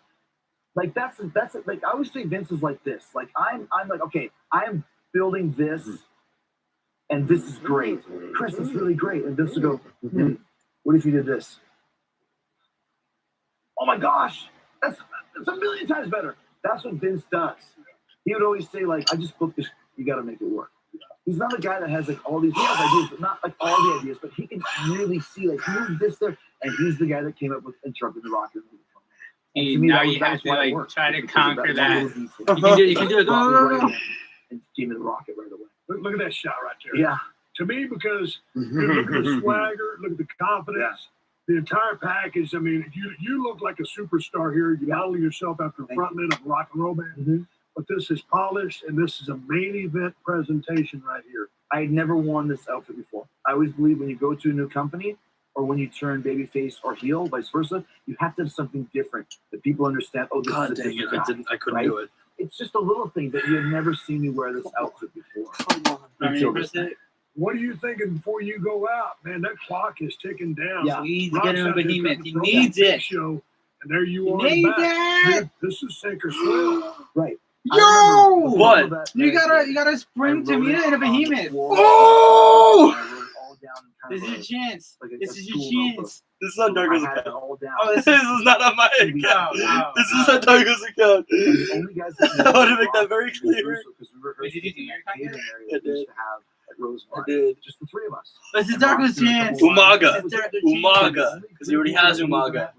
like that's like I always say Vince is like this. Like I'm like, okay, I'm building this, and this is great. Chris, it's really great. And Vince would go, what if you did this? Oh my gosh, that's a million times better. That's what Vince does. He would always say, like, I just booked this, you got to make it work. He's not a guy that has like all these ideas, but not like all the ideas, but he can really see like move this there, and he's the guy that came up with interrupting the Rock. Hey, now you have to like try to conquer that. You can do it. And give me the Rocket right away. Look at that shot right there. Yeah. To me, because look at the swagger, look at the confidence, the entire package. I mean, you look like a superstar here. You model yourself after a frontman of a rock and roll band. But this is polished, and this is a main event presentation right here. I had never worn this outfit before. I always believe when you go to a new company or when you turn babyface or heel, vice versa, you have to have something different that people understand. Oh, this is a different guy, I couldn't do it. It's just a little thing that you had never seen me wear this outfit before. What are you thinking before you go out? Man, that clock is ticking down. Yeah, he needs to get him a behemoth. He needs it. Show, and there you are. Need that. This is sink or swim. Right. Yo! What? You gotta spring to me in a behemoth. Oh! This is your chance. This is your chance. This is on Dargo's account. Oh, this is not on my account. This is on Dargo's account. I want to make that very clear. Did you do your account? I did. I did. Just the 3 of us. This is Dargo's chance. Umaga. Because he already has Umaga.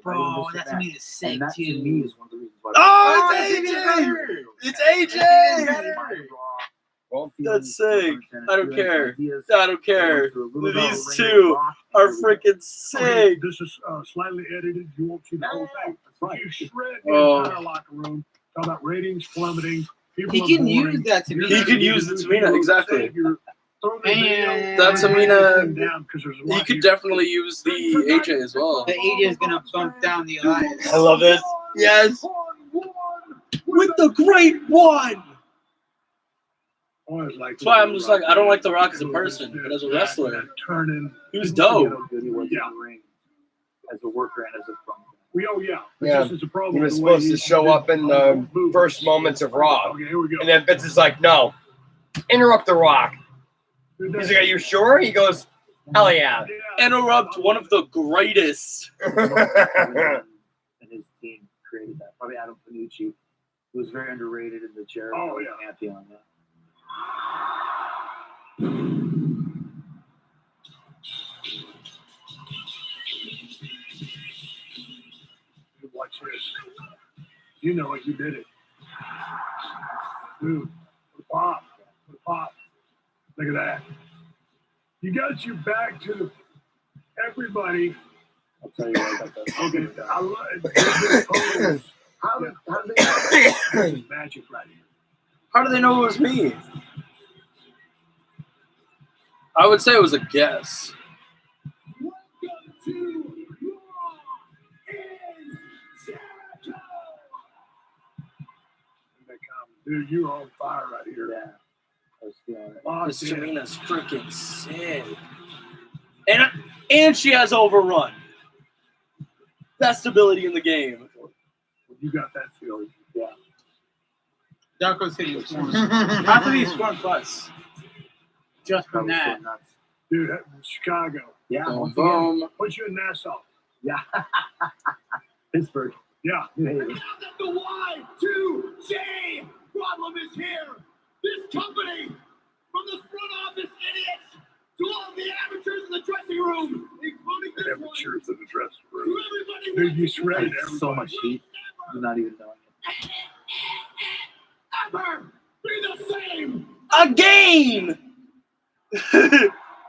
Bro, that's me to sick and that too. To me is one of the reasons why. Oh, it's AJ! It's AJ! That's sick. I don't care. I don't care. These two are freaking sick. This is slightly edited. You won't see the whole thing. You shred the entire locker room. Talk about ratings plummeting. He can use that to me. He can use the Tamina, exactly. And that's Tamina. He could definitely use the AJ as well. The AJ is gonna bump down the alliance. I love this. Yes. With the great one. That's why I'm just like, I don't like The Rock as a person, but as a wrestler, he was dope. As a worker and as a front. Yeah, he was supposed to show up in the first moments of Raw. And then Vince is like, no, interrupt The Rock. He's like, are you sure? He goes, hell yeah. Interrupt one of the greatest. And his team created that. Probably Adam Panucci, who was very underrated in the Jericho pantheon. Watch this. You know it. You did it. Dude, pop. Pop. Look at that. You got your back to everybody. I'll tell you what about that. Okay. I love it. How did they know magic right here? How do they know it was me? I would say it was a guess. Dude, you're on fire right here. Yeah. This Tamina's freaking sick. And she has overrun. Best ability in the game. You got that feeling. Yeah. Darko's hitting swarm. How many swarm plus? Just from that. Dude, Chicago. Yeah. Boom, boom. Put you in Nassau. Yeah. Pittsburgh. Yeah. And now that the Y2J problem is here, this company, from the front office idiots to all the amateurs in the dressing room, including this one, Amateurs in the dressing to room. everybody Dude, you shredded It's so much heat. You're not even knowing it. ever be the same. Again!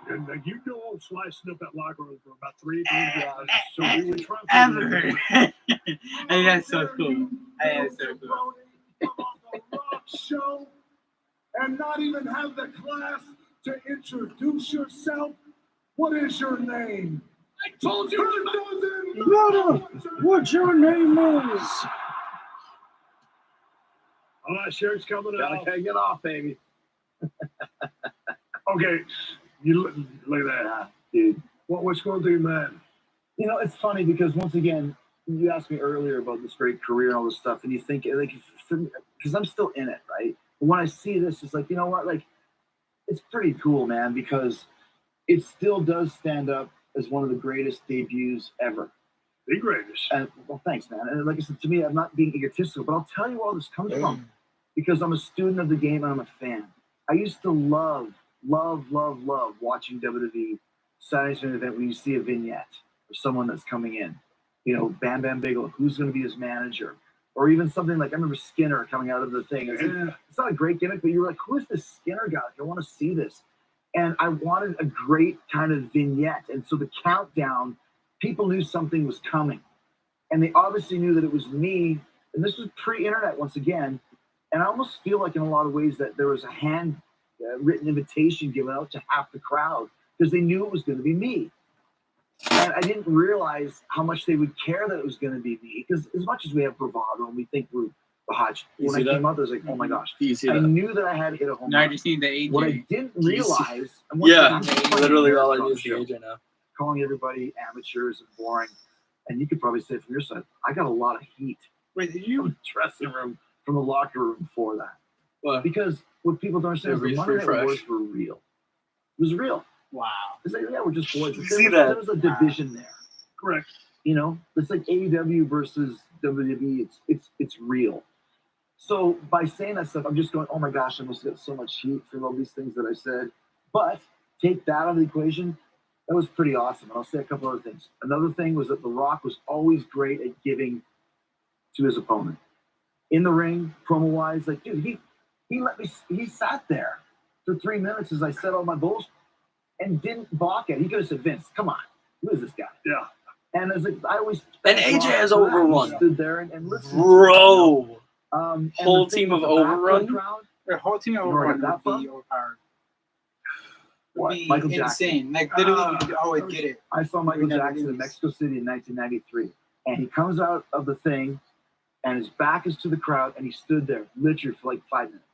And you go on slicing up that locker room for about 3 hours. So we would try Ever. I think that's so cool. I think that's so cool. Come on the rock show and not even have the class to introduce yourself. What is your name? I told you. Who doesn't? What your name is? All that shirt's coming off. Gotta get off, baby. Okay, you look at that, dude. What's going through your mind? You know, it's funny because once again, you asked me earlier about this great career and all this stuff, and you think like, because I'm still in it, right? But when I see this, it's like, you know what? Like, it's pretty cool, man, because it still does stand up as one of the greatest debuts ever. The greatest. And well, thanks, man. And like I said, to me, I'm not being egotistical, but I'll tell you where all this comes from. Because I'm a student of the game and I'm a fan. I used to love watching WWE Saturday's Main Event when you see a vignette or someone that's coming in. You know, Bam Bam Bigelow, who's going to be his manager? Or even something like, I remember Skinner coming out of the thing. It's, like, it's not a great gimmick, but you're like, who is this Skinner guy? Like, I want to see this. And I wanted a great kind of vignette. And so the countdown, people knew something was coming. And they obviously knew that it was me. And this was pre-internet once again. And I almost feel like in a lot of ways that there was a handwritten invitation given out to half the crowd because they knew it was going to be me. And I didn't realize how much they would care that it was going to be me because as much as we have bravado and we think we're the hot, when I came out, I was like, oh my gosh. I knew that I had to hit a home Now I run. just need the AJ. What I didn't realize, and literally all I need is the AJ now. Calling everybody amateurs and boring. And you could probably say from your side, I got a lot of heat. Wait, did you? From the dressing room, from the locker room for that. What? Because what people don't understand is the Monday Night Wars were real. It was real. Wow. It's like, yeah, we're just boys. There was a division there. Correct. You know, it's like AEW versus WWE. It's real. So by saying that stuff, I'm just going, oh my gosh, I must get so much heat for all these things that I said. But take that out of the equation, that was pretty awesome. And I'll say a couple other things. Another thing was that The Rock was always great at giving to his opponent. In the ring, promo-wise, like, dude, he sat there for 3 minutes as I said all my bullshit and didn't balk at it. He could have said, Vince, come on, who is this guy? Yeah. And as I always And AJ has Overrun. Stood there and listened. Bro. And whole the thing team of with the Overrun? crowd, The whole team of You know where I Overrun got would that be from? overpowered. What? Be Michael Jackson. insane. Like literally, you could always get it. I saw Michael We never Jackson in lose. Mexico City in 1993, and he comes out of the thing, and his back is to the crowd, and he stood there literally for like 5 minutes,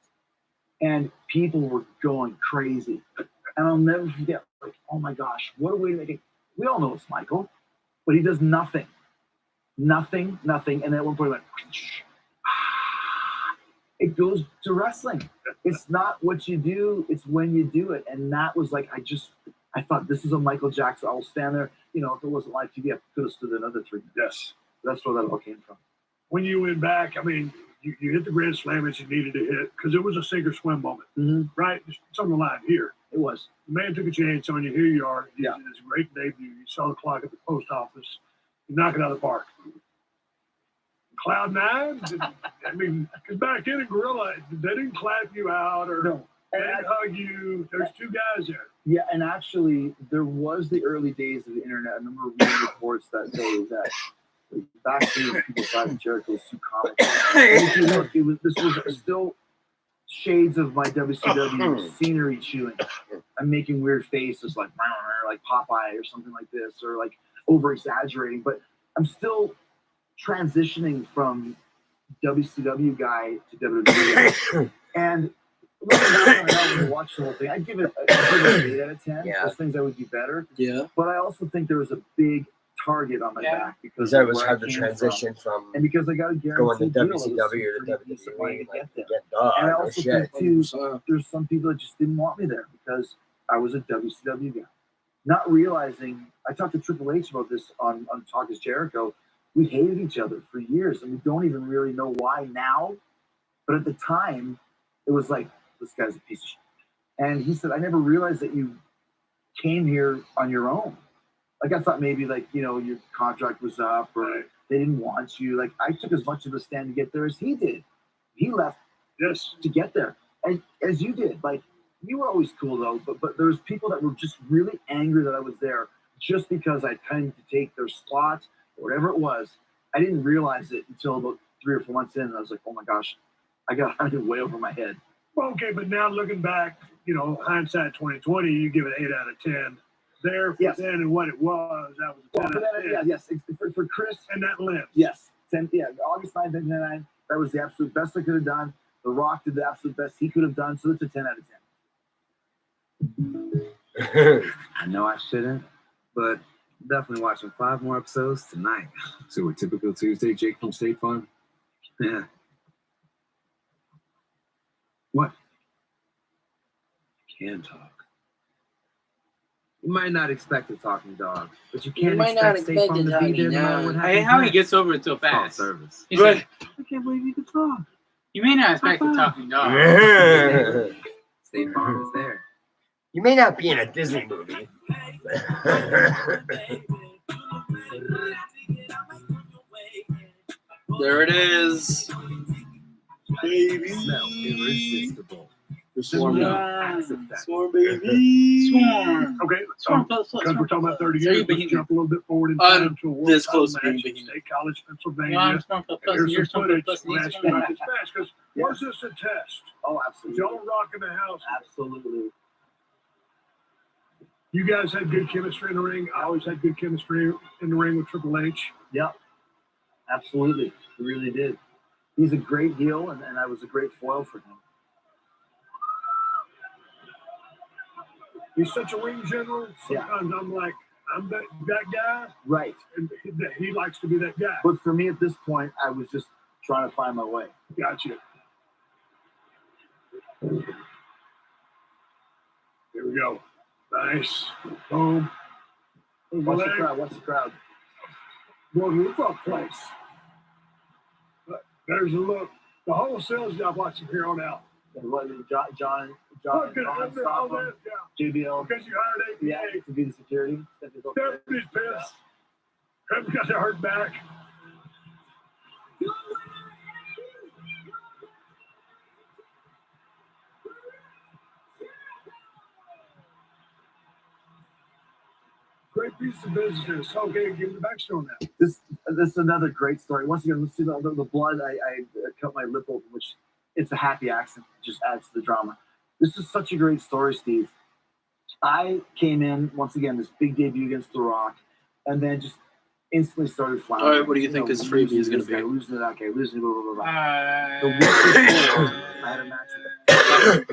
and people were going crazy, and I'll never forget. Like, oh my gosh, what a way to make it! We all know it's Michael, but he does nothing, and then at one point he went. It goes to wrestling. It's not what you do, it's when you do it. And that was like, I thought this is a Michael Jackson. I'll stand there. You know, if it wasn't live TV, I could have stood another 3 minutes. Yes. That's where that all came from. When you went back, I mean, you hit the grand slam that you needed to hit because it was a sink or swim moment, right? It's on the line here. It was. The man took a chance on you. Here you are. Yeah. It's a great debut. You saw the clock at the post office. You knock it out of the park. Cloud Nine, I mean, because back then in Gorilla, they didn't clap you out or they didn't hug you. There's two guys there. Yeah, and actually, there was the early days of the internet. I remember reading reports that day that backstage people thought Jericho was too comical. And if you look, this was still shades of my WCW scenery chewing. I'm making weird faces like Popeye or something like this, or like over exaggerating, but I'm still transitioning from WCW guy to WWE. And looking back on it, watch the whole thing, I'd give it an 8 out of 10. Yeah. There's things I would do better. Yeah. But I also think there was a big target on my back because That of was where hard I to came transition from and because I got a going to guaranteed deal, it was WCW to pretty easy for me WWE. to get there. Dog, And I no also shit. think too, there's some people that just didn't want me there because I was a WCW guy. Not realizing, I talked to Triple H about this on Talk is Jericho. we hated each other for years, and we don't even really know why now. But at the time, it was like, this guy's a piece of shit. And he said, I never realized that you came here on your own. Like, I thought maybe, like, you know, your contract was up or they didn't want you. Like, I took as much of a stand to get there as he did. He left to get there. And as you did. Like, you were always cool, though. But there was people that were just really angry that I was there just because I tended to take their spot or whatever it was. I didn't realize it until about 3 or 4 months in. And I was like, oh, my gosh, I got way over my head. Well, okay, but now looking back, you know, hindsight 2020, you give it 8 out of 10. There for then and what it was, that was a 10 out of 10. Yeah, yes. For Chris. And that lives. Yes. 10, yeah, August 9th, 1999, that was the absolute best I could have done. The Rock did the absolute best he could have done, so it's a 10 out of 10. I know I shouldn't, but definitely watching 5 more episodes tonight. So a typical Tuesday, Jake from State Farm? Yeah. What? Can talk. You might not expect a talking dog, but you can't might not expect State Farm to be there no matter what happens. Hey, how he next. gets over it so fast? Service. He's like, I can't believe you can talk. You may not expect a talking dog. State Farm is there. You may not be in a Disney movie. There it is. Baby. Smell irresistible. Swarm now. Swarm, baby. Swarm. Okay, because we're talking about 30 years, let's jump a little bit forward in time to a World this Cup close to match being in State College, Pennsylvania. No, I'm Swarm Plus, And here's you're some Swarm footage. Plus, We'll and ask he's you Swarm about this match, because was this a test? Oh, absolutely. Y'all rocking the house. Absolutely. You guys had good chemistry in the ring. I always had good chemistry in the ring with Triple H. Yep. Absolutely. We really did. He's a great heel, and I was a great foil for him. He's such a ring general. Sometimes I'm like, I'm that guy. Right. And he likes to be that guy. But for me at this point, I was just trying to find my way. Gotcha. Here we go. Nice. Boom. Watch the crowd. Watch the crowd. Well, look up place. There's a look. The whole sales job watch from here on out. John, Look at Stockholm, JBL. Because you hired APA. Yeah, to be the security. Everybody's pissed. Everybody got their hurt back. Great piece of business. Okay, give me the backstory on that. This is another great story. Once again, let's see the blood. I cut my lip open, which it's a happy accident. It just adds to the drama. This is such a great story, Steve. I came in, once again, this big debut against The Rock, and then just instantly started floundering. All right, what do you think his freebie is going to be? Losing it, okay, losing it, blah, blah, blah. The week before, I had a match with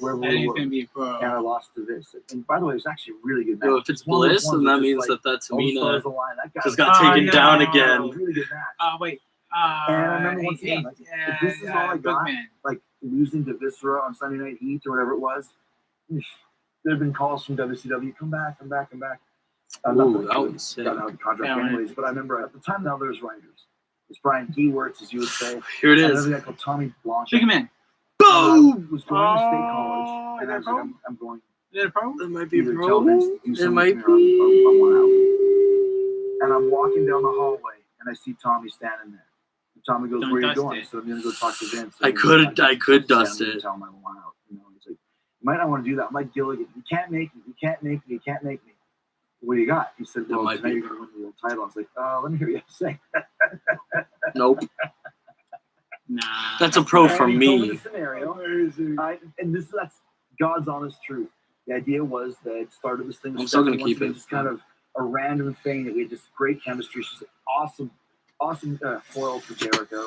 where we were, and I lost to this. And by the way, it was actually a really good match. Yo, if it's Bliss, then that means that Tamina just got taken down again. Really good match. Wait. And I remember once again, like, if this is all I got, like losing to Viscera on Sunday Night Heat or whatever it was, there have been calls from WCW, come back. Ooh, that was sick. Got out of the contract anyways, but I remember at the time now there's writers. It's Brian Keyworth, as you would say. Here it I is. remember a guy called Tommy Blanche. Big man. Boom! Was going to State College, and I was like, I'm going. Is that a pro? That might be a Either pro. tell Vince to do It something might or I'm one out. be. And I'm walking down the hallway, and I see Tommy standing there. And Tommy goes, Don't "Where are you dust going?" it. So I'm gonna go talk to Vince. I could dust it. Tell him I'm one out. You know, he's like, "You might not want to do that." I'm like Gilligan. You can't make me. You can't make me. You can't make me. What do you got? He said, "Well, tonight you're gonna win the world title." I was like, let me hear you say. Nope. Nah. That's a pro for And he told me. the scenario. And that's God's honest truth. The idea was that it started this thing. I'm still gonna keep it. Just kind of a random thing that we had just great chemistry. She's awesome foil for Jericho.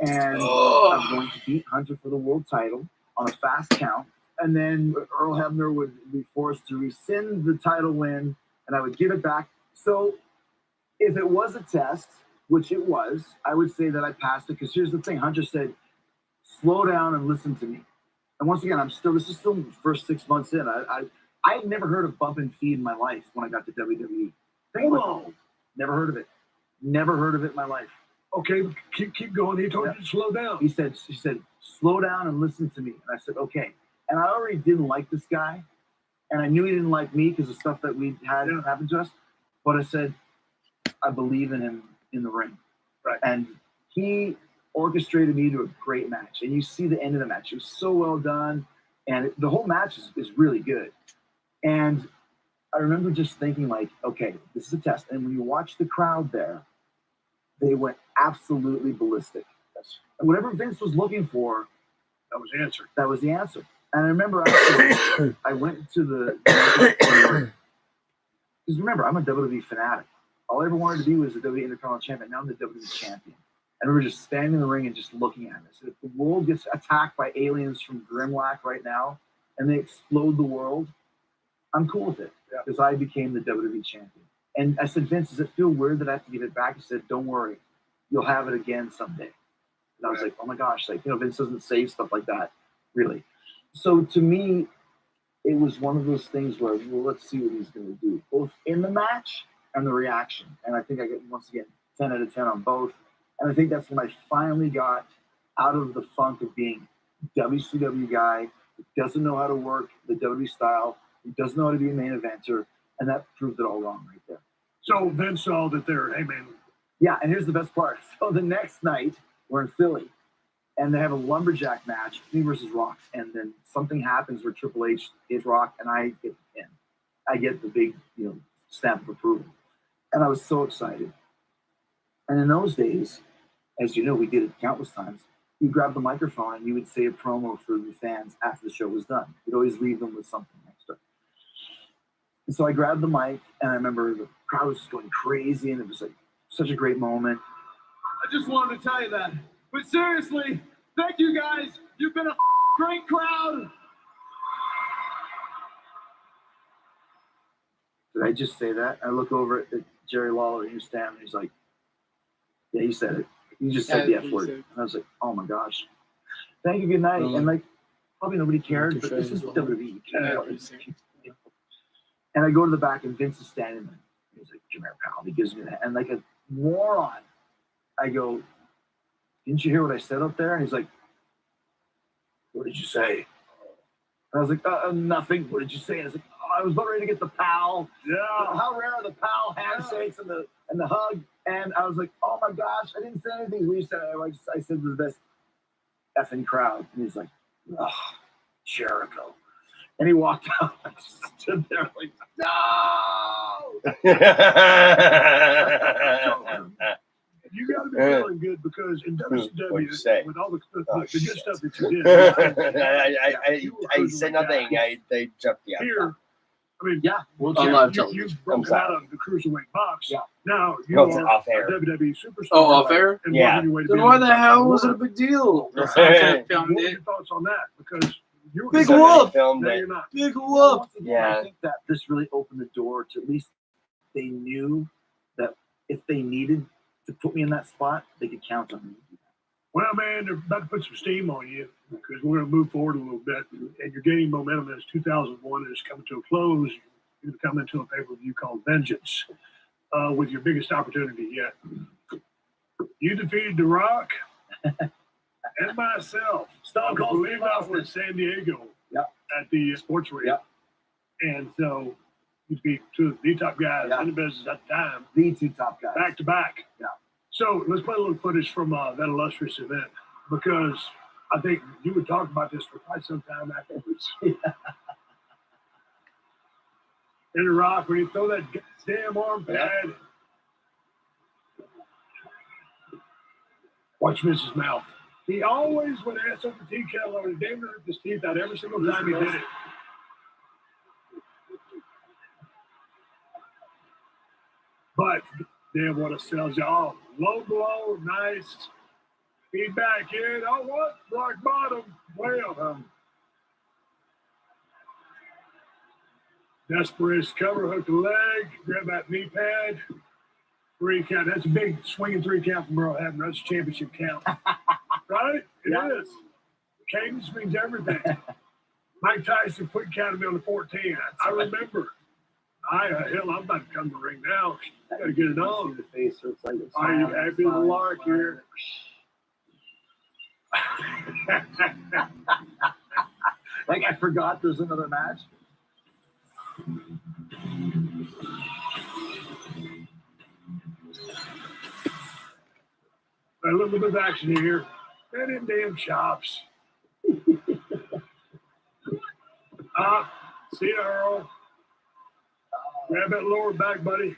And I'm going to beat Hunter for the world title on a fast count. And then Earl Hebner would be forced to rescind the title win, and I would give it back. So if it was a test, which it was, I would say that I passed it. Because here's the thing. Hunter said, slow down and listen to me. And once again, this is still the first 6 months in. I had never heard of bump and feed in my life when I got to WWE. Never heard of it. Never heard of it in my life. Okay, keep going. He told you to slow down. He said, slow down and listen to me. And I said, okay. And I already didn't like this guy. And I knew he didn't like me because of stuff that we had happen to us. But I said, I believe in him in the ring. Right. And he orchestrated me to a great match. And you see the end of the match. It was so well done. And the whole match is really good. And I remember just thinking, like, okay, this is a test. And when you watch the crowd there, they went absolutely ballistic. And whatever Vince was looking for, that was the answer. That was the answer. And I remember actually, I went to the because remember, I'm a WWE fanatic. All I ever wanted to be was a WWE Intercontinental Champion. Now I'm the WWE Champion. And we were just standing in the ring and just looking at it. So if the world gets attacked by aliens from Grimlock right now, and they explode the world, I'm cool with it because I became the WWE Champion. And I said, Vince, does it feel weird that I have to give it back? He said, don't worry, you'll have it again someday. And I was like, oh my gosh, like, Vince doesn't say stuff like that, really. So to me, it was one of those things where, well, let's see what he's going to do, both in the match and the reaction. And I think I get, once again, 10 out of 10 on both. And I think that's when I finally got out of the funk of being WCW guy who doesn't know how to work the WWE style, who doesn't know how to be a main eventer, and that proved it all wrong right there. So Vince saw that they're, hey, man. Yeah, and here's the best part. So the next night, we're in Philly, and they have a lumberjack match, me versus Rock, and then something happens where Triple H hits Rock, and I get the pin. I get the big, stamp of approval. And I was so excited. And in those days, as you know, we did it countless times, you grab the microphone and you would say a promo for the fans after the show was done. You'd always leave them with something extra. And so I grabbed the mic, and I remember the crowd was just going crazy, and it was like such a great moment. I just wanted to tell you that. But seriously, thank you guys. You've been a great crowd. Did I just say that? I look over at Jerry Lawler, he was standing, he's like, yeah, he said it. He just said the F word. And I was like, oh my gosh. Thank you, good night. And like, probably nobody cared, but this is WWE. And I go to the back, and Vince is standing there. He's like, come here, pal. He gives me that. And like a moron, I go, didn't you hear what I said up there? And he's like, what did you say? And I was like, nothing. What did you say? And I was like, I was about ready to get the pal. Yeah. How rare are the pal handshakes and the hug? And I was like, oh my gosh, I didn't say anything. We said, I said to the best effing crowd. And he's like, oh, Jericho. And he walked out. I just stood there like, no! You got to be feeling good because in WCW, with all the good stuff that you did, I said nothing. They jumped the here. I mean, you've broken out of the cruiserweight box. Yeah. Now you are off air. a WWE superstar. Oh, off air? Yeah. Then why the hell was it a big deal? What are your thoughts on that? Because you were big whoop. You're not. Big whoop. I think that this really opened the door to at least they knew that if they needed to put me in that spot, they could count on me. Well, man, they're about to put some steam on you because we're going to move forward a little bit, and you're gaining momentum as 2001 is coming to a close. You're going to come into a pay-per-view called Vengeance with your biggest opportunity yet. You defeated The Rock and myself. Stone Cold Steve Austin in San Diego at the sports arena. And so you beat two of the top guys in the business at the time. The two top guys. Back to back. Yeah. So let's play a little footage from that illustrious event because I think you would talk about this for quite some time afterwards. In The Rock, when you throw that damn arm pad, watch Mrs. Mouth. He always would ask over the tea kettle and damn near ripped his teeth out every single time he did it. But damn what it sells y'all. Low blow, nice. Feedback in. Oh, what? Rock bottom. Well, Desperate cover, hook the leg, grab that knee pad. 3 count. That's a big swinging 3 count from Earl Hebner. That's a championship count. Right? It is. Cadence means everything. Mike Tyson quick counted me on the 14. I remember. Hell, I'm about to come to the ring now. I gotta get it on. The face, so it's like Are you happy with Lark here? Like I forgot there's another match. A little bit of action here. And in damn chops. See you, Earl. Grab that lower back, buddy.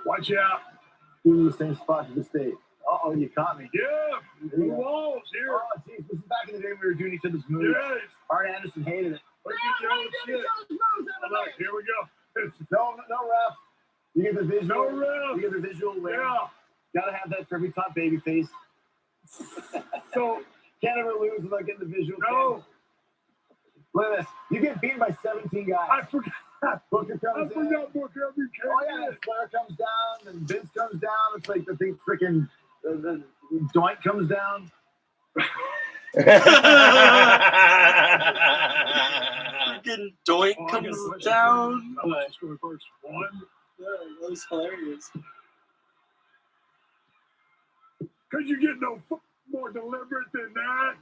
Watch out. Do the same spot to this day. Uh-oh, you caught me. Yeah, the walls here. Oh, geez, this is back in the day when we were doing each other's moves. Yes. Art Anderson hated it. Look at your own shit. Look, here we go. No ref. You get the visual. No ref. You get the visual win. Yeah. Gotta have that for every top baby face. So, can't ever lose without getting the visual. No. Look at this. You get beaten by 17 guys. I forgot. Booker comes in. Booker. Oh, yeah. Flair comes down, and Vince comes down. It's like the thing freaking the Doink comes down. Freaking Doink comes down. Let's go first. One. Yeah, that was hilarious. Could you get no more deliberate than that?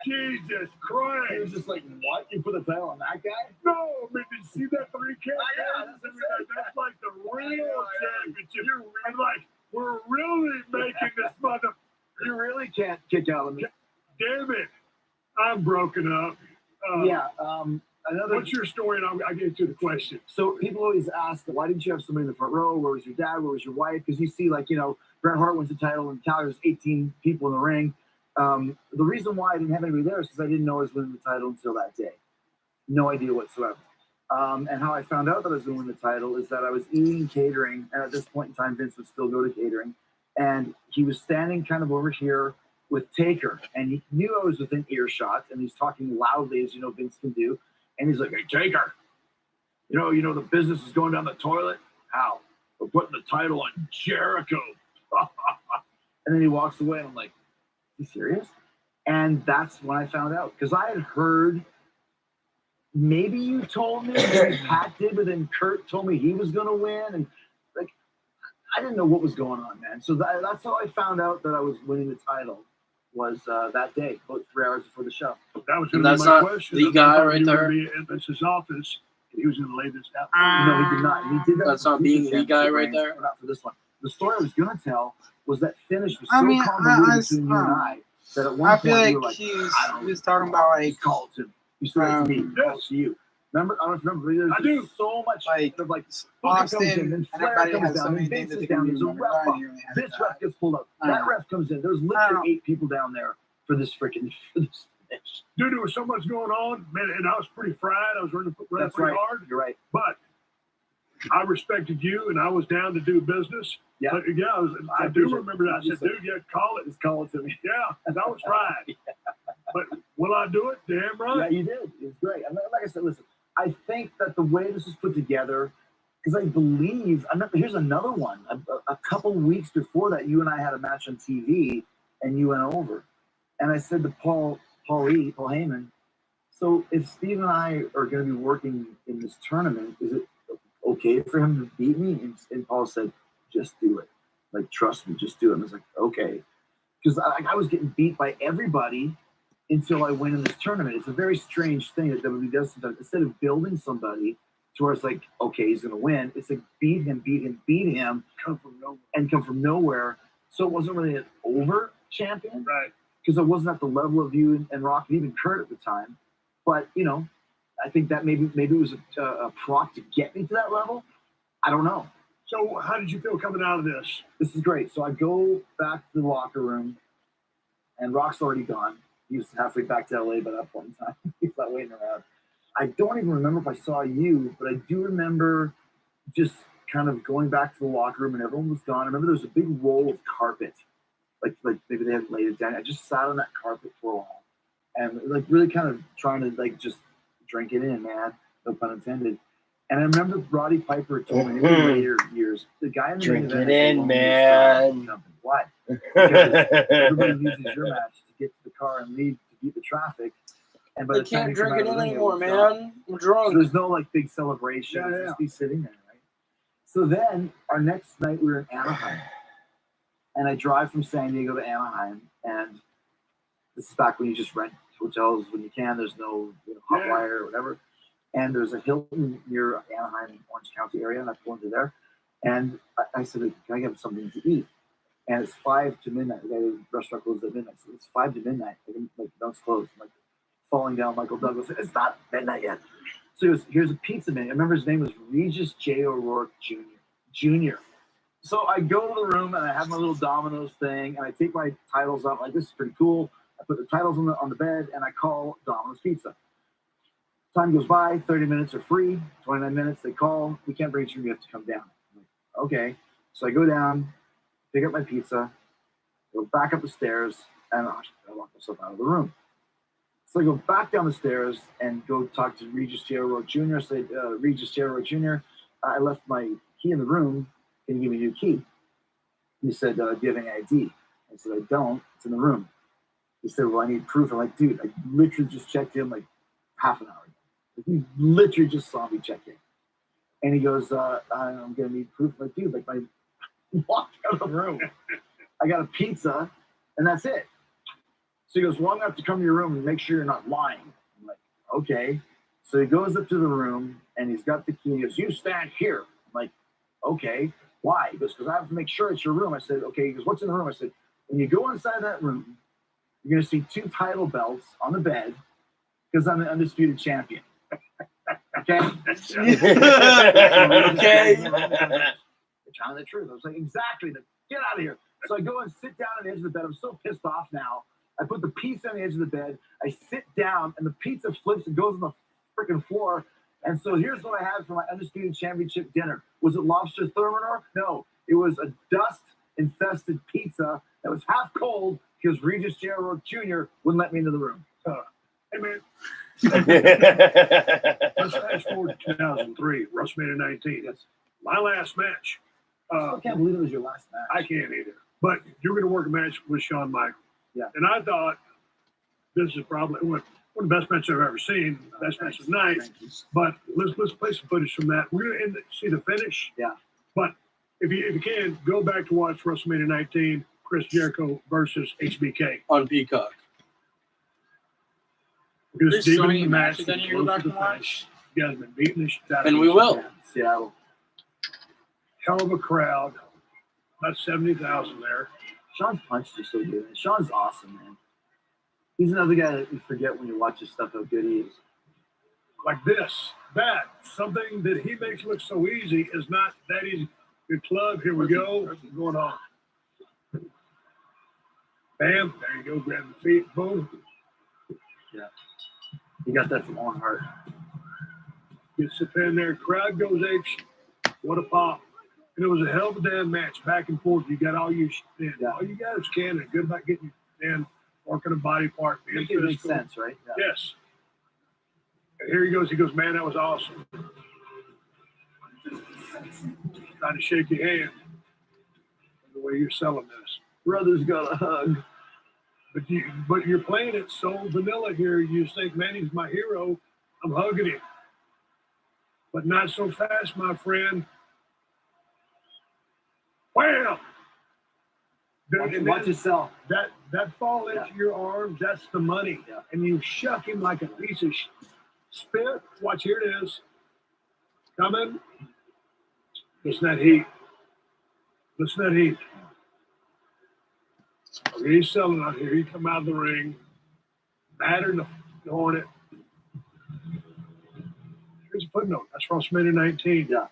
Jesus Christ. He was just like, what? You put a title on that guy? No, I mean, did you see that 3 count? That's like the real championship. And like, we're really making this mother. You really can't kick out of me. Damn it. I'm broken up. What's your story? And I'll get to the question. So people always ask, why didn't you have somebody in the front row? Where was your dad? Where was your wife? Because you see, like, Bret Hart wins the title and Calgary's 18 people in the ring. The reason why I didn't have anybody there is because I didn't know I was winning the title until that day. No idea whatsoever. And how I found out that I was going to win the title is that I was eating catering. And at this point in time, Vince would still go to catering. And he was standing kind of over here with Taker. And he knew I was within earshot. And he's talking loudly, as Vince can do. And he's like, hey, Taker, you know, the business is going down the toilet. How? We're putting the title on Jericho. And then he walks away, and I'm like, you serious? And that's when I found out. Because I had heard, maybe you told me, maybe Pat did, but then Kurt told me he was going to win. And, like, I didn't know what was going on, man. So that's how I found out that I was winning the title, was that day, about 3 hours before the show. That was going to be my question. The guy right there. That's his office. He was going to lay this out. No, he did not. He did that. That's not being the guy right there. Not for this one. The story I was going to tell was that finish was so convoluted between you and I that at one point we were like, he was talking about like call it to you said to me, call it to you. Remember? I don't remember. I do. So much like Austin and everybody comes has so down, many and things Vince that is they down. can There's a do. ref up. This ref gets pulled up. That ref comes in. There's literally 8 people down there for this finish. Dude, there was so much going on, man, and I was pretty fried. I was running That's pretty right. hard. You're right. But I respected you, and I was down to do business. Yeah. But, yeah, I do remember that. I said, dude, yeah, call it. Just call it to me. Yeah, and I was fried. But will I do it? Damn right. Yeah, you did. It was great. And like I said, listen, I think that the way this is put together, because I believe, here's another one. A couple weeks before that, you and I had a match on TV, and you went over. And I said to Paul Heyman, so if Steve and I are going to be working in this tournament, is it okay for him to beat me? And Paul said, just do it. Like, trust me, just do it. And I was like, okay. Because I was getting beat by everybody until I win in this tournament. It's a very strange thing that WWE does sometimes. Instead of building somebody to where it's like, okay, he's going to win, it's like beat him, come from nowhere. So it wasn't really an over champion. Right. Because I wasn't at the level of you and Rock and even Kurt at the time. But, I think that maybe it was a proc to get me to that level. I don't know. So how did you feel coming out of this? This is great. So I go back to the locker room, and Rock's already gone. He was halfway back to LA by that point in time. He's not waiting around. I don't even remember if I saw you, but I do remember just kind of going back to the locker room, and everyone was gone. I remember there was a big roll of carpet. Like maybe they hadn't laid it down. I just sat on that carpet for a while and like really kind of trying to like just drink it in, man. No pun intended. And I remember Roddy Piper told me in later years, the guy in the drink main it event in, man. Why? Because everybody uses your match to get to the car and leave to beat the traffic. And by I the time can't you come drink out it of the ring, anymore, was done. man. I'm drunk. So there's no like big celebration. Yeah, yeah. Just be sitting there, right? So then our next night we were in Anaheim, and I drive from San Diego to Anaheim, and this is back when you just rent hotels when you can. There's no hot wire or whatever. And there's a Hilton near Anaheim, Orange County area, and I pulled into there. And I said, "Can I get something to eat?" And it's 5 to midnight. The restaurant closed at midnight, so it's 5 to midnight. Like that's closed. I'm like falling down. Michael Douglas. It's not midnight yet. So he goes, "Here's a pizza menu." I remember his name was Regis J. O'Rourke Jr. So I go to the room and I have my little Domino's thing, and I take my titles out. Like, this is pretty cool. I put the titles on the bed, and I call Domino's Pizza. Time goes by, 30 minutes are free, 29 minutes, they call, "We can't bring it to you, you have to come down." I'm like, okay. So I go down, pick up my pizza, go back up the stairs, and I lock myself out of the room. So I go back down the stairs and go talk to Regis J. O'Rourke Jr. I say, "Regis J. O'Rourke Jr., I left my key in the room. Can you give me a new key?" He said, "Do you have any ID?" I said, "I don't. It's in the room." He said, "Well, I need proof." I'm like, "Dude, I literally just checked in like half an hour ago. You literally just saw me check in." And he goes, "I'm going to need proof." I'm like, "Dude, like I walked out of the room. I got a pizza, and that's it." So he goes, "Well, I'm going to have to come to your room and make sure you're not lying." I'm like, "Okay." So he goes up to the room, and he's got the key. He goes, "You stand here." I'm like, "Okay. Why?" He goes, "Because I have to make sure it's your room." I said, "Okay." He goes, "What's in the room?" I said, "When you go inside that room, you're going to see 2 title belts on the bed because I'm the undisputed champion." Okay? Okay. They're telling the truth. I was like, exactly. Get out of here. So I go and sit down on the edge of the bed. I'm so pissed off now. I put the pizza on the edge of the bed. I sit down, and the pizza flips and goes on the freaking floor. And so here's what I had for my undisputed championship dinner. Was it lobster thermidor? No. It was a dust-infested pizza that was half cold because Regis J. O'Rourke Jr. wouldn't let me into the room. Hey, man. Let's fast forward to 2003, WrestleMania 19. That's my last match. I can't believe it was your last match. I can't either. But you're going to work a match with Shawn Michaels. Yeah. And I thought this is probably one of the best matches I've ever seen. Best match of the night. But let's play some footage from that. We're going to see the finish. Yeah. But if you can, go back to watch WrestleMania 19, Chris Jericho versus HBK. On Peacock. Because There's so many matches that you go back and watch. You guys have been beating the shit out of And each we will. other. Seattle. Hell of a crowd. About 70,000 there. Sean's punch is so good. Sean's awesome, man. He's another guy that you forget when you watch his stuff how good he is. Like this, that, something that he makes look so easy is not that easy. Good club, here we go. What's going on? Bam, there you go, grab the feet, boom. Yeah. You got that from Owen Hart. You sit in there, crowd goes apeshit. What a pop. And it was a hell of a damn match, back and forth. You got all your shit in. Yeah. All you got is Canada. Good about getting you in, working a body part. Make it make sense, right? Yeah. Yes. And here he goes. He goes, "Man, that was awesome." Trying to shake your hand. The way you're selling this. Brothers got a hug. But you're playing it so vanilla here. You think, "Man, he's my hero. I'm hugging him." But not so fast, my friend. Well, Watch yourself. That fall into your arms, that's the money. Yeah. And you shuck him like a piece of spit. Watch, here it is. Coming. Listen to that heat. Listen to that heat. Okay, he's selling out here. He come out of the ring. Battered the Hornet. Here's a footnote. That's WrestleMania 19. Yeah.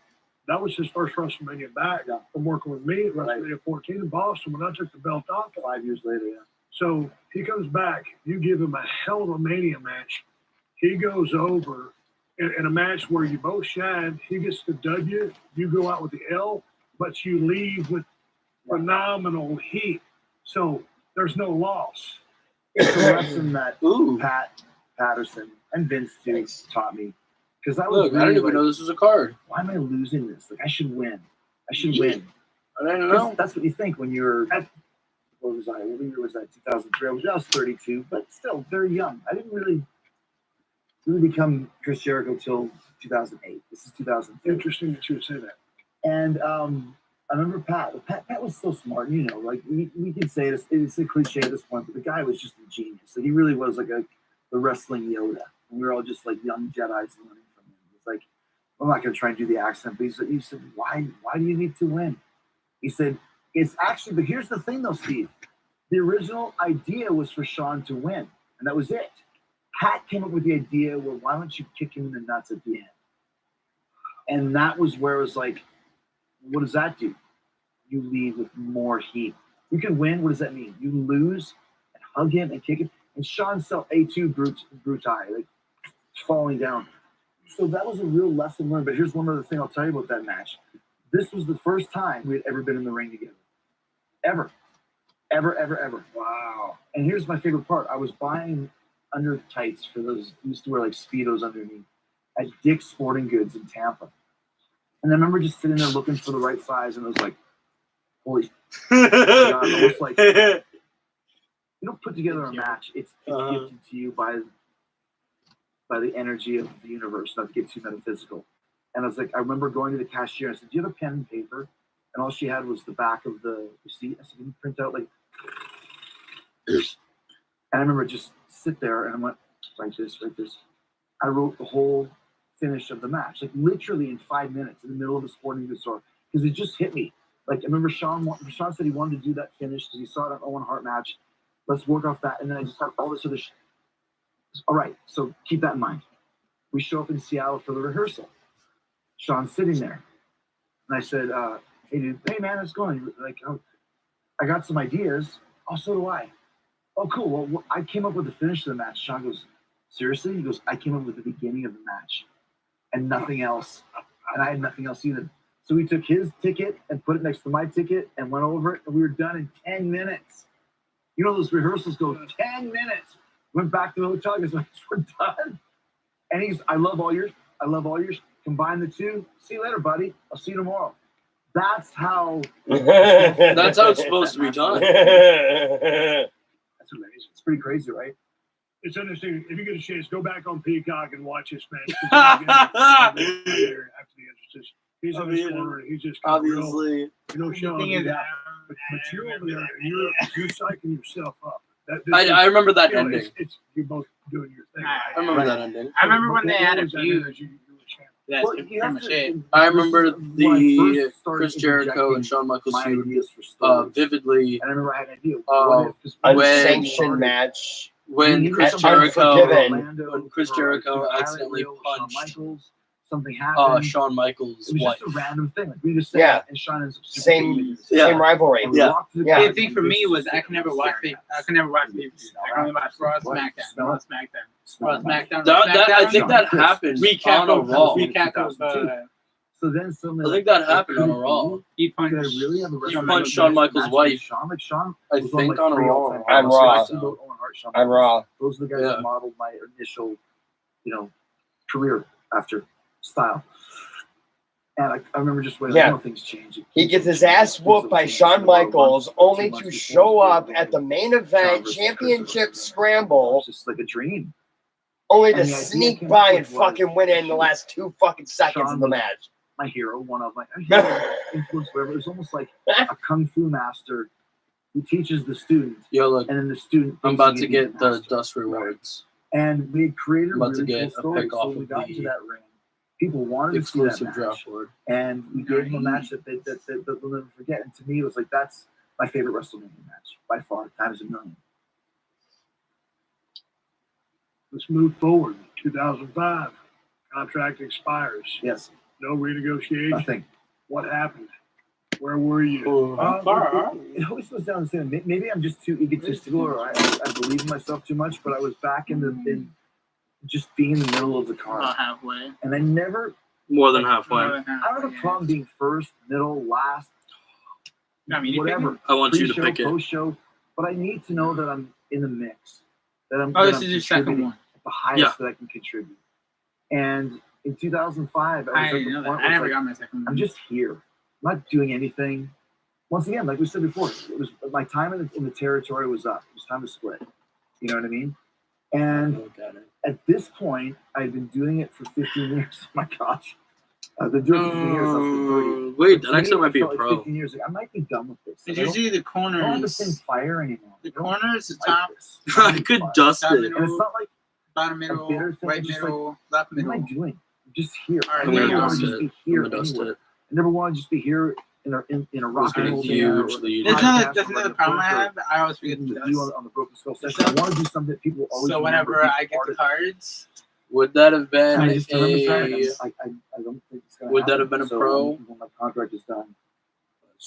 That was his first WrestleMania back from working with me at WrestleMania 14 in Boston when I took the belt off. 5 years later, yeah. So he comes back. You give him a hell of a Mania match. He goes over in a match where you both shine. He gets the W. You go out with the L, but you leave with phenomenal heat. So there's no loss. It's a lesson that Pat Patterson and Vince too taught me. Because I was Look, I didn't even know this was a card. Why am I losing this? Like, I should win. I should win. I don't know. That's what you think when you're at, what was I? What year was that? 2003. I was 32, but still very young. I didn't really really become Chris Jericho till 2008. This is 2003. Interesting that you would say that. And I remember Pat. Pat was so smart, you know. Like we could say this, it's a cliche at this point, but the guy was just a genius. Like, he really was like the wrestling Yoda. And we were all just like young Jedi's learning from him. It's like, I'm not going to try and do the accent, but he said, why do you need to win? He said, it's actually, but here's the thing though, Steve. The original idea was for Sean to win, and that was it. Pat came up with the idea, well, why don't you kick him in the nuts at the end? And that was where it was like, what does that do? You leave with more heat. You can win. What does that mean? You lose and hug him and kick him. And Sean felt A2 brutai, like falling down. So that was a real lesson learned. But here's one other thing I'll tell you about that match. This was the first time we had ever been in the ring together. Ever. Ever. Wow. And here's my favorite part. I was buying under tights for those, used to wear like Speedos underneath at Dick's Sporting Goods in Tampa. And I remember just sitting there looking for the right size, and it was like, holy God, almost like, you don't put together a match. It's gifted to you by the energy of the universe, not to get too metaphysical. And I was like, I remember going to the cashier, and I said, do you have a pen and paper? And all she had was the back of the receipt. I said, can you print out like, and I remember just sit there, and I went, write this. I wrote the whole finish of the match, like literally in 5 minutes in the middle of the sporting goods store, because it just hit me. Like, I remember Sean said he wanted to do that finish because he saw it on Owen Hart match. Let's work off that. And then I just had all this other all right, so keep that in mind. We show up in Seattle for the rehearsal. Sean's sitting there. And I said, hey, dude, hey, man, how's it going? Like, I got some ideas. Oh, so do I. Oh, cool. Well, I came up with the finish of the match. Sean goes, seriously? He goes, I came up with the beginning of the match and nothing else. And I had nothing else either. So we took his ticket and put it next to my ticket and went over it, and we were done in 10 minutes. You know, those rehearsals go 10 minutes. Went back to the hotel, because we're done. And I love all yours. Combine the two. See you later, buddy. I'll see you tomorrow. That's how it's supposed to be done. That's amazing. It's pretty crazy, right? It's interesting. If you get a chance, go back on Peacock and watch this match. After the interstitial. He's in this corner. He's just obviously. Real, Sean. But you're over there. You're psyching yourself up. I remember that ending. You're both doing your thing. I remember that ending. I remember when they had a feud. That's pretty much it. I remember the Chris Jericho and Shawn Michaels feud vividly. And I remember I had an idea. Unsanctioned match. When Chris Jericho accidentally punched something happened. Shawn Michaels' wife. Just a random thing. Like, we just said that, and Shawn ends up same rivalry. The thing for me was I can never watch pay-per-view. I can only watch Raw, SmackDown. I think that happened on a Raw. So then I think that happened on a Raw. He punched Shawn Michaels' wife. I think on a Raw. On Raw. Those are the guys that modeled my initial, career after style. And I remember just when things change. He gets his ass whooped by Shawn Michaels, only to show up at the main event championship scramble. It's just like a dream. Only to sneak by and fucking win it in the last 2 fucking seconds of the match. My hero, one of my influence, whatever. It was almost like a kung fu master who teaches the student. Yo, look, and then the student. I'm about to get the dust rewards. And we had created I'm about to get a pick off we of got the into that ring. People wanted to see that match, and we gave them a match that they'll never forget. And to me, it was like, that's my favorite WrestleMania match by far, times a million. Let's move forward. 2005, contract expires. Yes. No renegotiation. Nothing. What happened? Where were you? It always goes down to saying maybe I'm just too egotistical, or I believe in myself too much. But I was back in just being in the middle of the card. About halfway. And I never more than halfway. I don't have a problem being first, middle, last, whatever. I want you to pick it. Post-show, but I need to know that I'm in the mix. That I'm. This is your second one. At the highest that I can contribute. And in 2005, I never got my second one. I'm just here. I'm not doing anything. Once again, like we said before, it was my time in the territory was up. It was time to split. You know what I mean? And at this point, I've been doing it for 15 years. Oh my gosh. I've been doing it for 15 years. I was 30. Wait, For that actually me, might it be a felt like pro. 15 years ago. I might be done with this. It's I don't- usually the I don't have the same corners. fire anymore. The corners, the I don't top, like this. I could dust top it. And it's not like bottom a middle, bitter thing. right It's just middle, left what am I middle. doing? I'm just here. All right, I I'm never gonna want dust to just it. be I'm here gonna dust anywhere. it. I never want to just be here in a rock gonna and roll huge band or lead. That's podcast that's or another like a problem I book or have. I always forget even to with you dust. on the Broken Skull session. I want to do something that people will always So remember whenever being I get part the of. cards, Would that have been I just remember saying, a? I don't think it's going to Would that happen. have been a So pro? when my contract is done,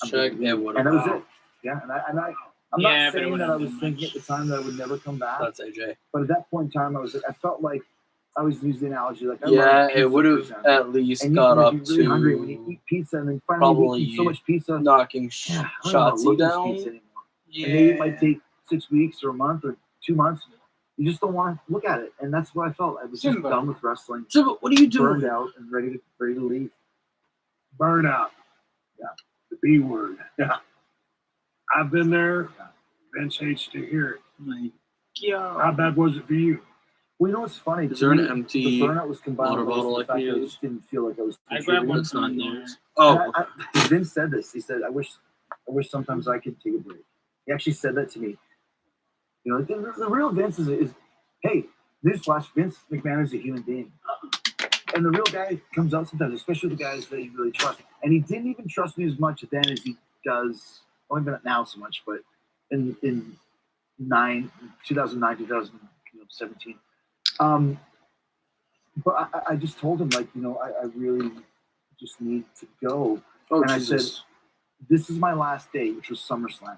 I'm Check. gonna Yeah, leave. would And have. that was it. Yeah, I'm Yeah, not but it saying wouldn't that I have was been thinking much. at the time that I would never come back. That's AJ. But at that point in time, I felt like I always use the analogy like I Yeah, love pizza, it would for have example. at least And you got can up be really hungry when you to eat pizza and then finally you eat so probably much pizza. knocking Yeah, I don't want to Shotzi look at this pizza down. anymore. And maybe it might take 6 weeks or a month or 2 months. You just don't want to look at it, and that's what I felt. I was just done with wrestling. So, what are you doing? Burned out and ready to leave. Burnout. Yeah. The B word. Yeah. I've been there. Vince hates to hear it. like, yo, How bad was it for you? Well, you know what's funny? Is To there an me, empty the burnout was combined water with bottle the I fact can that I use? just didn't feel like I was I grabbed one contributing. from there. Oh, Vince said this. He said, I wish sometimes I could take a break. He actually said that to me. You know, the real Vince is hey, newsflash, Vince McMahon is a human being. And the real guy comes out sometimes, especially the guys that you really trust. And he didn't even trust me as much then as he does, only been now so much, but in 2009, 2017. But I just told him, like, you know, I really just need to go. Oh, and Jesus. I said, this is my last day, which was SummerSlam.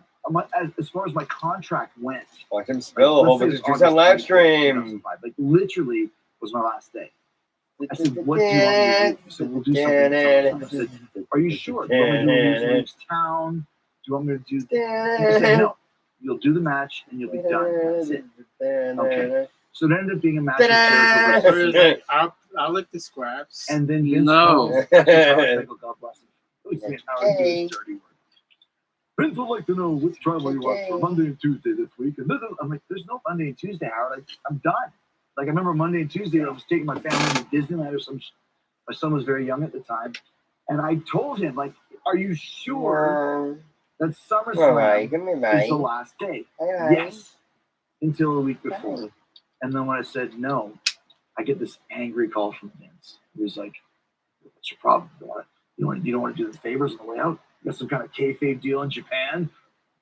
As far as my contract went, Watch him spill a whole bunch of juice on live stream. Like, literally was my last day. I said, what do you want me to do? He said, we'll do something. I said, are you sure? Do you want me to do a next town? Do you want me to do? He said, no. You'll do the match and you'll be done. That's it. Okay. So it ended up being a match with Jericho. I'll lick the scraps. And then Vince No. calls Charles Michael, God bless him. Please see how he do his dirty work. Vince would like to know which travel you want for Monday and Tuesday this week. And I'm like, there's no Monday and Tuesday, Howard. I'm done. Like, I remember Monday and Tuesday, I was taking my family to Disneyland or some. My son was very young at the time, and I told him, like, "Are you sure that SummerSlam is the last day?" Yes, until a week before, and then when I said no, I get this angry call from Vince. He was like, "What's your problem? You don't want to do the favors on the way out? You got some kind of kayfabe deal in Japan?" I'm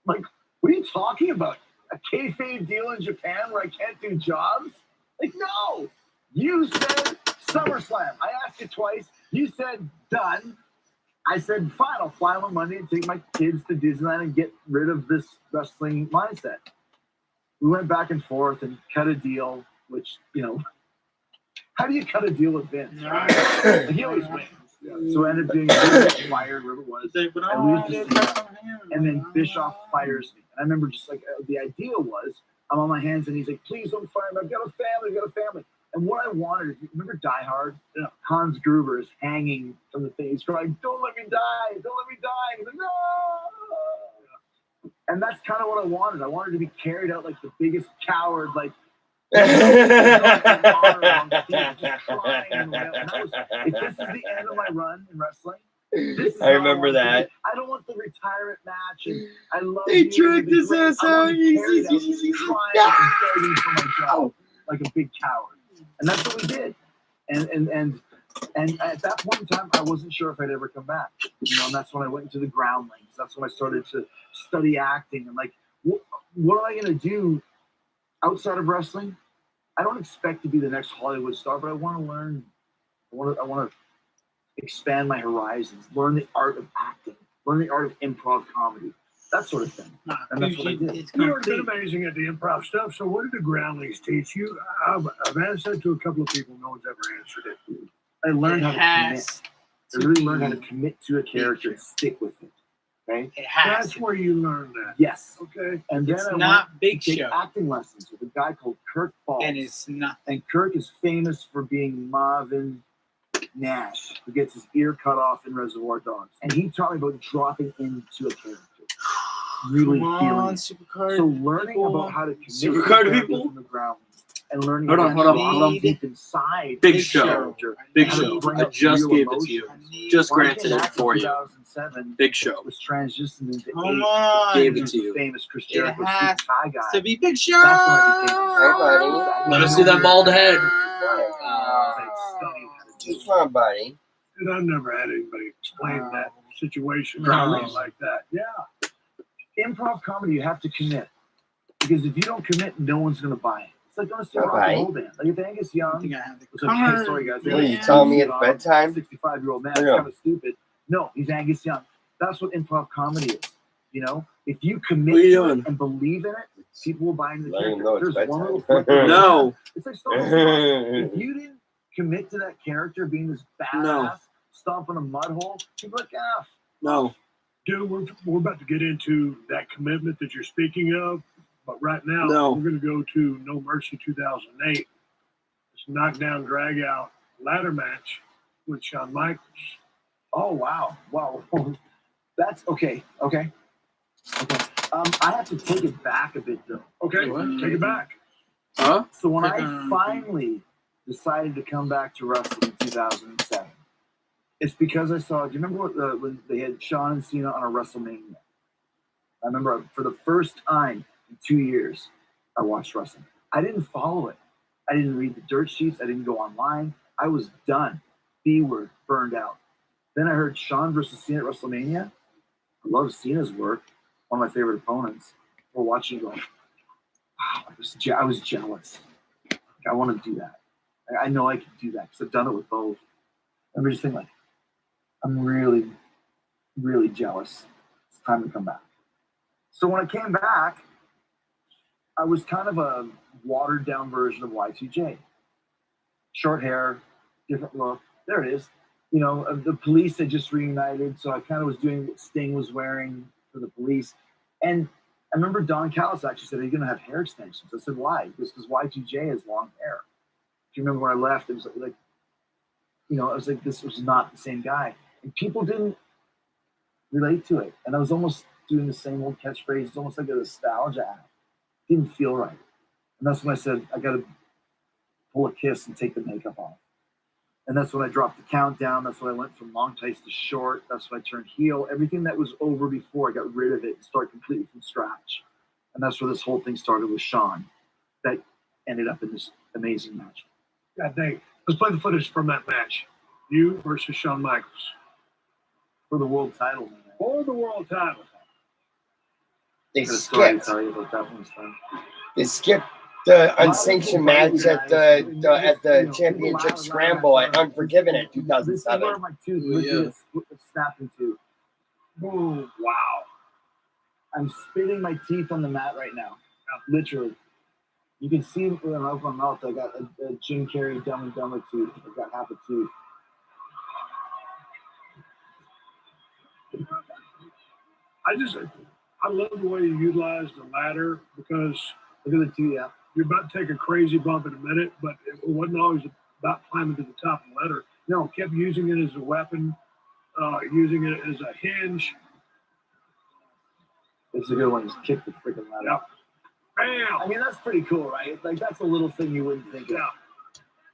like, what are you talking about? A kayfabe deal in Japan where I can't do jobs? Like, no, you said SummerSlam. I asked you twice. You said done. I said, fine, I'll fly on Monday and take my kids to Disneyland and get rid of this wrestling mindset. We went back and forth and cut a deal, which, you know, how do you cut a deal with Vince? Right? He always wins. So I ended up being fired, wherever it was. I lose the season, and then Bischoff fires me. And I remember just like the idea was, I'm on my hands, and he's like, please don't fire me. I've got a family. And what I wanted, remember Die Hard? Hans Gruber is hanging from the thing. He's crying, don't let me die. Don't let me die. He's like, no. And that's kind of what I wanted. I wanted to be carried out like the biggest coward, like, if this is the end of my run in wrestling, I remember that. I don't want the retirement match, and I love They dragged his ass out. He's trying and begging for my job like a big coward, and that's what we did. And at that point in time, I wasn't sure if I'd ever come back. You know, and that's when I went into the groundlings. That's when I started to study acting and like, what am I going to do outside of wrestling? I don't expect to be the next Hollywood star, but I want to learn. I want to expand my horizons, learn the art of acting, learn the art of improv comedy, that sort of thing. And that's what I did. You've been amazing at the improv stuff. So what did the groundlings teach you? I've asked that to a couple of people. No one's ever answered it. I learned how to commit. I really learned how to commit to a character and stick with it. Okay? That's where you learn that. Yes. Okay. And then It's I not went Big to take Show. acting lessons with a guy called Kirk Balls. And it's not. And Kirk is famous for being Marvin Nash, who gets his ear cut off in Reservoir Dogs. And he taught me about dropping into a character. Really Come feeling on, it. Supercard So learning people. about how to commit Supercard to characters people? from the ground and learning Hold on, how hold to on, hold on. deep inside Big the Show. character, Big how to Show. bring I up just real gave it to you. emotions. Just When I granted came it back for in you. 2007, Big Show. was transitioned into Come Ace. on. Gave it to you. Famous Chris It Jericho, has Thai guy. to be Big Show. That's when I became Let us see that bald head. Come on, buddy. And I've never had anybody explain that situation No. like that. Yeah. Improv comedy, you have to commit. Because if you don't commit, no one's going to buy it. It's like going to see a rock and roll band. Like if Angus Young was like, hey, sorry guys. What are you telling me it's bedtime? 65-year-old man, Yeah. it's kind of stupid. No, he's Angus Young. That's what improv comedy is. You know, if you commit What are you to doing? it and believe in it, people will buy into the Let him character. know it's There's one bedtime. little flicker. No. It's like Star Wars. If you didn't commit to that character being this badass, No. stomping a mud hole, people are like, ah. No. Dude, we're about to get into that commitment that you're speaking of, but right now No. we're going to go to No Mercy 2008. It's a knockdown, drag out ladder match with Shawn Michaels. Oh wow, wow, that's okay. I have to take it back a bit though. Okay, take it back. Huh? So when I finally decided to come back to wrestling in 2007, it's because I saw. Do you remember when they had Shawn and Cena on a WrestleMania? I remember for the first time in 2 years, I watched wrestling. I didn't follow it. I didn't read the dirt sheets. I didn't go online. I was done. B-word, burned out. Then I heard Shawn versus Cena at WrestleMania. I love Cena's work. One of my favorite opponents. We're watching it going, wow, I was jealous. I want to do that. I know I can do that because I've done it with both. I'm just thinking, like, I'm really, really jealous. It's time to come back. So when I came back, I was kind of a watered down version of Y2J. Short hair, different look. There it is. You know, the Police had just reunited, so I kind of was doing what Sting was wearing for the Police. And I remember Don Callis actually said, are you going to have hair extensions? I said, why? Because Y2J has long hair. If you remember when I left, it was like, you know, I was like, this was not the same guy. And people didn't relate to it. And I was almost doing the same old catchphrase. It's almost like a nostalgia act. Didn't feel right. And that's when I said, I got to pull a Kiss and take the makeup off. And that's when I dropped the countdown. That's when I went from long tights to short. That's when I turned heel. Everything that was over before, I got rid of it and started completely from scratch. And that's where this whole thing started with Shawn. That ended up in this amazing match. God dang. Let's play the footage from that match. You versus Shawn Michaels. For the world title, man. For the world title. They Got a story to skipped. tell you about that one time. They skipped the unsanctioned match at the championship scramble at Unforgiven in This is where 2007. my tooth legit snapped in two. Boom. Wow. I'm spitting my teeth on the mat right now. Literally. You can see when I open my mouth, I got a Jim Carrey Dumb and Dumber tooth. I've got half a tooth. I love the way you utilize the ladder because look at the two, yeah. You're about to take a crazy bump in a minute, but it wasn't always about climbing to the top of the ladder. No, kept using it as a weapon, using it as a hinge. It's a good one. Just kick the freaking ladder. Yep. Bam! I mean, that's pretty cool, right? Like, that's a little thing you wouldn't think of.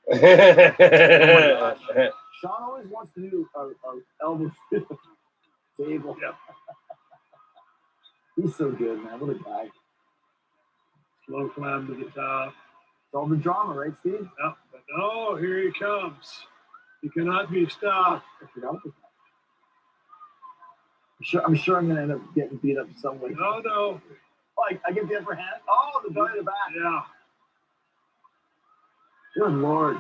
Yeah. Oh my gosh. Shawn always wants to do a elbow table. Yep. He's so good, man. What a guy. Slow climb to the top. It's all the drama, right, Steve? Yep. But no, here he comes. He cannot be stopped. I forgot about that. I'm sure I'm going to end up getting beat up some way. No. Oh, I get the upper hand? Oh, the belly to the back. Yeah. Good Lord.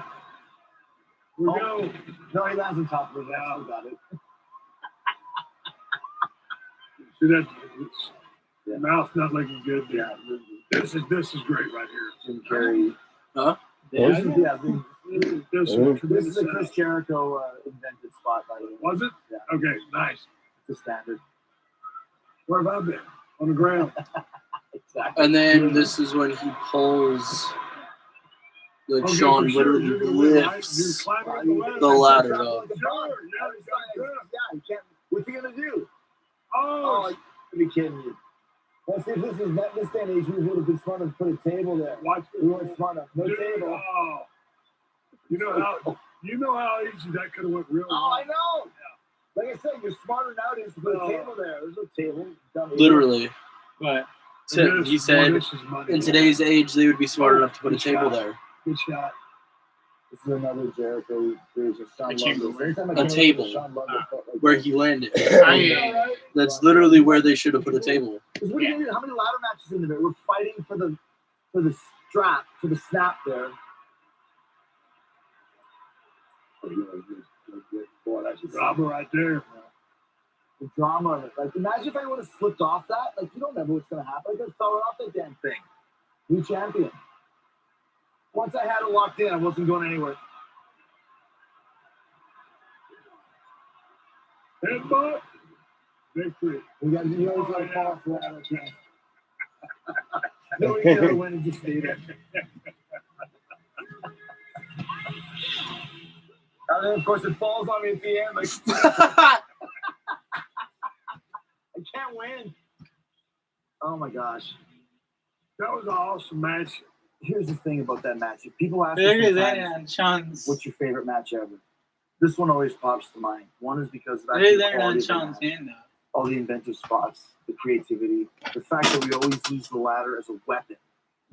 Here we go. No, he lands on top of his ass. We got it. See that? The mouth not looking good. Yeah. This is great right here. Jim Carrey. Huh? This This is a Chris Jericho invented spot, by the way. Was it? Yeah. Okay, nice. It's a standard. Where have I been? On the ground. Exactly. And then this is when he pulls, like Okay, Shawn for sure, literally you're gonna win, right? lifts You're climbing the ladder Sure, up. yeah, he can't. What's he gonna do? Oh, You're kidding me. Let's see if this is not this day and age. We would have been smart enough to put a table there. We weren't smart enough. No table. Oh. You know how easy that could have went real. Oh, I know. Like I said, you're smarter nowadays to put a table there. There's no table. Literally. What? He said, in today's age, they would be smart enough to put a table there. Good shot. This is another Jericho. There's a table where he landed. That's literally where they should have put a table. Because what do you mean? How many ladder matches in there? We're fighting for the strap, for the snap there. Boy, that's a drama right there. The drama of it. Like, imagine if I would have slipped off that. Like, you don't know what's going to happen. I could have fallen off that damn thing. New champion. Once I had it locked in, I wasn't going anywhere. Headbutt. Victory. You always got to fall off the ladder. No, you got to win and just stay there. And then, of course, it falls on me at the end. Like, I can't win. Oh, my gosh. That was an awesome match. Here's the thing about that match. If people ask me Sean's. what's your favorite match ever, this one always pops to mind. One is because of Sean's hand, all the inventive spots, the creativity, the fact that we always use the ladder as a weapon.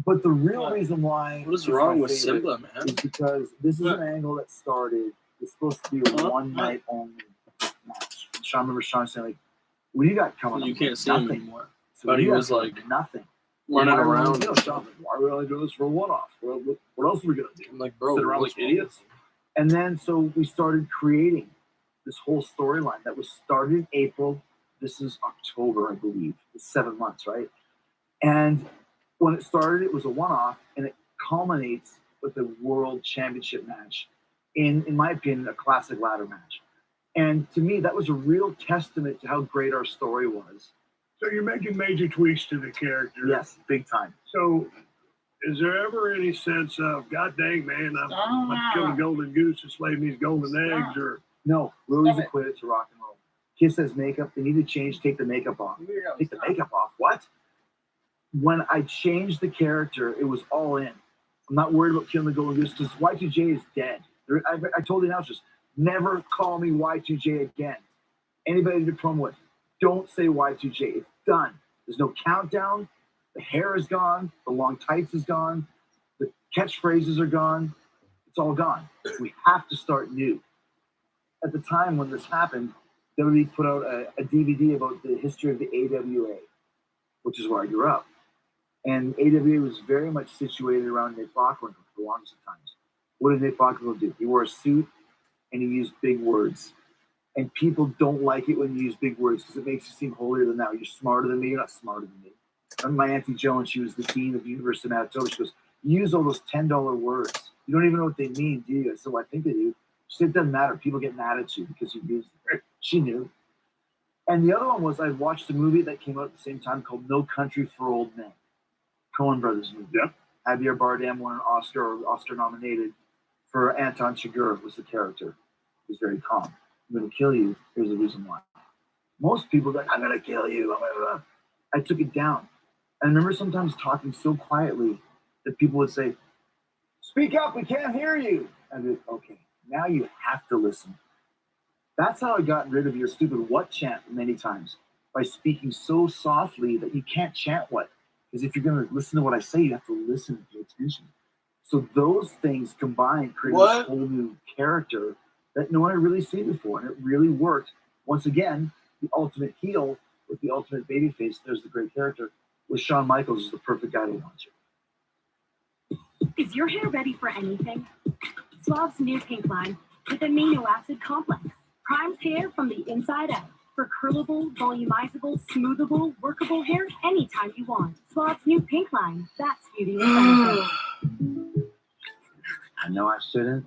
But the real reason why... What is wrong with Simba, man? Is because this is an angle that started... It's supposed to be a one-night only match. I remember Sean saying, like, what do you got coming up? You can't see him anymore. So But he was like... Nothing. Running around. Sean, why are we only doing this for a one-off? What else are we going to do? I'm like, bro, sit around like idiots? And then, so we started creating this whole storyline that was started in April. This is October, I believe. It's 7 months, right? And when it started, it was a one-off, and it culminates with a world championship match. In my opinion, a classic ladder match. And to me, that was a real testament to how great our story was. So you're making major tweaks to the character. Yes, big time. So is there ever any sense of, God dang, man, I'm about to kill a golden goose and slay these golden eggs? Or no, Lily's acquitted to rock and roll. Kiss has makeup. They need to change. Take the makeup off. Take the makeup off. What? When I changed the character, it was all in. I'm not worried about killing the golden goose because Y2J is dead. I told the announcers, never call me Y2J again. Anybody to promo with, don't say Y2J. It's done. There's no countdown. The hair is gone. The long tights is gone. The catchphrases are gone. It's all gone. We have to start new. At the time when this happened, WWE put out a DVD about the history of the AWA, which is where I grew up. And AWA was very much situated around Nick Bockwinkel for the longest of times. What did Nick Bockwinkel do? He wore a suit and he used big words. And people don't like it when you use big words because it makes you seem holier than thou. You're smarter than me. You're not smarter than me. I remember my Auntie Joan, she was the dean of the University of Manitoba. She goes, you use all those $10 words. You don't even know what they mean, do you? I said, well, I think they do. She said, it doesn't matter. People get mad at you because you used them. She knew. And the other one was I watched a movie that came out at the same time called No Country for Old Men. Coen Brothers movie. Yep. Javier Bardem won an Oscar or Oscar nominated for Anton Chigurh was the character. He was very calm. I'm going to kill you. Here's the reason why. Most people are like, I'm going to kill you. I took it down. I remember sometimes talking so quietly that people would say, speak up, we can't hear you. I'd be like, okay, now you have to listen. That's how I got rid of your stupid what chant many times, by speaking so softly that you can't chant what. Because if you're going to listen to what I say, you have to listen and pay attention. So those things combined create this whole new character that no one had really seen before. And it really worked. Once again, the ultimate heel with the ultimate babyface, there's the great character, with Shawn Michaels is the perfect guy to watch it. Is your hair ready for anything? Suave's new pink line with amino acid complex primes hair from the inside out for curlable, volumizable, smoothable, workable hair anytime you want. Suave's new pink line. That's beauty in I know I shouldn't,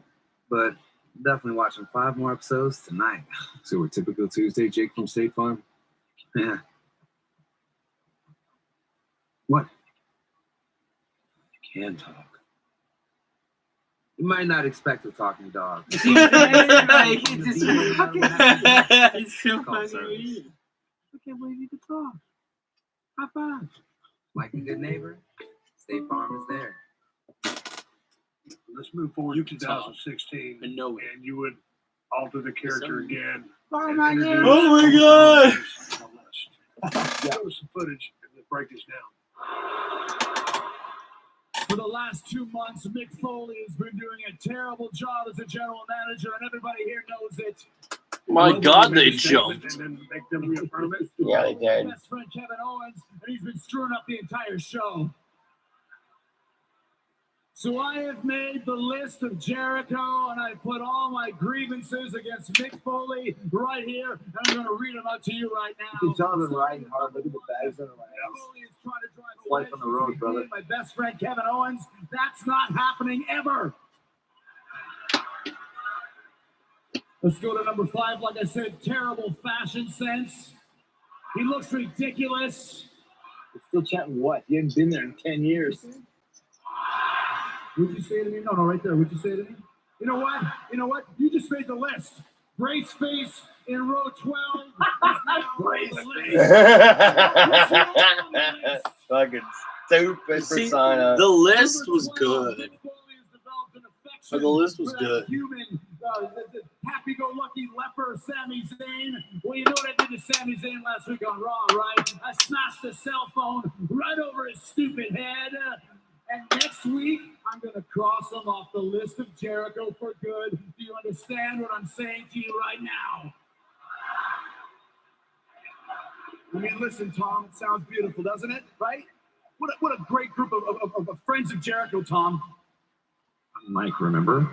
but definitely watching 5 more episodes tonight. So we're typical Tuesday, Jake from State Farm? Yeah. What? You can talk. You might not expect a talking dog. It's so funny. I can't believe you could talk. High five. Like a good neighbor, State Farm is there. Let's move forward to 2016, and you would alter the character again. Oh my god! Oh my god! Show us some footage and then break this down. For the last 2 months, Mick Foley has been doing a terrible job as a general manager, and everybody here knows it. My god, they jumped. And then make them reaffirm it. Yeah, they did. Best friend Kevin Owens, and he's been screwing up the entire show. So I have made the list of Jericho, and I put all my grievances against Mick Foley right here, and I'm going to read them out to you right now. You can tell them riding hard. Look at the bags on the house. Foley is trying to drive It's life on the road, brother. my best friend Kevin Owens. That's not happening ever. Let's go to number 5. Like I said, terrible fashion sense. He looks ridiculous. You're still chatting what? You haven't been there in 10 years. Would you say to me? No, right there. Would you say to me? You know what? You just made the list. Brace face in row 12. Brace Fucking stupid See, persona. the list was good. The list was good. Human, the happy-go-lucky leper Sami Zayn. Well, you know what I did to Sami Zayn last week on Raw, right? I smashed a cell phone right over his stupid head. And next week, I'm going to cross him off the list of Jericho for good. Do you understand what I'm saying to you right now? I mean, listen, Tom, it sounds beautiful, doesn't it? Right? What a great group of friends of Jericho, Tom. Mike, remember?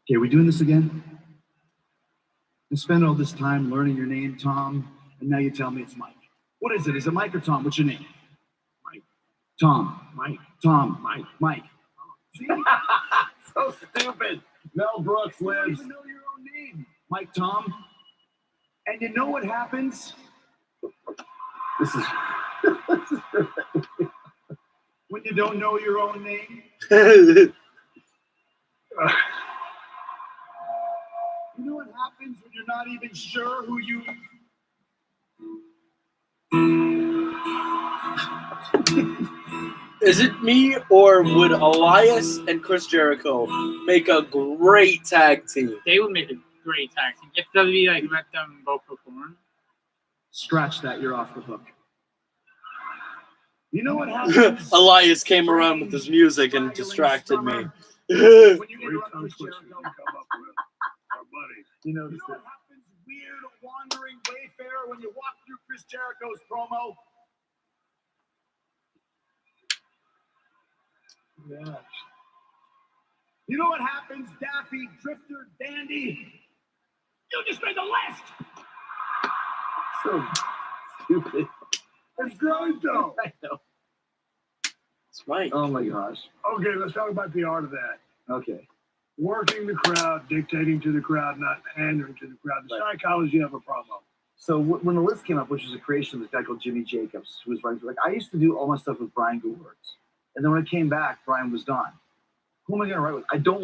Okay, are we doing this again? You spent all this time learning your name, Tom, and now you tell me it's Mike. What is it? Is it Mike or Tom? What's your name? Mike. Tom. Mike. Tom. Mike. Mike. See? So stupid. Mel Brooks lives. You don't even know your own name. Mike, Tom. And you know what happens? This is When you don't know your own name? Hey, You know what happens when you're not even sure who you... is it me, or would Elias and Chris Jericho make a great tag team? They would make a great tag team if WWE let them both perform. scratch that. You're off the hook. You know what happens? Elias came around with his music and distracted me. When you interrupt Chris Jericho, You know what happens? Weird wandering wayfarer when you walk through Chris Jericho's promo. Yeah. You know what happens? Daffy, Drifter, Dandy. You just made the list. So stupid. It's great, though. I know. It's right. Oh my gosh. Okay, let's talk about the art of that. Okay. Working the crowd, dictating to the crowd, not pandering to the crowd. The psychology of a promo. So when the list came up, which was a creation of this guy called Jimmy Jacobs, who was writing, like I used to do all my stuff with Brian Goldbergs, and then when I came back, Brian was gone. Who am I going to write with? I don't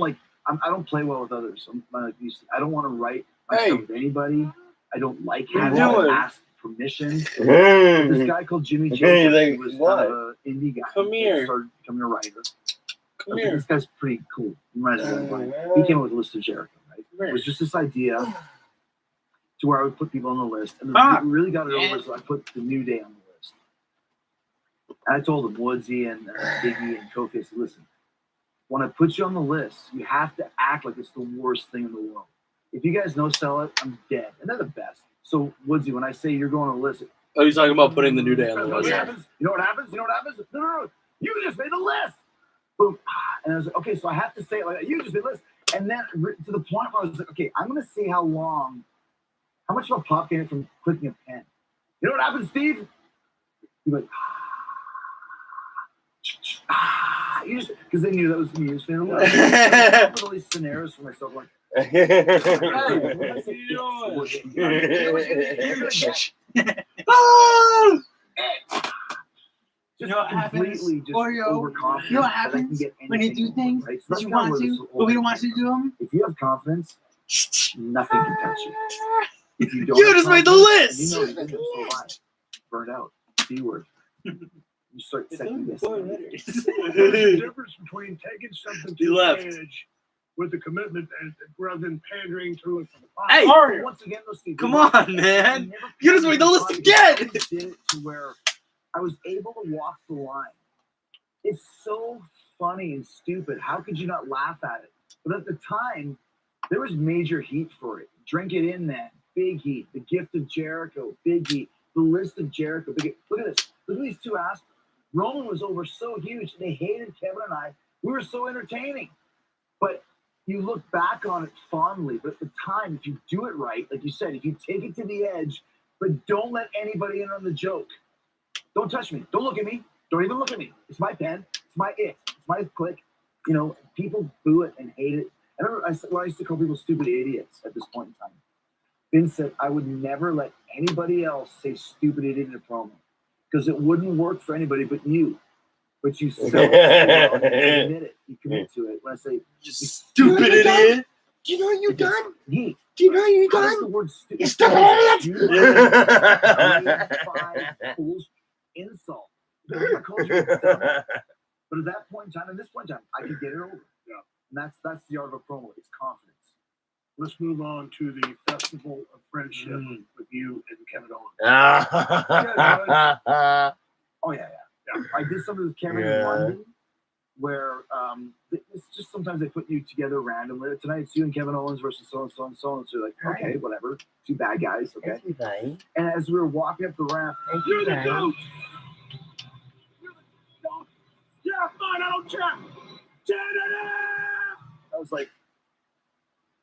play well with others. I don't want to write my stuff with anybody. I don't like having to ask permission. This guy called Jimmy Jacobs was kind of an indie guy. Come here. Started becoming a writer. Come here. This guy's pretty cool. He reminds me of Brian. He came up with a list of Jericho, right? It was just this idea to where I would put people on the list. And what really got it over is I put the New Day on the list. And I told them, Woodsy and Biggie and Kofi, I said, listen, when I put you on the list, you have to act like it's the worst thing in the world. If you guys no sell it, I'm dead. And they're the best. So, Woodsy, when I say you're going on the list. Oh, you're talking about putting the New Day on the list. You know what happens? No. You just made the list. Boom. And I was like, okay, so I have to say it like that. You just made the list. And then to the point where I was like, okay, I'm going to see how much of a pop can it from clicking a pen. You know what happens, Steve? You're like, you just, because they knew that was me. I put all these scenarios for myself, like, You know what happens? Oreo. You know what happens when you do things that you want to, but we don't want you to do them? If you have confidence, nothing can touch you. If you don't You just made the list! You know you're doing so much. Burned out. B word. You start second guessing. There's a difference between taking something He to left. the edge with the commitment and rather than pandering to it for the pot. Hey! But once again, those things. Come on, man! You just made the list I again! did it to where I was able to walk the line. It's so funny and stupid. How could you not laugh at it? But at the time, there was major heat for it. Drink It In, man. Big heat. The Gift of Jericho. Big heat. The List of Jericho. Big heat. Look at this. Look at these two assholes. Roman was over so huge. They hated Kevin and I. We were so entertaining. But you look back on it fondly. But at the time, if you do it right, like you said, if you take it to the edge, but don't let anybody in on the joke. Don't touch me. Don't look at me. Don't even look at me. It's my pen. It's my it. It's my click. You know, people boo it and hate it. I remember I used to call people stupid idiots at this point in time. Vince said I would never let anybody else say stupid idiot in a promo because it wouldn't work for anybody but you. But you sell it so well, and you admit it. You commit to it. When I say you stupid idiot. Do you know what you've done? Neat. Do you know what you've How does done? the word stupid? You stupid idiot! Insult. I called you a dumb. But at that point in time, and this point in time, I could get it over. Yeah. And that's the art of a promo. It's confidence. Let's move on to the Festival of Friendship with you and Kevin Owens. Oh yeah. I did something with Kevin in London where it's just sometimes they put you together randomly. Tonight it's you and Kevin Owens versus so and so and so. So you're like, okay, whatever. Two bad guys, okay. And as we were walking up the ramp, You're the goat. Yeah, fine, I don't care. I was like,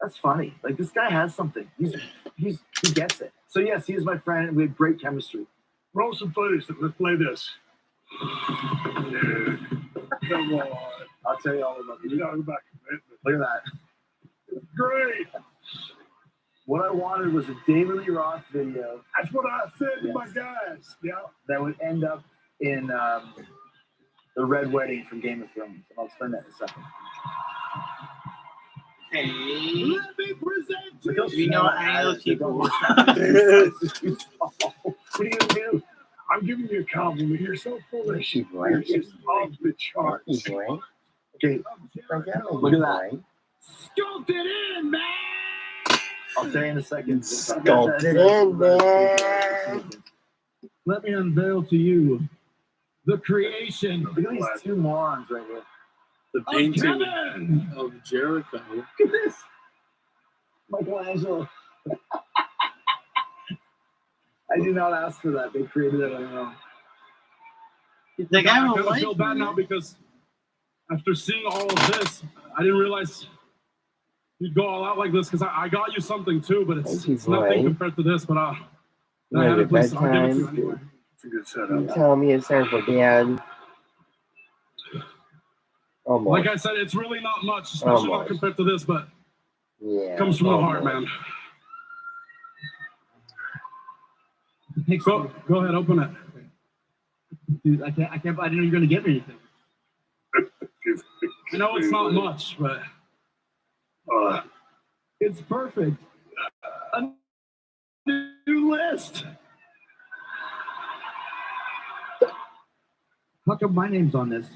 that's funny. Like this guy has something. He gets it. So yes, he is my friend, and we have great chemistry. Roll some footage. Let's play this. Dude, come on. I'll tell you all about it. You talk about commitment. Look at that. Great. What I wanted was a David Lee Roth video. That's what I said to my guys. Yeah. That would end up in the Red Wedding from Game of Thrones. And I'll explain that in a second. Hey. Let me present to We know I know people. What are you going to do? I'm giving you a compliment. You're so foolish. You're just off the charts. Okay. Look at that. Sculpted in, man. I'll tell you in a second. Sculpted in, man. Let me unveil to you the creation Look at these two morons right here. The of painting Kevin. of Jericho. Look at this. Michelangelo. I did not ask for that. They created it on their own. The guy I will kind of like feel bad now because after seeing all of this, I didn't realize you'd go all out like this because I got you something too, but it's nothing compared to this. But I had a place. I'll give it to you anyway. It's a good setup. Tell me it's time for bed. Almost. Like I said, it's really not much, especially not compared to this, but Yeah. comes from the heart, man. Go ahead, open it. Dude, I can't. I didn't know you were gonna give me anything. I know it's not much, but it's perfect. A new list. How come my name's on this?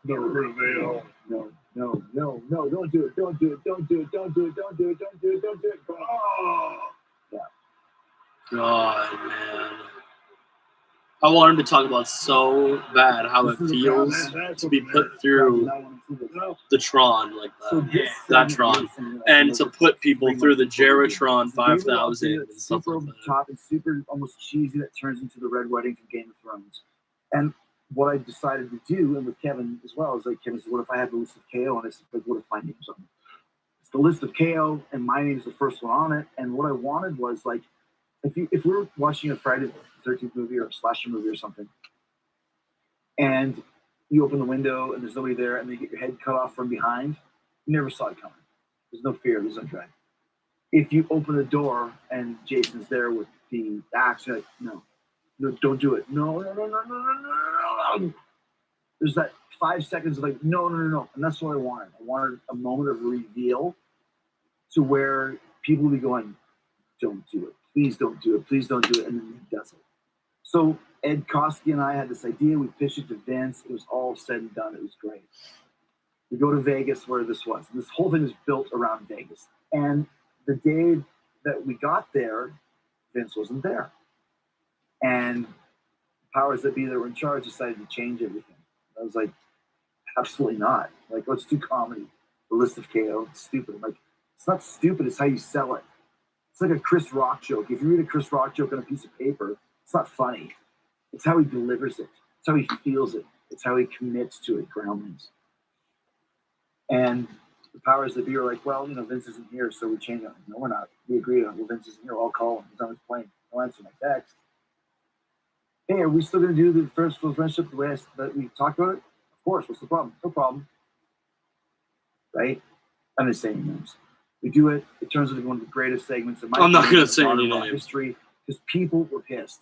The reveal. No, don't do it. Don't do it. Don't do it. Don't do it. Don't do it. Don't do it. Don't do it. Oh. Yeah. God, man. I wanted to talk about so bad how it feels to be put through the Tron like that Tron, and to put people through the Jeritron 5000 and stuff super like over the that. top and super almost cheesy that turns into the Red Wedding from Game of Thrones. And what I decided to do, and with Kevin as well, is like Kevin said, what if I had the list of KO? And I said, like, what if my name's on it? It's the list of KO, and my name's the first one on it. And what I wanted was like, if we were watching a Friday the 13th movie or a slasher movie or something, and you open the window and there's nobody there, and they get your head cut off from behind, you never saw it coming. There's no fear, there's no dread. If you open the door and Jason's there with the axe, you're like, no, don't do it. No. There's that 5 seconds of like, no. And that's what I wanted. I wanted a moment of reveal to where people will be going, don't do it. Please don't do it. Please don't do it. And then he does it. So Ed Koski and I had this idea. We pitched it to Vince. It was all said and done. It was great. We go to Vegas where this was. And this whole thing was built around Vegas. And the day that we got there, Vince wasn't there. And powers that be that were in charge decided to change everything. I was like, absolutely not. Like, let's do comedy. The List of KO. It's stupid. I'm like, it's not stupid. It's how you sell it. It's like a Chris Rock joke. If you read a Chris Rock joke on a piece of paper, it's not funny. It's how he delivers it. It's how he feels it. It's how he commits to it, groundlings. And the powers that be are like, well, Vince isn't here, so we change it. No, we're not. We agree on, well, Vince isn't here. I'll call him. He's on his plane. I'll answer my text. Hey, are we still going to do the first full friendship the way that we talked about it? Of course. What's the problem? No problem. Right? I'm just saying names. We do it. It turns into one of the greatest segments in my I'm not going to say any names. History, because people were pissed.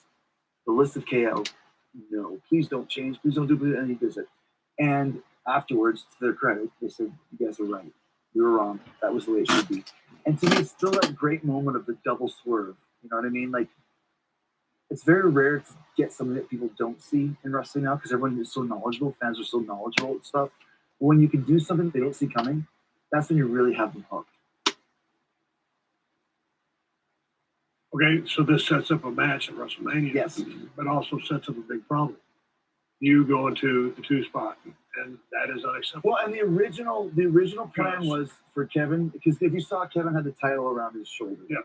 The List of KO. No, please don't change. Please don't do it. And he does it. And afterwards, to their credit, they said, you guys are right. You were wrong. That was the way it should be. And to me, it's still that great moment of the double swerve. You know what I mean? Like, it's very rare to get something that people don't see in wrestling now because everyone is so knowledgeable. Fans are so knowledgeable and stuff. But when you can do something they don't see coming, that's when you really have them hooked. Okay, so this sets up a match at WrestleMania. Yes. But also sets up a big problem. You go into the 2-spot, and that is unacceptable. Well, and the original plan was for Kevin, because if you saw, Kevin had the title around his shoulder. Yeah.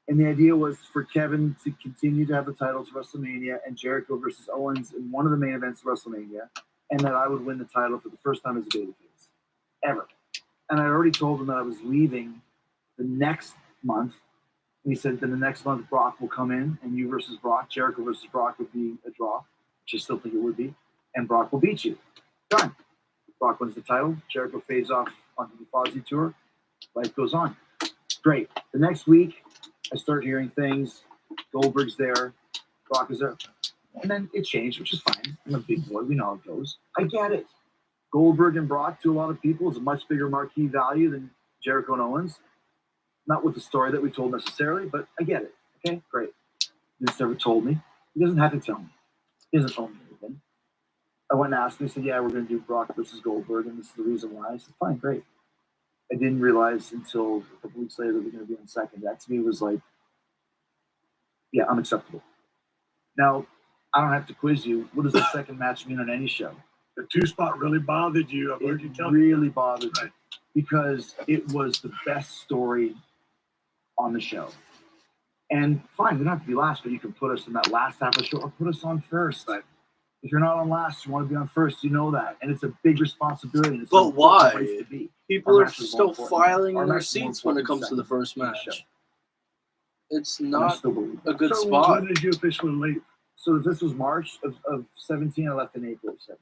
And the idea was for Kevin to continue to have the title to WrestleMania and Jericho versus Owens in one of the main events of WrestleMania, and that I would win the title for the first time as a babyface, ever. And I already told him that I was leaving the next month. And he said, then the next month Brock will come in, and you versus Brock, Jericho versus Brock would be a draw, which I still think it would be, and Brock will beat you. Done. Brock wins the title. Jericho fades off onto the Fozzy tour. Life goes on. Great. The next week, I start hearing things. Goldberg's there. Brock is there. And then it changed, which is fine. I'm a big boy. We know how it goes. I get it. Goldberg and Brock, to a lot of people, is a much bigger marquee value than Jericho and Owens. Not with the story that we told necessarily, but I get it. Okay, great. Vince never told me. He doesn't have to tell me. He doesn't own me anything. I went and asked him. He said, yeah, we're going to do Brock versus Goldberg, and this is the reason why. I said, fine, great. I didn't realize until a couple weeks later that we're going to be on second. That to me was like, yeah, unacceptable. Now, I don't have to quiz you. What does the second match mean on any show? The 2-spot really bothered you. I've heard you tell me. It really bothered me because it was the best story on the show. And fine, we don't have to be last, but you can put us in that last half of the show or put us on first. But if you're not on last, you want to be on first, you know that. And it's a big responsibility. And it's but why? To be. People are still filing in their seats when it comes to the first match. It's not a good spot. When did you officially leave? So this was March of 17. I left in April of 17.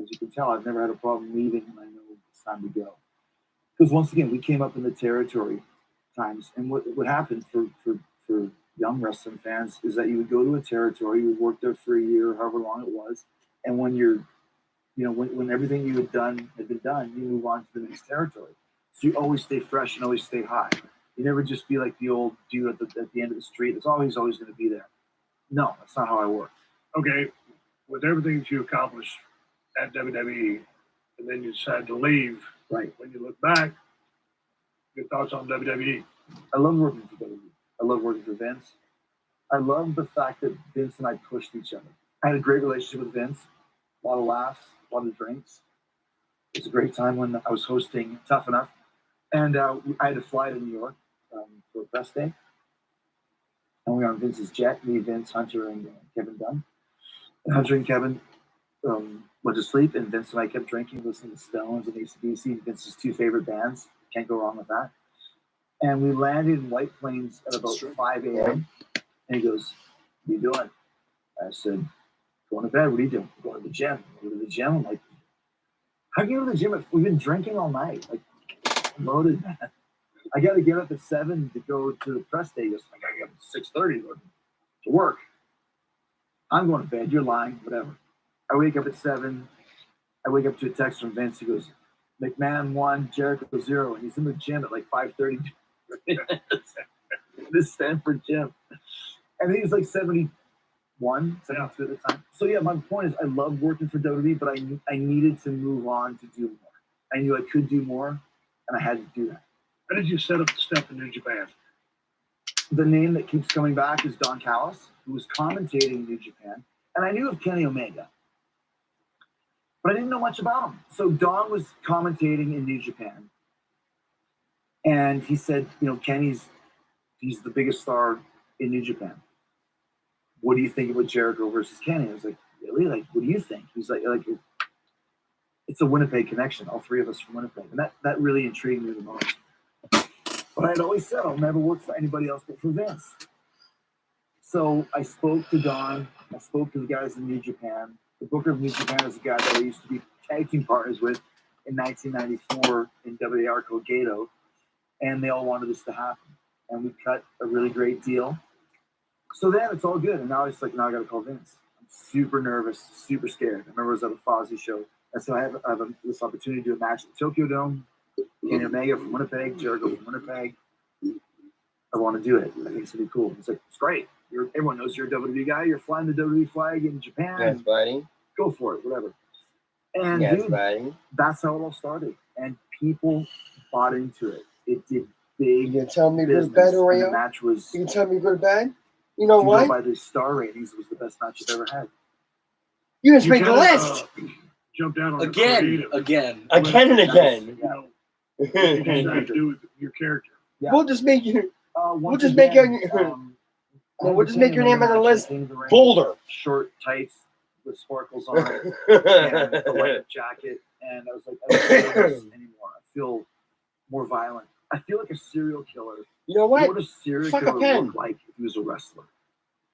As you can tell, I've never had a problem leaving, and I know it's time to go. Because once again, we came up in the territory times, and what happened for young wrestling fans is that you would go to a territory, you would work there for a year, however long it was, and when when everything you had been done, you move on to the next territory. So you always stay fresh and always stay high. You never just be like the old dude at the end of the street. It's always going to be there. No, that's not how I work. Okay, with everything that you accomplished at WWE, and then you decided to leave. Right. When you look back, your thoughts on WWE? I love working for WWE. I love working for Vince. I love the fact that Vince and I pushed each other. I had a great relationship with Vince. A lot of laughs, a lot of drinks. It was a great time when I was hosting Tough Enough. And I had to fly to New York for a press day. And we were on Vince's jet, me, Vince, Hunter, and Kevin Dunn. And Hunter and Kevin went to sleep, and Vince and I kept drinking, listening to Stones and AC/DC, Vince's two favorite bands. Can't go wrong with that. And we landed in White Plains at about 5 a.m. And he goes, what are you doing? I said, going to bed. What are you doing? Going to the gym. Go to the gym. I'm like, how can you go to the gym? We've been drinking all night. Like, I'm loaded, man. I got to get up at 7 to go to the press day. He goes, I got to get up at 6:30 to work. I'm going to bed. You're lying. Whatever. I wake up at 7. I wake up to a text from Vince. He goes, McMahon 1, Jericho 0. And he's in the gym at like 5:30 This Stanford gym. And he was like 71, 72 at the time. So yeah, my point is I loved working for WWE, but I needed to move on to do more. I knew I could do more, and I had to do that. How did you set up the step in New Japan? The name that keeps coming back is Don Callis, who was commentating in New Japan. And I knew of Kenny Omega, but I didn't know much about him. So Don was commentating in New Japan. And he said, you know, he's the biggest star in New Japan. What do you think about Jericho versus Kenny? I was like, really? Like, what do you think? He's like it's a Winnipeg connection. All three of us from Winnipeg. And that really intrigued me the most. But I had always said I'll never work for anybody else but for Vince. So I spoke to Don. I spoke to the guys in New Japan. The Booker of New Japan is a guy that I used to be tag team partners with in 1994 in WAR Colgado. And they all wanted this to happen. And we cut a really great deal. So then it's all good. And now it's like, now I got to call Vince. I'm super nervous, super scared. I remember I was at a Fozzy show. And so I have this opportunity to do a match at the Tokyo Dome. Kenny Omega from Winnipeg, Jericho from Winnipeg. I want to do it. I think it's going to be cool. It's like, it's great. Everyone knows you're a WWE guy. You're flying the WWE flag in Japan. Yes, buddy. Go for it, whatever. And Yes, dude, buddy. that's how it all started. And people bought into it. It did big. You tell me business. good bed, And Oreo? the match was. You can tell me good bed? You know what? By the star ratings, it was the best match I've ever had. You just made the list. Jump down on again. Again and again. Yeah. You decide to do with your character. Yeah. We'll just make you. We'll just make your. We'll just make your name on the list. Boulder. Short tights with sparkles on it, and a white jacket. And I was like, I don't feel this anymore. I feel more violent. I feel like a serial killer. You know what? What does a serial Fuck a killer pen. look like if he was a wrestler?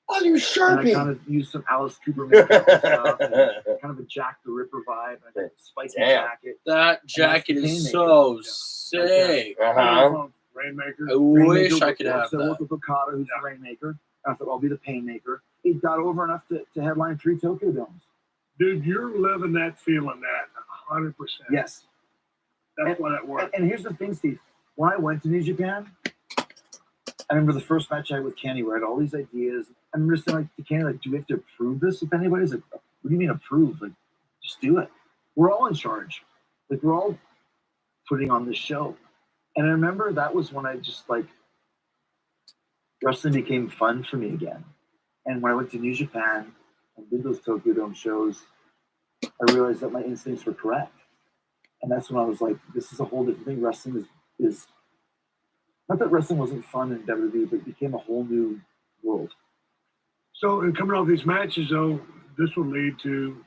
Oh, you And Sharpie. I kind of used some Alice Cooper makeup and stuff, and kind of a Jack the Ripper vibe. I got a spiky jacket. That jacket is so sick. Rainmaker. I wish I could have So I worked that. with Okada, who's the Rainmaker. I thought I'll be the Painmaker. It got over enough to headline 3 Tokyo Domes. Dude, you're living that, feeling that 100%. Yes. That's why that works. And here's the thing, Steve. When I went to New Japan, I remember the first match I had with Kenny where I had all these ideas. I remember saying like to Kenny, like, do we have to approve this with anybody? He's like, what do you mean approve? Like, just do it. We're all in charge. Like, we're all putting on this show. And I remember that was when I just like wrestling became fun for me again. And when I went to New Japan and did those Tokyo Dome shows, I realized that my instincts were correct. And that's when I was like, this is a whole different thing. Wrestling is not that wrestling wasn't fun in WWE, but it became a whole new world. So, in coming off these matches, though, this will lead to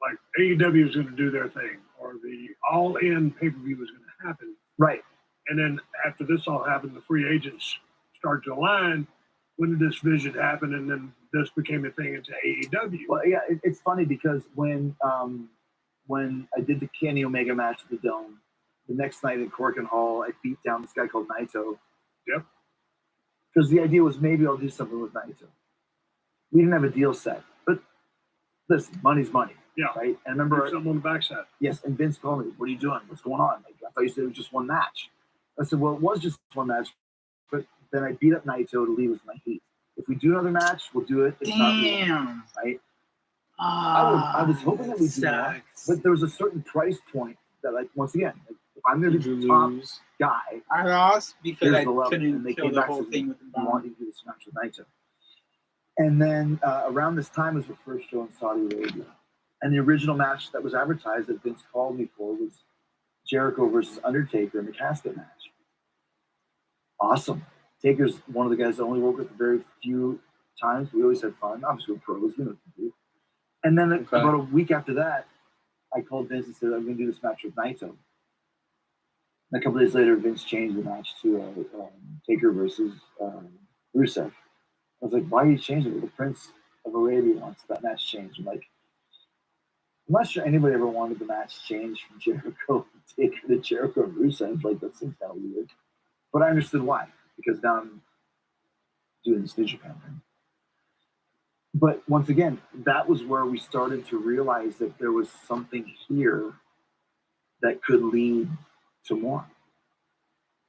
like AEW is going to do their thing, or the All-In pay-per-view is going to happen. Right. And then after this all happened, the free agents start to align. When did this vision happen? And then this became a thing into AEW. Well, yeah, it's funny because when I did the Kenny Omega match at the Dome, the next night in Corkin Hall, I beat down this guy called Naito. Yep. Because the idea was maybe I'll do something with Naito. We didn't have a deal set, but listen, money's money. Yeah. Right. And I remember something on the backside. Yes, and Vince called me. What are you doing? What's going on? Like, I thought you said it was just one match. I said, well, it was just one match, but then I beat up Naito to leave with my heat. If we do another match, we'll do it. If not, we won't, right? I was hoping that we'd do that, but there was a certain price point that, like, once again, like, if I'm going to be the top guy, I lost because here's I the level. couldn't And they kill came the back whole and said, thing with the we bomb. want you to do this match with Naito. And then around this time was the first show in Saudi Arabia. And the original match that was advertised that Vince called me for was Jericho versus Undertaker in the casket match. Awesome. Taker's one of the guys I only worked with very few times. We always had fun. Obviously, we're pros. We know what to do. And then about a week after that, I called Vince and said, I'm going to do this match with Naito. And a couple days later, Vince changed the match to Taker versus Rusev. I was like, why are you changing it? The Prince of Arabia wants that match changed. I'm like, I'm not sure anybody ever wanted the match changed from Jericho Taker to Jericho and Rusev. Like, that seems kind of weird. But I understood why, because now I'm doing this New Japan thing. But once again, that was where we started to realize that there was something here that could lead to more.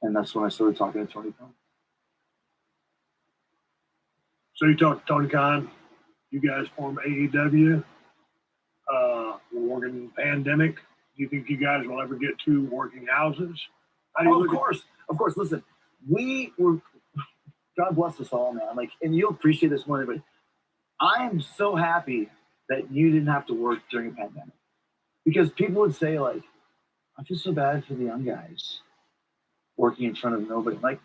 And that's when I started talking to Tony Khan. So you talked to Tony Khan. You guys formed AEW. We're working pandemic. Do you think you guys will ever get to working houses? How do you Of look at course. Listen, we were. God bless us all, man. Like, and you'll appreciate this more, but I am so happy that you didn't have to work during a pandemic, because people would say, like, I feel so bad for the young guys working in front of nobody. Like,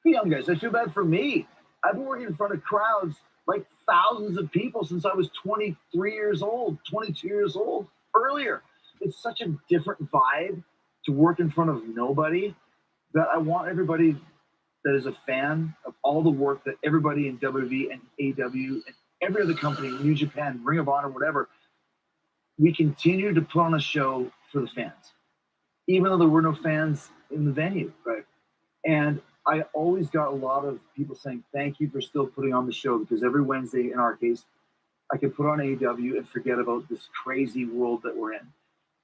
the young guys, I feel bad for me. I've been working in front of crowds, like thousands of people, since I was 23 years old, 22 years old, earlier. It's such a different vibe to work in front of nobody that I want everybody that is a fan of all the work that everybody in WWE and AEW and every other company, New Japan, Ring of Honor, whatever, we continue to put on a show for the fans, even though there were no fans in the venue. Right. And I always got a lot of people saying, thank you for still putting on the show, because every Wednesday, in our case, I could put on AEW and forget about this crazy world that we're in.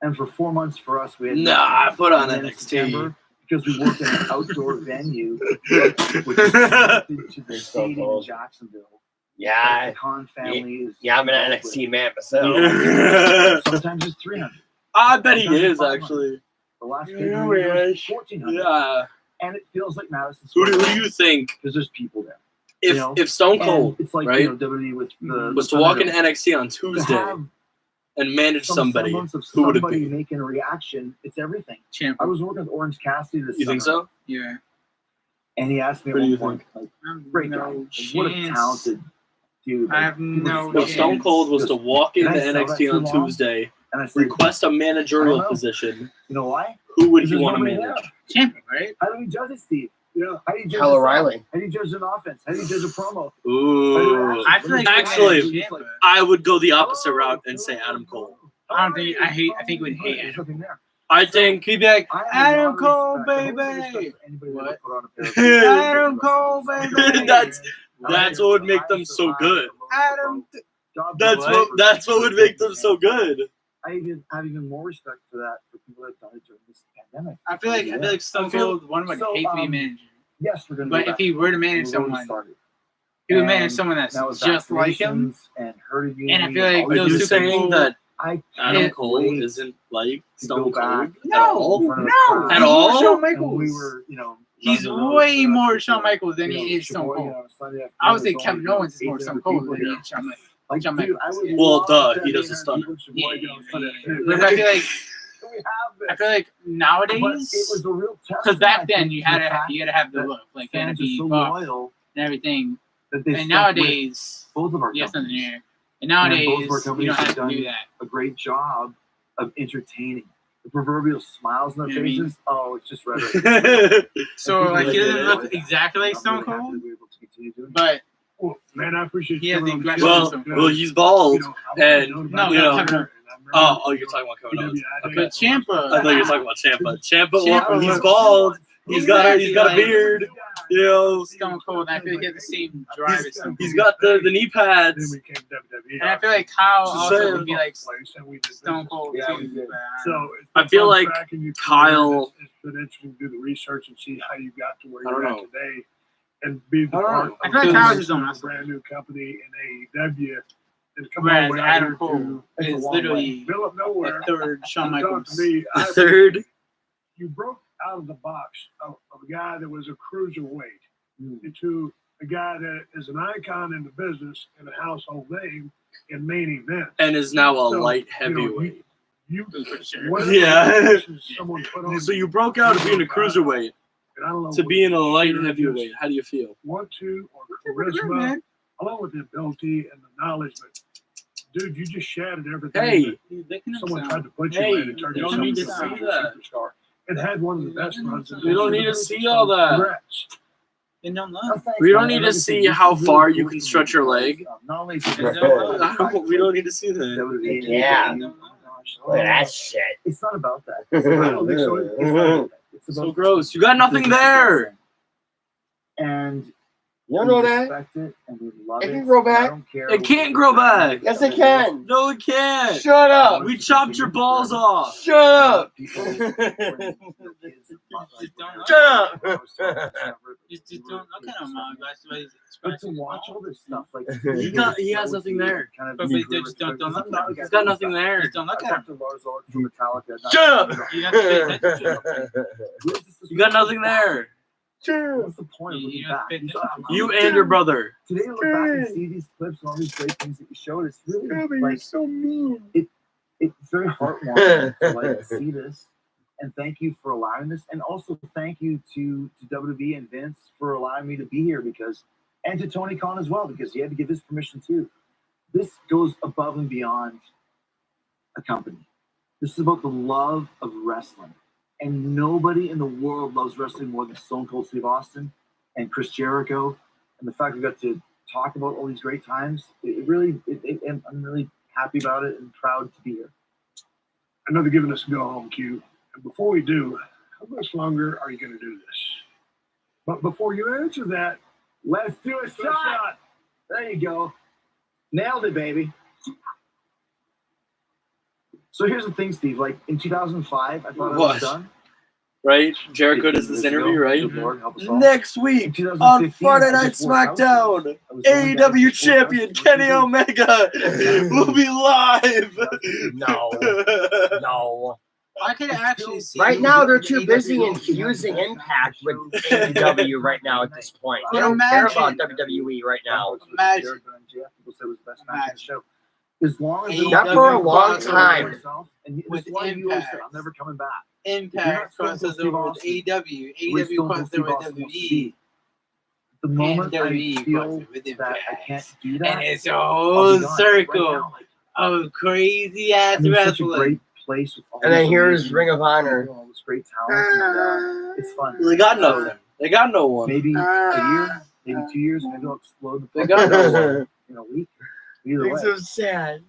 And for 4 months for us, we had I put on NXT. NXT. Because we worked in an outdoor venue, which is connected to the stadium in Jacksonville. Yeah, the Khan family is. Yeah, I'm an NXT man myself. Sometimes it's 300. I bet he Sometimes is, it's 500. actually. The last pay-per-view was 1,400. Yeah. And it feels like Madison Who Square do Garden you think, because there's people there. if Stone Cold, it's like, right, WWE with was to walk into NXT on Tuesday and manage somebody, who would it be? Making a reaction, it's everything. I was working with Orange Cassidy this You think summer, so? Yeah. and he asked me What do you at one point, think? like, great guy, like, what a talented dude. I have no If Stone Cold was to walk into Did I sell that NXT on too long? Tuesday, And I said, request a I managerial don't know. position, you know why? who would Because he there's want to nobody manage? there. Champion, right? How do we judge it, Steve? Yeah. How do you judge Kyle a O'Reilly. song? How do you judge an offense? How do you judge a promo? Ooh. I feel like Actually, I would go the opposite route and say Adam Cole. I don't think I think he would hate There's Adam. nothing there. I think He'd be like, I have a lot Adam of Cole, respect. I've always baby. respected anybody that What? would put on a pair of Adam Cole, baby. that's what would make them so good. Adam. That's what would make them so good. I have even more respect for that for people that done it during this pandemic. I feel like Stone Cold one would hate to be managing. Yes, we're gonna. But if he were to manage someone, he would manage someone that's just like him. And herd immunity. And I feel like Are you those saying that I Adam can't Cole wait isn't like to Stone go back Cold at all? No, At all? Shawn And Michaels. we were, He's way more Shawn Michaels than he is Stone Cold. I would say Kevin Owens is more Stone Cold than he is Shawn Michaels. Like, Shawn dude, Michaels. Well, duh, he does a stunner. But I feel like nowadays, it was a real test. because back then you had to have the look, like you had to be buff and everything. And nowadays, both of our yes, companies. engineer. And nowadays, both of our you companies don't have have to done do that. a great job of entertaining. The proverbial smiles on their You know what I mean? faces. Oh, it's just rhetoric. So like he doesn't look like exactly like I'm Stone really happy Cold, that we were able to continue doing but Well, man, I appreciate he you has the coming on aggression. show. Well, he's bald, and No, you know. Kevin Owens. Oh, you're talking about Kevin Owens. Okay. But Ciampa, I thought you were talking about Ciampa. Ciampa, Ciampa he's looks- bald. He's got a Exactly beard. You know, Stone Cold, and I feel like he has the same drive as Stone Cold. he's got the knee Then pads. we came to WWE. And I feel like Kyle Just also saying. would be like And we did Stone business. Cold Yeah, we too. did. But, So it's I been feel fun like tracking your Kyle- career. It's been interesting to do the research and see how you got to where I don't you're at know. today, and be the I don't part know. I of feel like the Kyle's his own a wrestler. brand new company in AEW, and come whereas on, Adam Cole It's a is long way. middle of nowhere. The third Shawn Talk Michaels. to me. The third. You broke out of the box of a guy that was a cruiserweight into a guy that is an icon in the business and a household name in main events. And is now a So, light you know, heavyweight. You, Sure. whatever Yeah. boxes someone put on So you broke out of being a cruiserweight and I don't know to what being a light you heavyweight. How do you feel? want to or Pretty good, charisma, man. along with the ability and the knowledge, but dude, you just shattered everything. Hey. that He's licking someone himself. tried to put Hey, you in and turn you don't yourself need to into a see major that. superstar. And had one of the best runs. We don't need to see all that. Congrats. They don't love. We don't need to see how far you can stretch your leg. Not only We don't need to see that. Yeah. Look at that shit. It's not about that. I don't think so. It's not about So gross. You got nothing there. And You don't know we that? respect it and we love It it. can grow and I back. don't care It what can't you grow do. back. Yes, it can. No, it can't. Shut up. We chopped your balls off. Shut up. People Just don't Shut up. Just don't look at him, man. That's why he's But to watch all this stuff, like He has nothing there. Kind of But just don't look at him. He's got nothing there. Just don't look at him. Dr. Lars Ulrich from Metallica. Shut up. You have to pay attention to him. You got nothing there. What's the point of looking You back? have to pay attention. You and your brother. Today, I look back and see these clips and all these great things that you showed. It's really like so mean. It's very heartwarming to like see this. And thank you for allowing this. And also thank you to WWE and Vince for allowing me to be here and to Tony Khan as well, because he had to give his permission too. This goes above and beyond a company. This is about the love of wrestling. And nobody in the world loves wrestling more than Stone Cold Steve Austin and Chris Jericho. And the fact we got to talk about all these great times, I'm really happy about it and proud to be here. I know they're giving us a go-home cue. And before we do, how much longer are you going to do this? But before you answer that, Let's do a shot. There you go. Nailed it, baby. So here's the thing, Steve. Like in 2005, I thought I was done. Right? Jericho does this interview, right? Good Lord, help us all. Next week on Friday Night SmackDown, AEW champion Kenny Omega will be live. No. I could actually see. Right now, they're too busy infusing Impact with AEW right now at this point. They don't care about WWE right now. Imagine. People said it was the best match of the show. As long as Not for a long time. And With that's why you always said, Impact. I'm never coming back. Impact crosses over with AEW. AEW crosses over with WWE. The moment WWE I feel crosses with that Impact. I can't do that, And it's a I'll whole be gone. circle Right now, like, of crazy ass I'm in such a wrestling. great place with all And then this here's amazing Ring of Honor. people, all this great talent, and it's fun. They got nothing. They got no one. Maybe a year, maybe 2 years, maybe I'll explode. They got no one. In a week. Either way. It's so sad.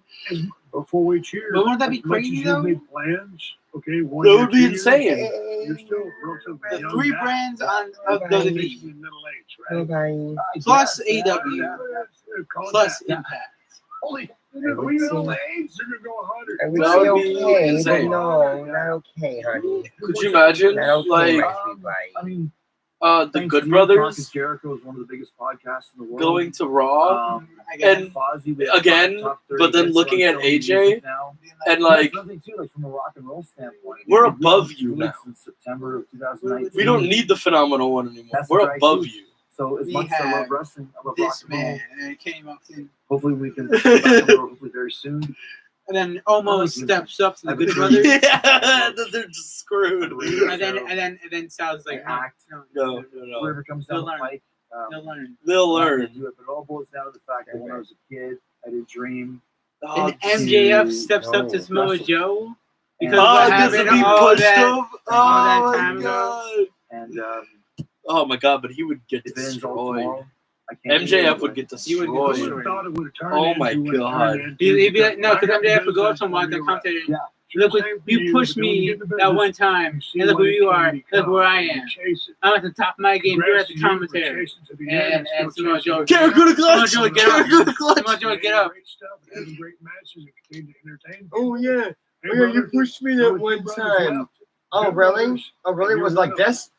before we cheer, But wouldn't that be as much as crazy, you've though? made plans, okay, one That year, would be 2 years, insane. You're still relatively The young three guy. brands of You're WWE basically middle age, right? Bye-bye. plus Yeah, AEW call it plus that. Impact. Holy, would we say- middle age, you're gonna go 100. I would That say would be okay, but insane. no, not okay, honey. Could you imagine, Not okay, like, my sweet bye. I mean, the thanks Good to you, Marcus Brothers Jericho is one of the biggest podcasts in the world. going to Raw, And again, but then looking at AJ, and like, nothing too, like from a rock and roll standpoint. we're above you Really, now. since September of 2019. We don't need the phenomenal one anymore. That's We're what I above see. you. So as We much as I have love wrestling, I love rock This and roll. man, and it came up in, Hopefully we can get back on the road hopefully very soon. and then almost steps up to the Good Yeah. Brothers. Yeah, they're just screwed. And then Sal's like, no, act. No. Whoever comes down They'll the learn. pike, they'll learn. They'll I'm not gonna learn. do it, but it all boils down to the fact that when I was a kid, I had a dream. Oh, And MJF to steps up to Samoa wrestle. Joe because And- what because happened if he all pushed that, him. all Oh that my time ago. god. And Oh my god, but he would get if it ends all destroyed. tomorrow, I can't MJF do would it. get He would get I would destroyed. have thought it would have turned Oh my into what it God. turned into. He'd be like, no, because When I got MJF would go up business, to him I'm like the gonna be commentator. Yeah. Look, Same for you pushed but when me get the that business, one time, you see and look what where it you can are. become. Look where I You am. chase it. I'm at the top of my game. You're at the Progress, you were commentary. chasing to the end, And still Samoa chasing Joe, to Jericho to the clutch! Samoa Joe, get up. Jericho to the clutch! Samoa Joe, get up. Great stuff, having great matches and continue to entertain. Oh, yeah. Hey, Oh, yeah, you brother, pushed me there that was one two brothers time. left. Oh, Good really? brothers. Oh, really? And It was you're like one of this?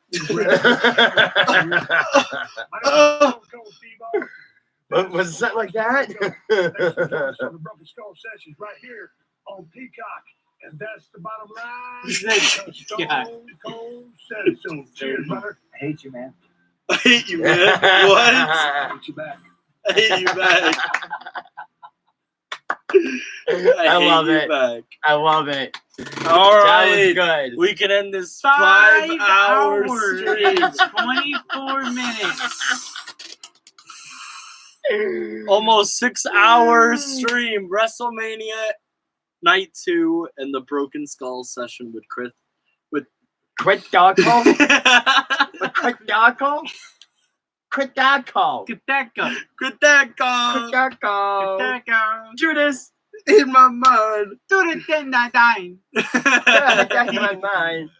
But Was it something like that? the Broken Skull Sessions right here on Peacock. And that's the bottom line. Because Stone Cold said so. Cheers, brother. I hate you, man. I hate you, man. What? I hate you back. I hate you back. I hate love you it. back. I love it. All That was right. good. We can end this 5 5-hour hours stream. and 24 minutes. Almost 6 hours stream. WrestleMania Night 2 and the Broken Skull session with Chris. Quit Darko? Quit Darko? Quit Darko? Get that go. Quit that Quit call. Darko? Get that go. Judas in my mind. Do the 10 9 9. Yeah, that's in my mind.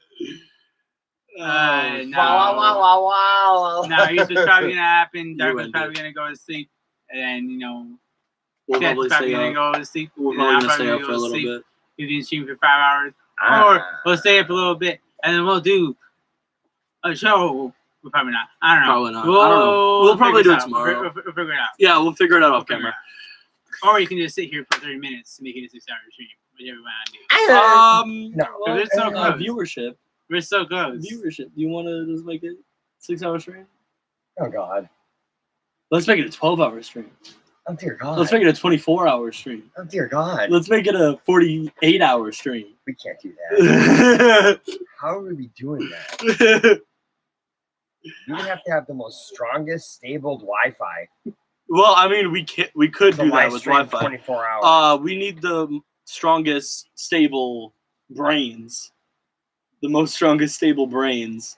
No. Wow. No, here's what's probably gonna happen. Dark was ended. probably gonna go to sleep, and then We'll Dad's probably probably stay gonna up. go to sleep. We're and then probably I'm gonna stay probably up gonna for a go to little sleep. bit. We'll do stream for 5 hours, or we'll stay up a little bit, and then we'll do a show. We'll probably not. I don't know. Probably not. I don't know. We'll probably do it tomorrow. We'll figure it out. Yeah, we'll figure it out off camera. Or you can just sit here for 30 minutes to make it a 6-hour stream, whichever one I do. No. Because it's so close. Viewership. We're so close. Viewership. Do you want to just make it 6-hour stream? Oh God. Let's make it a 12-hour stream. Oh dear God. Let's make it a 24-hour stream. Oh dear God. Let's make it a 48-hour stream. We can't do that. How would we be doing that? You would have to have the most strongest, stable Wi-Fi. Well, I mean, we could do that with stream Wi-Fi. 24 hours. We need the strongest, stable brains. The most strongest, stable brains.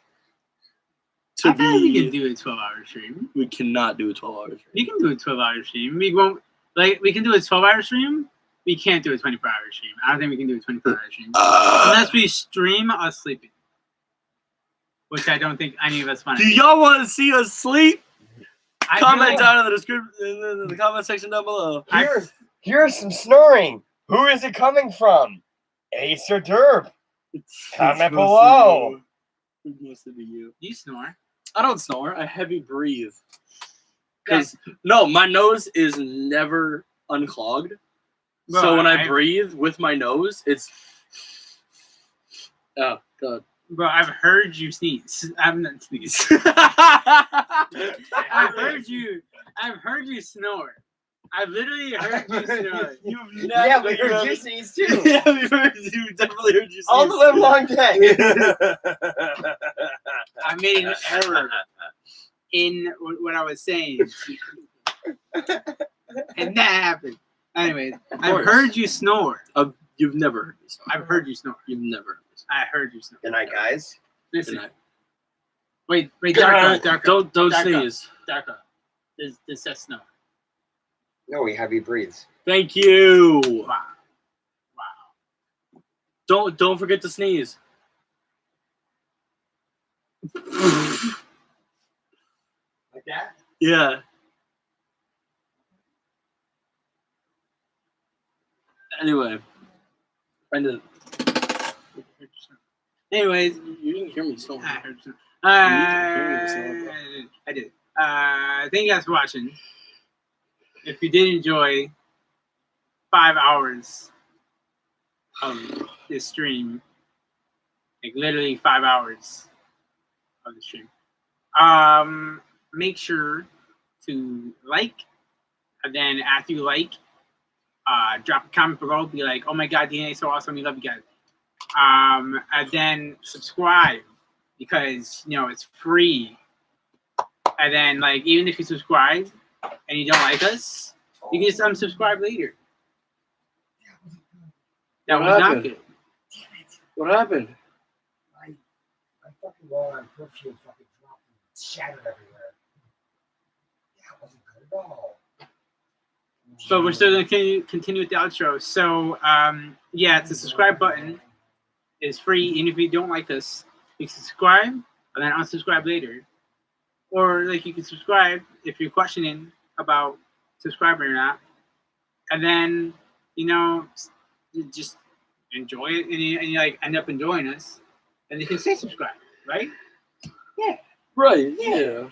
I thought we can do a 12-hour stream. We cannot do a 12-hour stream. We can do a 12-hour stream. We won't we can do a 12-hour stream. We can't do a 24-hour stream. I don't think we can do a 24-hour stream unless we stream us sleeping, which I don't think any of us want. Do y'all want to see us sleep? Comment feel down in the description, in the comment section down below. Here's some snoring. Who is it coming from? Ace or Derp? Comment below. It must be you. You snore. I don't snore. I heavy breathe. Because no, my nose is never unclogged. Bro, So when I breathe with my nose, it's God. Bro, I've heard you sneeze. I'm not sneeze. I've heard you snore. I've literally heard you snore. You've Yeah, never we heard you sneeze too. Yeah, we definitely heard you sneeze. All the live long day. I made an error in what I was saying. And that happened. Anyways, I've heard you snore. You've never heard me snore. I've heard you snore. You've never heard me snore. I heard you snore. Good night, guys. Listen. Good night. Wait, Good Darko, night. Darko. Don't Darko, sneeze. Darko. This says snore. No, he heavy breathes. Thank you. Wow. Don't forget to sneeze. Like that? Yeah. Anyway, Anyways, you didn't hear me snore. I heard you. I did. Thank you guys for watching. If you did enjoy 5 hours of this stream, like literally 5 hours of the stream, make sure to like, and then after you like, drop a comment below, be like, oh my God, DNA is so awesome, we love you guys. And then subscribe, because it's free. And then even if you subscribe and you don't like us, you can just unsubscribe later. That was not good. What happened? I fucking roll on perfume fucking dropped and shattered everywhere. Yeah, it wasn't good at all. But we're still going to continue with the outro. So, yeah, it's the subscribe button. It's free, even if you don't like us. You can subscribe and then unsubscribe later. Or, you can subscribe if you're questioning about subscribing or not. And then, you just enjoy it, and you end up enjoying us. And you can say subscribe, right? Yeah. Right, yeah.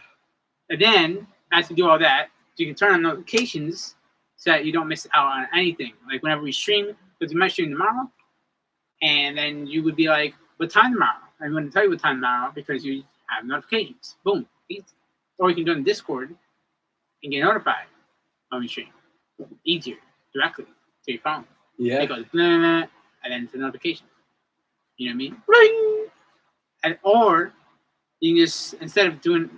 And then, as you do all that, you can turn on notifications so that you don't miss out on anything. Like whenever we stream, because we might stream tomorrow, and then you would be like, what time tomorrow? I'm going to tell you what time tomorrow because you have notifications. Boom. Easy. Or you can go in Discord and get notified when we stream. Easier. Directly to your phone. Yeah. It goes, blah, blah, blah, and then it's a notification. You know what I mean? Ring! And, or you can just, instead of doing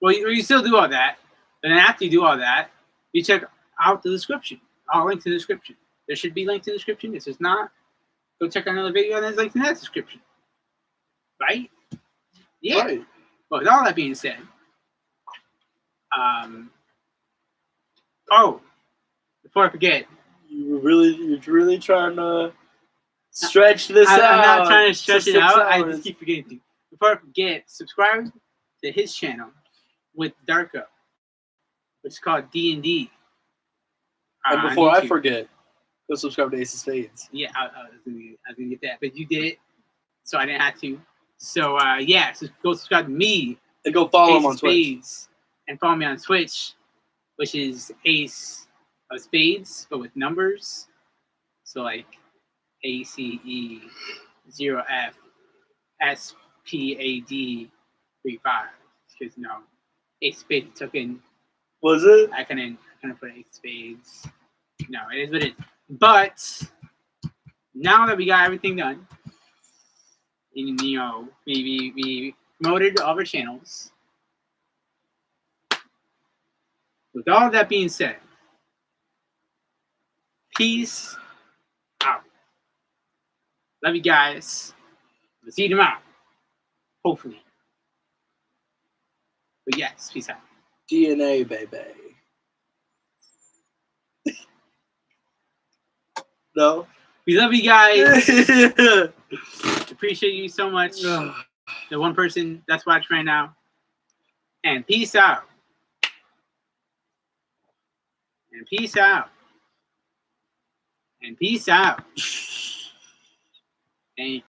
well, you still do all that, but then after you do all that, you check out the description. I'll link to the description. There should be links in the description. If there's not, go check out another video and there's links in that description. Right? Yeah. Right. Well, with all that being said, oh, before I forget, You're really trying to Stretch this out. I'm not trying to stretch it out. I Hours. just keep forgetting to. Before I forget, subscribe to his channel with Darko, which is called D&D. And before I forget, go subscribe to Ace of Spades. Yeah, I was gonna get that, but you did it, so I didn't have to. So yeah, so go subscribe to me and go follow Ace him on of Spades, and follow me on Twitch, which is Ace of Spades, but with numbers. So like ACE0FSPAD 35, because Ace of Spades took in. Was it? I couldn't put Ace of Spades. No, it is what it is. But now that we got everything done, and we promoted all of our channels. With all of that being said, peace out. Love you guys. We'll see you tomorrow. Hopefully. But yes, peace out. DNA, baby. No. We love you guys. Appreciate you so much. The one person that's watching right now. And peace out. And peace out. And peace out. Thank you.